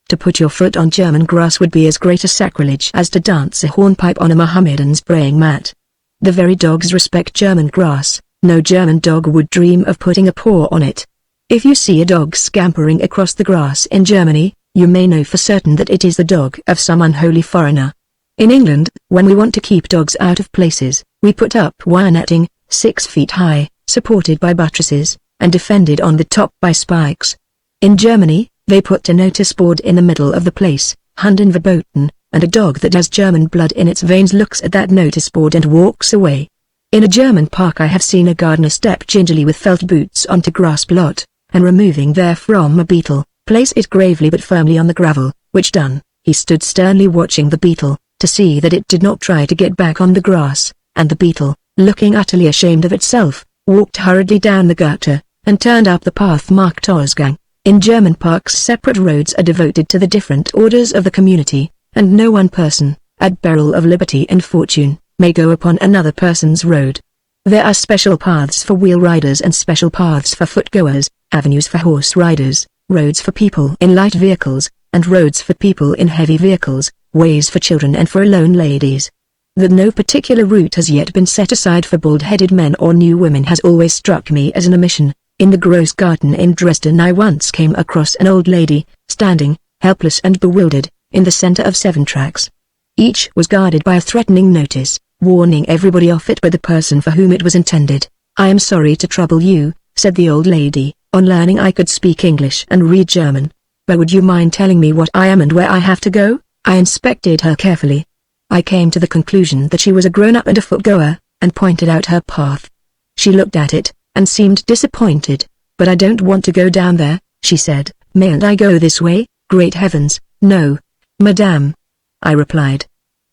To put your foot on German grass would be as great a sacrilege as to dance a hornpipe on a Mohammedan's praying mat. The very dogs respect German grass. No German dog would dream of putting a paw on it. If you see a dog scampering across the grass in Germany, you may know for certain that it is the dog of some unholy foreigner. In England, when we want to keep dogs out of places, we put up wire netting, 6 feet high, supported by buttresses, and defended on the top by spikes. In Germany, they put a notice board in the middle of the place, Hunden verboten, and a dog that has German blood in its veins looks at that notice board and walks away. In a German park I have seen a gardener step gingerly with felt boots onto grass plot, and removing therefrom a beetle, place it gravely but firmly on the gravel, which done, he stood sternly watching the beetle, to see that it did not try to get back on the grass, and the beetle, looking utterly ashamed of itself, walked hurriedly down the gutter, and turned up the path marked Ausgang. In German parks separate roads are devoted to the different orders of the community, and no one person, at peril of liberty and fortune, may go upon another person's road. There are special paths for wheel riders and special paths for footgoers, avenues for horse riders, roads for people in light vehicles, and roads for people in heavy vehicles, ways for children and for alone ladies. That no particular route has yet been set aside for bald-headed men or new women has always struck me as an omission. In the Grossgarten in Dresden I once came across an old lady, standing, helpless and bewildered, in the center of 7 tracks. Each was guarded by a threatening notice, warning everybody off it but the person for whom it was intended. "I am sorry to trouble you," said the old lady, on learning I could speak English and read German. "But would you mind telling me what I am and where I have to go?" I inspected her carefully. I came to the conclusion that she was a grown-up and a footgoer, and pointed out her path. She looked at it, and seemed disappointed. "But I don't want to go down there," she said. "Mayn't I go this way?" "Great heavens, no, madame," I replied.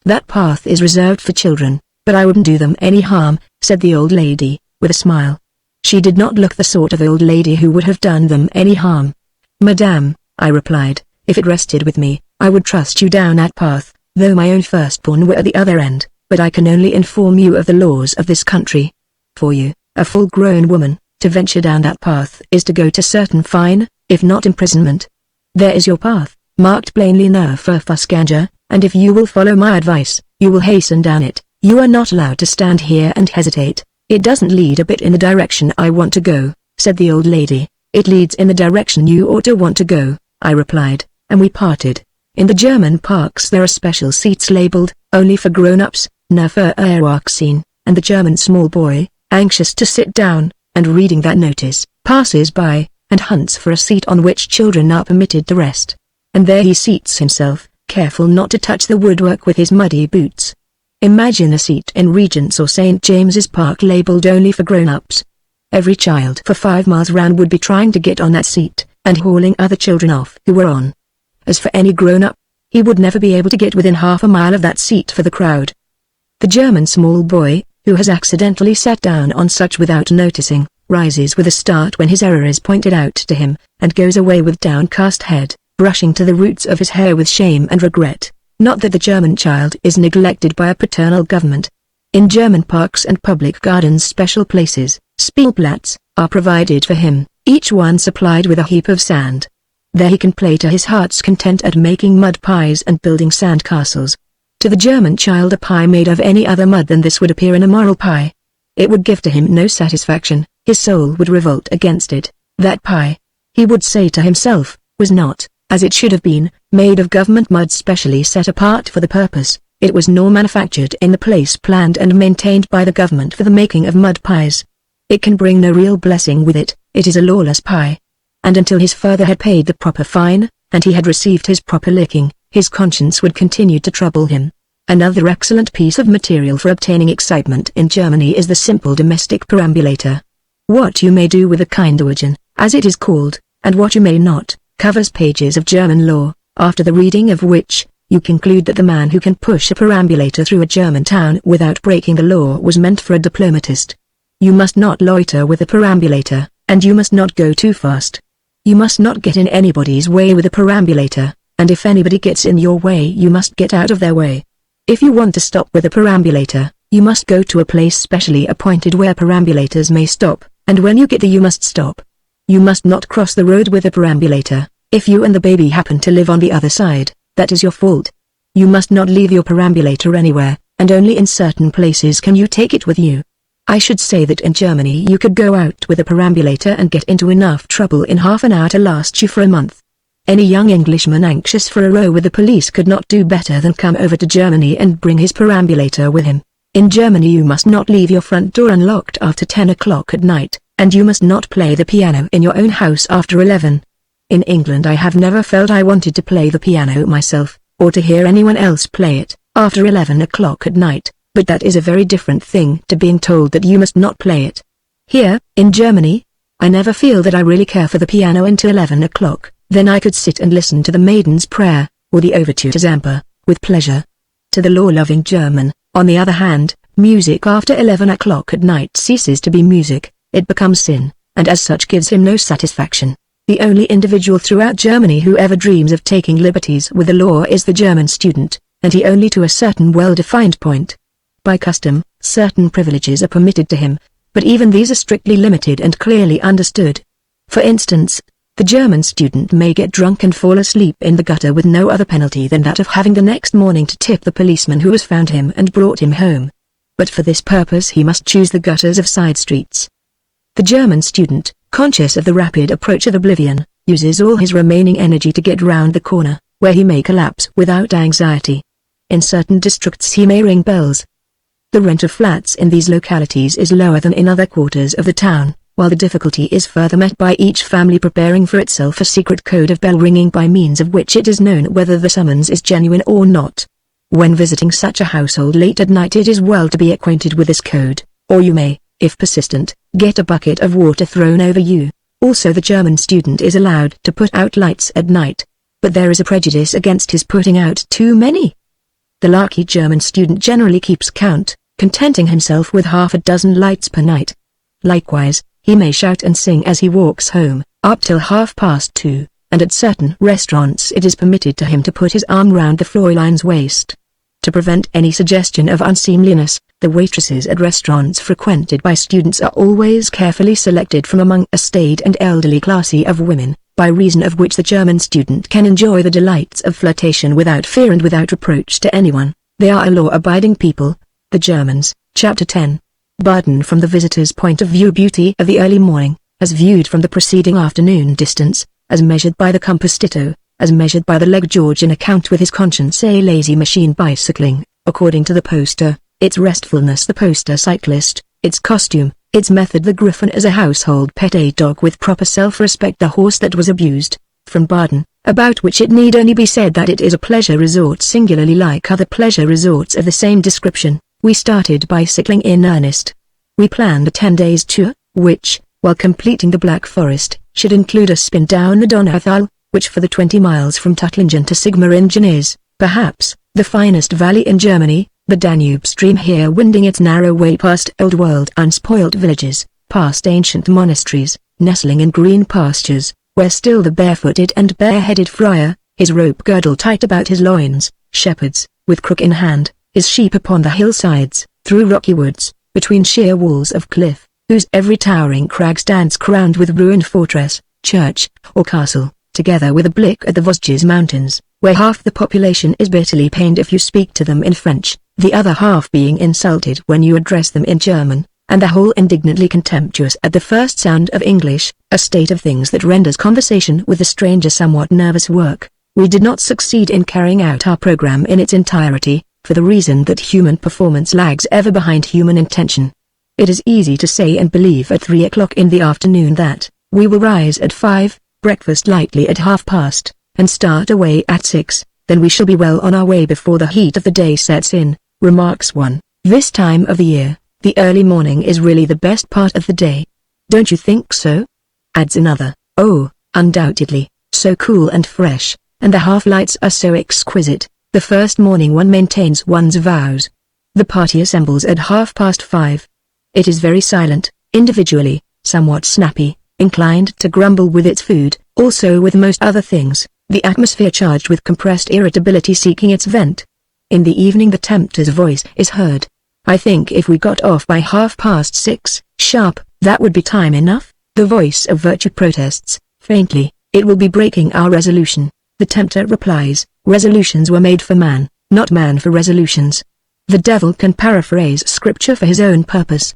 "That path is reserved for children, but I wouldn't do them any harm," said the old lady, with a smile. She did not look the sort of old lady who would have done them any harm. "Madame," I replied, "if it rested with me, I would trust you down that path, though my own firstborn were at the other end, but I can only inform you of the laws of this country. For you, a full-grown woman, to venture down that path is to go to certain fine, if not imprisonment. There is your path, marked plainly no Verfassganger, and if you will follow my advice, you will hasten down it. You are not allowed to stand here and hesitate. It doesn't lead a bit in the direction I want to go," said the old lady. "It leads in the direction you ought to want to go," I replied, and we parted. In the German parks there are special seats labeled, "Only for grown-ups," "Nur für Erwachsene," and the German small boy, anxious to sit down, and reading that notice, passes by, and hunts for a seat on which children are permitted to rest. And there he seats himself, careful not to touch the woodwork with his muddy boots. Imagine a seat in Regent's or St. James's Park labeled "Only for grown-ups." Every child for 5 miles round would be trying to get on that seat, and hauling other children off who were on. As for any grown-up, he would never be able to get within half a mile of that seat for the crowd. The German small boy, who has accidentally sat down on such without noticing, rises with a start when his error is pointed out to him, and goes away with downcast head, brushing to the roots of his hair with shame and regret. Not that the German child is neglected by a paternal government. In German parks and public gardens special places, Spielplatz, are provided for him, each one supplied with a heap of sand. There he can play to his heart's content at making mud pies and building sand castles. To the German child a pie made of any other mud than this would appear an immoral pie. It would give to him no satisfaction, his soul would revolt against it. That pie, he would say to himself, was not, as it should have been, made of government mud specially set apart for the purpose. It was nor manufactured in the place planned and maintained by the government for the making of mud pies. It can bring no real blessing with it, it is a lawless pie. And until his father had paid the proper fine, and he had received his proper licking, his conscience would continue to trouble him. Another excellent piece of material for obtaining excitement in Germany is the simple domestic perambulator. What you may do with a Kinderwagen, as it is called, and what you may not, covers pages of German law, after the reading of which, you conclude that the man who can push a perambulator through a German town without breaking the law was meant for a diplomatist. You must not loiter with a perambulator, and you must not go too fast. You must not get in anybody's way with a perambulator, and if anybody gets in your way you must get out of their way. If you want to stop with a perambulator, you must go to a place specially appointed where perambulators may stop, and when you get there you must stop. You must not cross the road with a perambulator. If you and the baby happen to live on the other side, that is your fault. You must not leave your perambulator anywhere, and only in certain places can you take it with you. I should say that in Germany you could go out with a perambulator and get into enough trouble in half an hour to last you for a month. Any young Englishman anxious for a row with the police could not do better than come over to Germany and bring his perambulator with him. In Germany you must not leave your front door unlocked after 10 o'clock at night, and you must not play the piano in your own house after 11. In England I have never felt I wanted to play the piano myself, or to hear anyone else play it, after 11 o'clock at night, but that is a very different thing to being told that you must not play it. Here, in Germany, I never feel that I really care for the piano until 11 o'clock, then I could sit and listen to the Maiden's Prayer, or the Overture to Zampa, with pleasure. To the law-loving German, on the other hand, music after 11 o'clock at night ceases to be music, it becomes sin, and as such gives him no satisfaction. The only individual throughout Germany who ever dreams of taking liberties with the law is the German student, and he only to a certain well-defined point. By custom, certain privileges are permitted to him, but even these are strictly limited and clearly understood. For instance, the German student may get drunk and fall asleep in the gutter with no other penalty than that of having the next morning to tip the policeman who has found him and brought him home. But for this purpose he must choose the gutters of side streets. The German student, conscious of the rapid approach of oblivion, uses all his remaining energy to get round the corner, where he may collapse without anxiety. In certain districts he may ring bells. The rent of flats in these localities is lower than in other quarters of the town, while the difficulty is further met by each family preparing for itself a secret code of bell ringing by means of which it is known whether the summons is genuine or not. When visiting such a household late at night it is well to be acquainted with this code, or you may, if persistent, get a bucket of water thrown over you. Also the German student is allowed to put out lights at night, but there is a prejudice against his putting out too many. The lucky German student generally keeps count, contenting himself with half a dozen lights per night. Likewise, he may shout and sing as he walks home, up till 2:30, and at certain restaurants it is permitted to him to put his arm round the Fräulein's waist. To prevent any suggestion of unseemliness, the waitresses at restaurants frequented by students are always carefully selected from among a staid and elderly class of women, by reason of which the German student can enjoy the delights of flirtation without fear and without reproach to anyone. They are a law-abiding people. The Germans. Chapter 10. Baden from the visitor's point of view. Beauty of the early morning, as viewed from the preceding afternoon distance, as measured by the compass ditto, as measured by the leg Georgian account with his conscience. A lazy machine bicycling, according to the poster, its restfulness the poster cyclist, its costume, its method the griffin as a household pet, a dog with proper self-respect the horse that was abused. From Baden, about which it need only be said that it is a pleasure resort singularly like other pleasure resorts of the same description. We started bicycling in earnest. We planned a 10 days tour, which, while completing the Black Forest, should include a spin down the Donauthal, which for the 20 miles from Tuttlingen to Sigmaringen is, perhaps, the finest valley in Germany, the Danube stream here winding its narrow way past old world unspoilt villages, past ancient monasteries, nestling in green pastures, where still the barefooted and bareheaded friar, his rope girdle tight about his loins, shepherds, with crook in hand, his sheep upon the hillsides, through rocky woods, between sheer walls of cliff, whose every towering crag stands crowned with ruined fortress, church, or castle, together with a blick at the Vosges mountains, where half the population is bitterly pained if you speak to them in French, the other half being insulted when you address them in German, and the whole indignantly contemptuous at the first sound of English, a state of things that renders conversation with the stranger somewhat nervous work. We did not succeed in carrying out our program in its entirety, for the reason that human performance lags ever behind human intention. It is easy to say and believe at 3 o'clock in the afternoon that we will rise at 5, breakfast lightly at 1:30, and start away at 6, then we shall be well on our way before the heat of the day sets in, remarks one. This time of the year, the early morning is really the best part of the day. Don't you think so? Adds another. Oh, undoubtedly, so cool and fresh, and the half-lights are so exquisite. The first morning one maintains one's vows. The party assembles at 5:30. It is very silent, individually, somewhat snappy, inclined to grumble with its food, also with most other things, the atmosphere charged with compressed irritability seeking its vent. In the evening the tempter's voice is heard. I think if we got off by 6:30, sharp, That would be time enough. The voice of virtue protests, faintly. It will be breaking our resolution. The tempter replies, resolutions were made for man, not man for resolutions. The devil can paraphrase scripture for his own purpose.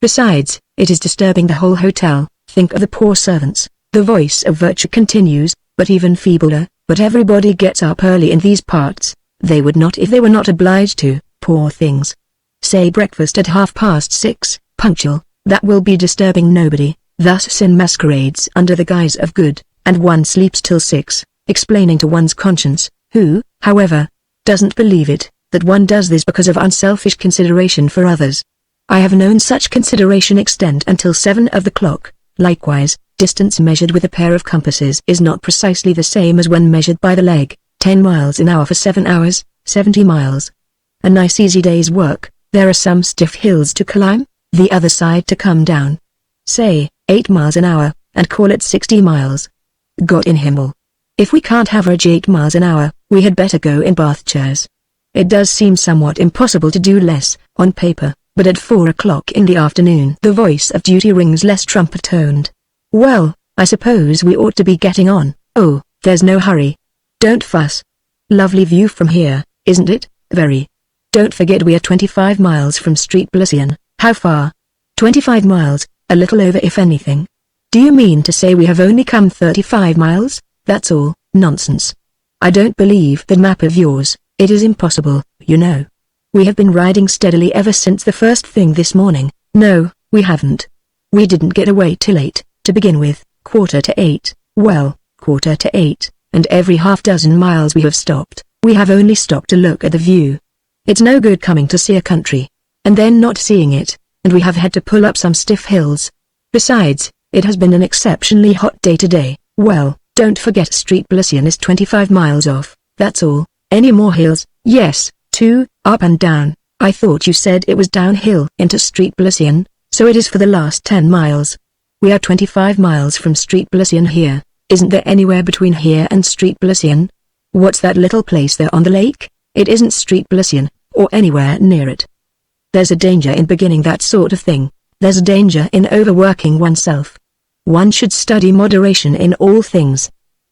Besides, it is disturbing the whole hotel. Think of the poor servants. The voice of virtue continues, but even feebler. But everybody gets up early in these parts. They would not if they were not obliged to, poor things. Say breakfast at 6:30, punctual. That will be disturbing nobody. Thus sin masquerades under the guise of good, and one sleeps till 6, explaining to one's conscience, who, however, doesn't believe it, that one does this because of unselfish consideration for others. I have known such consideration extend until 7 of the clock. Likewise, distance measured with a pair of compasses is not precisely the same as when measured by the leg. 10 miles an hour for 7 hours, 70 miles. A nice easy day's work. There are some stiff hills to climb, the other side to come down. Say, 8 miles an hour, and call it 60 miles. God in Himmel. If we can't average 8 miles an hour, we had better go in bath chairs. It does seem somewhat impossible to do less, on paper, but at 4 o'clock in the afternoon the voice of duty rings less trumpet-toned. Well, I suppose we ought to be getting on. Oh, there's no hurry. Don't fuss. Lovely view from here, isn't it? Very. Don't forget we are 25 miles from Street Bellician. How far? 25 miles, a little over if anything. Do you mean to say we have only come 35 miles? That's all. Nonsense. I don't believe that map of yours. It is impossible, you know. We have been riding steadily ever since the first thing this morning. No, we haven't. We didn't get away till 8, to begin with, 7:45. Well, 7:45, and every half-dozen miles we have stopped. We have only stopped to look at the view. It's no good coming to see a country, and then not seeing it, and we have had to pull up some stiff hills. Besides, it has been an exceptionally hot day today. Well, don't forget Street Bellician is 25 miles off, that's all. Any more hills? Yes, 2, up and down. I thought you said it was downhill into Street Bellician, so it is for the last 10 miles. We are 25 miles from Street Bellician here. Isn't there anywhere between here and Street Bellician? What's that little place there on the lake? It isn't Street Bellician, or anywhere near it. There's a danger in beginning that sort of thing. There's a danger in overworking oneself. One should study moderation in all things.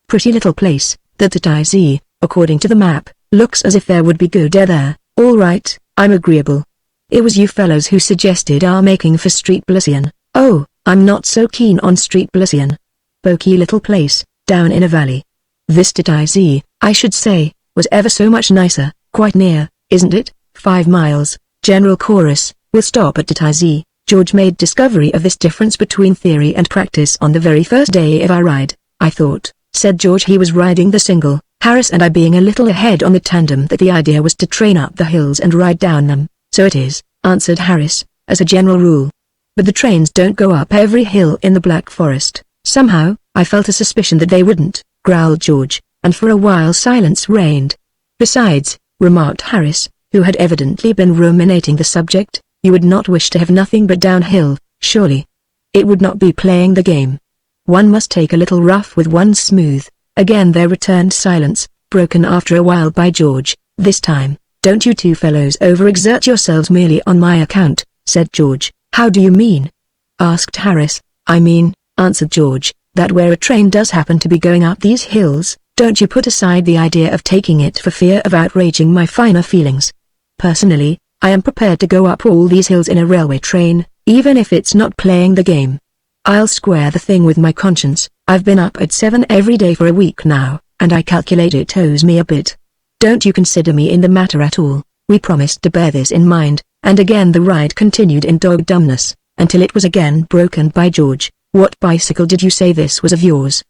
Pretty little place, that I.Z., according to the map, looks as if there would be good air there. All right, I'm agreeable. It was you fellows who suggested our making for Street Bellician. Oh, I'm not so keen on Street Bellician. Poky little place, down in a valley. This I.Z., I should say, was ever so much nicer, quite near, isn't it? 5 miles, general chorus, we'll stop at I.Z. George made discovery of this difference between theory and practice on the very first day of our ride. I thought, said George, he was riding the single, Harris and I being a little ahead on the tandem, that the idea was to train up the hills and ride down them. So it is, answered Harris, as a general rule. But the trains don't go up every hill in the Black Forest. Somehow, I felt a suspicion that they wouldn't, growled George, and for a while silence reigned. Besides, remarked Harris, who had evidently been ruminating the subject, you would not wish to have nothing but downhill, surely. It would not be playing the game. One must take a little rough with one's smooth. Again there returned silence, broken after a while by George. This time, don't you two fellows overexert yourselves merely on my account, said George. How do you mean? Asked Harris. I mean, answered George, that where a train does happen to be going up these hills, don't you put aside the idea of taking it for fear of outraging my finer feelings. Personally, I am prepared to go up all these hills in a railway train, even if it's not playing the game. I'll square the thing with my conscience. I've been up at 7 every day for a week now, and I calculate it owes me a bit. Don't you consider me in the matter at all. We promised to bear this in mind, and again the ride continued in dog-dumbness, until it was again broken by George. What bicycle did you say this was of yours?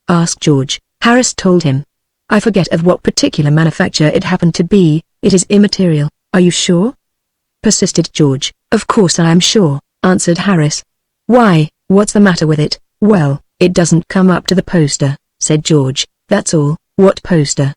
Asked George. Harris told him. I forget of what particular manufacture it happened to be. It is immaterial. Are you sure? Persisted George. Of course I am sure, answered Harris. Why, what's the matter with it? Well, it doesn't come up to the poster, said George. That's all. What poster?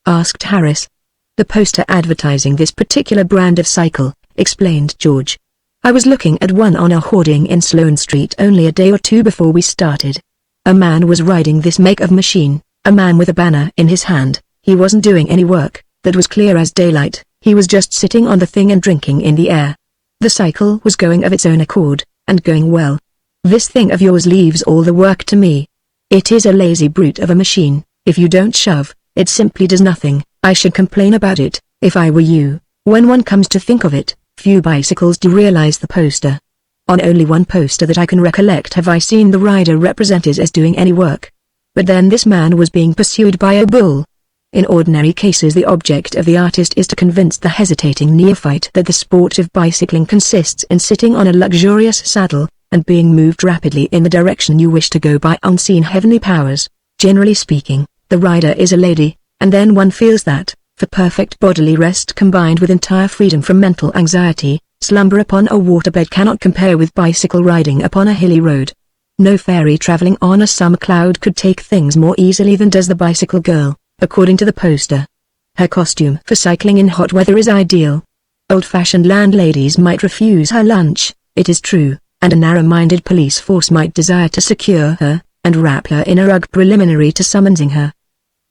Asked Harris. The poster advertising this particular brand of cycle, explained George. I was looking at one on a hoarding in Sloane Street only a day or two before we started. A man was riding this make of machine, a man with a banner in his hand. He wasn't doing any work, that was clear as daylight. He was just sitting on the thing and drinking in the air. The cycle was going of its own accord, and going well. This thing of yours leaves all the work to me. It is a lazy brute of a machine. If you don't shove, it simply does nothing. I should complain about it, if I were you. When one comes to think of it, few bicycles do realize the poster. On only one poster that I can recollect have I seen the rider represented as doing any work. But then this man was being pursued by a bull. In ordinary cases the object of the artist is to convince the hesitating neophyte that the sport of bicycling consists in sitting on a luxurious saddle, and being moved rapidly in the direction you wish to go by unseen heavenly powers. Generally speaking, the rider is a lady, and then one feels that, for perfect bodily rest combined with entire freedom from mental anxiety, slumber upon a waterbed cannot compare with bicycle riding upon a hilly road. No fairy traveling on a summer cloud could take things more easily than does the bicycle girl, according to the poster. Her costume for cycling in hot weather is ideal. Old-fashioned landladies might refuse her lunch, it is true, and a narrow-minded police force might desire to secure her, and wrap her in a rug preliminary to summoning her.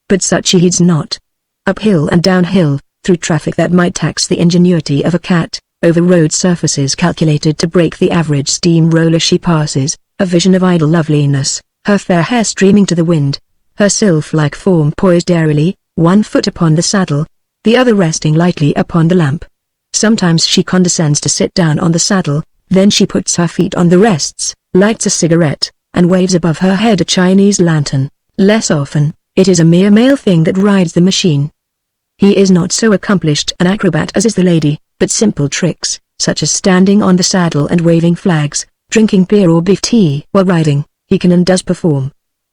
But such she heeds not. Uphill and downhill, through traffic that might tax the ingenuity of a cat, over road surfaces calculated to break the average steamroller she passes, a vision of idle loveliness, her fair hair streaming to the wind, her sylph-like form poised airily, one foot upon the saddle, the other resting lightly upon the lamp. Sometimes she condescends to sit down on the saddle, then she puts her feet on the rests, lights a cigarette, and waves above her head a Chinese lantern. Less often, it is a mere male thing that rides the machine. He is not so accomplished an acrobat as is the lady, but simple tricks, such as standing on the saddle and waving flags, drinking beer or beef tea while riding, he can and does perform.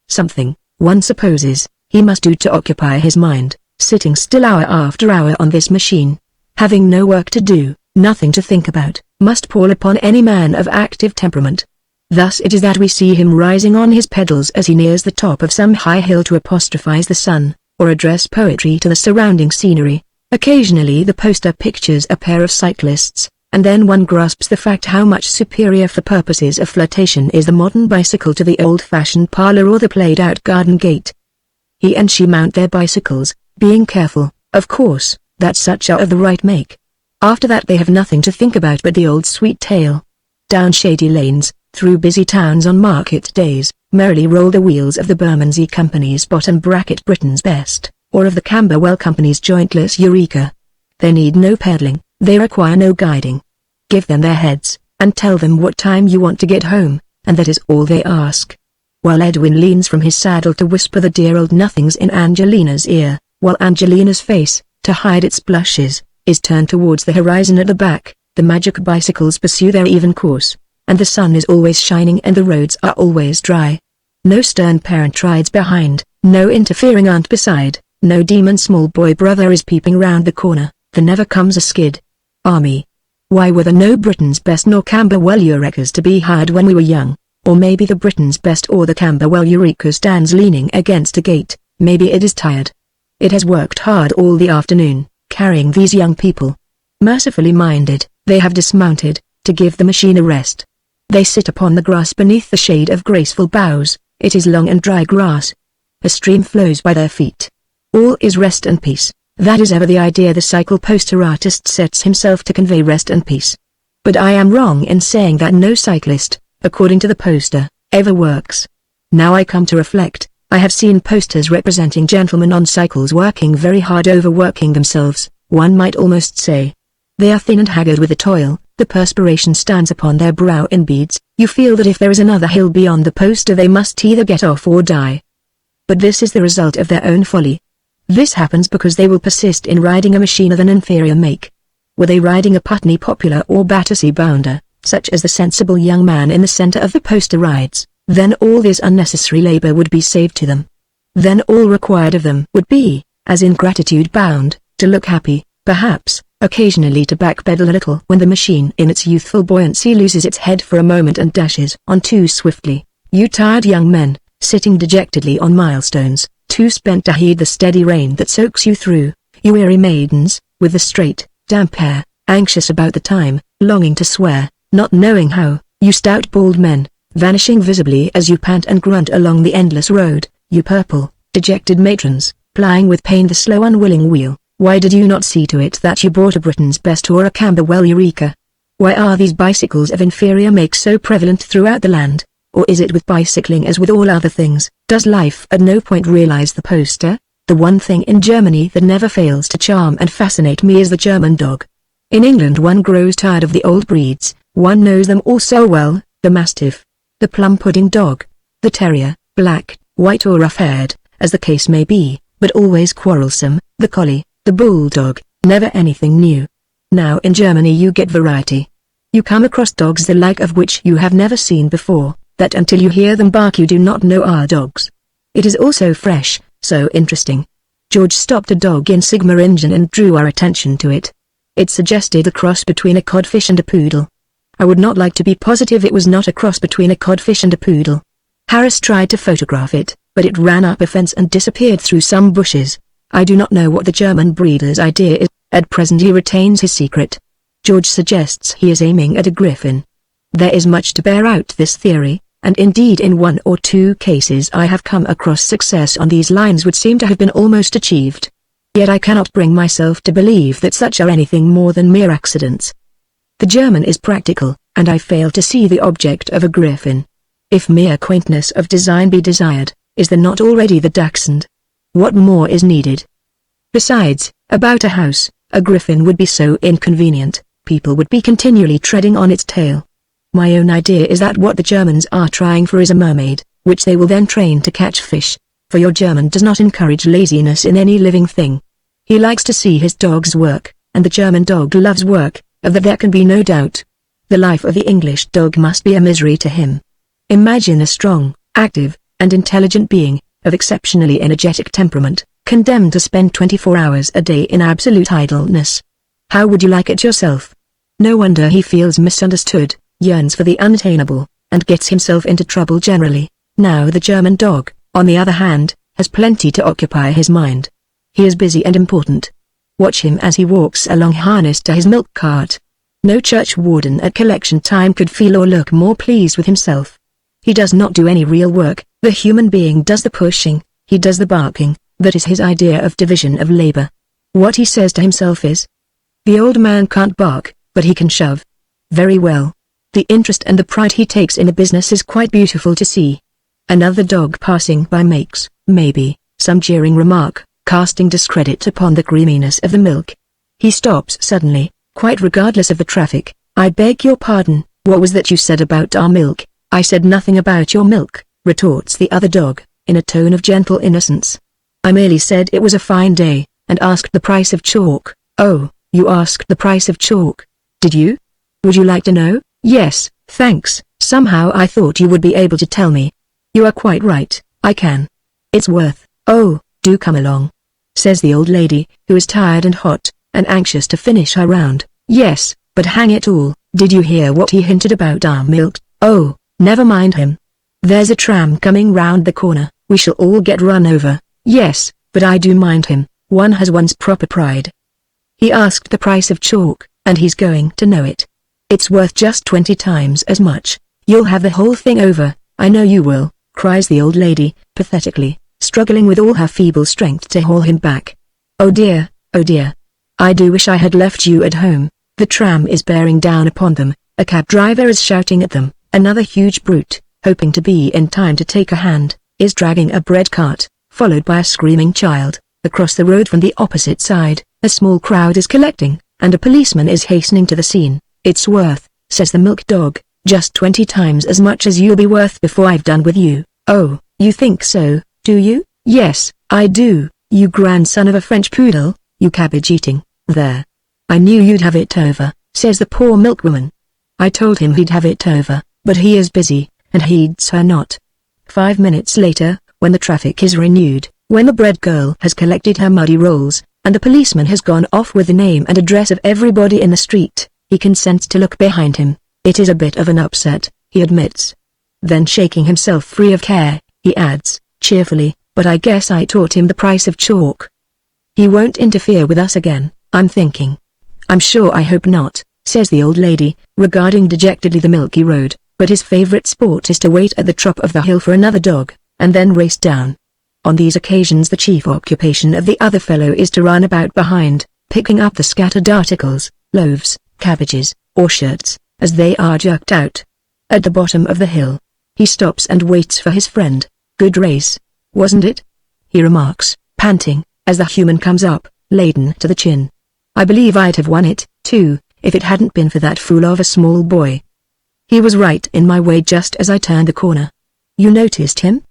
Something, one supposes, he must do to occupy his mind, sitting still hour after hour on this machine. Having no work to do, nothing to think about, must pall upon any man of active temperament. Thus it is that we see him rising on his pedals as he nears the top of some high hill to apostrophize the sun, or address poetry to the surrounding scenery. Occasionally the poster pictures a pair of cyclists, and then one grasps the fact how much superior for purposes of flirtation is the modern bicycle to the old-fashioned parlor or the played-out garden gate. He and she mount their bicycles, being careful, of course, that such are of the right make. After that they have nothing to think about but the old sweet tale. Down shady lanes, through busy towns on market days, merrily roll the wheels of the Bermondsey Company's bottom bracket Britain's Best, or of the Camberwell Company's jointless Eureka. They need no peddling, they require no guiding. Give them their heads, and tell them what time you want to get home, and that is all they ask. While Edwin leans from his saddle to whisper the dear old nothings in Angelina's ear, while Angelina's face, to hide its blushes, is turned towards the horizon at the back, the magic bicycles pursue their even course, and the sun is always shining and the roads are always dry. No stern parent rides behind, no interfering aunt beside, no demon small boy brother is peeping round the corner, there never comes a skid. Army. Why were there no Britain's Best nor Camberwell Eurekas to be hired when we were young? Or maybe the Britain's Best or the Camberwell Eureka stands leaning against a gate, maybe it is tired. It has worked hard all the afternoon, carrying these young people. Mercifully minded, they have dismounted, to give the machine a rest. They sit upon the grass beneath the shade of graceful boughs, it is long and dry grass. A stream flows by their feet. All is rest and peace, that is ever the idea the cycle poster artist sets himself to convey, rest and peace. But I am wrong in saying that no cyclist, according to the poster, ever works. Now I come to reflect, I have seen posters representing gentlemen on cycles working very hard, overworking themselves, one might almost say. They are thin and haggard with the toil, the perspiration stands upon their brow in beads, you feel that if there is another hill beyond the poster they must either get off or die. But this is the result of their own folly. This happens because they will persist in riding a machine of an inferior make. Were they riding a Putney Popular or Battersea Bounder, such as the sensible young man in the center of the poster rides, then all this unnecessary labor would be saved to them. Then all required of them would be, as in gratitude bound, to look happy, perhaps, occasionally to backpedal a little when the machine in its youthful buoyancy loses its head for a moment and dashes on too swiftly. You tired young men, sitting dejectedly on milestones, too spent to heed the steady rain that soaks you through, you weary maidens, with the straight, damp hair, anxious about the time, longing to swear, not knowing how, you stout bald men, vanishing visibly as you pant and grunt along the endless road, you purple, dejected matrons, plying with pain the slow unwilling wheel. Why did you not see to it that you bought a Britain's Best or a Camberwell Eureka? Why are these bicycles of inferior make so prevalent throughout the land? Or is it with bicycling as with all other things? Does life at no point realize the poster? The one thing in Germany that never fails to charm and fascinate me is the German dog. In England one grows tired of the old breeds, one knows them all so well, the Mastiff, the plum-pudding dog, the terrier, black, white or rough-haired, as the case may be, but always quarrelsome, the collie, the bulldog, never anything new. Now in Germany you get variety. You come across dogs the like of which you have never seen before, that until you hear them bark you do not know are dogs. It is also fresh, so interesting. George stopped a dog in Sigmaringen and drew our attention to it. It suggested a cross between a codfish and a poodle. I would not like to be positive it was not a cross between a codfish and a poodle. Harris tried to photograph it, but it ran up a fence and disappeared through some bushes. I do not know what the German breeder's idea is. At present he retains his secret. George suggests he is aiming at a griffin. There is much to bear out this theory, and indeed in 1 or 2 cases I have come across success on these lines would seem to have been almost achieved. Yet I cannot bring myself to believe that such are anything more than mere accidents. The German is practical, and I fail to see the object of a griffin. If mere quaintness of design be desired, is there not already the dachshund? What more is needed? Besides, about a house, a griffin would be so inconvenient, people would be continually treading on its tail. My own idea is that what the Germans are trying for is a mermaid, which they will then train to catch fish, for your German does not encourage laziness in any living thing. He likes to see his dogs work, and the German dog loves work, of that there can be no doubt. The life of the English dog must be a misery to him. Imagine a strong, active, and intelligent being, of exceptionally energetic temperament, condemned to spend 24 hours a day in absolute idleness. How would you like it yourself? No wonder he feels misunderstood, yearns for the unattainable, and gets himself into trouble generally. Now the German dog, on the other hand, has plenty to occupy his mind. He is busy and important. Watch him as he walks along harnessed to his milk cart. No church warden at collection time could feel or look more pleased with himself. He does not do any real work, the human being does the pushing, he does the barking, that is his idea of division of labor. What he says to himself is, "The old man can't bark, but he can shove." Very well. The interest and the pride he takes in the business is quite beautiful to see. Another dog passing by makes, maybe, some jeering remark, casting discredit upon the creaminess of the milk. He stops suddenly, quite regardless of the traffic. "I beg your pardon, what was that you said about our milk?" "I said nothing about your milk," retorts the other dog, in a tone of gentle innocence. "I merely said it was a fine day, and asked the price of chalk." "Oh, you asked the price of chalk? Did you? Would you like to know?" "Yes, thanks, somehow I thought you would be able to tell me." "You are quite right, I can. It's worth—" "Oh, do come along," says the old lady, who is tired and hot, and anxious to finish her round. "Yes, but hang it all, did you hear what he hinted about our milk?" "Oh, never mind him. There's a tram coming round the corner, we shall all get run over." "Yes, but I do mind him, one has one's proper pride. He asked the price of chalk, and he's going to know it. It's worth just 20 times as much. You'll have the whole thing over, I know you will," cries the old lady, pathetically, struggling with all her feeble strength to haul him back. "Oh dear, oh dear. I do wish I had left you at home." The tram is bearing down upon them, a cab driver is shouting at them, another huge brute, hoping to be in time to take a hand, is dragging a bread cart, followed by a screaming child. Across the road from the opposite side, a small crowd is collecting, and a policeman is hastening to the scene. "It's worth," says the milk dog, "just 20 times as much as you'll be worth before I've done with you." "Oh, you think so, do you?" "Yes, I do, you grandson of a French poodle, you cabbage-eating, there. I knew you'd have it over," says the poor milkwoman. "I told him he'd have it over, but he is busy, and heeds her not." 5 minutes later, when the traffic is renewed, when the bread girl has collected her muddy rolls, and the policeman has gone off with the name and address of everybody in the street, he consents to look behind him. It is a bit of an upset, he admits. Then shaking himself free of care, he adds, cheerfully, "But I guess I taught him the price of chalk. He won't interfere with us again, I'm thinking." "I'm sure I hope not," says the old lady, regarding dejectedly the milky road, but his favorite sport is to wait at the top of the hill for another dog, and then race down. On these occasions the chief occupation of the other fellow is to run about behind, picking up the scattered articles, loaves, cabbages, or shirts, as they are jerked out. At the bottom of the hill, he stops and waits for his friend. "Good race, wasn't it?" he remarks, panting, as the human comes up, laden to the chin. "I believe I'd have won it, too, if it hadn't been for that fool of a small boy. He was right in my way just as I turned the corner." "You noticed him?"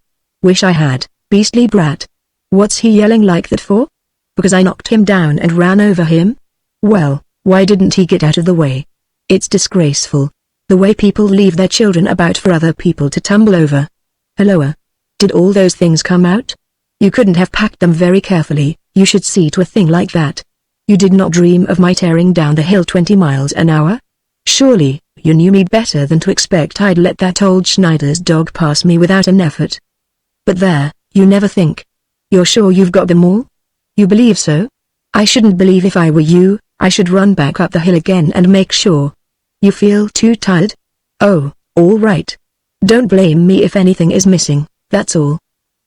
"Wish I had, beastly brat. What's he yelling like that for? Because I knocked him down and ran over him? Well, why didn't he get out of the way? It's disgraceful, the way people leave their children about for other people to tumble over. Helloa. Did all those things come out? You couldn't have packed them very carefully. You should see to a thing like that. You did not dream of my tearing down the hill 20 miles an hour? Surely, you knew me better than to expect I'd let that old Schneider's dog pass me without an effort. But there, you never think. You're sure you've got them all? You believe so? I shouldn't believe if I were you. I should run back up the hill again and make sure. You feel too tired? Oh, all right. Don't blame me if anything is missing, that's all.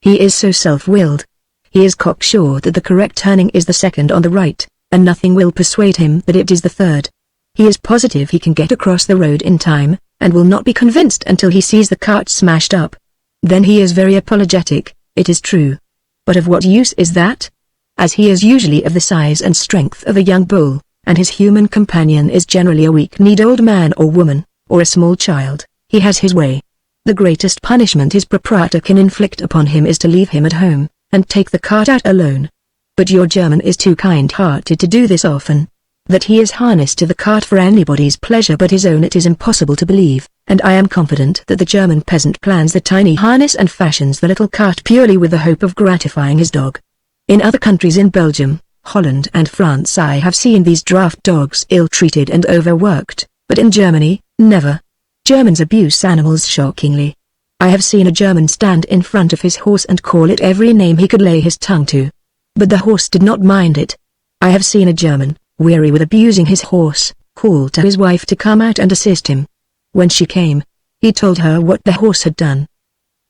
He is so self-willed. He is cocksure that the correct turning is the second on the right, and nothing will persuade him that it is the third. He is positive he can get across the road in time, and will not be convinced until he sees the cart smashed up. Then he is very apologetic, it is true. But of what use is that? As he is usually of the size and strength of a young bull, and his human companion is generally a weak-kneed old man or woman, or a small child, he has his way. The greatest punishment his proprietor can inflict upon him is to leave him at home, and take the cart out alone. But your German is too kind-hearted to do this often. That he is harnessed to the cart for anybody's pleasure but his own it is impossible to believe, and I am confident that the German peasant plans the tiny harness and fashions the little cart purely with the hope of gratifying his dog. In other countries in Belgium, Holland and France I have seen these draft dogs ill-treated and overworked, but in Germany, never. Germans abuse animals shockingly. I have seen a German stand in front of his horse and call it every name he could lay his tongue to. But the horse did not mind it. I have seen a German, weary with abusing his horse, call to his wife to come out and assist him. When she came, he told her what the horse had done.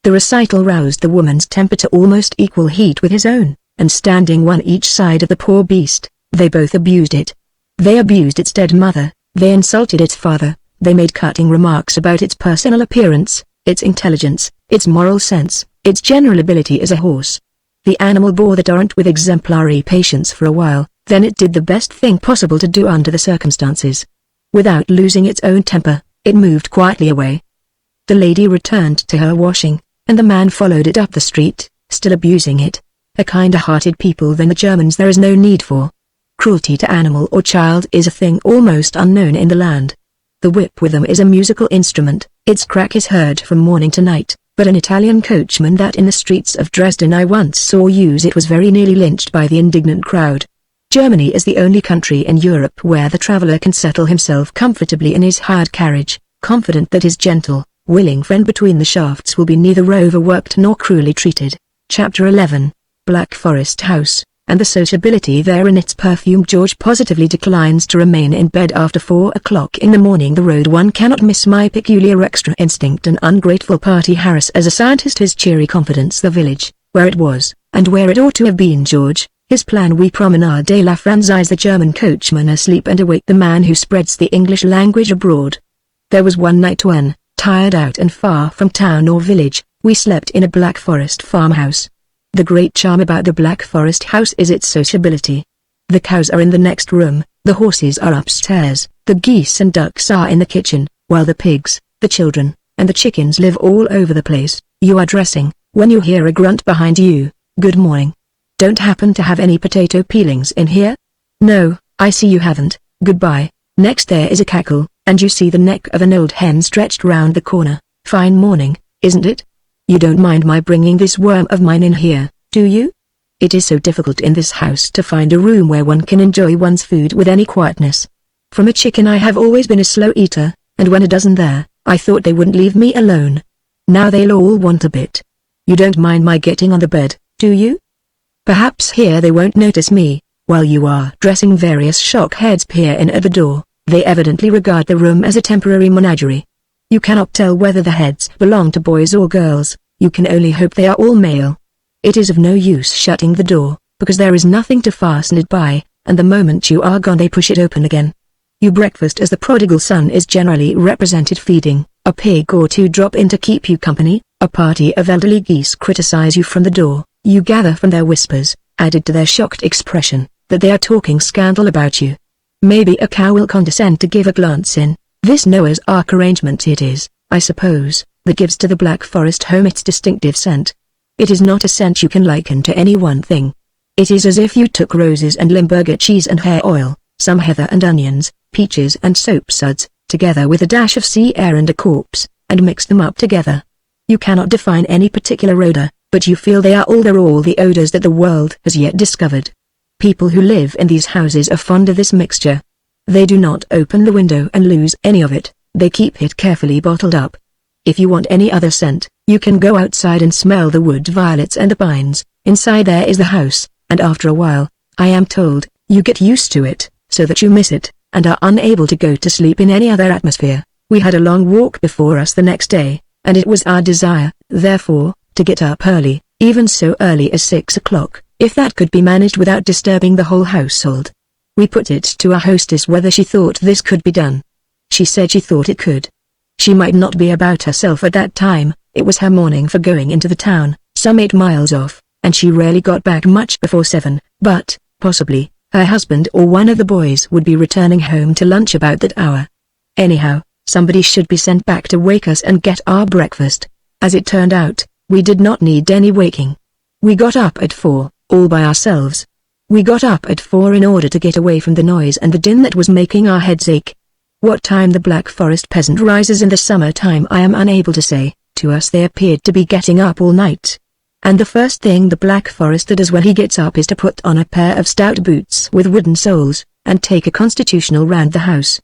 The recital roused the woman's temper to almost equal heat with his own, and standing one each side of the poor beast, they both abused it. They abused its dead mother, they insulted its father, they made cutting remarks about its personal appearance, its intelligence, its moral sense, its general ability as a horse. The animal bore the torrent with exemplary patience for a while, then it did the best thing possible to do under the circumstances. Without losing its own temper, it moved quietly away. The lady returned to her washing, and the man followed it up the street, still abusing it. A kinder-hearted people than the Germans there is no need for. Cruelty to animal or child is a thing almost unknown in the land. The whip with them is a musical instrument, its crack is heard from morning to night, but an Italian coachman that in the streets of Dresden I once saw use it was very nearly lynched by the indignant crowd. Germany is the only country in Europe where the traveler can settle himself comfortably in his hired carriage, confident that his gentle, willing friend between the shafts will be neither overworked nor cruelly treated. Chapter 11. Black Forest House, and the sociability there in its perfume. George positively declines to remain in bed after 4 o'clock in the morning. The road one cannot miss. My peculiar extra instinct. An ungrateful party. Harris as a scientist. His cheery confidence. The village, where it was, and where it ought to have been. George, his plan. We promenade de la Franchise. The German coachman asleep and awake. The man who spreads the English language abroad. There was one night when, tired out and far from town or village, we slept in a Black Forest farmhouse. The great charm about the Black Forest house is its sociability. The cows are in the next room, the horses are upstairs, the geese and ducks are in the kitchen, while the pigs, the children, and the chickens live all over the place. You are dressing, when you hear a grunt behind you. Good morning. Don't happen to have any potato peelings in here? No, I see you haven't. Goodbye. Next there is a cackle, and you see the neck of an old hen stretched round the corner. Fine morning, isn't it? You don't mind my bringing this worm of mine in here, do you? It is so difficult in this house to find a room where one can enjoy one's food with any quietness. From a chicken I have always been a slow eater, and when a dozen there, I thought they wouldn't leave me alone. Now they'll all want a bit. You don't mind my getting on the bed, do you? Perhaps here they won't notice me. While you are dressing, various shock heads peer in at the door. They evidently regard the room as a temporary menagerie. You cannot tell whether the heads belong to boys or girls, you can only hope they are all male. It is of no use shutting the door, because there is nothing to fasten it by, and the moment you are gone they push it open again. You breakfast as the prodigal son is generally represented feeding, a pig or two drop in to keep you company, a party of elderly geese criticize you from the door, you gather from their whispers, added to their shocked expression, that they are talking scandal about you. Maybe a cow will condescend to give a glance in. This Noah's Ark arrangement it is, I suppose, that gives to the Black Forest home its distinctive scent. It is not a scent you can liken to any one thing. It is as if you took roses and Limburger cheese and hair oil, some heather and onions, peaches and soap suds, together with a dash of sea air and a corpse, and mixed them up together. You cannot define any particular odor, but you feel they are all the odors that the world has yet discovered. People who live in these houses are fond of this mixture. They do not open the window and lose any of it, they keep it carefully bottled up. If you want any other scent, you can go outside and smell the wood violets and the pines. Inside there is the house, and after a while, I am told, you get used to it, so that you miss it, and are unable to go to sleep in any other atmosphere. We had a long walk before us the next day, and it was our desire, therefore, to get up early, even so early as 6 o'clock, if that could be managed without disturbing the whole household. We put it to our hostess whether she thought this could be done. She said she thought it could. She might not be about herself at that time, it was her morning for going into the town, some 8 miles off, and she rarely got back much before 7, but, possibly, her husband or one of the boys would be returning home to lunch about that hour. Anyhow, somebody should be sent back to wake us and get our breakfast. As it turned out, we did not need any waking. We got up at 4, all by ourselves. We got up at 4 in order to get away from the noise and the din that was making our heads ache. What time the Black Forest peasant rises in the summer time I am unable to say. To us they appeared to be getting up all night. And the first thing the Black Forester does when he gets up is to put on a pair of stout boots with wooden soles, and take a constitutional round the house.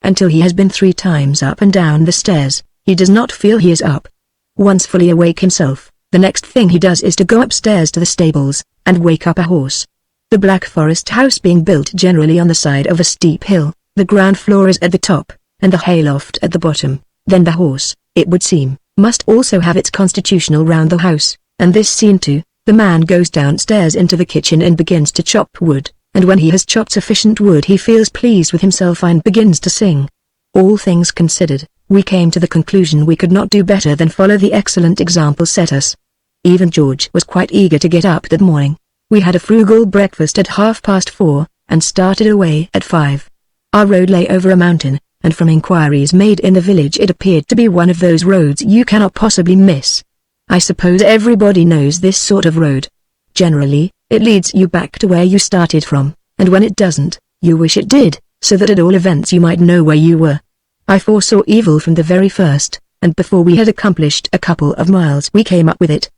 Until he has been 3 times up and down the stairs, he does not feel he is up. Once fully awake himself, the next thing he does is to go upstairs to the stables, and wake up a horse. The Black Forest house being built generally on the side of a steep hill, the ground floor is at the top, and the hayloft at the bottom, then the horse, it would seem, must also have its constitutional round the house, and this seen to, the man goes downstairs into the kitchen and begins to chop wood, and when he has chopped sufficient wood he feels pleased with himself and begins to sing. All things considered, we came to the conclusion we could not do better than follow the excellent example set us. Even George was quite eager to get up that morning. We had a frugal breakfast at 4:30, and started away at 5. Our road lay over a mountain, and from inquiries made in the village it appeared to be one of those roads you cannot possibly miss. I suppose everybody knows this sort of road. Generally, it leads you back to where you started from, and when it doesn't, you wish it did, so that at all events you might know where you were. I foresaw evil from the very first, and before we had accomplished a couple of miles we came up with it.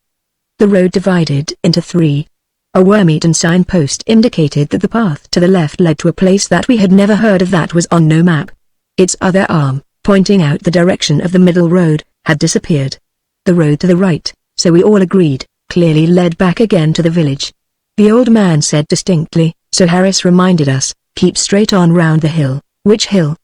The road divided into 3. A worm-eaten signpost indicated that the path to the left led to a place that we had never heard of that was on no map. Its other arm, pointing out the direction of the middle road, had disappeared. The road to the right, so we all agreed, clearly led back again to the village. The old man said distinctly, so Harris reminded us, keep straight on round the hill. Which hill?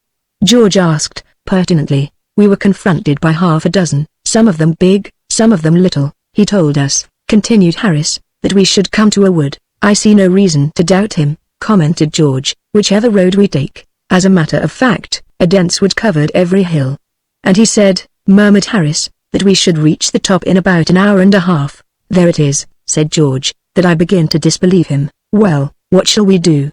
George asked, pertinently. We were confronted by 6, some of them big, some of them little. He told us, continued Harris, that we should come to a wood. I see no reason to doubt him, commented George, whichever road we take. As a matter of fact, a dense wood covered every hill. And he said, murmured Harris, that we should reach the top in about an hour and a half. There it is, said George, that I begin to disbelieve him. Well, what shall we do?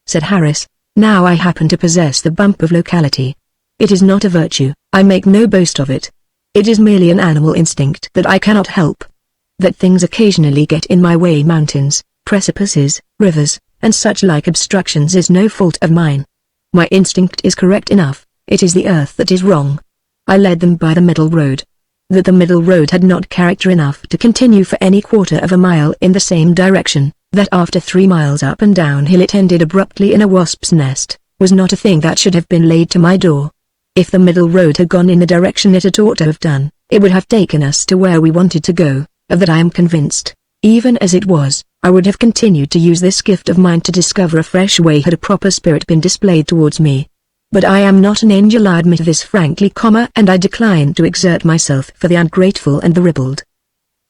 Said Harris, now I happen to possess the bump of locality. It is not a virtue, I make no boast of it. It is merely an animal instinct that I cannot help. That things occasionally get in my way, mountains, precipices, rivers, and such like obstructions is no fault of mine. My instinct is correct enough, it is the earth that is wrong. I led them by the middle road. That the middle road had not character enough to continue for any quarter of a mile in the same direction, that after 3 miles up and down hill it ended abruptly in a wasp's nest, was not a thing that should have been laid to my door. If the middle road had gone in the direction it ought to have done, it would have taken us to where we wanted to go. Of that I am convinced. Even as it was, I would have continued to use this gift of mine to discover a fresh way had a proper spirit been displayed towards me. But I am not an angel, I admit this frankly, and I decline to exert myself for the ungrateful and the ribald.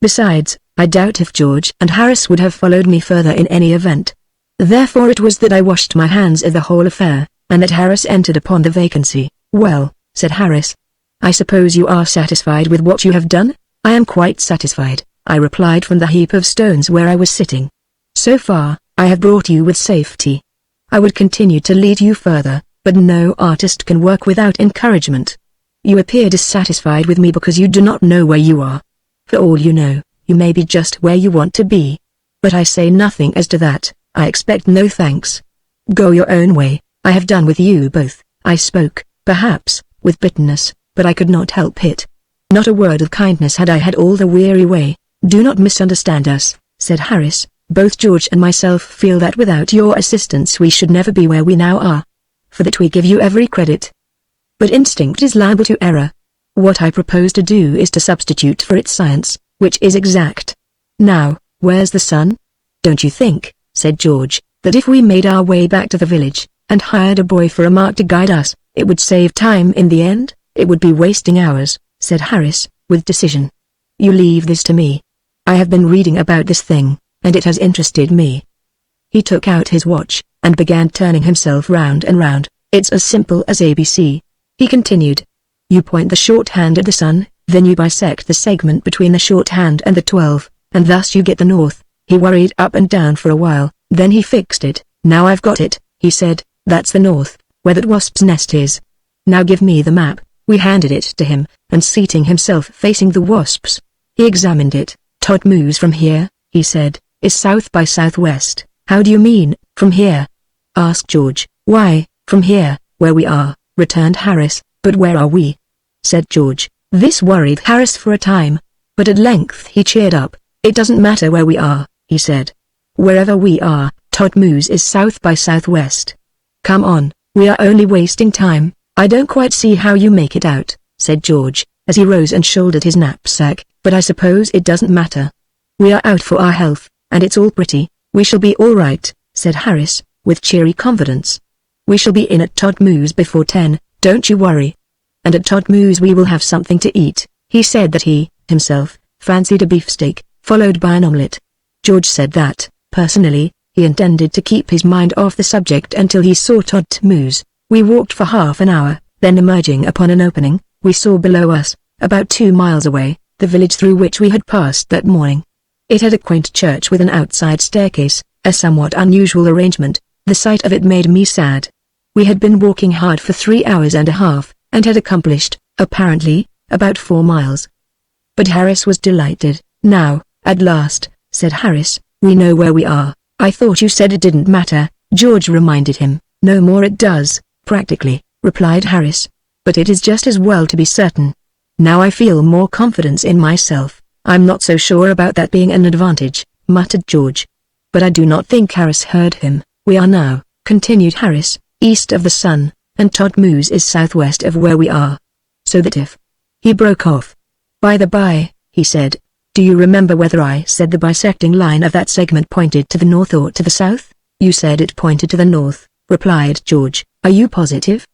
Besides, I doubt if George and Harris would have followed me further in any event. Therefore it was that I washed my hands of the whole affair, and that Harris entered upon the vacancy. "Well," said Harris, "I suppose you are satisfied with what you have done?" "I am quite satisfied," I replied from the heap of stones where I was sitting. "So far, I have brought you with safety. I would continue to lead you further, but no artist can work without encouragement. You appear dissatisfied with me because you do not know where you are. For all you know, you may be just where you want to be. But I say nothing as to that. I expect no thanks. Go your own way. I have done with you both." I spoke, perhaps, with bitterness, but I could not help it. Not a word of kindness had I had all the weary way. "Do not misunderstand us," said Harris. "Both George and myself feel that without your assistance we should never be where we now are. For that we give you every credit. But instinct is liable to error. What I propose to do is to substitute for it science, which is exact. Now, where's the sun?" "Don't you think," said George, "that if we made our way back to the village, and hired a boy for a mark to guide us, it would save time in the end?" "It would be wasting hours," said Harris, with decision. "You leave this to me. I have been reading about this thing, and it has interested me." He took out his watch, and began turning himself round and round. "It's as simple as ABC," he continued. "You point the shorthand at the sun, then you bisect the segment between the shorthand and the 12, and thus you get the north." He worried up and down for a while, then he fixed it. "Now I've got it," he said. "That's the north, where that wasp's nest is. Now give me the map." We handed it to him, and seating himself facing the wasps, he examined it. "Todmose from here," he said, "is south by southwest." "How do you mean, from here?" asked George. "Why, from here, where we are," returned Harris. "But where are we?" said George. This worried Harris for a time, but at length he cheered up. "It doesn't matter where we are," he said. "Wherever we are, Todmose is south by southwest. Come on, we are only wasting time." "I don't quite see how you make it out," said George, as he rose and shouldered his knapsack, "but I suppose it doesn't matter. We are out for our health, and it's all pretty." "We shall be all right," said Harris, with cheery confidence. "We shall be in at Todmose before 10, don't you worry. And at Todmose we will have something to eat." He said that he, himself, fancied a beefsteak, followed by an omelette. George said that, personally, he intended to keep his mind off the subject until he saw Todmose. We walked for half an hour, then emerging upon an opening, we saw below us, about 2 miles away, the village through which we had passed that morning. It had a quaint church with an outside staircase, a somewhat unusual arrangement. The sight of it made me sad. We had been walking hard for 3 hours and a half, and had accomplished, apparently, about 4 miles. But Harris was delighted. "Now, at last," said Harris, "we know where we are." "I thought you said it didn't matter," George reminded him. "No more it does, practically," replied Harris. "But it is just as well to be certain. Now I feel more confidence in myself." "I'm not so sure about that being an advantage," muttered George. But I do not think Harris heard him. "We are now," continued Harris, "east of the sun, and Todmose is southwest of where we are. So that if—" He broke off. "By the by," he said, "do you remember whether I said the bisecting line of that segment pointed to the north or to the south?" "You said it pointed to the north," replied George. "Are you positive?"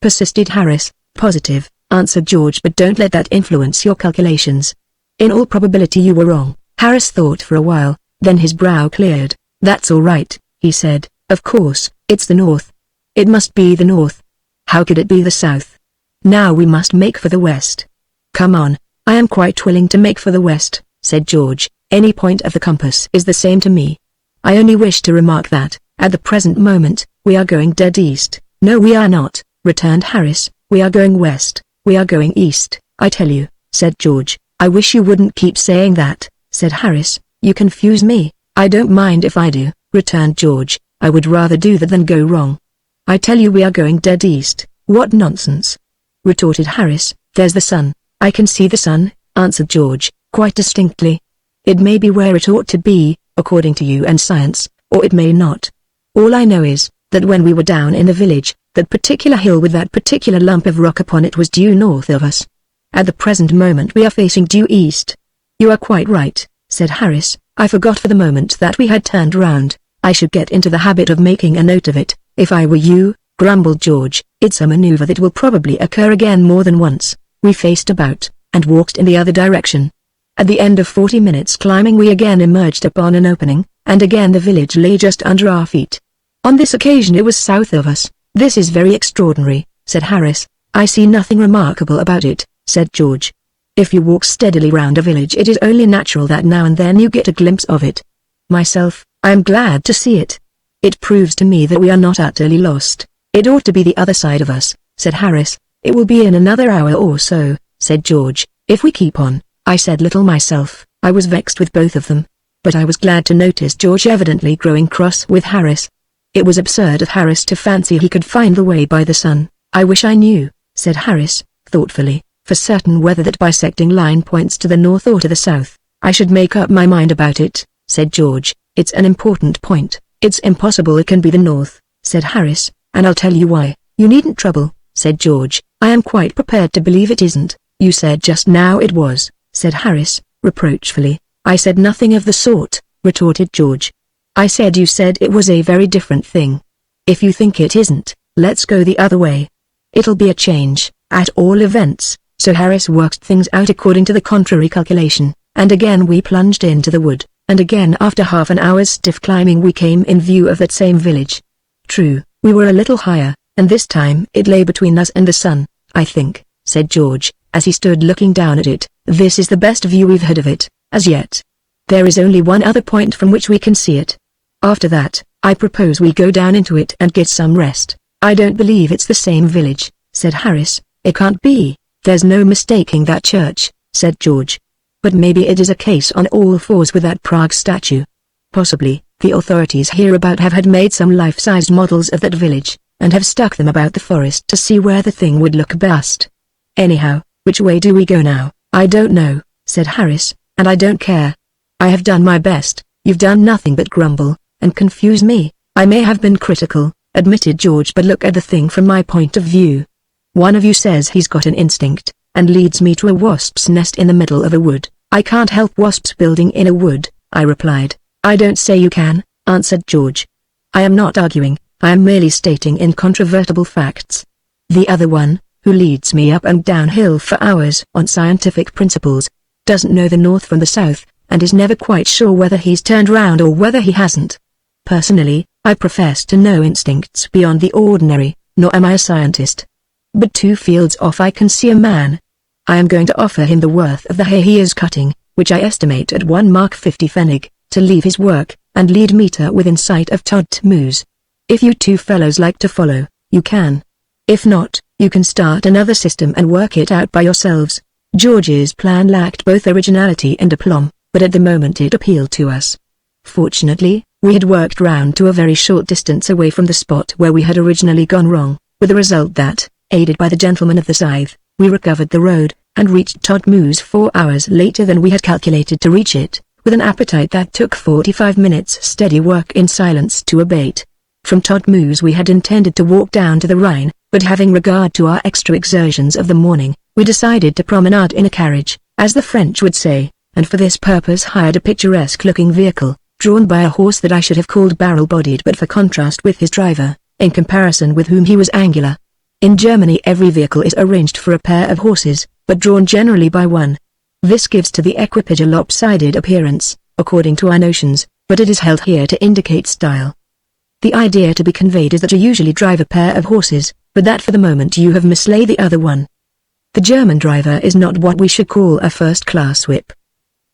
persisted Harris. "Positive," answered George, "but don't let that influence your calculations. In all probability you were wrong." Harris thought for a while, then his brow cleared. "That's all right," he said. "Of course, it's the north. It must be the north. How could it be the south? Now we must make for the west." "Come on, I am quite willing to make for the west," said George. "Any point of the compass is the same to me. I only wish to remark that, at the present moment, we are going dead east." "No we are not," returned Harris. "We are going west." "We are going east, I tell you," said George. "I wish you wouldn't keep saying that," said Harris. "You confuse me." "I don't mind if I do," returned George. "I would rather do that than go wrong. I tell you we are going dead east." "What nonsense!" retorted Harris. "There's the sun." "I can see the sun," answered George, "quite distinctly. It may be where it ought to be, according to you and science, or it may not. All I know is, that when we were down in the village, that particular hill with that particular lump of rock upon it was due north of us. At the present moment we are facing due east." "You are quite right," said Harris. "I forgot for the moment that we had turned round. I should get into the habit of making a note of it, if I were you," grumbled George. "It's a maneuver that will probably occur again more than once." We faced about, and walked in the other direction. At the end of 40 minutes climbing we again emerged upon an opening, and again the village lay just under our feet. On this occasion it was south of us. "This is very extraordinary," said Harris. "I see nothing remarkable about it," said George. "If you walk steadily round a village, it is only natural that now and then you get a glimpse of it. Myself, I am glad to see it. It proves to me that we are not utterly lost." "It ought to be the other side of us," said Harris. "It will be in another hour or so," said George, "if we keep on." I said little myself. I was vexed with both of them. But I was glad to notice George evidently growing cross with Harris. It was absurd of Harris to fancy he could find the way by the sun. "I wish I knew," said Harris, thoughtfully, "for certain whether that bisecting line points to the north or to the south. I should make up my mind about it," said George. "It's an important point." "It's impossible it can be the north," said Harris, "and I'll tell you why." "You needn't trouble," said George. "I am quite prepared to believe it isn't." "You said just now it was," said Harris, reproachfully. "I said nothing of the sort," retorted George. "I said you said it was a very different thing. If you think it isn't, let's go the other way. It'll be a change, at all events." So Harris worked things out according to the contrary calculation, and again we plunged into the wood, and again after half an hour's stiff climbing we came in view of that same village. True, we were a little higher, and this time it lay between us and the sun, "I think," said George, as he stood looking down at it. "This is the best view we've had of it, as yet. There is only one other point from which we can see it. After that, I propose we go down into it and get some rest." "I don't believe it's the same village," said Harris. "It can't be. There's no mistaking that church," said George. "But maybe it is a case on all fours with that Prague statue. Possibly, the authorities hereabout have had made some life-sized models of that village, and have stuck them about the forest to see where the thing would look best. Anyhow, which way do we go now?" "I don't know," said Harris, "and I don't care. I have done my best." "You've done nothing but grumble, and confuse me." "I may have been critical," admitted George, "but look at the thing from my point of view. One of you says he's got an instinct, and leads me to a wasp's nest in the middle of a wood. I can't help wasps building in a wood," I replied. "I don't say you can," answered George. "I am not arguing, I am merely stating incontrovertible facts. The other one, who leads me up and down hill for hours on scientific principles, doesn't know the north from the south, and is never quite sure whether he's turned round or whether he hasn't. Personally, I profess to no instincts beyond the ordinary, nor am I a scientist. But 2 fields off I can see a man. I am going to offer him the worth of the hay he is cutting, which I estimate at 1 mark 50 pfennig, to leave his work, and lead me to within sight of Todtmoos. If you 2 fellows like to follow, you can. If not, you can start another system and work it out by yourselves." George's plan lacked both originality and aplomb, but at the moment it appealed to us. Fortunately, we had worked round to a very short distance away from the spot where we had originally gone wrong, with the result that, aided by the gentleman of the scythe, we recovered the road, and reached Todtmoos 4 hours later than we had calculated to reach it, with an appetite that took 45 minutes steady work in silence to abate. From Todtmoos we had intended to walk down to the Rhine, but having regard to our extra exertions of the morning, we decided to promenade in a carriage, as the French would say, and for this purpose hired a picturesque-looking vehicle, drawn by a horse that I should have called barrel-bodied but for contrast with his driver, in comparison with whom he was angular. In Germany every vehicle is arranged for a pair of horses, but drawn generally by one. This gives to the equipage a lopsided appearance, according to our notions, but it is held here to indicate style. The idea to be conveyed is that you usually drive a pair of horses, but that for the moment you have mislaid the other one. The German driver is not what we should call a first-class whip.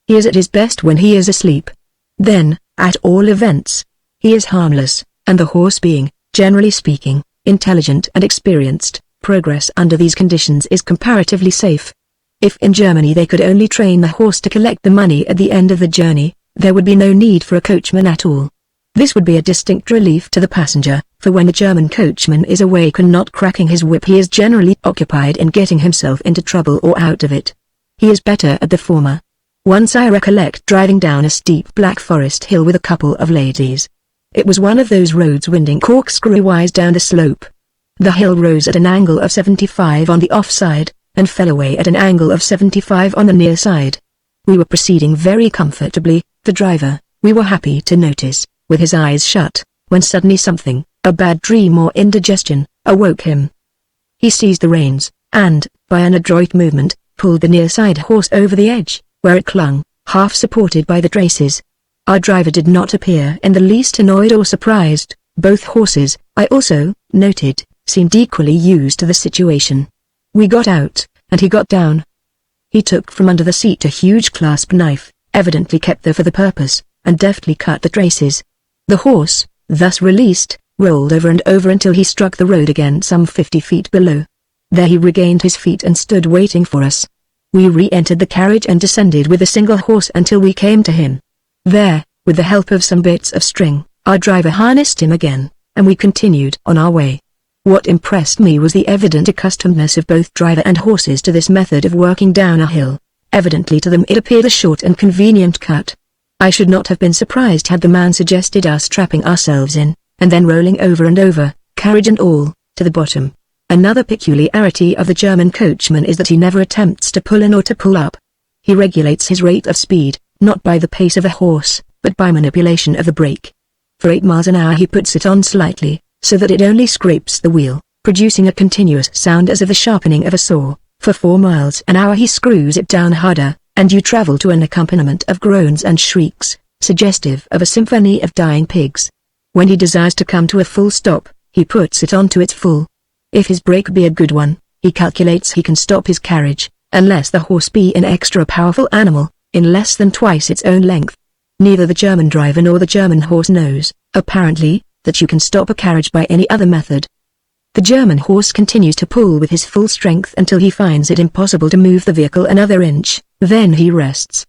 He is at his best when he is asleep. Then, at all events, he is harmless, and the horse being, generally speaking, intelligent and experienced, progress under these conditions is comparatively safe. If in Germany they could only train the horse to collect the money at the end of the journey, there would be no need for a coachman at all. This would be a distinct relief to the passenger, for when the German coachman is awake and not cracking his whip he is generally occupied in getting himself into trouble or out of it. He is better at the former. Once I recollect driving down a steep Black Forest hill with a couple of ladies. It was one of those roads winding corkscrew-wise down the slope. The hill rose at an angle of 75 on the off side, and fell away at an angle of 75 on the near side. We were proceeding very comfortably, the driver, we were happy to notice, with his eyes shut, when suddenly something, a bad dream or indigestion, awoke him. He seized the reins, and, by an adroit movement, pulled the near side horse over the edge, where it clung, half supported by the traces. Our driver did not appear in the least annoyed or surprised. Both horses, I also noted, seemed equally used to the situation. We got out, and he got down. He took from under the seat a huge clasp knife, evidently kept there for the purpose, and deftly cut the traces. The horse, thus released, rolled over and over until he struck the road again some 50 feet below. There he regained his feet and stood waiting for us. We re-entered the carriage and descended with a single horse until we came to him. There, with the help of some bits of string, our driver harnessed him again, and we continued on our way. What impressed me was the evident accustomedness of both driver and horses to this method of working down a hill. Evidently to them it appeared a short and convenient cut. I should not have been surprised had the man suggested us trapping ourselves in, and then rolling over and over, carriage and all, to the bottom. Another peculiarity of the German coachman is that he never attempts to pull in or to pull up. He regulates his rate of speed, not by the pace of a horse, but by manipulation of the brake. For 8 miles an hour he puts it on slightly, so that it only scrapes the wheel, producing a continuous sound as of the sharpening of a saw. For 4 miles an hour he screws it down harder, and you travel to an accompaniment of groans and shrieks, suggestive of a symphony of dying pigs. When he desires to come to a full stop, he puts it on to its full. If his brake be a good one, he calculates he can stop his carriage, unless the horse be an extra powerful animal, in less than twice its own length. Neither the German driver nor the German horse knows, apparently, that you can stop a carriage by any other method. The German horse continues to pull with his full strength until he finds it impossible to move the vehicle another inch, then he rests.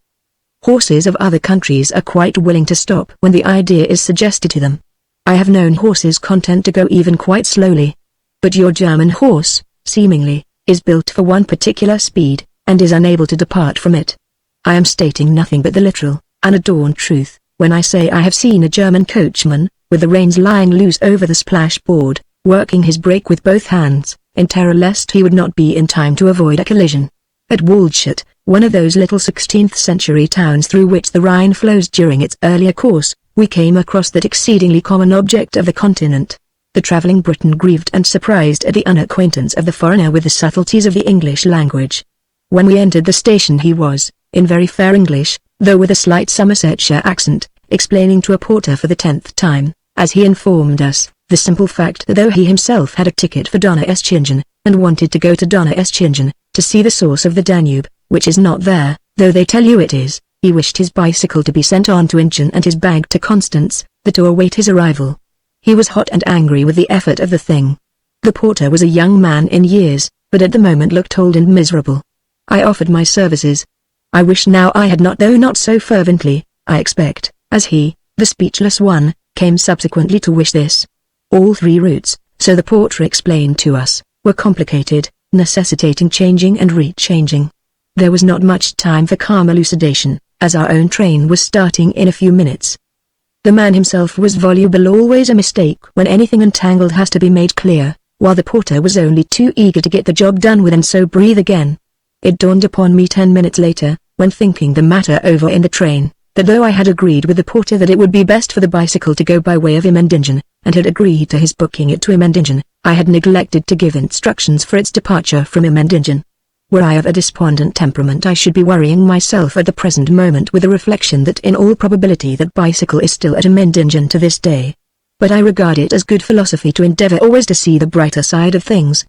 Horses of other countries are quite willing to stop when the idea is suggested to them. I have known horses content to go even quite slowly. But your German horse, seemingly, is built for one particular speed, and is unable to depart from it. I am stating nothing but the literal, unadorned truth, when I say I have seen a German coachman, with the reins lying loose over the splashboard, working his brake with both hands, in terror lest he would not be in time to avoid a collision. At Waldstadt, one of those little 16th-century towns through which the Rhine flows during its earlier course, we came across that exceedingly common object of the continent. The traveling Briton grieved and surprised at the unacquaintance of the foreigner with the subtleties of the English language. When we entered the station he was, in very fair English, though with a slight Somersetshire accent, explaining to a porter for the 10th time, as he informed us, the simple fact that though he himself had a ticket for Donaueschingen, and wanted to go to Donaueschingen, to see the source of the Danube, which is not there, though they tell you it is, he wished his bicycle to be sent on to Ingen and his bag to Constance, to await his arrival. He was hot and angry with the effort of the thing. The porter was a young man in years, but at the moment looked old and miserable. I offered my services. I wish now I had not, though not so fervently, I expect, as he, the speechless one, came subsequently to wish this. All 3 routes, so the porter explained to us, were complicated, necessitating changing and re-changing. There was not much time for calm elucidation, as our own train was starting in a few minutes. The man himself was voluble, always a mistake when anything entangled has to be made clear, while the porter was only too eager to get the job done with and so breathe again. It dawned upon me 10 minutes later, when thinking the matter over in the train, that though I had agreed with the porter that it would be best for the bicycle to go by way of Immendingen, and had agreed to his booking it to Immendingen, I had neglected to give instructions for its departure from Immendingen. Were I of a despondent temperament I should be worrying myself at the present moment with the reflection that in all probability that bicycle is still at Immendingen to this day. But I regard it as good philosophy to endeavor always to see the brighter side of things.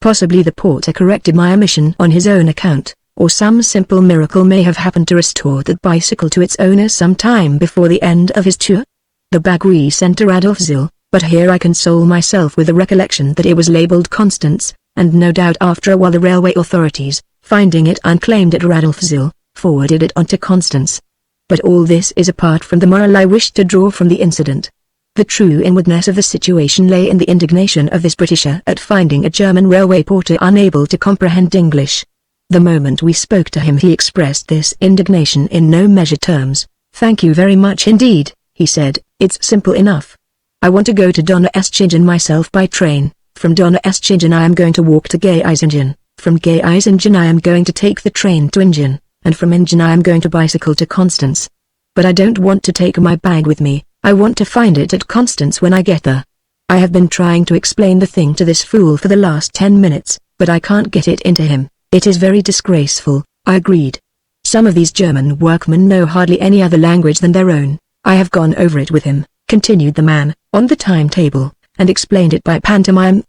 Possibly the porter corrected my omission on his own account, or some simple miracle may have happened to restore that bicycle to its owner some time before the end of his tour. The bag we sent to Radolfzell, but here I console myself with the recollection that it was labelled Constance, and no doubt after a while the railway authorities, finding it unclaimed at Radolfzell, forwarded it on to Constance. But all this is apart from the moral I wished to draw from the incident. The true inwardness of the situation lay in the indignation of this Britisher at finding a German railway porter unable to comprehend English. The moment we spoke to him he expressed this indignation in no measured terms. "Thank you very much indeed," he said, "it's simple enough. I want to go to Donaueschingen myself by train. From Donaueschingen I am going to walk to Geisingen, from Geisingen I am going to take the train to Ingen, and from Ingen I am going to bicycle to Constance. But I don't want to take my bag with me, I want to find it at Constance when I get there. I have been trying to explain the thing to this fool for the last 10 minutes, but I can't get it into him. It is very disgraceful," I agreed. "Some of these German workmen know hardly any other language than their own. I have gone over it with him," continued the man, "on the timetable, and explained it by pantomime.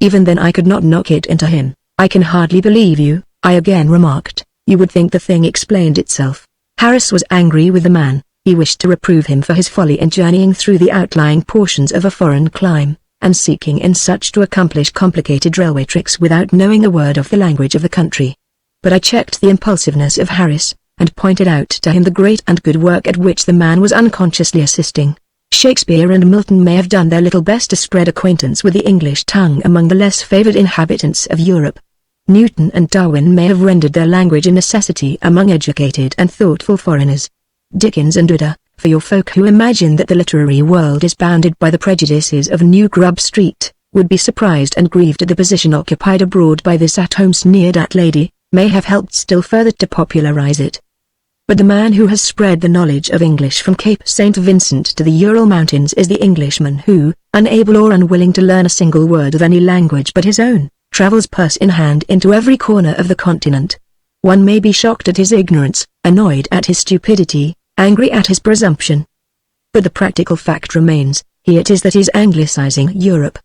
Even then I could not knock it into him. "I can hardly believe you," I again remarked. "You would think the thing explained itself." Harris was angry with the man. He wished to reprove him for his folly in journeying through the outlying portions of a foreign clime, and seeking in such to accomplish complicated railway tricks without knowing a word of the language of the country. But I checked the impulsiveness of Harris, and pointed out to him the great and good work at which the man was unconsciously assisting. Shakespeare and Milton may have done their little best to spread acquaintance with the English tongue among the less favored inhabitants of Europe. Newton and Darwin may have rendered their language a necessity among educated and thoughtful foreigners. Dickens and Uda, for your folk who imagine that the literary world is bounded by the prejudices of New Grub Street, would be surprised and grieved at the position occupied abroad by this at-home sneered-at lady, may have helped still further to popularize it. But the man who has spread the knowledge of English from Cape St. Vincent to the Ural Mountains is the Englishman who, unable or unwilling to learn a single word of any language but his own, travels purse in hand into every corner of the continent. One may be shocked at his ignorance, annoyed at his stupidity, angry at his presumption. But the practical fact remains, he it is that is anglicizing Europe.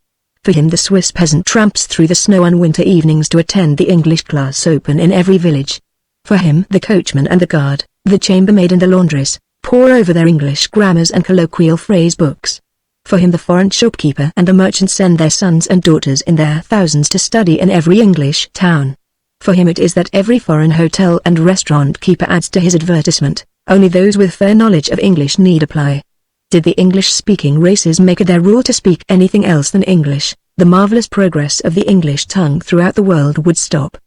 For him the Swiss peasant tramps through the snow on winter evenings to attend the English class open in every village. For him the coachman and the guard, the chambermaid and the laundress, pore over their English grammars and colloquial phrase books. For him the foreign shopkeeper and the merchant send their sons and daughters in their thousands to study in every English town. For him it is that every foreign hotel and restaurant keeper adds to his advertisement, "Only those with fair knowledge of English need apply." Did the English-speaking races make it their rule to speak anything else than English, the marvelous progress of the English tongue throughout the world would stop.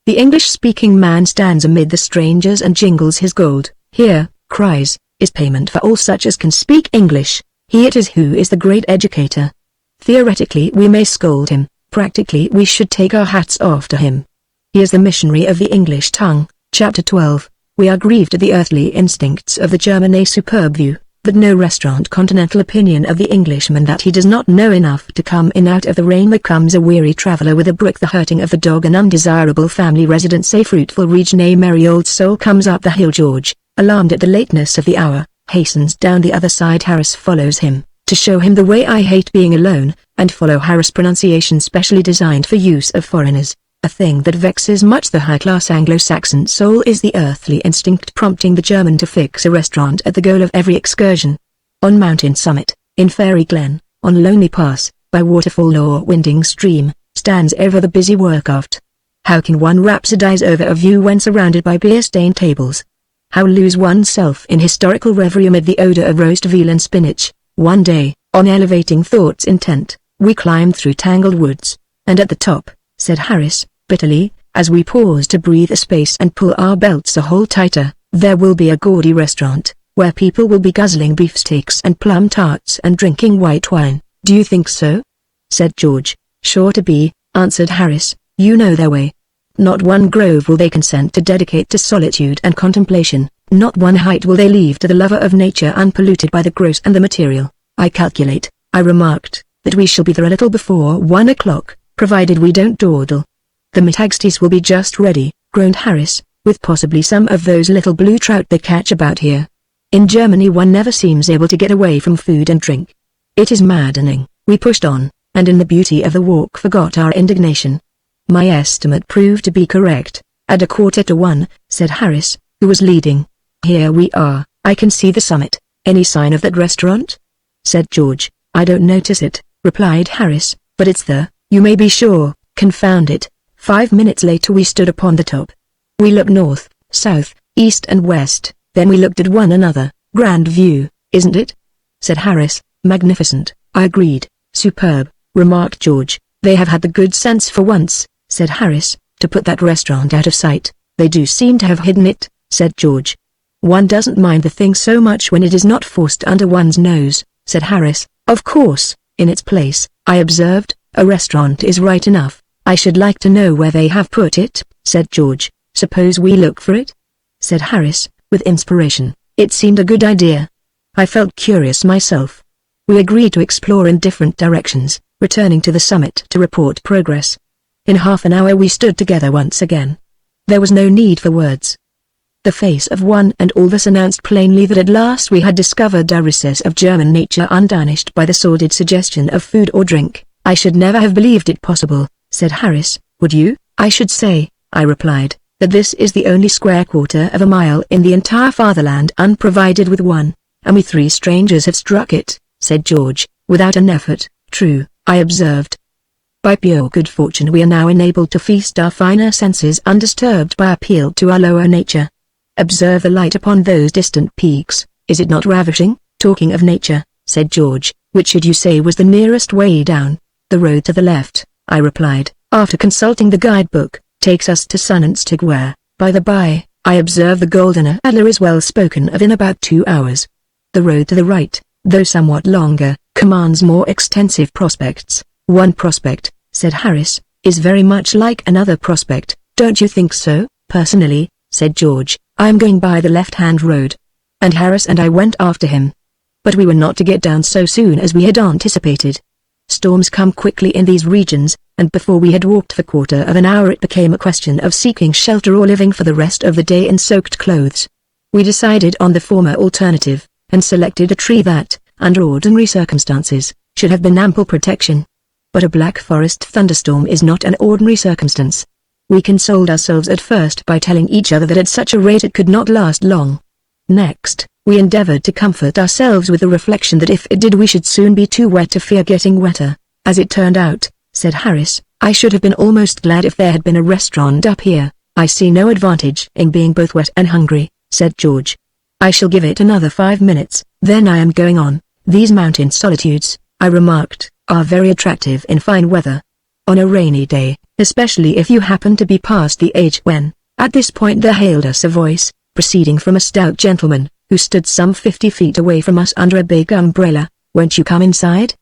The English-speaking man stands amid the strangers and jingles his gold. "Here," cries, "is payment for all such as can speak English." He it is who is the great educator. Theoretically we may scold him, practically we should take our hats off to him. He is the missionary of the English tongue. Chapter 12. We are grieved at the earthly instincts of the German, a superb view, that no restaurant continental opinion of the Englishman that he does not know enough to come in out of the rain becomes a weary traveller with a brick, the hurting of the dog, an undesirable family residence, a fruitful region, a merry old soul comes up the hill. George, alarmed at the lateness of the hour, hastens down the other side. Harris follows him, to show him the way. I hate being alone, and follow Harris' pronunciation specially designed for use of foreigners. A thing that vexes much the high-class Anglo-Saxon soul is the earthly instinct prompting the German to fix a restaurant at the goal of every excursion. On mountain summit, in fairy glen, on lonely pass, by waterfall or winding stream, stands ever the busy workaft. How can one rhapsodize over a view when surrounded by beer-stained tables? How lose oneself in historical reverie amid the odor of roast veal and spinach? One day, on elevating thought's intent, we climbed through tangled woods, and at the top, said Harris, bitterly, as we paused to breathe a space and pull our belts a hole tighter, there will be a gaudy restaurant, where people will be guzzling beefsteaks and plum tarts and drinking white wine. Do you think so? Said George. Sure to be, answered Harris, you know their way. Not one grove will they consent to dedicate to solitude and contemplation, not one height will they leave to the lover of nature unpolluted by the gross and the material. I calculate, I remarked, that we shall be there a little before 1 o'clock, provided we don't dawdle. The metagsties will be just ready, groaned Harris, with possibly some of those little blue trout they catch about here. In Germany one never seems able to get away from food and drink. It is maddening. We pushed on, and in the beauty of the walk forgot our indignation. My estimate proved to be correct. At 1:45, said Harris, who was leading. Here we are, I can see the summit. Any sign of that restaurant? Said George. I don't notice it, replied Harris, but it's there, you may be sure, confound it. 5 minutes later we stood upon the top. We looked north, south, east and west, then we looked at one another. Grand view, isn't it? Said Harris. Magnificent, I agreed. Superb, remarked George. They have had the good sense for once, said Harris, to put that restaurant out of sight. They do seem to have hidden it, said George. One doesn't mind the thing so much when it is not forced under one's nose, said Harris. Of course, in its place, I observed, a restaurant is right enough. I should like to know where they have put it, said George. Suppose we look for it? Said Harris, with inspiration. It seemed a good idea. I felt curious myself. We agreed to explore in different directions, returning to the summit to report progress. In half an hour we stood together once again. There was no need for words. The face of one and all thus announced plainly that at last we had discovered a recess of German nature untarnished by the sordid suggestion of food or drink, I should never have believed it possible, said Harris. Would you? I should say, I replied, that this is the only square quarter of a mile in the entire fatherland unprovided with one, and we three strangers have struck it, said George, without an effort. True, I observed. By pure good fortune we are now enabled to feast our finer senses undisturbed by appeal to our lower nature. Observe the light upon those distant peaks, is it not ravishing? Talking of nature, said George, which should you say was the nearest way down? The road to the left, I replied, after consulting the guidebook, takes us to Sunenstig where, by the by, I observe the Golden Adler is well spoken of in about 2 hours. The road to the right, though somewhat longer, commands more extensive prospects. One prospect, said Harris, is very much like another prospect, don't you think so? Personally, said George, I am going by the left-hand road. And Harris and I went after him. But we were not to get down so soon as we had anticipated. Storms come quickly in these regions, and before we had walked for 1/4 of an hour it became a question of seeking shelter or living for the rest of the day in soaked clothes. We decided on the former alternative, and selected a tree that, under ordinary circumstances, should have been ample protection. But a Black Forest thunderstorm is not an ordinary circumstance. We consoled ourselves at first by telling each other that at such a rate it could not last long. Next, we endeavored to comfort ourselves with the reflection that if it did we should soon be too wet to fear getting wetter. As it turned out, said Harris, I should have been almost glad if there had been a restaurant up here. I see no advantage in being both wet and hungry, said George. I shall give it another 5 minutes, then I am going on. These mountain solitudes, I remarked, are very attractive in fine weather. On a rainy day, especially if you happen to be past the age when, at this point there hailed us a voice, proceeding from a stout gentleman, who stood some 50 feet away from us under a big umbrella. Won't you come inside?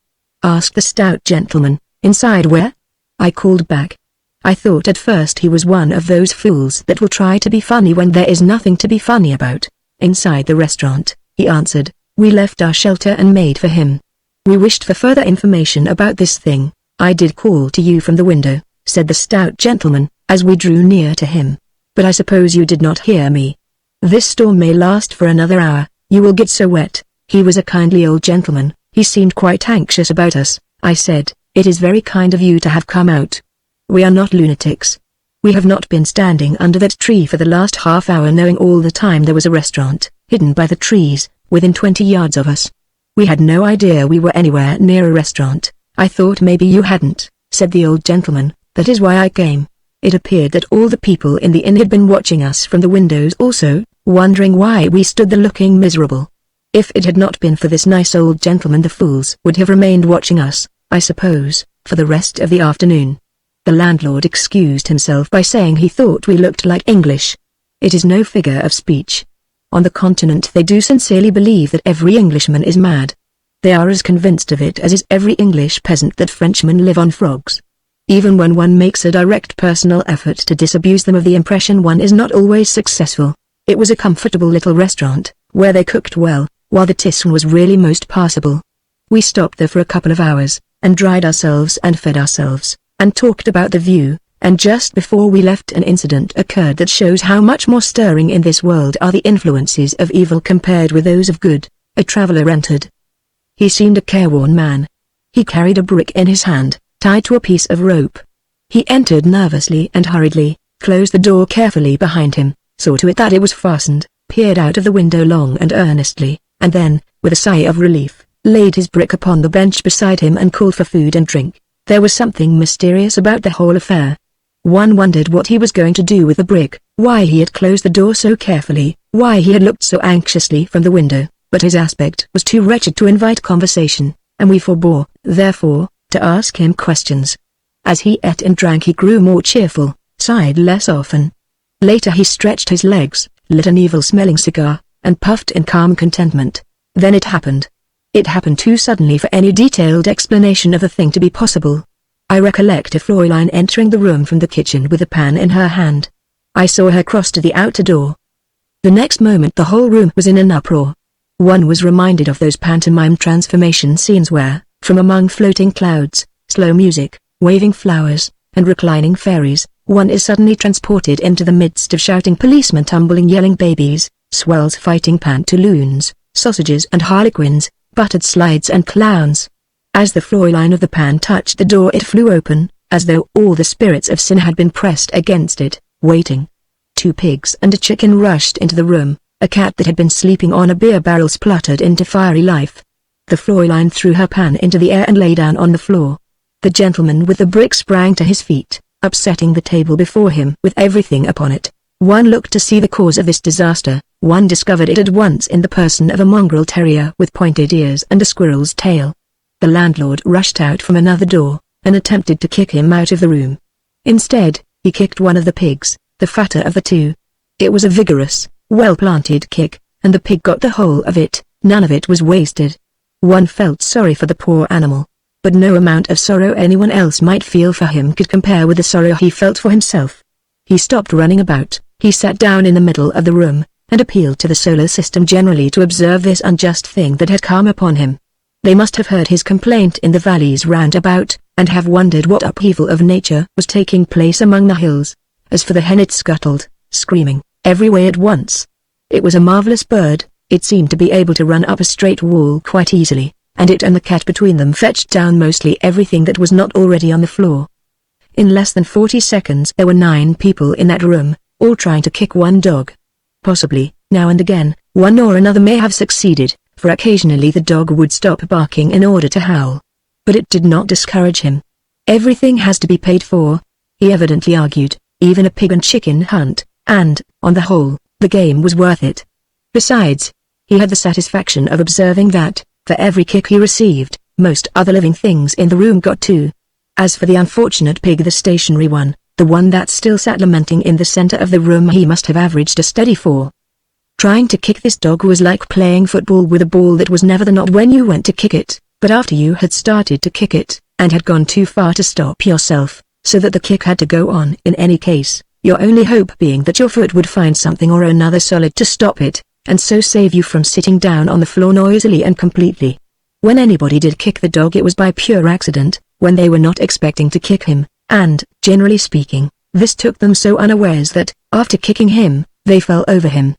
Asked the stout gentleman. Inside where? I called back. I thought at first he was one of those fools that will try to be funny when there is nothing to be funny about. Inside the restaurant, he answered. We left our shelter and made for him. We wished for further information about this thing. I did call to you from the window, said the stout gentleman, as we drew near to him. But I suppose you did not hear me. This storm may last for another hour, you will get so wet. He was a kindly old gentleman, he seemed quite anxious about us. I said, it is very kind of you to have come out. We are not lunatics. We have not been standing under that tree for the last half hour knowing all the time there was a restaurant, hidden by the trees, within 20 yards of us. We had no idea we were anywhere near a restaurant. I thought maybe you hadn't, said the old gentleman, that is why I came. It appeared that all the people in the inn had been watching us from the windows also, wondering why we stood there looking miserable. If it had not been for this nice old gentleman the fools would have remained watching us, I suppose, for the rest of the afternoon. The landlord excused himself by saying he thought we looked like English. It is no figure of speech. On the continent they do sincerely believe that every Englishman is mad. They are as convinced of it as is every English peasant that Frenchmen live on frogs. Even when one makes a direct personal effort to disabuse them of the impression one is not always successful. It was a comfortable little restaurant, where they cooked well, while the Tisson was really most passable. We stopped there for a couple of hours, and dried ourselves and fed ourselves, and talked about the view, and just before we left an incident occurred that shows how much more stirring in this world are the influences of evil compared with those of good. A traveler entered. He seemed a careworn man. He carried a brick in his hand, tied to a piece of rope. He entered nervously and hurriedly, closed the door carefully behind him, saw to it that it was fastened, peered out of the window long and earnestly, and then, with a sigh of relief, laid his brick upon the bench beside him and called for food and drink. There was something mysterious about the whole affair. One wondered what he was going to do with the brick, why he had closed the door so carefully, why he had looked so anxiously from the window, but his aspect was too wretched to invite conversation, and we forbore, therefore, to ask him questions. As he ate and drank he grew more cheerful, sighed less often. Later he stretched his legs, lit an evil-smelling cigar, and puffed in calm contentment. Then it happened. It happened too suddenly for any detailed explanation of the thing to be possible. I recollect a Fräulein entering the room from the kitchen with a pan in her hand. I saw her cross to the outer door. The next moment the whole room was in an uproar. One was reminded of those pantomime transformation scenes where, from among floating clouds, slow music, waving flowers, and reclining fairies, one is suddenly transported into the midst of shouting policemen, tumbling yelling babies, swells fighting pantaloons, sausages and harlequins, buttered slides and clowns. As the Fräulein of the pan touched the door, it flew open, as though all the spirits of sin had been pressed against it, waiting. 2 pigs and a chicken rushed into the room. A cat that had been sleeping on a beer barrel spluttered into fiery life. The Fräulein threw her pan into the air and lay down on the floor. The gentleman with the brick sprang to his feet, upsetting the table before him with everything upon it. One looked to see the cause of this disaster. One discovered it at once in the person of a mongrel terrier with pointed ears and a squirrel's tail. The landlord rushed out from another door, and attempted to kick him out of the room. Instead, he kicked one of the pigs, the fatter of the 2. It was a vigorous, well-planted kick, and the pig got the whole of it. None of it was wasted. One felt sorry for the poor animal, but no amount of sorrow anyone else might feel for him could compare with the sorrow he felt for himself. He stopped running about. He sat down in the middle of the room, and appealed to the solar system generally to observe this unjust thing that had come upon him. They must have heard his complaint in the valleys round about, and have wondered what upheaval of nature was taking place among the hills. As for the hen, it scuttled, screaming, every way at once. It was a marvelous bird. It seemed to be able to run up a straight wall quite easily, and it and the cat between them fetched down mostly everything that was not already on the floor. In less than 40 seconds there were 9 people in that room, all trying to kick one dog. Possibly, now and again, one or another may have succeeded, for occasionally the dog would stop barking in order to howl. But it did not discourage him. Everything has to be paid for, he evidently argued, even a pig and chicken hunt, and, on the whole, the game was worth it. Besides, he had the satisfaction of observing that, for every kick he received, most other living things in the room got 2. As for the unfortunate pig, the stationary one, the one that still sat lamenting in the center of the room, he must have averaged a steady 4. Trying to kick this dog was like playing football with a ball that was never the knot when you went to kick it, but after you had started to kick it, and had gone too far to stop yourself, so that the kick had to go on in any case, your only hope being that your foot would find something or another solid to stop it, and so save you from sitting down on the floor noisily and completely. When anybody did kick the dog, it was by pure accident, when they were not expecting to kick him, and, generally speaking, this took them so unawares that, after kicking him, they fell over him.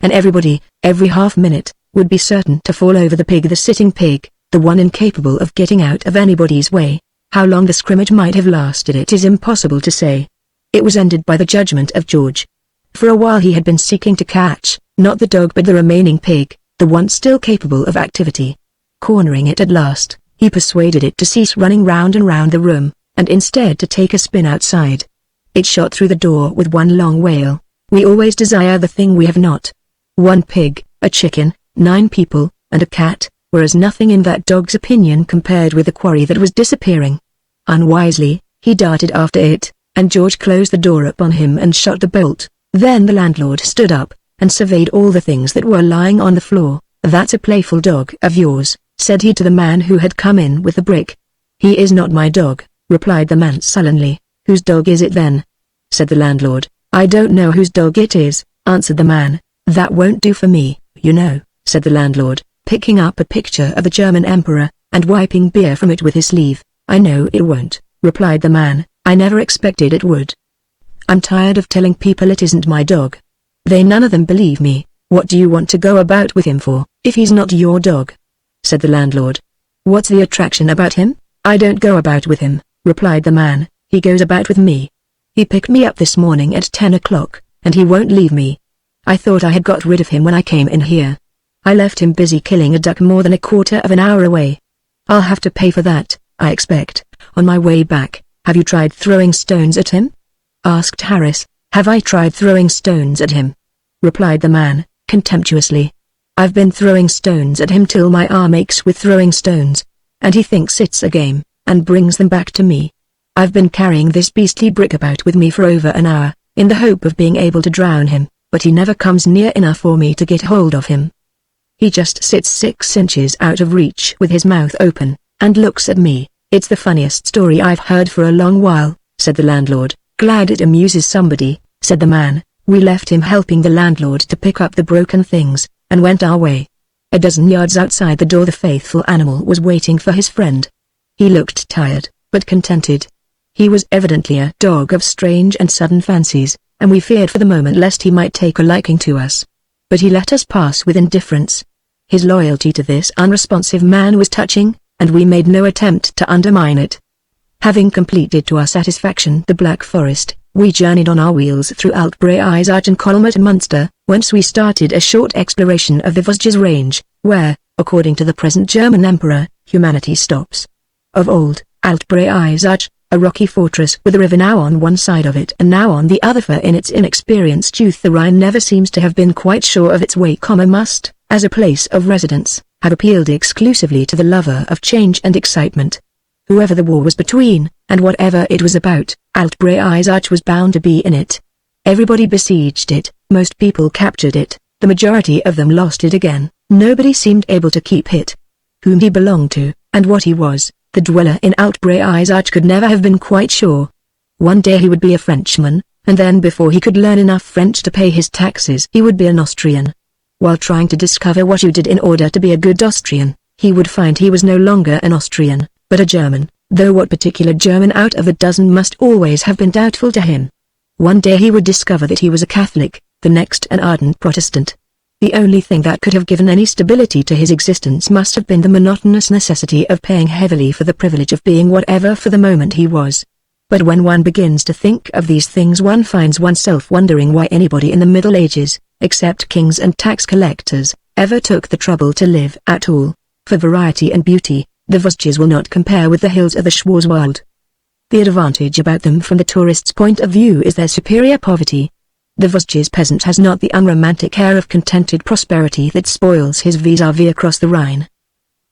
And everybody, every half-minute, would be certain to fall over the pig, the sitting pig, the one incapable of getting out of anybody's way. How long the scrimmage might have lasted it is impossible to say. It was ended by the judgment of George. For a while he had been seeking to catch, not the dog but the remaining pig, the one still capable of activity. Cornering it at last, he persuaded it to cease running round and round the room, and instead to take a spin outside. It shot through the door with one long wail. We always desire the thing we have not. 1 pig, a chicken, 9 people, and a cat, whereas nothing in that dog's opinion compared with the quarry that was disappearing. Unwisely, he darted after it, and George closed the door upon him and shut the bolt. Then the landlord stood up, and surveyed all the things that were lying on the floor. "That's a playful dog of yours," said he to the man who had come in with the brick. "He is not my dog," replied the man sullenly. "Whose dog is it then?" said the landlord. "I don't know whose dog it is," answered the man. "That won't do for me, you know," said the landlord, picking up a picture of the German emperor, and wiping beer from it with his sleeve. "I know it won't," replied the man. "I never expected it would. I'm tired of telling people it isn't my dog. They none of them believe me. What do you want to go about with him for, if he's not your dog?" said the landlord. "What's the attraction about him?" "I don't go about with him," replied the man. "He goes about with me. He picked me up this morning at 10 o'clock, and he won't leave me. I thought I had got rid of him when I came in here. I left him busy killing a duck more than a quarter of an hour away. I'll have to pay for that, I expect, on my way back." "Have you tried throwing stones at him?" asked Harris. "Have I tried throwing stones at him?" replied the man, contemptuously. "I've been throwing stones at him till my arm aches with throwing stones, and he thinks it's a game, and brings them back to me. I've been carrying this beastly brick about with me for over an hour, in the hope of being able to drown him, but he never comes near enough for me to get hold of him. He just sits 6 inches out of reach with his mouth open, and looks at me. It's the funniest story I've heard for a long while," said the landlord. "Glad it amuses somebody," said the man. We left him helping the landlord to pick up the broken things, and went our way. A dozen yards outside the door the faithful animal was waiting for his friend. He looked tired, but contented. He was evidently a dog of strange and sudden fancies, and we feared for the moment lest he might take a liking to us. But he let us pass with indifference. His loyalty to this unresponsive man was touching, and we made no attempt to undermine it. Having completed to our satisfaction the Black Forest, we journeyed on our wheels through Alt-Breisach and Colmar to Munster, whence we started a short exploration of the Vosges range, where, according to the present German emperor, humanity stops. Of old, Alt-Breisach, a rocky fortress with a river now on one side of it and now on the other, for in its inexperienced youth the Rhine never seems to have been quite sure of its way, must, as a place of residence, have appealed exclusively to the lover of change and excitement. Whoever the war was between, and whatever it was about, Alt-Breisach was bound to be in it. Everybody besieged it, most people captured it, the majority of them lost it again, nobody seemed able to keep it. Whom he belonged to, and what he was, the dweller in Alt-Breisach could never have been quite sure. One day he would be a Frenchman, and then before he could learn enough French to pay his taxes he would be an Austrian. While trying to discover what you did in order to be a good Austrian, he would find he was no longer an Austrian, but a German, though what particular German out of a dozen must always have been doubtful to him. One day he would discover that he was a Catholic, the next an ardent Protestant. The only thing that could have given any stability to his existence must have been the monotonous necessity of paying heavily for the privilege of being whatever for the moment he was. But when one begins to think of these things one finds oneself wondering why anybody in the Middle Ages, except kings and tax collectors, ever took the trouble to live at all. For variety and beauty, the Vosges will not compare with the hills of the Schwarzwald. The advantage about them from the tourist's point of view is their superior poverty. The Vosges peasant has not the unromantic air of contented prosperity that spoils his vis-à-vis across the Rhine.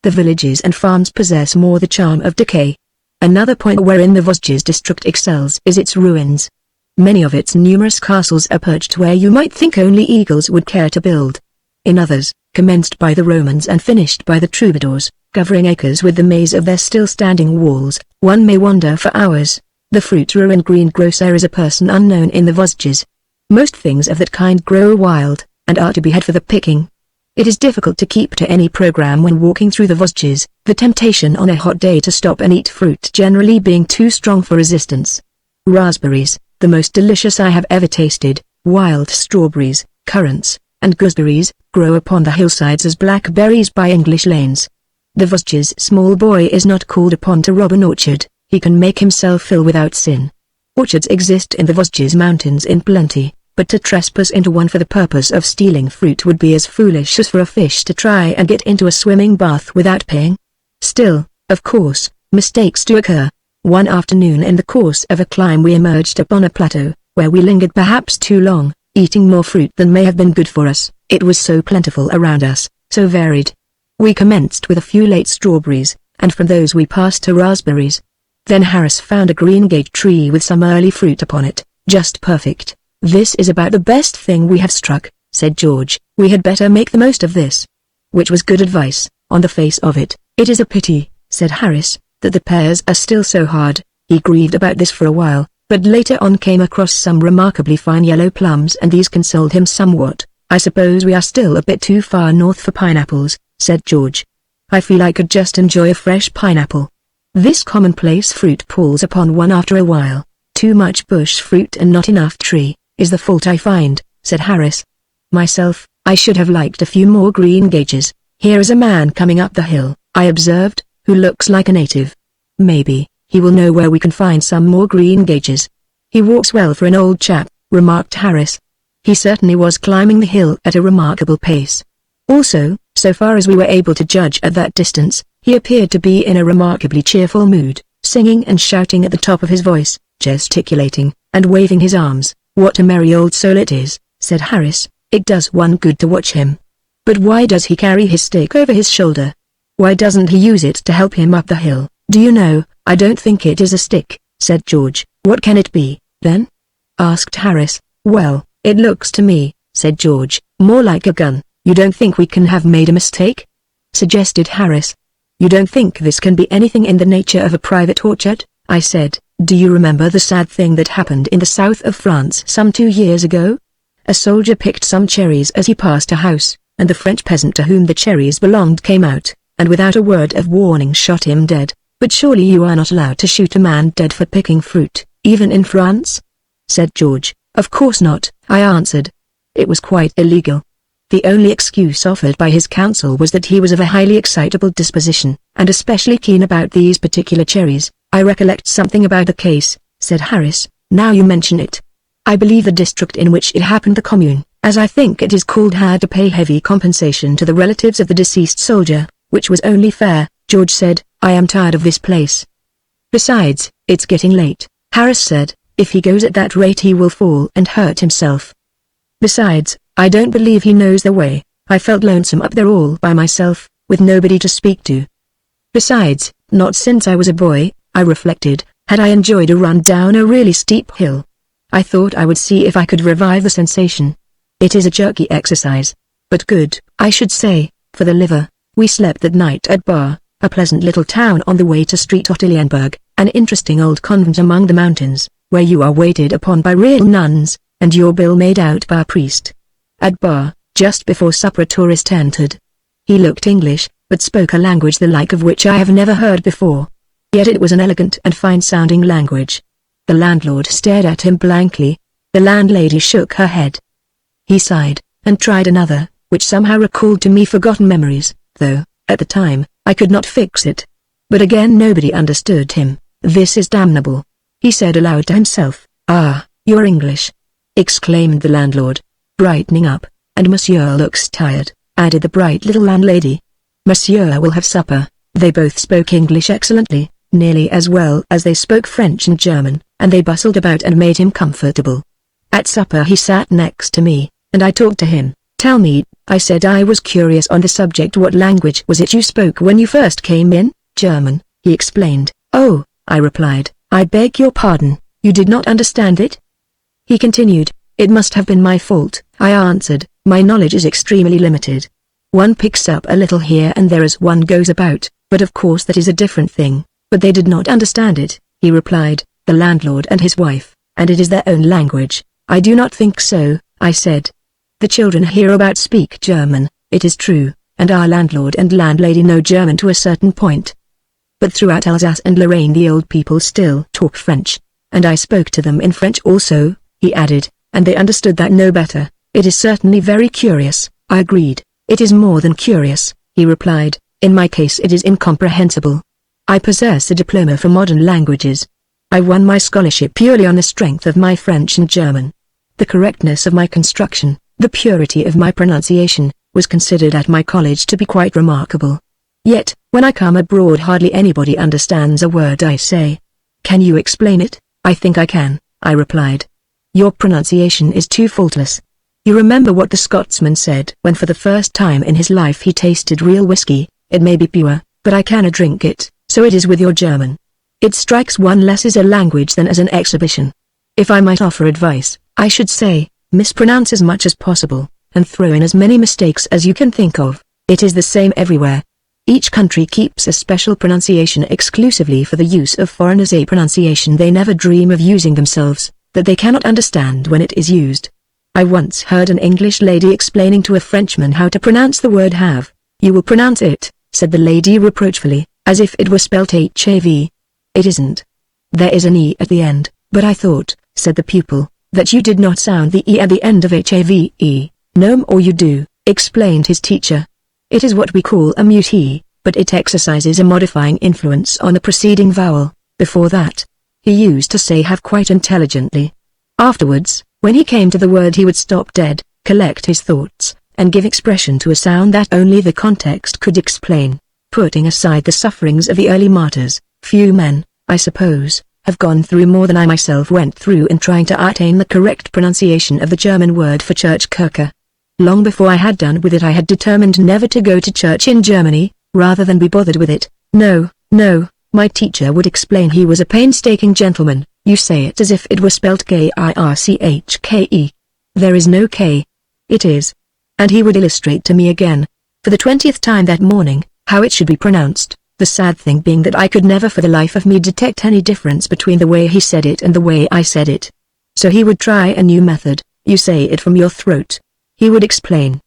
The villages and farms possess more the charm of decay. Another point wherein the Vosges district excels is its ruins. Many of its numerous castles are perched where you might think only eagles would care to build. In others, commenced by the Romans and finished by the troubadours, covering acres with the maze of their still-standing walls, one may wander for hours. The fruit-ruined greengrocer is a person unknown in the Vosges. Most things of that kind grow wild, and are to be had for the picking. It is difficult to keep to any program when walking through the Vosges, the temptation on a hot day to stop and eat fruit generally being too strong for resistance. Raspberries, the most delicious I have ever tasted, wild strawberries, currants, and gooseberries, grow upon the hillsides as blackberries by English lanes. The Vosges small boy is not called upon to rob an orchard, he can make himself fill without sin. Orchards exist in the Vosges mountains in plenty, but to trespass into one for the purpose of stealing fruit would be as foolish as for a fish to try and get into a swimming bath without paying. Still, of course, mistakes do occur. One afternoon in the course of a climb we emerged upon a plateau, where we lingered perhaps too long, eating more fruit than may have been good for us. It was so plentiful around us, so varied. We commenced with a few late strawberries, and from those we passed to raspberries. Then Harris found a greengage tree with some early fruit upon it, just perfect. "This is about the best thing we have struck," said George. "We had better make the most of this." Which was good advice, on the face of it. "It is a pity," said Harris, "that the pears are still so hard." He grieved about this for a while, but later on came across some remarkably fine yellow plums and these consoled him somewhat. "I suppose we are still a bit too far north for pineapples," said George. "I feel I could just enjoy a fresh pineapple. This commonplace fruit palls upon one after a while. Too much bush fruit and not enough tree, is the fault I find," said Harris. Myself, I should have liked a few more greengages. "Here is a man coming up the hill," I observed, "who looks like a native. Maybe he will know where we can find some more greengages." "He walks well for an old chap," remarked Harris. He certainly was climbing the hill at a remarkable pace. Also, so far as we were able to judge at that distance, he appeared to be in a remarkably cheerful mood, singing and shouting at the top of his voice, gesticulating, and waving his arms. "What a merry old soul it is," said Harris. "It does one good to watch him. But why does he carry his stick over his shoulder? Why doesn't he use it to help him up the hill?" "Do you know, I don't think it is a stick," said George. "What can it be, then?" asked Harris. "Well, it looks to me," said George, "more like a gun." "You don't think we can have made a mistake?" suggested Harris. "You don't think this can be anything in the nature of a private orchard?" I said. "Do you remember the sad thing that happened in the south of France some 2 years ago? A soldier picked some cherries as he passed a house, and the French peasant to whom the cherries belonged came out, and without a word of warning shot him dead. But surely you are not allowed to shoot a man dead for picking fruit, even in France?" said George. "Of course not," I answered. "It was quite illegal." The only excuse offered by his counsel was that he was of a highly excitable disposition, and especially keen about these particular cherries. "I recollect something about the case," said Harris, "now you mention it. I believe the district in which it happened, the commune, as I think it is called, had to pay heavy compensation to the relatives of the deceased soldier, which was only fair." George said, "I am tired of this place. Besides, it's getting late." Harris said, "If he goes at that rate he will fall and hurt himself. Besides, I don't believe he knows the way." I felt lonesome up there all by myself, with nobody to speak to. Besides, not since I was a boy, I reflected, had I enjoyed a run down a really steep hill. I thought I would see if I could revive the sensation. It is a jerky exercise, but good, I should say, for the liver. We slept that night at Bar, a pleasant little town on the way to St. Ottilienburg, an interesting old convent among the mountains, where you are waited upon by real nuns, and your bill made out by a priest. At Bar, just before supper, a tourist entered. He looked English, but spoke a language the like of which I have never heard before. Yet it was an elegant and fine-sounding language. The landlord stared at him blankly. The landlady shook her head. He sighed, and tried another, which somehow recalled to me forgotten memories, though, at the time, I could not fix it. But again nobody understood him. "This is damnable," he said aloud to himself. "Ah, you're English," exclaimed the landlord, brightening up. "And Monsieur looks tired," added the bright little landlady. "Monsieur will have supper." They both spoke English excellently, nearly as well as they spoke French and German, and they bustled about and made him comfortable. At supper he sat next to me, and I talked to him. "Tell me," I said, I was curious on the subject, "what language was it you spoke when you first came in?" "German," he explained. "Oh," I replied, "I beg your pardon, you did not understand it?" He continued. "It must have been my fault," I answered, "my knowledge is extremely limited. One picks up a little here and there as one goes about, but of course that is a different thing." "But they did not understand it," he replied, "the landlord and his wife, and it is their own language." "I do not think so," I said. "The children hereabout speak German, it is true, and our landlord and landlady know German to a certain point. But throughout Alsace and Lorraine the old people still talk French, and I spoke to them in French also," he added, "and they understood that no better." "It is certainly very curious," I agreed. "It is more than curious," he replied, "in my case it is incomprehensible. I possess a diploma for modern languages. I won my scholarship purely on the strength of my French and German. The correctness of my construction, the purity of my pronunciation, was considered at my college to be quite remarkable. Yet, when I come abroad hardly anybody understands a word I say." "Can you explain it?" "I think I can," I replied. "Your pronunciation is too faultless. You remember what the Scotsman said when for the first time in his life he tasted real whiskey, 'It may be pure, but I cannot drink it.' So it is with your German. It strikes one less as a language than as an exhibition. If I might offer advice, I should say, mispronounce as much as possible, and throw in as many mistakes as you can think of. It is the same everywhere. Each country keeps a special pronunciation exclusively for the use of foreigners, a pronunciation they never dream of using themselves, that they cannot understand when it is used. I once heard an English lady explaining to a Frenchman how to pronounce the word have. "You will pronounce it," said the lady reproachfully, "as if it were spelt H-A-V. It isn't. There is an E at the end." "But I thought," said the pupil, "that you did not sound the E at the end of H-A-V-E. "No, or you do," explained his teacher. "It is what we call a mute E, but it exercises a modifying influence on the preceding vowel. Before that, he used to say have quite intelligently. Afterwards, when he came to the word he would stop dead, collect his thoughts, and give expression to a sound that only the context could explain. Putting aside the sufferings of the early martyrs, few men, I suppose, have gone through more than I myself went through in trying to attain the correct pronunciation of the German word for church, Kirche. Long before I had done with it I had determined never to go to church in Germany, rather than be bothered with it. "No, no," my teacher would explain, he was a painstaking gentleman, "you say it as if it were spelt Kirchke. There is no K. It is." And he would illustrate to me again, for the 20th time that morning, how it should be pronounced, the sad thing being that I could never for the life of me detect any difference between the way he said it and the way I said it. So he would try a new method. "You say it from your throat," he would explain.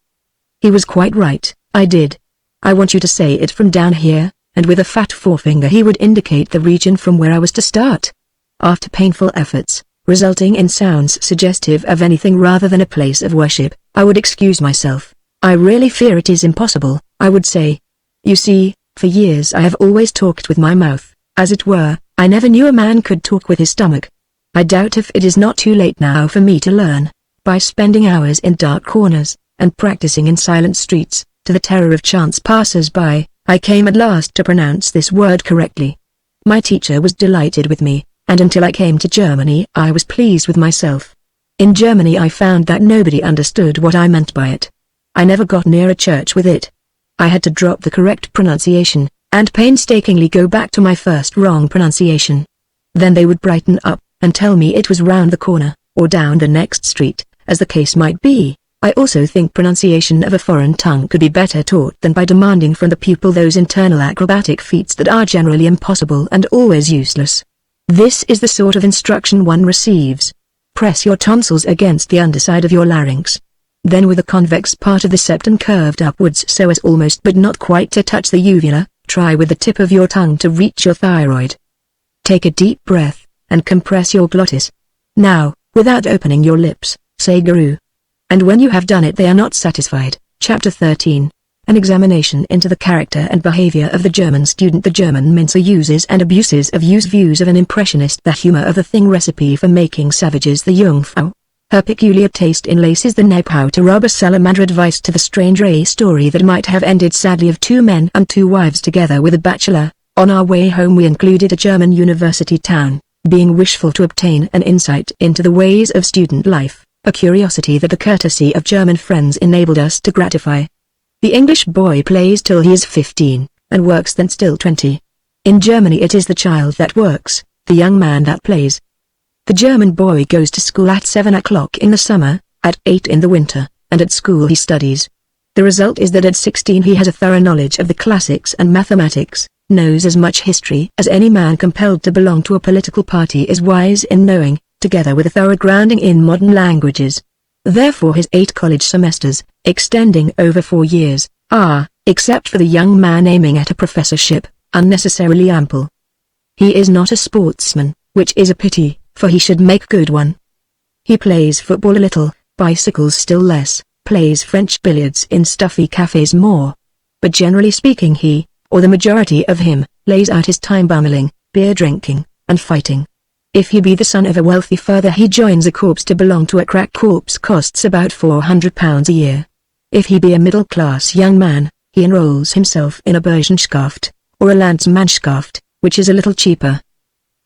He was quite right, I did. "I want you to say it from down here," and with a fat forefinger he would indicate the region from where I was to start. After painful efforts, resulting in sounds suggestive of anything rather than a place of worship, I would excuse myself. I really fear it is impossible, I would say. You see, for years I have always talked with my mouth, as it were. I never knew a man could talk with his stomach. I doubt if it is not too late now for me to learn, by spending hours in dark corners, and practicing in silent streets, to the terror of chance passers-by, I came at last to pronounce this word correctly. My teacher was delighted with me, and until I came to Germany I was pleased with myself. In Germany I found that nobody understood what I meant by it. I never got near a church with it. I had to drop the correct pronunciation, and painstakingly go back to my first wrong pronunciation. Then they would brighten up, and tell me it was round the corner, or down the next street, as the case might be. I also think pronunciation of a foreign tongue could be better taught than by demanding from the pupil those internal acrobatic feats that are generally impossible and always useless. This is the sort of instruction one receives. Press your tonsils against the underside of your larynx. Then with the convex part of the septum curved upwards so as almost but not quite to touch the uvula, try with the tip of your tongue to reach your thyroid. Take a deep breath, and compress your glottis. Now, without opening your lips, say guru. And when you have done it they are not satisfied. Chapter 13. An examination into the character and behavior of the German student. The German mincer uses and abuses of views of an impressionist. The humor of the thing. Recipe for making savages. The Jungfrau. Her peculiar taste in laces. The knape. How to rob a salamander. Advice to the stranger. A story that might have ended sadly of 2 men and 2 wives together with a bachelor. On our way home we included a German university town, being wishful to obtain an insight into the ways of student life, a curiosity that the courtesy of German friends enabled us to gratify. The English boy plays till he is 15, and works then still 20. In Germany it is the child that works, the young man that plays. The German boy goes to school at 7 o'clock in the summer, at 8 in the winter, and at school he studies. The result is that at 16 he has a thorough knowledge of the classics and mathematics, knows as much history as any man compelled to belong to a political party is wise in knowing, together with a thorough grounding in modern languages. Therefore his 8 college semesters, extending over 4 years, are, except for the young man aiming at a professorship, unnecessarily ample. He is not a sportsman, which is a pity, for he should make good one. He plays football a little, bicycles still less, plays French billiards in stuffy cafes more. But generally speaking he, or the majority of him, lays out his time bummeling, beer drinking, and fighting. If he be the son of a wealthy father he joins a corps. To belong to a crack corps costs about £400 a year. If he be a middle-class young man, he enrolls himself in a Burschenschaft, or a Landsmannschaft, which is a little cheaper.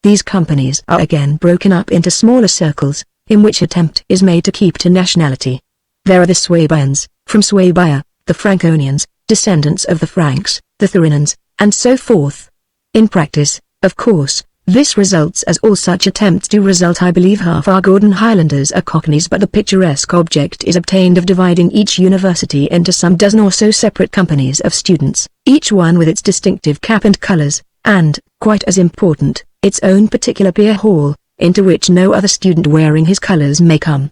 These companies are again broken up into smaller circles, in which attempt is made to keep to nationality. There are the Swabians, from Swabia, the Franconians, descendants of the Franks, the Thurinans, and so forth. In practice, of course, this results as all such attempts do result. I believe half our Gordon Highlanders are Cockneys, but the picturesque object is obtained of dividing each university into some dozen or so separate companies of students, each one with its distinctive cap and colours, and, quite as important, its own particular beer hall, into which no other student wearing his colours may come.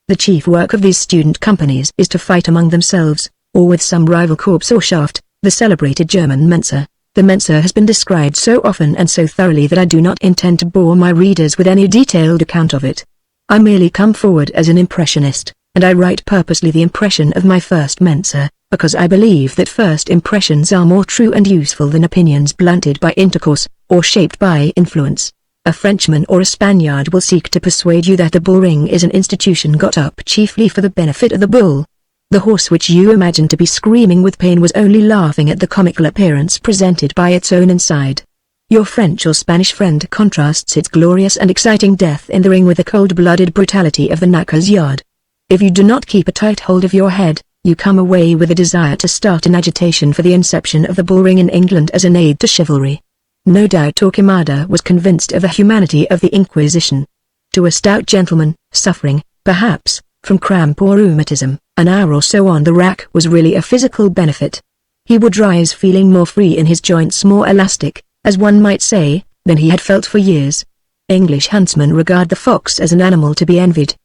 The chief work of these student companies is to fight among themselves, or with some rival corps or shaft, the celebrated German Mensa. The Mensa has been described so often and so thoroughly that I do not intend to bore my readers with any detailed account of it. I merely come forward as an impressionist, and I write purposely the impression of my first Mensa, because I believe that first impressions are more true and useful than opinions blunted by intercourse, or shaped by influence. A Frenchman or a Spaniard will seek to persuade you that the bull ring is an institution got up chiefly for the benefit of the bull. The horse which you imagine to be screaming with pain was only laughing at the comical appearance presented by its own inside. Your French or Spanish friend contrasts its glorious and exciting death in the ring with the cold-blooded brutality of the knacker's yard. If you do not keep a tight hold of your head, you come away with a desire to start an agitation for the inception of the bull ring in England as an aid to chivalry. No doubt Torquemada was convinced of the humanity of the Inquisition. To a stout gentleman, suffering, perhaps, from cramp or rheumatism, an hour or so on the rack was really a physical benefit. He would rise feeling more free in his joints, more elastic, as one might say, than he had felt for years. English huntsmen regard the fox as an animal to be envied.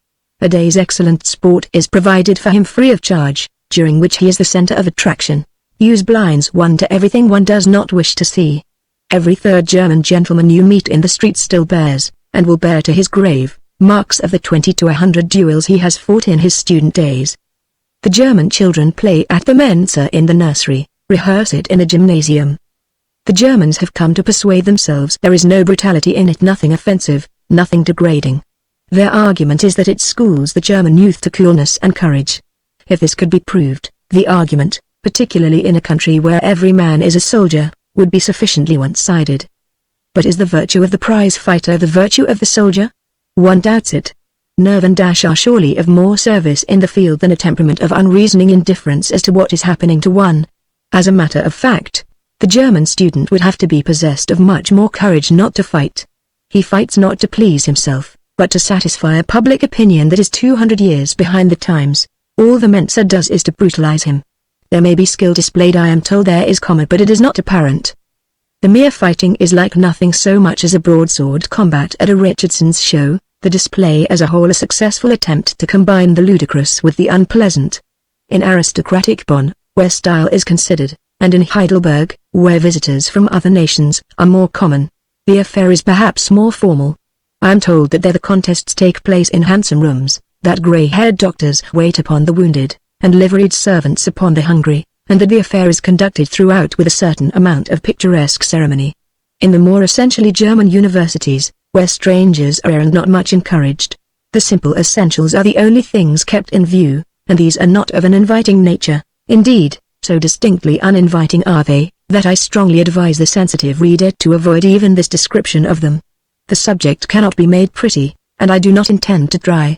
A day's excellent sport is provided for him free of charge, during which he is the center of attraction. Use blinds one to everything one does not wish to see. Every third German gentleman you meet in the street still bears, and will bear to his grave, marks of the 20 to 100 duels he has fought in his student days. The German children play at the Mensa in the nursery, rehearse it in the gymnasium. The Germans have come to persuade themselves there is no brutality in it, nothing offensive, nothing degrading. Their argument is that it schools the German youth to coolness and courage. If this could be proved, the argument, particularly in a country where every man is a soldier, would be sufficiently one-sided. But is the virtue of the prize fighter the virtue of the soldier? One doubts it. Nerve and dash are surely of more service in the field than a temperament of unreasoning indifference as to what is happening to one. As a matter of fact, the German student would have to be possessed of much more courage not to fight. He fights not to please himself, but to satisfy a public opinion that is 200 years behind the times. All the Mensa does is to brutalize him. There may be skill displayed, I am told there is, but it is not apparent. The mere fighting is like nothing so much as a broadsword combat at a Richardson's show, the display as a whole a successful attempt to combine the ludicrous with the unpleasant. In aristocratic Bonn, where style is considered, and in Heidelberg, where visitors from other nations are more common, the affair is perhaps more formal. I am told that there the contests take place in handsome rooms, that grey-haired doctors wait upon the wounded, and liveried servants upon the hungry, and that the affair is conducted throughout with a certain amount of picturesque ceremony. In the more essentially German universities, where strangers are and not much encouraged, the simple essentials are the only things kept in view, and these are not of an inviting nature. Indeed, so distinctly uninviting are they, that I strongly advise the sensitive reader to avoid even this description of them. The subject cannot be made pretty, and I do not intend to try.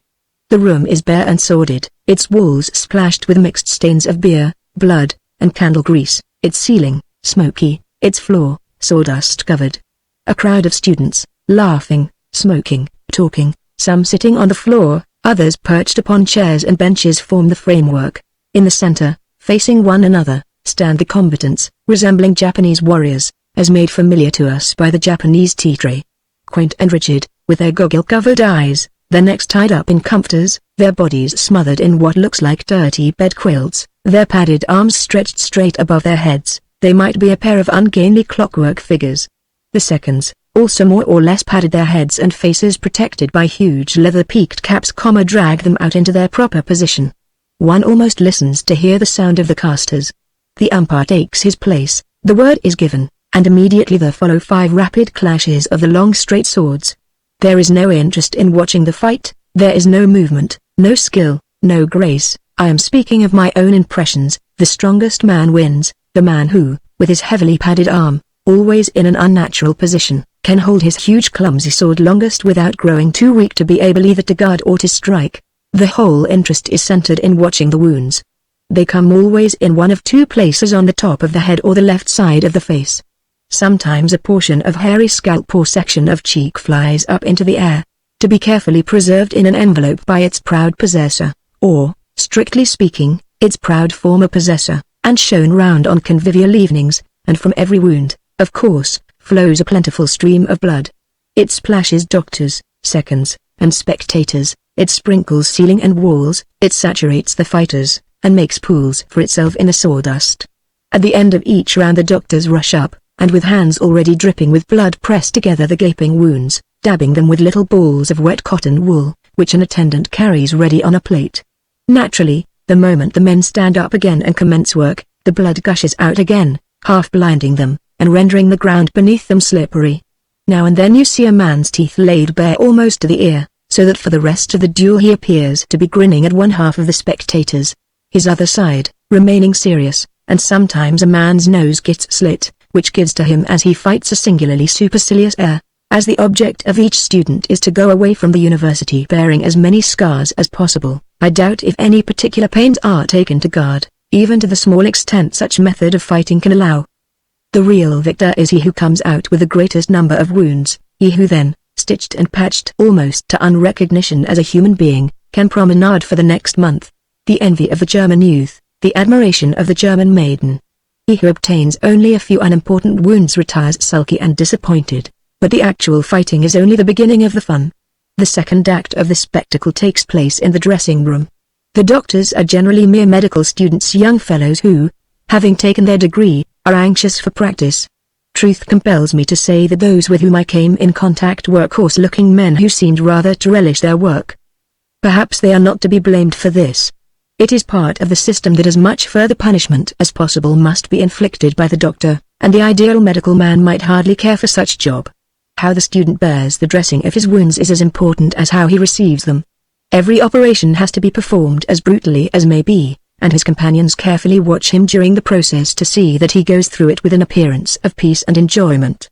The room is bare and sordid, its walls splashed with mixed stains of beer, blood, and candle grease, its ceiling, smoky, its floor, sawdust-covered. A crowd of students, laughing, smoking, talking, some sitting on the floor, others perched upon chairs and benches form the framework. In the center, facing one another, stand the combatants, resembling Japanese warriors, as made familiar to us by the Japanese tea tray. Quaint and rigid, with their goggle-covered eyes, their necks tied up in comforters, their bodies smothered in what looks like dirty bed quilts, their padded arms stretched straight above their heads, they might be a pair of ungainly clockwork figures. The seconds, also more or less padded, their heads and faces protected by huge leather-peaked caps, drag them out into their proper position. One almost listens to hear the sound of the casters. The umpire takes his place, the word is given, and immediately there follow 5 rapid clashes of the long straight swords. There is no interest in watching the fight, there is no movement, no skill, no grace. I am speaking of my own impressions. The strongest man wins, the man who, with his heavily padded arm, always in an unnatural position, can hold his huge clumsy sword longest without growing too weak to be able either to guard or to strike. The whole interest is centered in watching the wounds. They come always in one of 2 places, on the top of the head or the left side of the face. Sometimes a portion of hairy scalp or section of cheek flies up into the air, to be carefully preserved in an envelope by its proud possessor, or, strictly speaking, its proud former possessor, and shown round on convivial evenings, and from every wound, of course, flows a plentiful stream of blood. It splashes doctors, seconds, and spectators, it sprinkles ceiling and walls, it saturates the fighters, and makes pools for itself in the sawdust. At the end of each round the doctors rush up, and with hands already dripping with blood press together the gaping wounds, dabbing them with little balls of wet cotton wool, which an attendant carries ready on a plate. Naturally, the moment the men stand up again and commence work, the blood gushes out again, half blinding them, and rendering the ground beneath them slippery. Now and then you see a man's teeth laid bare almost to the ear, so that for the rest of the duel he appears to be grinning at one half of the spectators, his other side remaining serious, and sometimes a man's nose gets slit, which gives to him as he fights a singularly supercilious air. As the object of each student is to go away from the university bearing as many scars as possible, I doubt if any particular pains are taken to guard, even to the small extent such method of fighting can allow. The real victor is he who comes out with the greatest number of wounds, he who then, stitched and patched almost to unrecognition as a human being, can promenade for the next month. The envy of the German youth, the admiration of the German maiden. He who obtains only a few unimportant wounds retires sulky and disappointed, but the actual fighting is only the beginning of the fun. The second act of the spectacle takes place in the dressing room. The doctors are generally mere medical students, young fellows who, having taken their degree, are anxious for practice. Truth compels me to say that those with whom I came in contact were coarse-looking men who seemed rather to relish their work. Perhaps they are not to be blamed for this. It is part of the system that as much further punishment as possible must be inflicted by the doctor, and the ideal medical man might hardly care for such job. How the student bears the dressing of his wounds is as important as how he receives them. Every operation has to be performed as brutally as may be, and his companions carefully watch him during the process to see that he goes through it with an appearance of peace and enjoyment.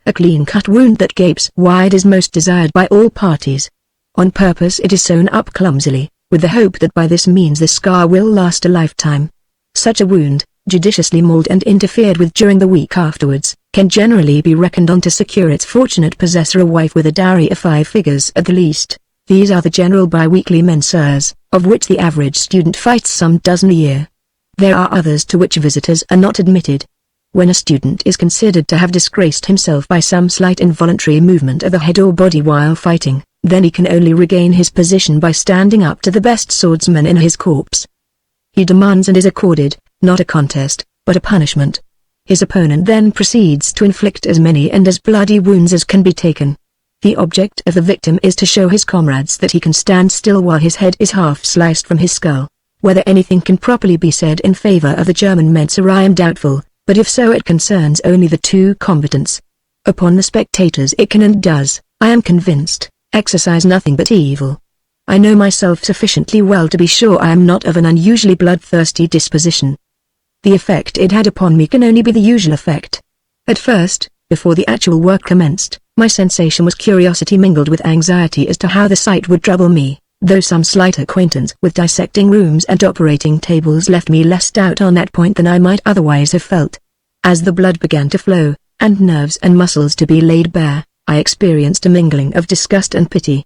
A clean-cut wound that gapes wide is most desired by all parties. On purpose it is sewn up clumsily, with the hope that by this means the scar will last a lifetime. Such a wound, judiciously mauled and interfered with during the week afterwards, can generally be reckoned on to secure its fortunate possessor a wife with a dowry of 5 figures at the least. These are the general bi-weekly mensurs, of which the average student fights some dozen a year. There are others to which visitors are not admitted. When a student is considered to have disgraced himself by some slight involuntary movement of the head or body while fighting, then he can only regain his position by standing up to the best swordsman in his corps. He demands and is accorded, not a contest, but a punishment. His opponent then proceeds to inflict as many and as bloody wounds as can be taken. The object of the victim is to show his comrades that he can stand still while his head is half sliced from his skull. Whether anything can properly be said in favor of the German Mensa I am doubtful, but if so it concerns only the 2 combatants. Upon the spectators it can and does, I am convinced, exercise nothing but evil. I know myself sufficiently well to be sure I am not of an unusually bloodthirsty disposition. The effect it had upon me can only be the usual effect. At first, before the actual work commenced, my sensation was curiosity mingled with anxiety as to how the sight would trouble me, though some slight acquaintance with dissecting rooms and operating tables left me less doubt on that point than I might otherwise have felt. As the blood began to flow, and nerves and muscles to be laid bare, I experienced a mingling of disgust and pity.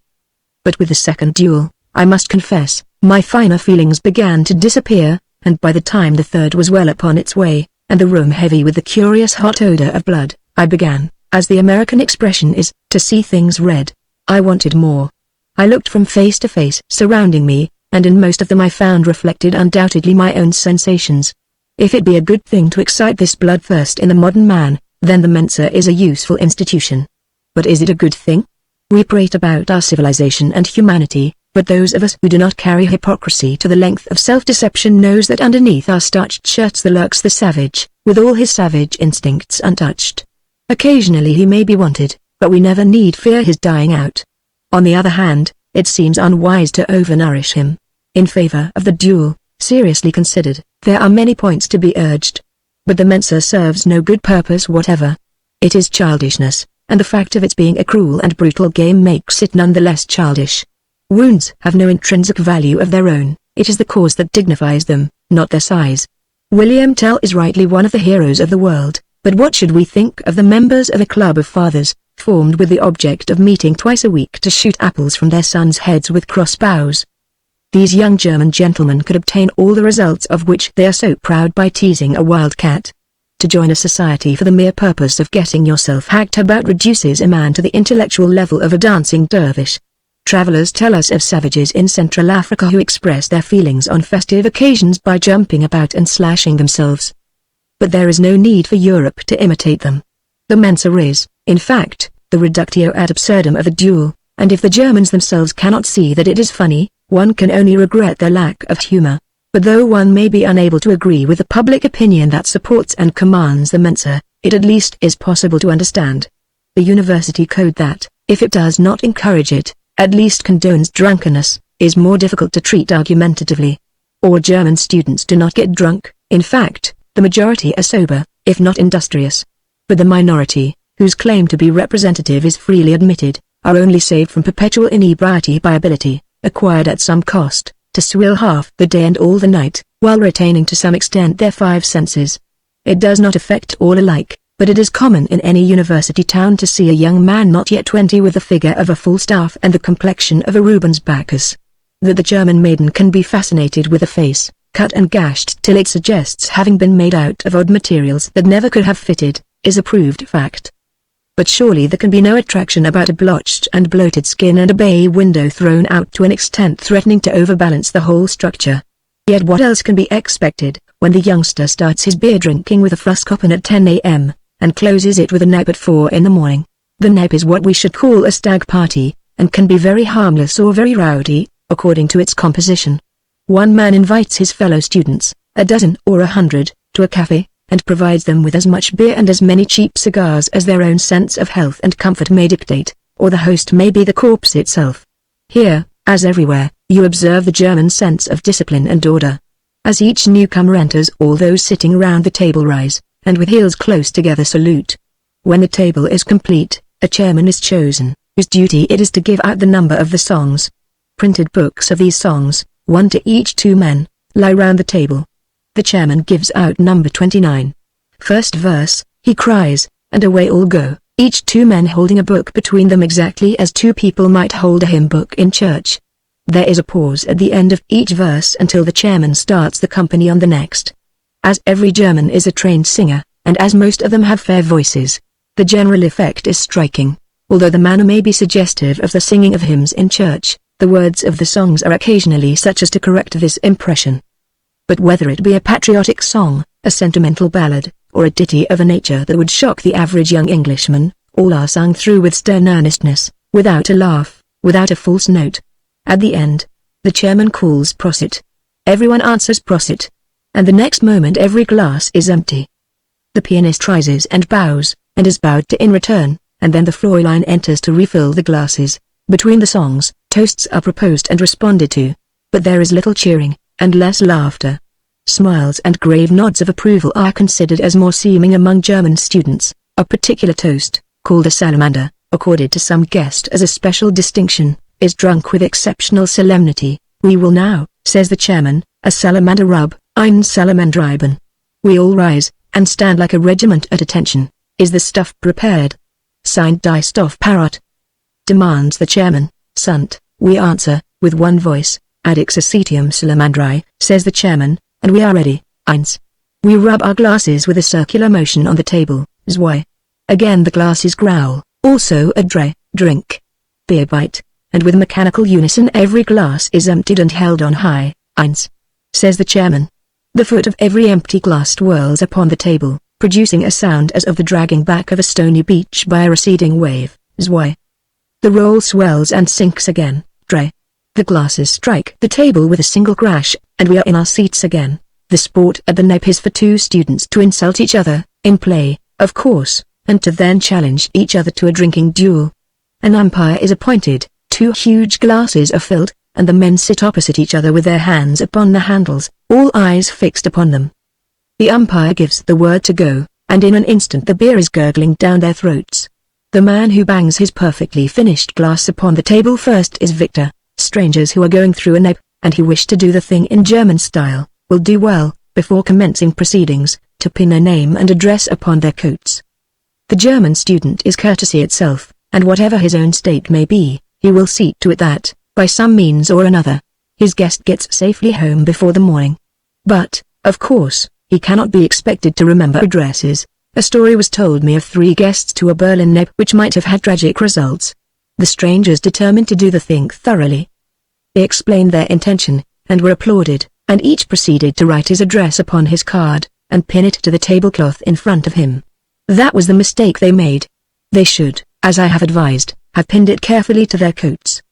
But with the second duel, I must confess, my finer feelings began to disappear, and by the time the third was well upon its way, and the room heavy with the curious hot odor of blood, I began, as the American expression is, to see things red. I wanted more. I looked from face to face surrounding me, and in most of them I found reflected undoubtedly my own sensations. If it be a good thing to excite this bloodthirst in the modern man, then the Mensa is a useful institution. But is it a good thing? We prate about our civilization and humanity, but those of us who do not carry hypocrisy to the length of self-deception knows that underneath our starched shirts there lurks the savage, with all his savage instincts untouched. Occasionally he may be wanted, but we never need fear his dying out. On the other hand, it seems unwise to overnourish him. In favor of the duel, seriously considered, there are many points to be urged. But the Mensa serves no good purpose whatever. It is childishness, and the fact of its being a cruel and brutal game makes it none the less childish. Wounds have no intrinsic value of their own, it is the cause that dignifies them, not their size. William Tell is rightly one of the heroes of the world, but what should we think of the members of a club of fathers, formed with the object of meeting twice a week to shoot apples from their sons' heads with crossbows? These young German gentlemen could obtain all the results of which they are so proud by teasing a wild cat. To join a society for the mere purpose of getting yourself hacked about reduces a man to the intellectual level of a dancing dervish. Travelers tell us of savages in Central Africa who express their feelings on festive occasions by jumping about and slashing themselves. But there is no need for Europe to imitate them. The Mensa is, in fact, the reductio ad absurdum of a duel, and if the Germans themselves cannot see that it is funny, one can only regret their lack of humor. But though one may be unable to agree with the public opinion that supports and commands the Mensa, it at least is possible to understand. The university code that, if it does not encourage it, at least condones drunkenness, is more difficult to treat argumentatively. All German students do not get drunk, in fact, the majority are sober, if not industrious. But the minority, whose claim to be representative is freely admitted, are only saved from perpetual inebriety by ability, acquired at some cost, to swill half the day and all the night, while retaining to some extent their 5 senses. It does not affect all alike, but it is common in any university town to see a young man not yet 20 with the figure of a Falstaff and the complexion of a Rubens Bacchus. That the German maiden can be fascinated with a face, cut and gashed till it suggests having been made out of odd materials that never could have fitted, is a proved fact. But surely there can be no attraction about a blotched and bloated skin and a bay window thrown out to an extent threatening to overbalance the whole structure. Yet what else can be expected, when the youngster starts his beer drinking with a Frusskoppen at 10 a.m., and closes it with a nap at 4 in the morning? The nap is what we should call a stag party, and can be very harmless or very rowdy, according to its composition. One man invites his fellow students, a dozen or 100, to a cafe, and provides them with as much beer and as many cheap cigars as their own sense of health and comfort may dictate, or the host may be the corpse itself. Here, as everywhere, you observe the German sense of discipline and order. As each newcomer enters, all those sitting round the table rise, and with heels close together salute. When the table is complete, a chairman is chosen, whose duty it is to give out the number of the songs. Printed books of these songs, one to each 2 men, lie round the table. The chairman gives out number 29. First verse, he cries, and away all go, each 2 men holding a book between them exactly as 2 people might hold a hymn book in church. There is a pause at the end of each verse until the chairman starts the company on the next. As every German is a trained singer, and as most of them have fair voices, the general effect is striking. Although the manner may be suggestive of the singing of hymns in church, the words of the songs are occasionally such as to correct this impression. But whether it be a patriotic song, a sentimental ballad, or a ditty of a nature that would shock the average young Englishman, all are sung through with stern earnestness, without a laugh, without a false note. At the end, the chairman calls Prosit. Everyone answers Prosit. And the next moment every glass is empty. The pianist rises and bows, and is bowed to in return, and then the Fräulein enters to refill the glasses. Between the songs, toasts are proposed and responded to. But there is little cheering, and less laughter. Smiles and grave nods of approval are considered as more seeming among German students. A particular toast, called a salamander, accorded to some guest as a special distinction, is drunk with exceptional solemnity. We will now, says the chairman, a salamander rub, ein Salamanderreiben. We all rise, and stand like a regiment at attention. Is the stuff prepared? Signed Die Stoff Parrot. Demands the chairman. Sunt, we answer, with one voice. Adix Acetium Salamandri, says the chairman, and we are ready. Eins. We rub our glasses with a circular motion on the table. Zwei. Again the glasses growl, also a drei, drink. Beer bite, and with mechanical unison every glass is emptied and held on high. Eins. Says the chairman. The foot of every empty glass twirls upon the table, producing a sound as of the dragging back of a stony beach by a receding wave. Zwei. The roll swells and sinks again. Drei. The glasses strike the table with a single crash, and we are in our seats again. The sport at the Nap is for 2 students to insult each other, in play, of course, and to then challenge each other to a drinking duel. An umpire is appointed, 2 huge glasses are filled, and the men sit opposite each other with their hands upon the handles, all eyes fixed upon them. The umpire gives the word to go, and in an instant the beer is gurgling down their throats. The man who bangs his perfectly finished glass upon the table first is victor. Strangers who are going through a Nap, and who wish to do the thing in German style, will do well, before commencing proceedings, to pin a name and address upon their coats. The German student is courtesy itself, and whatever his own state may be, he will see to it that, by some means or another, his guest gets safely home before the morning. But, of course, he cannot be expected to remember addresses. A story was told me of 3 guests to a Berlin Nap which might have had tragic results. The strangers determined to do the thing thoroughly. They explained their intention, and were applauded, and each proceeded to write his address upon his card, and pin it to the tablecloth in front of him. That was the mistake they made. They should, as I have advised, have pinned it carefully to their coats.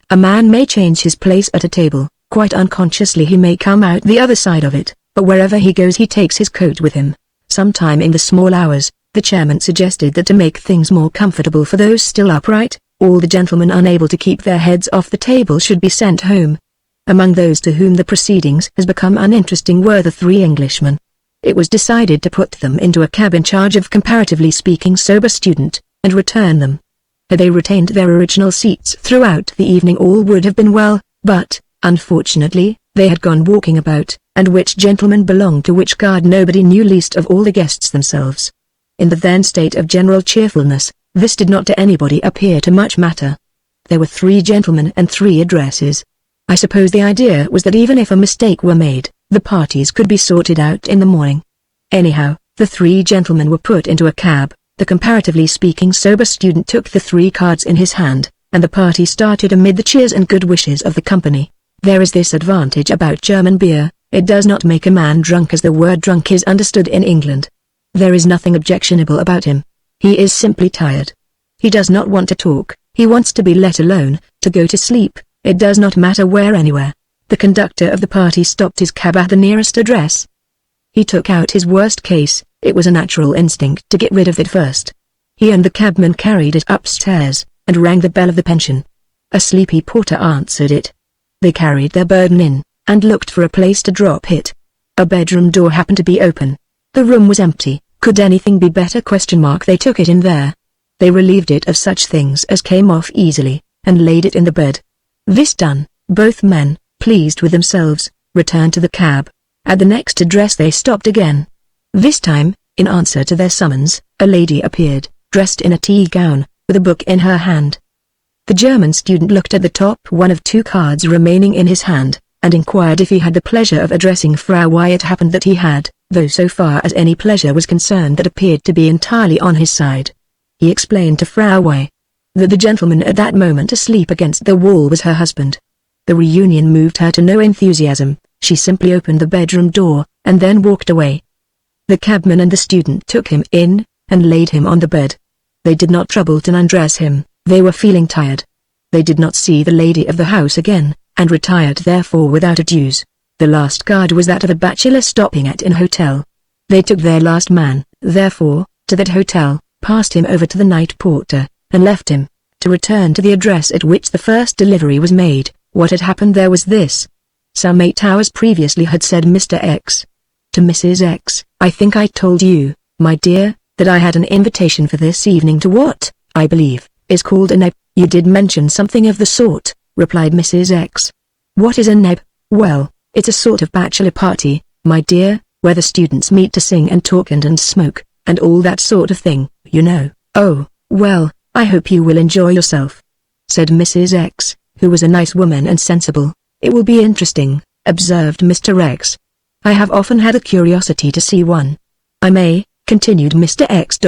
A man may change his place at a table, quite unconsciously he may come out the other side of it, but wherever he goes he takes his coat with him. Sometime in the small hours, the chairman suggested that to make things more comfortable for those still upright, all the gentlemen unable to keep their heads off the table should be sent home. Among those to whom the proceedings has become uninteresting were the 3 Englishmen. It was decided to put them into a cab in charge of comparatively speaking sober student, and return them. Had they retained their original seats throughout the evening all would have been well, but, unfortunately, they had gone walking about, and which gentlemen belonged to which guard nobody knew, least of all the guests themselves. In the then state of general cheerfulness, this did not to anybody appear to much matter. There were 3 gentlemen and 3 addresses. I suppose the idea was that even if a mistake were made, the parties could be sorted out in the morning. Anyhow, the 3 gentlemen were put into a cab, the comparatively speaking sober student took the 3 cards in his hand, and the party started amid the cheers and good wishes of the company. There is this advantage about German beer, it does not make a man drunk as the word drunk is understood in England. There is nothing objectionable about him. He is simply tired. He does not want to talk, he wants to be let alone, to go to sleep, it does not matter where, anywhere. The conductor of the party stopped his cab at the nearest address. He took out his worst case. It was a natural instinct to get rid of it first. He and the cabman carried it upstairs, and rang the bell of the pension. A sleepy porter answered it. They carried their burden in, and looked for a place to drop it. A bedroom door happened to be open. The room was empty. Could anything be better? They took it in there. They relieved it of such things as came off easily, and laid it in the bed. This done, both men, pleased with themselves, returned to the cab. At the next address they stopped again. This time, in answer to their summons, a lady appeared, dressed in a tea gown, with a book in her hand. The German student looked at the top one of 2 cards remaining in his hand, and inquired if he had the pleasure of addressing Frau Y. It happened that he had, though so far as any pleasure was concerned that appeared to be entirely on his side. He explained to Frau Y. that the gentleman at that moment asleep against the wall was her husband. The reunion moved her to no enthusiasm. She simply opened the bedroom door, and then walked away. The cabman and the student took him in, and laid him on the bed. They did not trouble to undress him. They were feeling tired. They did not see the lady of the house again, and retired therefore without adieus. The last guard was that of a bachelor stopping at an hotel. They took their last man, therefore, to that hotel, passed him over to the night porter, and left him, to return to the address at which the first delivery was made. What had happened there was this. Some 8 hours previously had said Mr. X to Mrs. X, "I think I told you, my dear, that I had an invitation for this evening to what, I believe, is called a neb." "You did mention something of the sort," replied Mrs. X. "What is a neb?" "Well, it's a sort of bachelor party, my dear, where the students meet to sing and talk and smoke, and all that sort of thing, you know." "Oh, well, I hope you will enjoy yourself," said Mrs. X, who was a nice woman and sensible. "It will be interesting," observed Mr. X. "I have often had a curiosity to see one. I may," continued Mr. X.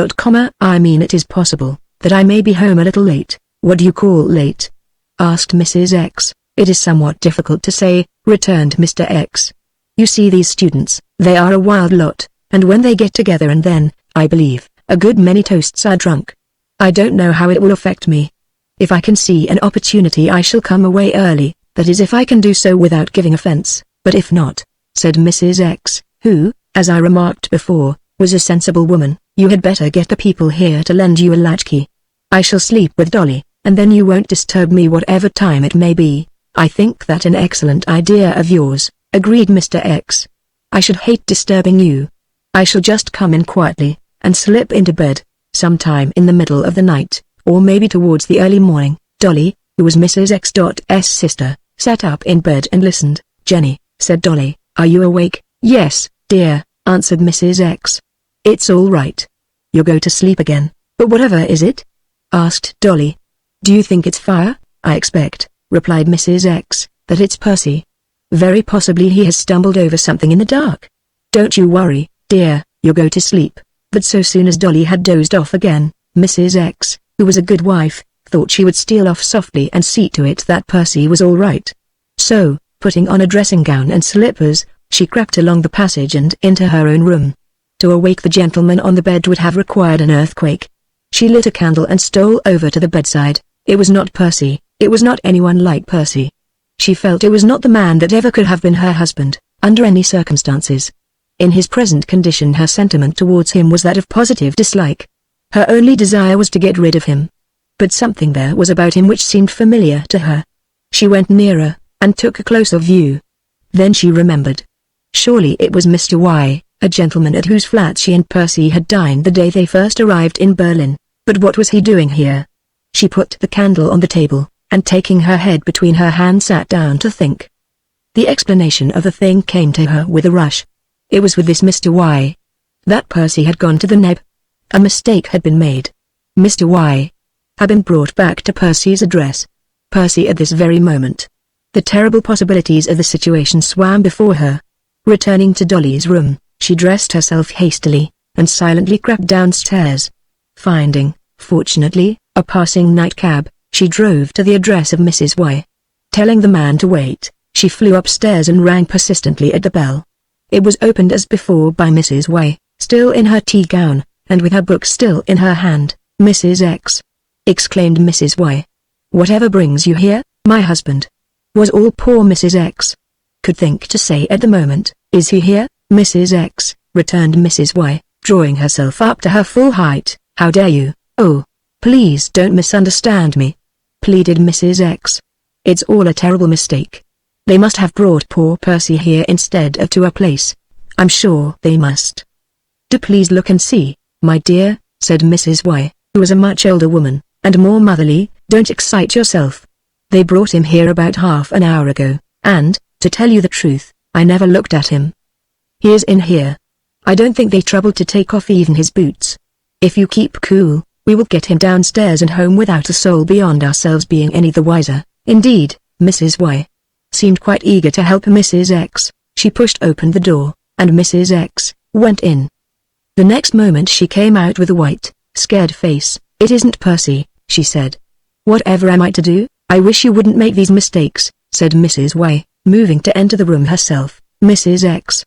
"I mean it is possible that I may be home a little late." "What do you call late?" asked Mrs. X. "It is somewhat difficult to say," returned Mr. X. "You see these students, they are a wild lot, and when they get together and then, I believe, a good many toasts are drunk. I don't know how it will affect me. If I can see an opportunity I shall come away early, that is if I can do so without giving offense, but if not," said Mrs. X, who, as I remarked before, was a sensible woman, "you had better get the people here to lend you a latchkey. I shall sleep with Dolly, and then you won't disturb me whatever time it may be." "I think that an excellent idea of yours," agreed Mr. X. "I should hate disturbing you. I shall just come in quietly, and slip into bed, sometime in the middle of the night, or maybe towards the early morning." Dolly, who was Mrs. X's sister, sat up in bed and listened. "Jenny," said Dolly, "are you awake?" "Yes, dear," answered Mrs. X. "It's all right. You'll go to sleep again, but whatever is it?" asked Dolly. "Do you think it's fire?" "I expect," replied Mrs. X, "that it's Percy. Very possibly he has stumbled over something in the dark. Don't you worry, dear, you'll go to sleep." But so soon as Dolly had dozed off again, Mrs. X, who was a good wife, thought she would steal off softly and see to it that Percy was all right. So, putting on a dressing gown and slippers, she crept along the passage and into her own room. To awake the gentleman on the bed would have required an earthquake. She lit a candle and stole over to the bedside. It was not Percy, it was not anyone like Percy. She felt it was not the man that ever could have been her husband, under any circumstances. In his present condition her sentiment towards him was that of positive dislike. Her only desire was to get rid of him. But something there was about him which seemed familiar to her. She went nearer, and took a closer view. Then she remembered. Surely it was Mr. Y, a gentleman at whose flat she and Percy had dined the day they first arrived in Berlin. But what was he doing here? She put the candle on the table, and taking her head between her hands sat down to think. The explanation of the thing came to her with a rush. It was with this Mr. Y that Percy had gone to the Neb. A mistake had been made. Mr. Y had been brought back to Percy's address. Percy at this very moment. The terrible possibilities of the situation swam before her. Returning to Dolly's room, she dressed herself hastily, and silently crept downstairs. Finding, fortunately, a passing night cab, she drove to the address of Mrs. Y. Telling the man to wait, she flew upstairs and rang persistently at the bell. It was opened as before by Mrs. Y, still in her tea gown, and with her book still in her hand. "Mrs. X," exclaimed Mrs. Y. "Whatever brings you here, my husband?" was all poor Mrs. X could think to say at the moment. "Is he here, Mrs. X?" returned Mrs. Y, drawing herself up to her full height. "How dare you?" "Oh, please don't misunderstand me," pleaded Mrs. X. "It's all a terrible mistake. They must have brought poor Percy here instead of to our place. I'm sure they must." "Do please look and see, my dear," said Mrs. Y, who was a much older woman, and more motherly. "Don't excite yourself. They brought him here about half an hour ago, and, to tell you the truth, I never looked at him. He is in here. I don't think they troubled to take off even his boots. If you keep cool, we will get him downstairs and home without a soul beyond ourselves being any the wiser." Indeed, Mrs. Y seemed quite eager to help Mrs. X. She pushed open the door, and Mrs. X went in. The next moment she came out with a white, scared face. "It isn't Percy," she said. "Whatever am I to do? I wish you wouldn't make these mistakes," said Mrs. Y, moving to enter the room herself. Mrs. X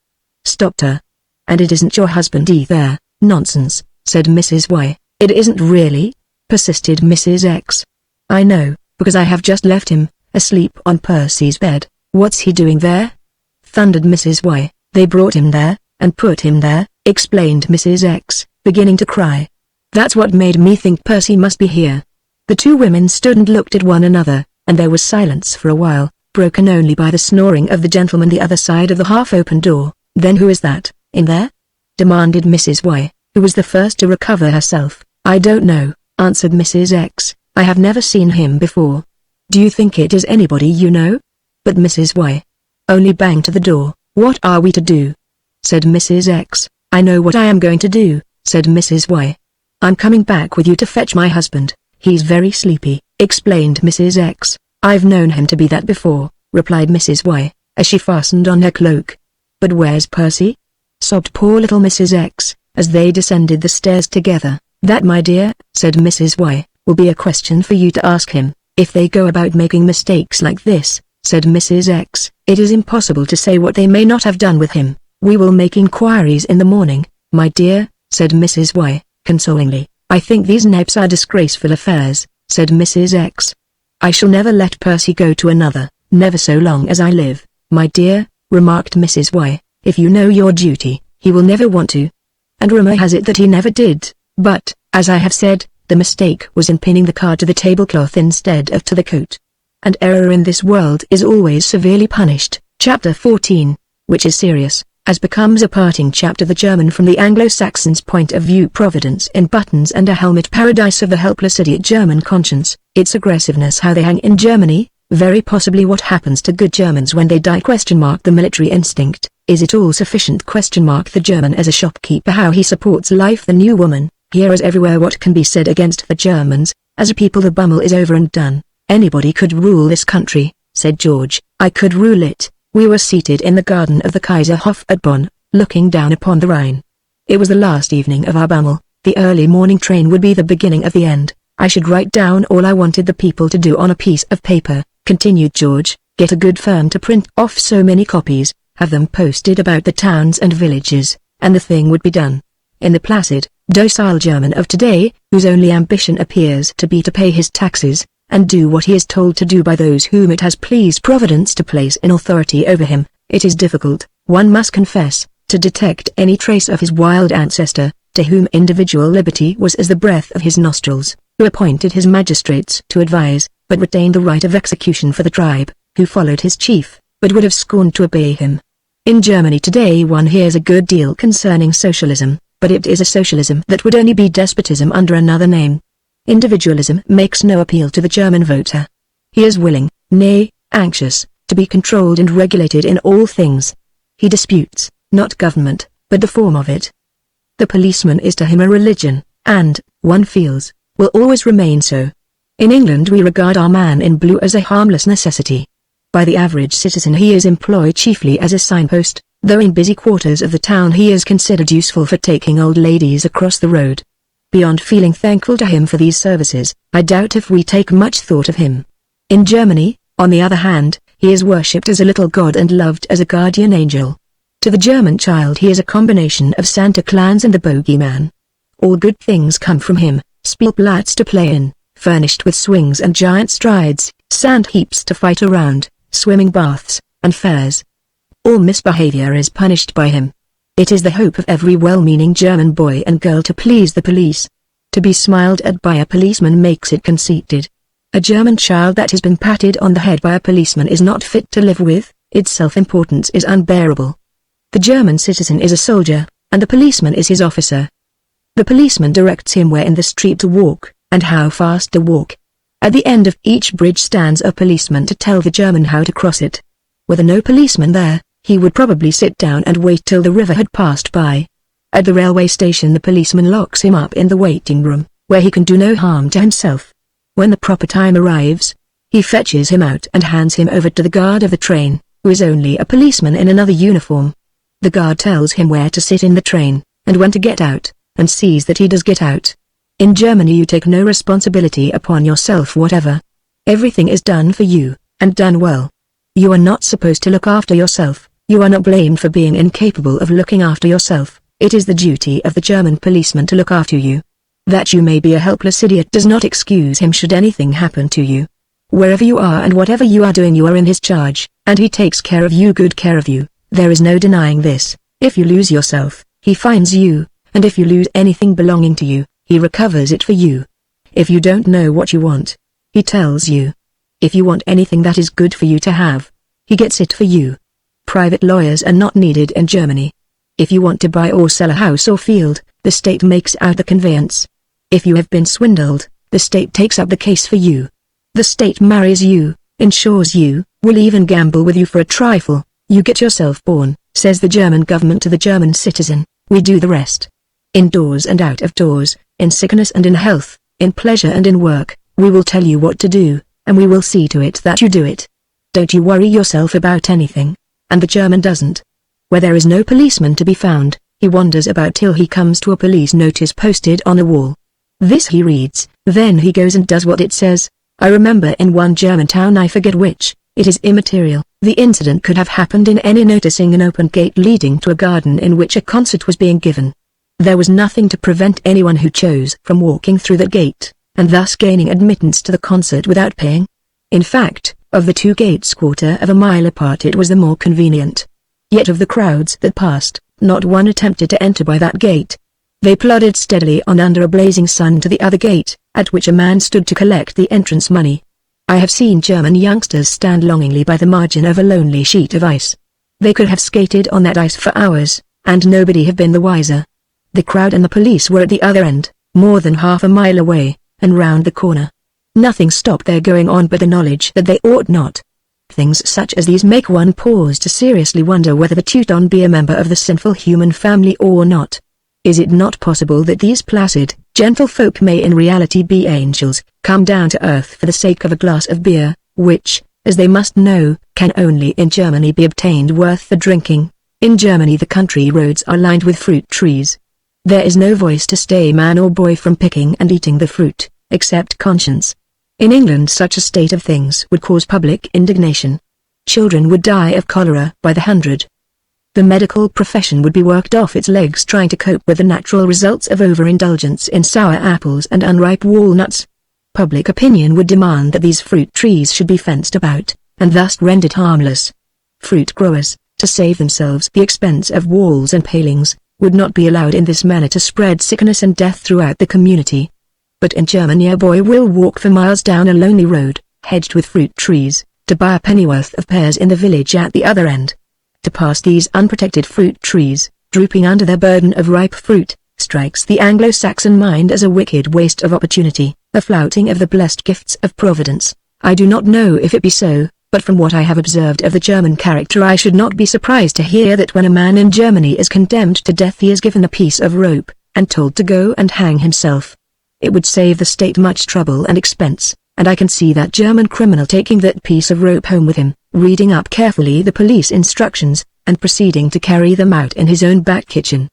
stopped her. "And it isn't your husband either." "Nonsense," said Mrs. Y. "It isn't really?" persisted Mrs. X. "I know, because I have just left him, asleep on Percy's bed." "What's he doing there?" thundered Mrs. Y. "They brought him there, and put him there," explained Mrs. X, beginning to cry. "That's what made me think Percy must be here." The two women stood and looked at one another, and there was silence for a while, broken only by the snoring of the gentleman the other side of the half-open door. "Then who is that, in there?" demanded Mrs. Y, who was the first to recover herself. "I don't know," answered Mrs. X. "I have never seen him before." "Do you think it is anybody you know?" But Mrs. Y only banged to the door. "What are we to do?" said Mrs. X. "I know what I am going to do," said Mrs. Y. "I'm coming back with you to fetch my husband. He's very sleepy," explained Mrs. X. "I've known him to be that before," replied Mrs. Y, as she fastened on her cloak. "But where's Percy?" sobbed poor little Mrs. X, as they descended the stairs together. "That, my dear," said Mrs. Y, "will be a question for you to ask him. If they go about making mistakes like this," said Mrs. X, "it is impossible to say what they may not have done with him." "We will make inquiries in the morning, my dear," said Mrs. Y, consolingly. "I think these Neps are disgraceful affairs," said Mrs. X. "I shall never let Percy go to another, never so long as I live, my dear," remarked Mrs. Y. "If you know your duty, he will never want to. And rumor has it that he never did, but, as I have said, the mistake was in pinning the card to the tablecloth instead of to the coat. And error in this world is always severely punished." Chapter 14, which is serious, as becomes a parting chapter. The German from the Anglo-Saxon's point of view. Providence in buttons and a helmet. Paradise of the helpless idiot. German conscience, its aggressiveness. How they hang in Germany, very possibly what happens to good Germans when they die. The military instinct, is it all sufficient? The German as a shopkeeper. How he supports life. The new woman, here as everywhere. What can be said against the Germans? As a people the Bummel is over and done. "Anybody could rule this country," said George. "I could rule it." We were seated in the garden of the Kaiserhof at Bonn, looking down upon the Rhine. It was the last evening of our Bummel. The early morning train would be the beginning of the end. "I should write down all I wanted the people to do on a piece of paper," continued George, "get a good firm to print off so many copies, have them posted about the towns and villages, and the thing would be done." In the placid, docile German of today, whose only ambition appears to be to pay his taxes, and do what he is told to do by those whom it has pleased Providence to place in authority over him, it is difficult, one must confess, to detect any trace of his wild ancestor, to whom individual liberty was as the breath of his nostrils, who appointed his magistrates to advise, but retained the right of execution for the tribe, who followed his chief, but would have scorned to obey him. In Germany today one hears a good deal concerning socialism, but it is a socialism that would only be despotism under another name. Individualism makes no appeal to the German voter. He is willing, nay, anxious, to be controlled and regulated in all things. He disputes, not government, but the form of it. The policeman is to him a religion, and, one feels, will always remain so. In England we regard our man in blue as a harmless necessity. By the average citizen he is employed chiefly as a signpost, though in busy quarters of the town he is considered useful for taking old ladies across the road. Beyond feeling thankful to him for these services, I doubt if we take much thought of him. In Germany, on the other hand, he is worshipped as a little god and loved as a guardian angel. To the German child he is a combination of Santa Claus and the bogeyman. All good things come from him: Spielplatz to play in, furnished with swings and giant strides, sand heaps to fight around, swimming baths, and fairs. all misbehavior is punished by him. It is the hope of every well-meaning German boy and girl to please the police. To be smiled at by a policeman makes it conceited. A German child that has been patted on the head by a policeman is not fit to live with, its self-importance is unbearable. The German citizen is a soldier, and the policeman is his officer. The policeman directs him where in the street to walk, and how fast to walk. At the end of each bridge stands a policeman to tell the German how to cross it. Were there no policeman there, he would probably sit down and wait till the river had passed by. At the railway station the policeman locks him up in the waiting room, where he can do no harm to himself. When the proper time arrives, he fetches him out and hands him over to the guard of the train, who is only a policeman in another uniform. The guard tells him where to sit in the train, and when to get out, and sees that he does get out. In Germany you take no responsibility upon yourself whatever. Everything is done for you, and done well. You are not supposed to look after yourself, you are not blamed for being incapable of looking after yourself, it is the duty of the German policeman to look after you. That you may be a helpless idiot does not excuse him should anything happen to you. Wherever you are and whatever you are doing you are in his charge, and he takes care of you, good care of you, there is no denying this. If you lose yourself, he finds you, and if you lose anything belonging to you, he recovers it for you. If you don't know what you want, he tells you. If you want anything that is good for you to have, he gets it for you. Private lawyers are not needed in Germany. If you want to buy or sell a house or field, the state makes out the conveyance. If you have been swindled, the state takes up the case for you. The state marries you, insures you, will even gamble with you for a trifle. You get yourself born, says the German government to the German citizen, we do the rest. Indoors and out of doors, in sickness and in health, in pleasure and in work, we will tell you what to do, and we will see to it that you do it. Don't you worry yourself about anything. And the German doesn't. Where there is no policeman to be found, he wanders about till he comes to a police notice posted on a wall. This he reads, then he goes and does what it says. I remember in one German town, I forget which, it is immaterial, the incident could have happened in any, noticing an open gate leading to a garden in which a concert was being given. There was nothing to prevent anyone who chose from walking through that gate, and thus gaining admittance to the concert without paying. In fact, of the two gates quarter of a mile apart it was the more convenient. Yet of the crowds that passed, not one attempted to enter by that gate. They plodded steadily on under a blazing sun to the other gate, at which a man stood to collect the entrance money. I have seen German youngsters stand longingly by the margin of a lonely sheet of ice. They could have skated on that ice for hours, and nobody have been the wiser. The crowd and the police were at the other end, more than half a mile away, and round the corner. Nothing stopped their going on but the knowledge that they ought not. Things such as these make one pause to seriously wonder whether the Teuton be a member of the sinful human family or not. Is it not possible that these placid, gentle folk may in reality be angels, come down to earth for the sake of a glass of beer, which, as they must know, can only in Germany be obtained worth the drinking? In Germany the country roads are lined with fruit trees. There is no voice to stay man or boy from picking and eating the fruit, except conscience. In England such a state of things would cause public indignation. Children would die of cholera by the hundred. The medical profession would be worked off its legs trying to cope with the natural results of overindulgence in sour apples and unripe walnuts. Public opinion would demand that these fruit trees should be fenced about, and thus rendered harmless. Fruit growers, to save themselves the expense of walls and palings, would not be allowed in this manner to spread sickness and death throughout the community. But in Germany a boy will walk for miles down a lonely road, hedged with fruit trees, to buy a pennyworth of pears in the village at the other end. To pass these unprotected fruit trees, drooping under their burden of ripe fruit, strikes the Anglo-Saxon mind as a wicked waste of opportunity, a flouting of the blessed gifts of Providence. I do not know if it be so, but from what I have observed of the German character I should not be surprised to hear that when a man in Germany is condemned to death he is given a piece of rope, and told to go and hang himself. It would save the state much trouble and expense, and I can see that German criminal taking that piece of rope home with him, reading up carefully the police instructions, and proceeding to carry them out in his own back kitchen.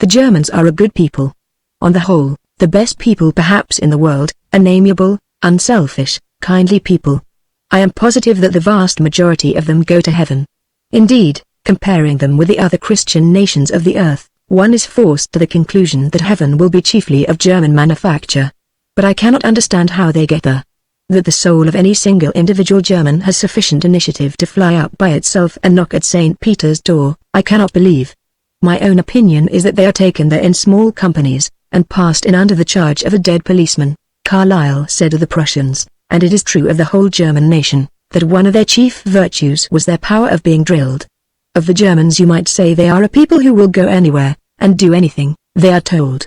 The Germans are a good people. On the whole, the best people perhaps in the world, an amiable, unselfish, kindly people. I am positive that the vast majority of them go to heaven. Indeed, comparing them with the other Christian nations of the earth, one is forced to the conclusion that heaven will be chiefly of German manufacture. But I cannot understand how they get there. that the soul of any single individual German has sufficient initiative to fly up by itself and knock at St. Peter's door, I cannot believe. My own opinion is that they are taken there in small companies, and passed in under the charge of a dead policeman. Carlyle said of the Prussians, and it is true of the whole German nation, that one of their chief virtues was their power of being drilled. Of the Germans you might say they are a people who will go anywhere, and do anything, they are told.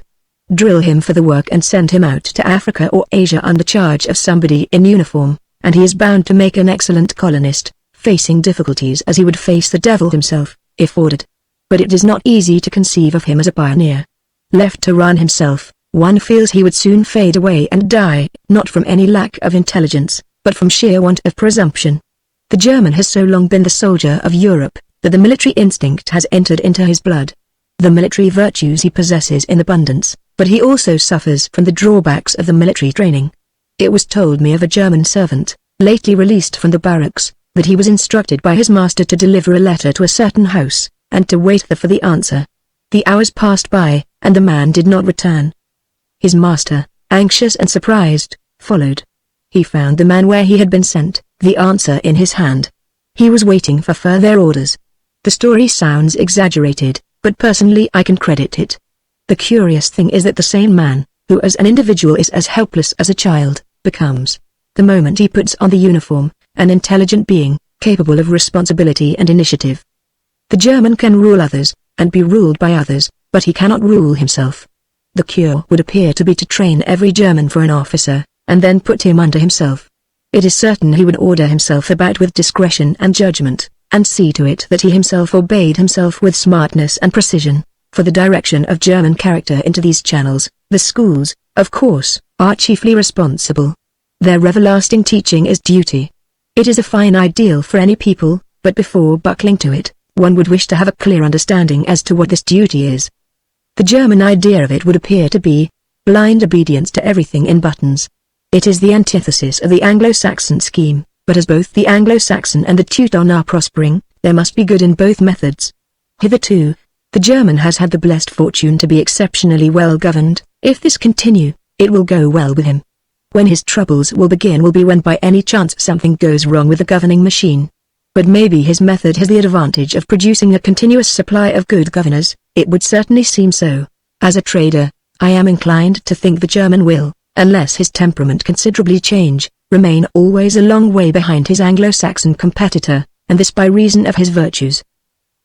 Drill him for the work and send him out to Africa or Asia under charge of somebody in uniform, and he is bound to make an excellent colonist, facing difficulties as he would face the devil himself, if ordered. But it is not easy to conceive of him as a pioneer. Left to run himself, one feels he would soon fade away and die, not from any lack of intelligence, but from sheer want of presumption. The German has so long been the soldier of Europe, that the military instinct has entered into his blood. The military virtues he possesses in abundance, but he also suffers from the drawbacks of the military training. It was told me of a German servant, lately released from the barracks, that he was instructed by his master to deliver a letter to a certain house, and to wait there for the answer. The hours passed by, and the man did not return. His master, anxious and surprised, followed. He found the man where he had been sent, the answer in his hand. He was waiting for further orders. The story sounds exaggerated, but personally I can credit it. The curious thing is that the same man, who as an individual is as helpless as a child, becomes, the moment he puts on the uniform, an intelligent being, capable of responsibility and initiative. The German can rule others, and be ruled by others, but he cannot rule himself. The cure would appear to be to train every German for an officer, and then put him under himself. It is certain he would order himself about with discretion and judgment, and see to it that he himself obeyed himself with smartness and precision. For the direction of German character into these channels, the schools, of course, are chiefly responsible. Their everlasting teaching is duty. It is a fine ideal for any people, but before buckling to it, one would wish to have a clear understanding as to what this duty is. The German idea of it would appear to be blind obedience to everything in buttons. It is the antithesis of the Anglo-Saxon scheme, but as both the Anglo-Saxon and the Teuton are prospering, there must be good in both methods. Hitherto, the German has had the blessed fortune to be exceptionally well governed. If this continue, it will go well with him. When his troubles will begin will be when by any chance something goes wrong with the governing machine. But maybe his method has the advantage of producing a continuous supply of good governors. It would certainly seem so. As a trader, I am inclined to think the German will, unless his temperament considerably change, remain always a long way behind his Anglo-Saxon competitor, and this by reason of his virtues.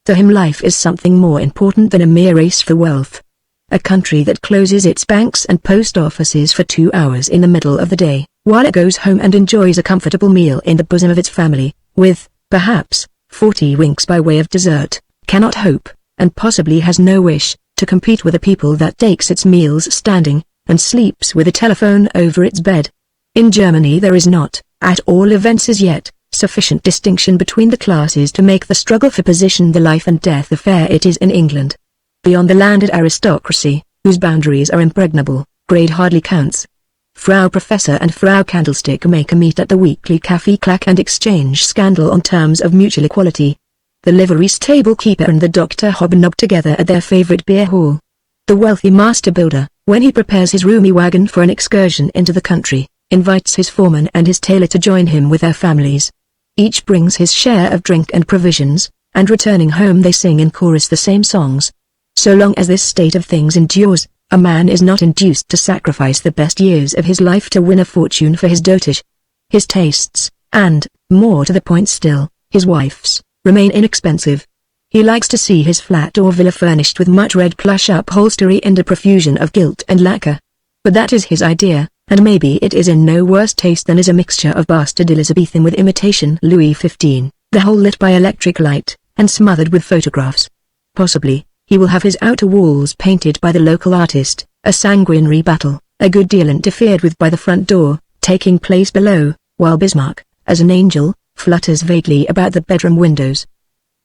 To him life is something more important than a mere race for wealth. A country that closes its banks and post offices for 2 hours in the middle of the day, while it goes home and enjoys a comfortable meal in the bosom of its family, with, perhaps, 40 winks by way of dessert, cannot hope, and possibly has no wish, to compete with a people that takes its meals standing, and sleeps with a telephone over its bed. In Germany there is not, at all events as yet, sufficient distinction between the classes to make the struggle for position the life and death affair it is in England. Beyond the landed aristocracy, whose boundaries are impregnable, grade hardly counts. Frau Professor and Frau Candlestick make a meet at the weekly Café Clack and exchange scandal on terms of mutual equality. The livery stable keeper and the doctor hobnob together at their favorite beer hall. The wealthy master builder, when he prepares his roomy wagon for an excursion into the country, invites his foreman and his tailor to join him with their families. Each brings his share of drink and provisions, and returning home they sing in chorus the same songs. So long as this state of things endures, a man is not induced to sacrifice the best years of his life to win a fortune for his dotage. His tastes, and, more to the point still, his wife's, remain inexpensive. He likes to see his flat or villa furnished with much red plush upholstery and a profusion of gilt and lacquer. But that is his idea, and maybe it is in no worse taste than is a mixture of bastard Elizabethan with imitation Louis XV, the whole lit by electric light, and smothered with photographs. Possibly, he will have his outer walls painted by the local artist, a sanguinary battle, a good deal interfered with by the front door, taking place below, while Bismarck, as an angel, flutters vaguely about the bedroom windows.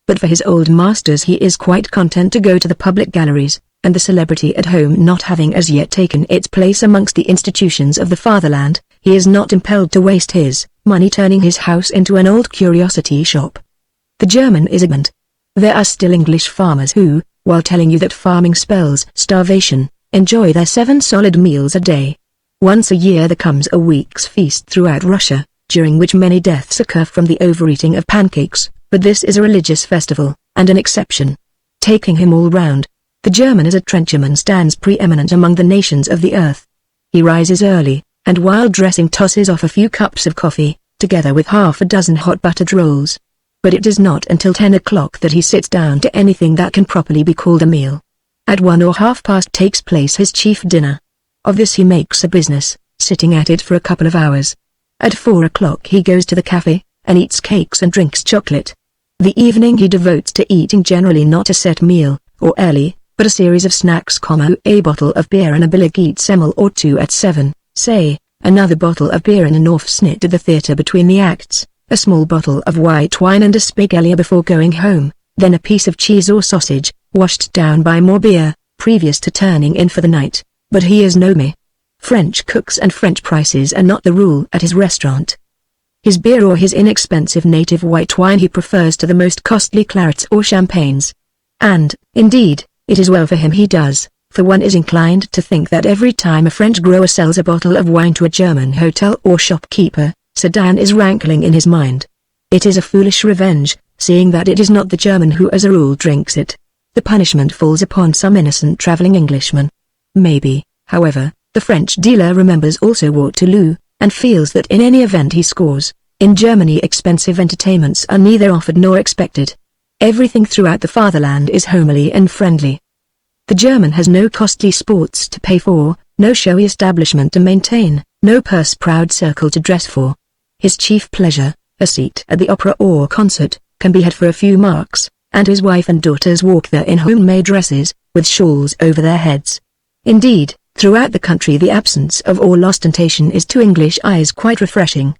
But for his old masters he is quite content to go to the public galleries, and the celebrity at home not having as yet taken its place amongst the institutions of the fatherland, he is not impelled to waste his money turning his house into an old curiosity shop. The German is ignorant. There are still English farmers who, while telling you that farming spells starvation, enjoy their 7 solid meals a day. Once a year there comes a week's feast throughout Russia, during which many deaths occur from the overeating of pancakes, but this is a religious festival, and an exception. Taking him all round, the German as a trencherman stands preeminent among the nations of the earth. He rises early, and while dressing tosses off a few cups of coffee, together with half a dozen hot buttered rolls. But it is not until 10 o'clock that he sits down to anything that can properly be called a meal. At 1 or half past takes place his chief dinner. Of this he makes a business, sitting at it for a couple of hours. At 4 o'clock he goes to the cafe, and eats cakes and drinks chocolate. The evening he devotes to eating, generally not a set meal, or early, but a series of snacks, a bottle of beer and a billig semmel or two at 7, say, another bottle of beer and an off-snit at the theatre between the acts, a small bottle of white wine and a spiegelia before going home, then a piece of cheese or sausage, washed down by more beer, previous to turning in for the night. But he is no me. French cooks and French prices are not the rule at his restaurant. His beer or his inexpensive native white wine he prefers to the most costly clarets or champagnes. And, indeed, it is well for him he does, for one is inclined to think that every time a French grower sells a bottle of wine to a German hotel or shopkeeper, Sedan is rankling in his mind. It is a foolish revenge, seeing that it is not the German who as a rule drinks it. The punishment falls upon some innocent traveling Englishman. Maybe, however, the French dealer remembers also Waterloo, and feels that in any event he scores. In Germany expensive entertainments are neither offered nor expected. Everything throughout the fatherland is homely and friendly. The German has no costly sports to pay for, no showy establishment to maintain, no purse-proud circle to dress for. His chief pleasure, a seat at the opera or concert, can be had for a few marks, and his wife and daughters walk there in homemade dresses, with shawls over their heads. Indeed, throughout the country the absence of all ostentation is to English eyes quite refreshing.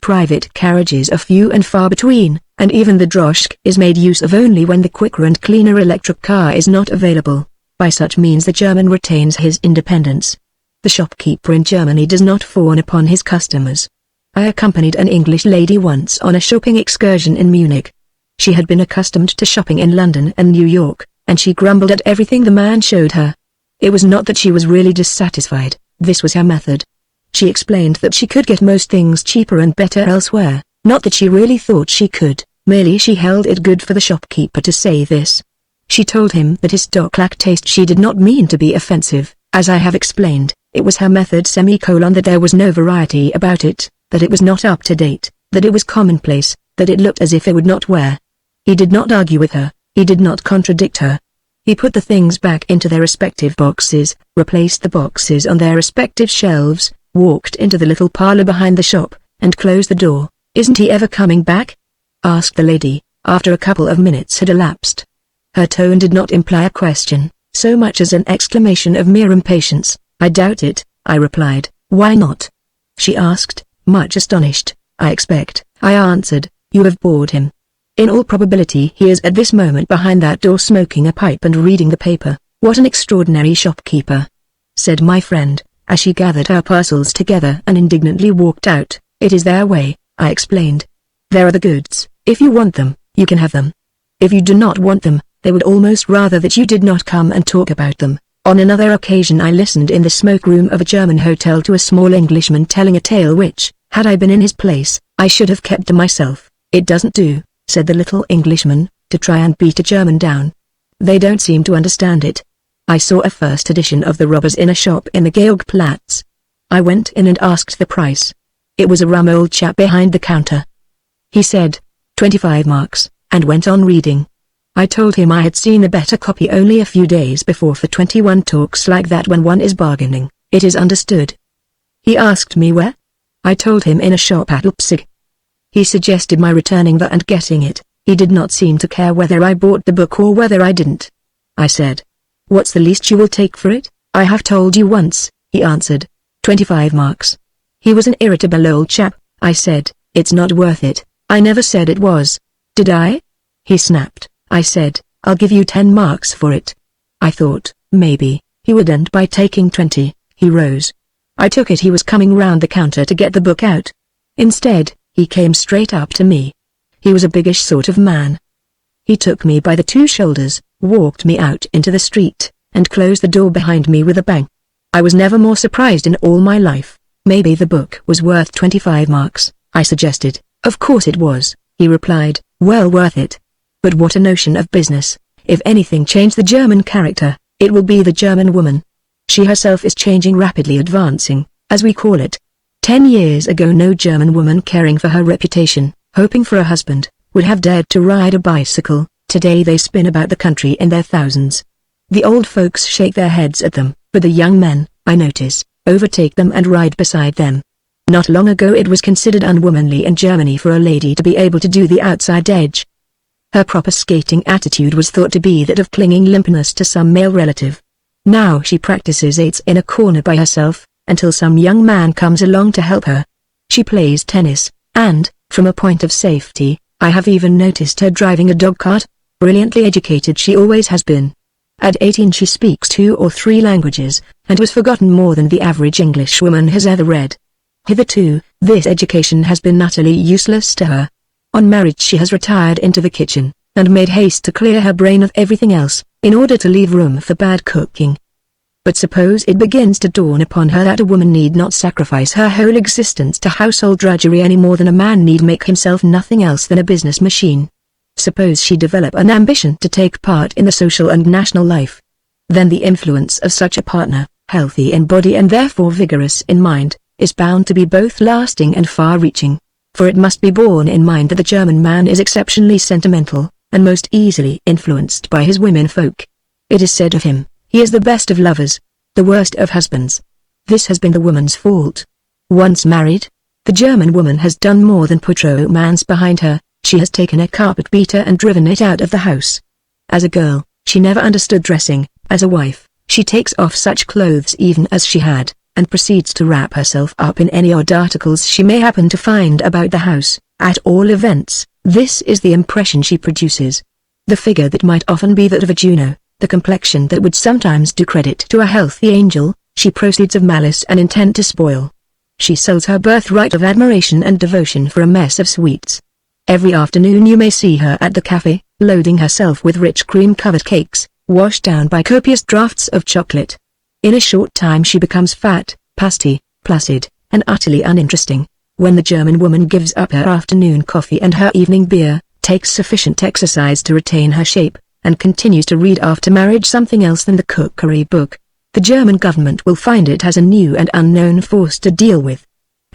Private carriages are few and far between, and even the droshky is made use of only when the quicker and cleaner electric car is not available. By such means the German retains his independence. The shopkeeper in Germany does not fawn upon his customers. I accompanied an English lady once on a shopping excursion in Munich. She had been accustomed to shopping in London and New York, and she grumbled at everything the man showed her. It was not that she was really dissatisfied, this was her method. She explained that she could get most things cheaper and better elsewhere, not that she really thought she could, merely she held it good for the shopkeeper to say this. She told him that his stock lacked taste. She did not mean to be offensive, as I have explained, it was her method that there was no variety about it, that it was not up to date, that it was commonplace, that it looked as if it would not wear. He did not argue with her, he did not contradict her. He put the things back into their respective boxes, replaced the boxes on their respective shelves, walked into the little parlor behind the shop, and closed the door. "Isn't he ever coming back?" asked the lady, after a couple of minutes had elapsed. Her tone did not imply a question, so much as an exclamation of mere impatience. "I doubt it," I replied. "Why not?" she asked, much astonished. "I expect," I answered, "you have bored him. In all probability he is at this moment behind that door smoking a pipe and reading the paper." "What an extraordinary shopkeeper," said my friend, as she gathered her parcels together and indignantly walked out. "It is their way," I explained. "There are the goods. If you want them, you can have them. If you do not want them, they would almost rather that you did not come and talk about them." On another occasion I listened in the smoke room of a German hotel to a small Englishman telling a tale which, had I been in his place, I should have kept to myself. "It doesn't do," said the little Englishman, "to try and beat a German down. They don't seem to understand it. I saw a first edition of The Robbers in a shop in the Georgplatz. I went in and asked the price. It was a rum old chap behind the counter. He said, 25 marks, and went on reading. I told him I had seen a better copy only a few days before. For 21 talks like that when one is bargaining, it is understood. He asked me where. I told him in a shop at Leipzig. He suggested my returning there and getting it. He did not seem to care whether I bought the book or whether I didn't. I said, "What's the least you will take for it?" "I have told you once," he answered. 25 marks. He was an irritable old chap. I said, "It's not worth it." "I never said it was." "Did I?" He snapped. I said, "I'll give you 10 marks for it." I thought, maybe, he would end by taking 20. He rose. I took it he was coming round the counter to get the book out. Instead, he came straight up to me. He was a biggish sort of man. He took me by the 2 shoulders, walked me out into the street, and closed the door behind me with a bang. I was never more surprised in all my life. Maybe the book was worth 25 marks, I suggested. Of course it was, he replied, well worth it. But what a notion of business. If anything changed the German character, it will be the German woman. She herself is changing rapidly, advancing, as we call it. 10 years ago no German woman caring for her reputation, hoping for a husband, would have dared to ride a bicycle. Today they spin about the country in their thousands. The old folks shake their heads at them, but the young men, I notice, overtake them and ride beside them. Not long ago it was considered unwomanly in Germany for a lady to be able to do the outside edge. Her proper skating attitude was thought to be that of clinging limpness to some male relative. Now she practices eights in a corner by herself, until some young man comes along to help her. She plays tennis, and, from a point of safety, I have even noticed her driving a dog cart. Brilliantly educated she always has been. At 18 she speaks 2 or 3 languages, and has forgotten more than the average Englishwoman has ever read. Hitherto, this education has been utterly useless to her. On marriage she has retired into the kitchen, and made haste to clear her brain of everything else, in order to leave room for bad cooking. But suppose it begins to dawn upon her that a woman need not sacrifice her whole existence to household drudgery any more than a man need make himself nothing else than a business machine. Suppose she develop an ambition to take part in the social and national life. Then the influence of such a partner, healthy in body and therefore vigorous in mind, is bound to be both lasting and far-reaching. For it must be borne in mind that the German man is exceptionally sentimental, and most easily influenced by his womenfolk. It is said of him, he is the best of lovers, the worst of husbands. This has been the woman's fault. Once married, the German woman has done more than put romance behind her. She has taken a carpet beater and driven it out of the house. As a girl, she never understood dressing. As a wife, she takes off such clothes even as she had, and proceeds to wrap herself up in any odd articles she may happen to find about the house. At all events, this is the impression she produces. The figure that might often be that of a Juno, the complexion that would sometimes do credit to a healthy angel, she proceeds of malice and intent to spoil. She sells her birthright of admiration and devotion for a mess of sweets. Every afternoon you may see her at the cafe, loading herself with rich cream-covered cakes, washed down by copious draughts of chocolate. In a short time she becomes fat, pasty, placid, and utterly uninteresting. When the German woman gives up her afternoon coffee and her evening beer, takes sufficient exercise to retain her shape, and continues to read after marriage something else than the cookery book, the German government will find it has a new and unknown force to deal with.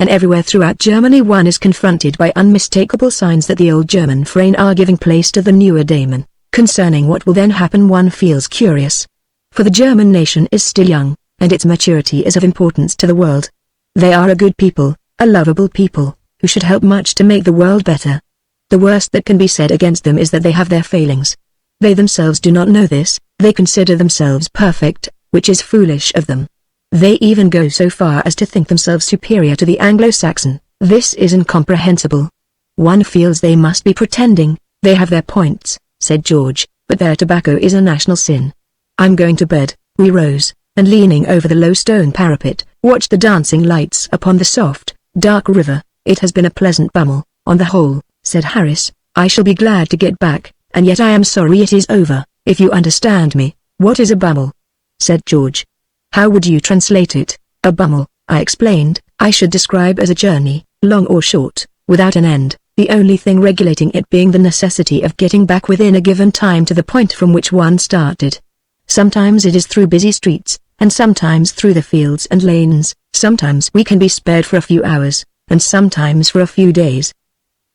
And everywhere throughout Germany one is confronted by unmistakable signs that the old German Frauen are giving place to the newer Damen. Concerning what will then happen one feels curious. For the German nation is still young, and its maturity is of importance to the world. They are a good people, a lovable people, who should help much to make the world better. The worst that can be said against them is that they have their failings. They themselves do not know this, they consider themselves perfect, which is foolish of them. They even go so far as to think themselves superior to the Anglo-Saxon. This is incomprehensible. One feels they must be pretending. They have their points, said George, but their tobacco is a national sin. I'm going to bed. We rose, and leaning over the low stone parapet, watched the dancing lights upon the soft, dark river. It has been a pleasant Bummel, on the whole, said Harris. I shall be glad to get back, and yet I am sorry it is over, if you understand me. What is a Bummel? Said George. How would you translate it? A Bummel, I explained, I should describe as a journey, long or short, without an end, the only thing regulating it being the necessity of getting back within a given time to the point from which one started. Sometimes it is through busy streets, and sometimes through the fields and lanes, sometimes we can be spared for a few hours, and sometimes for a few days.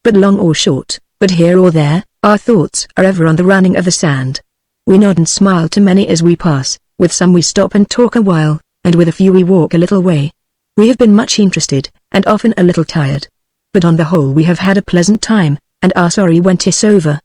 But long or short, but here or there, our thoughts are ever on the running of the sand. We nod and smile to many as we pass. With some we stop and talk a while, and with a few we walk a little way. We have been much interested, and often a little tired. But on the whole we have had a pleasant time, and are sorry when 'tis over.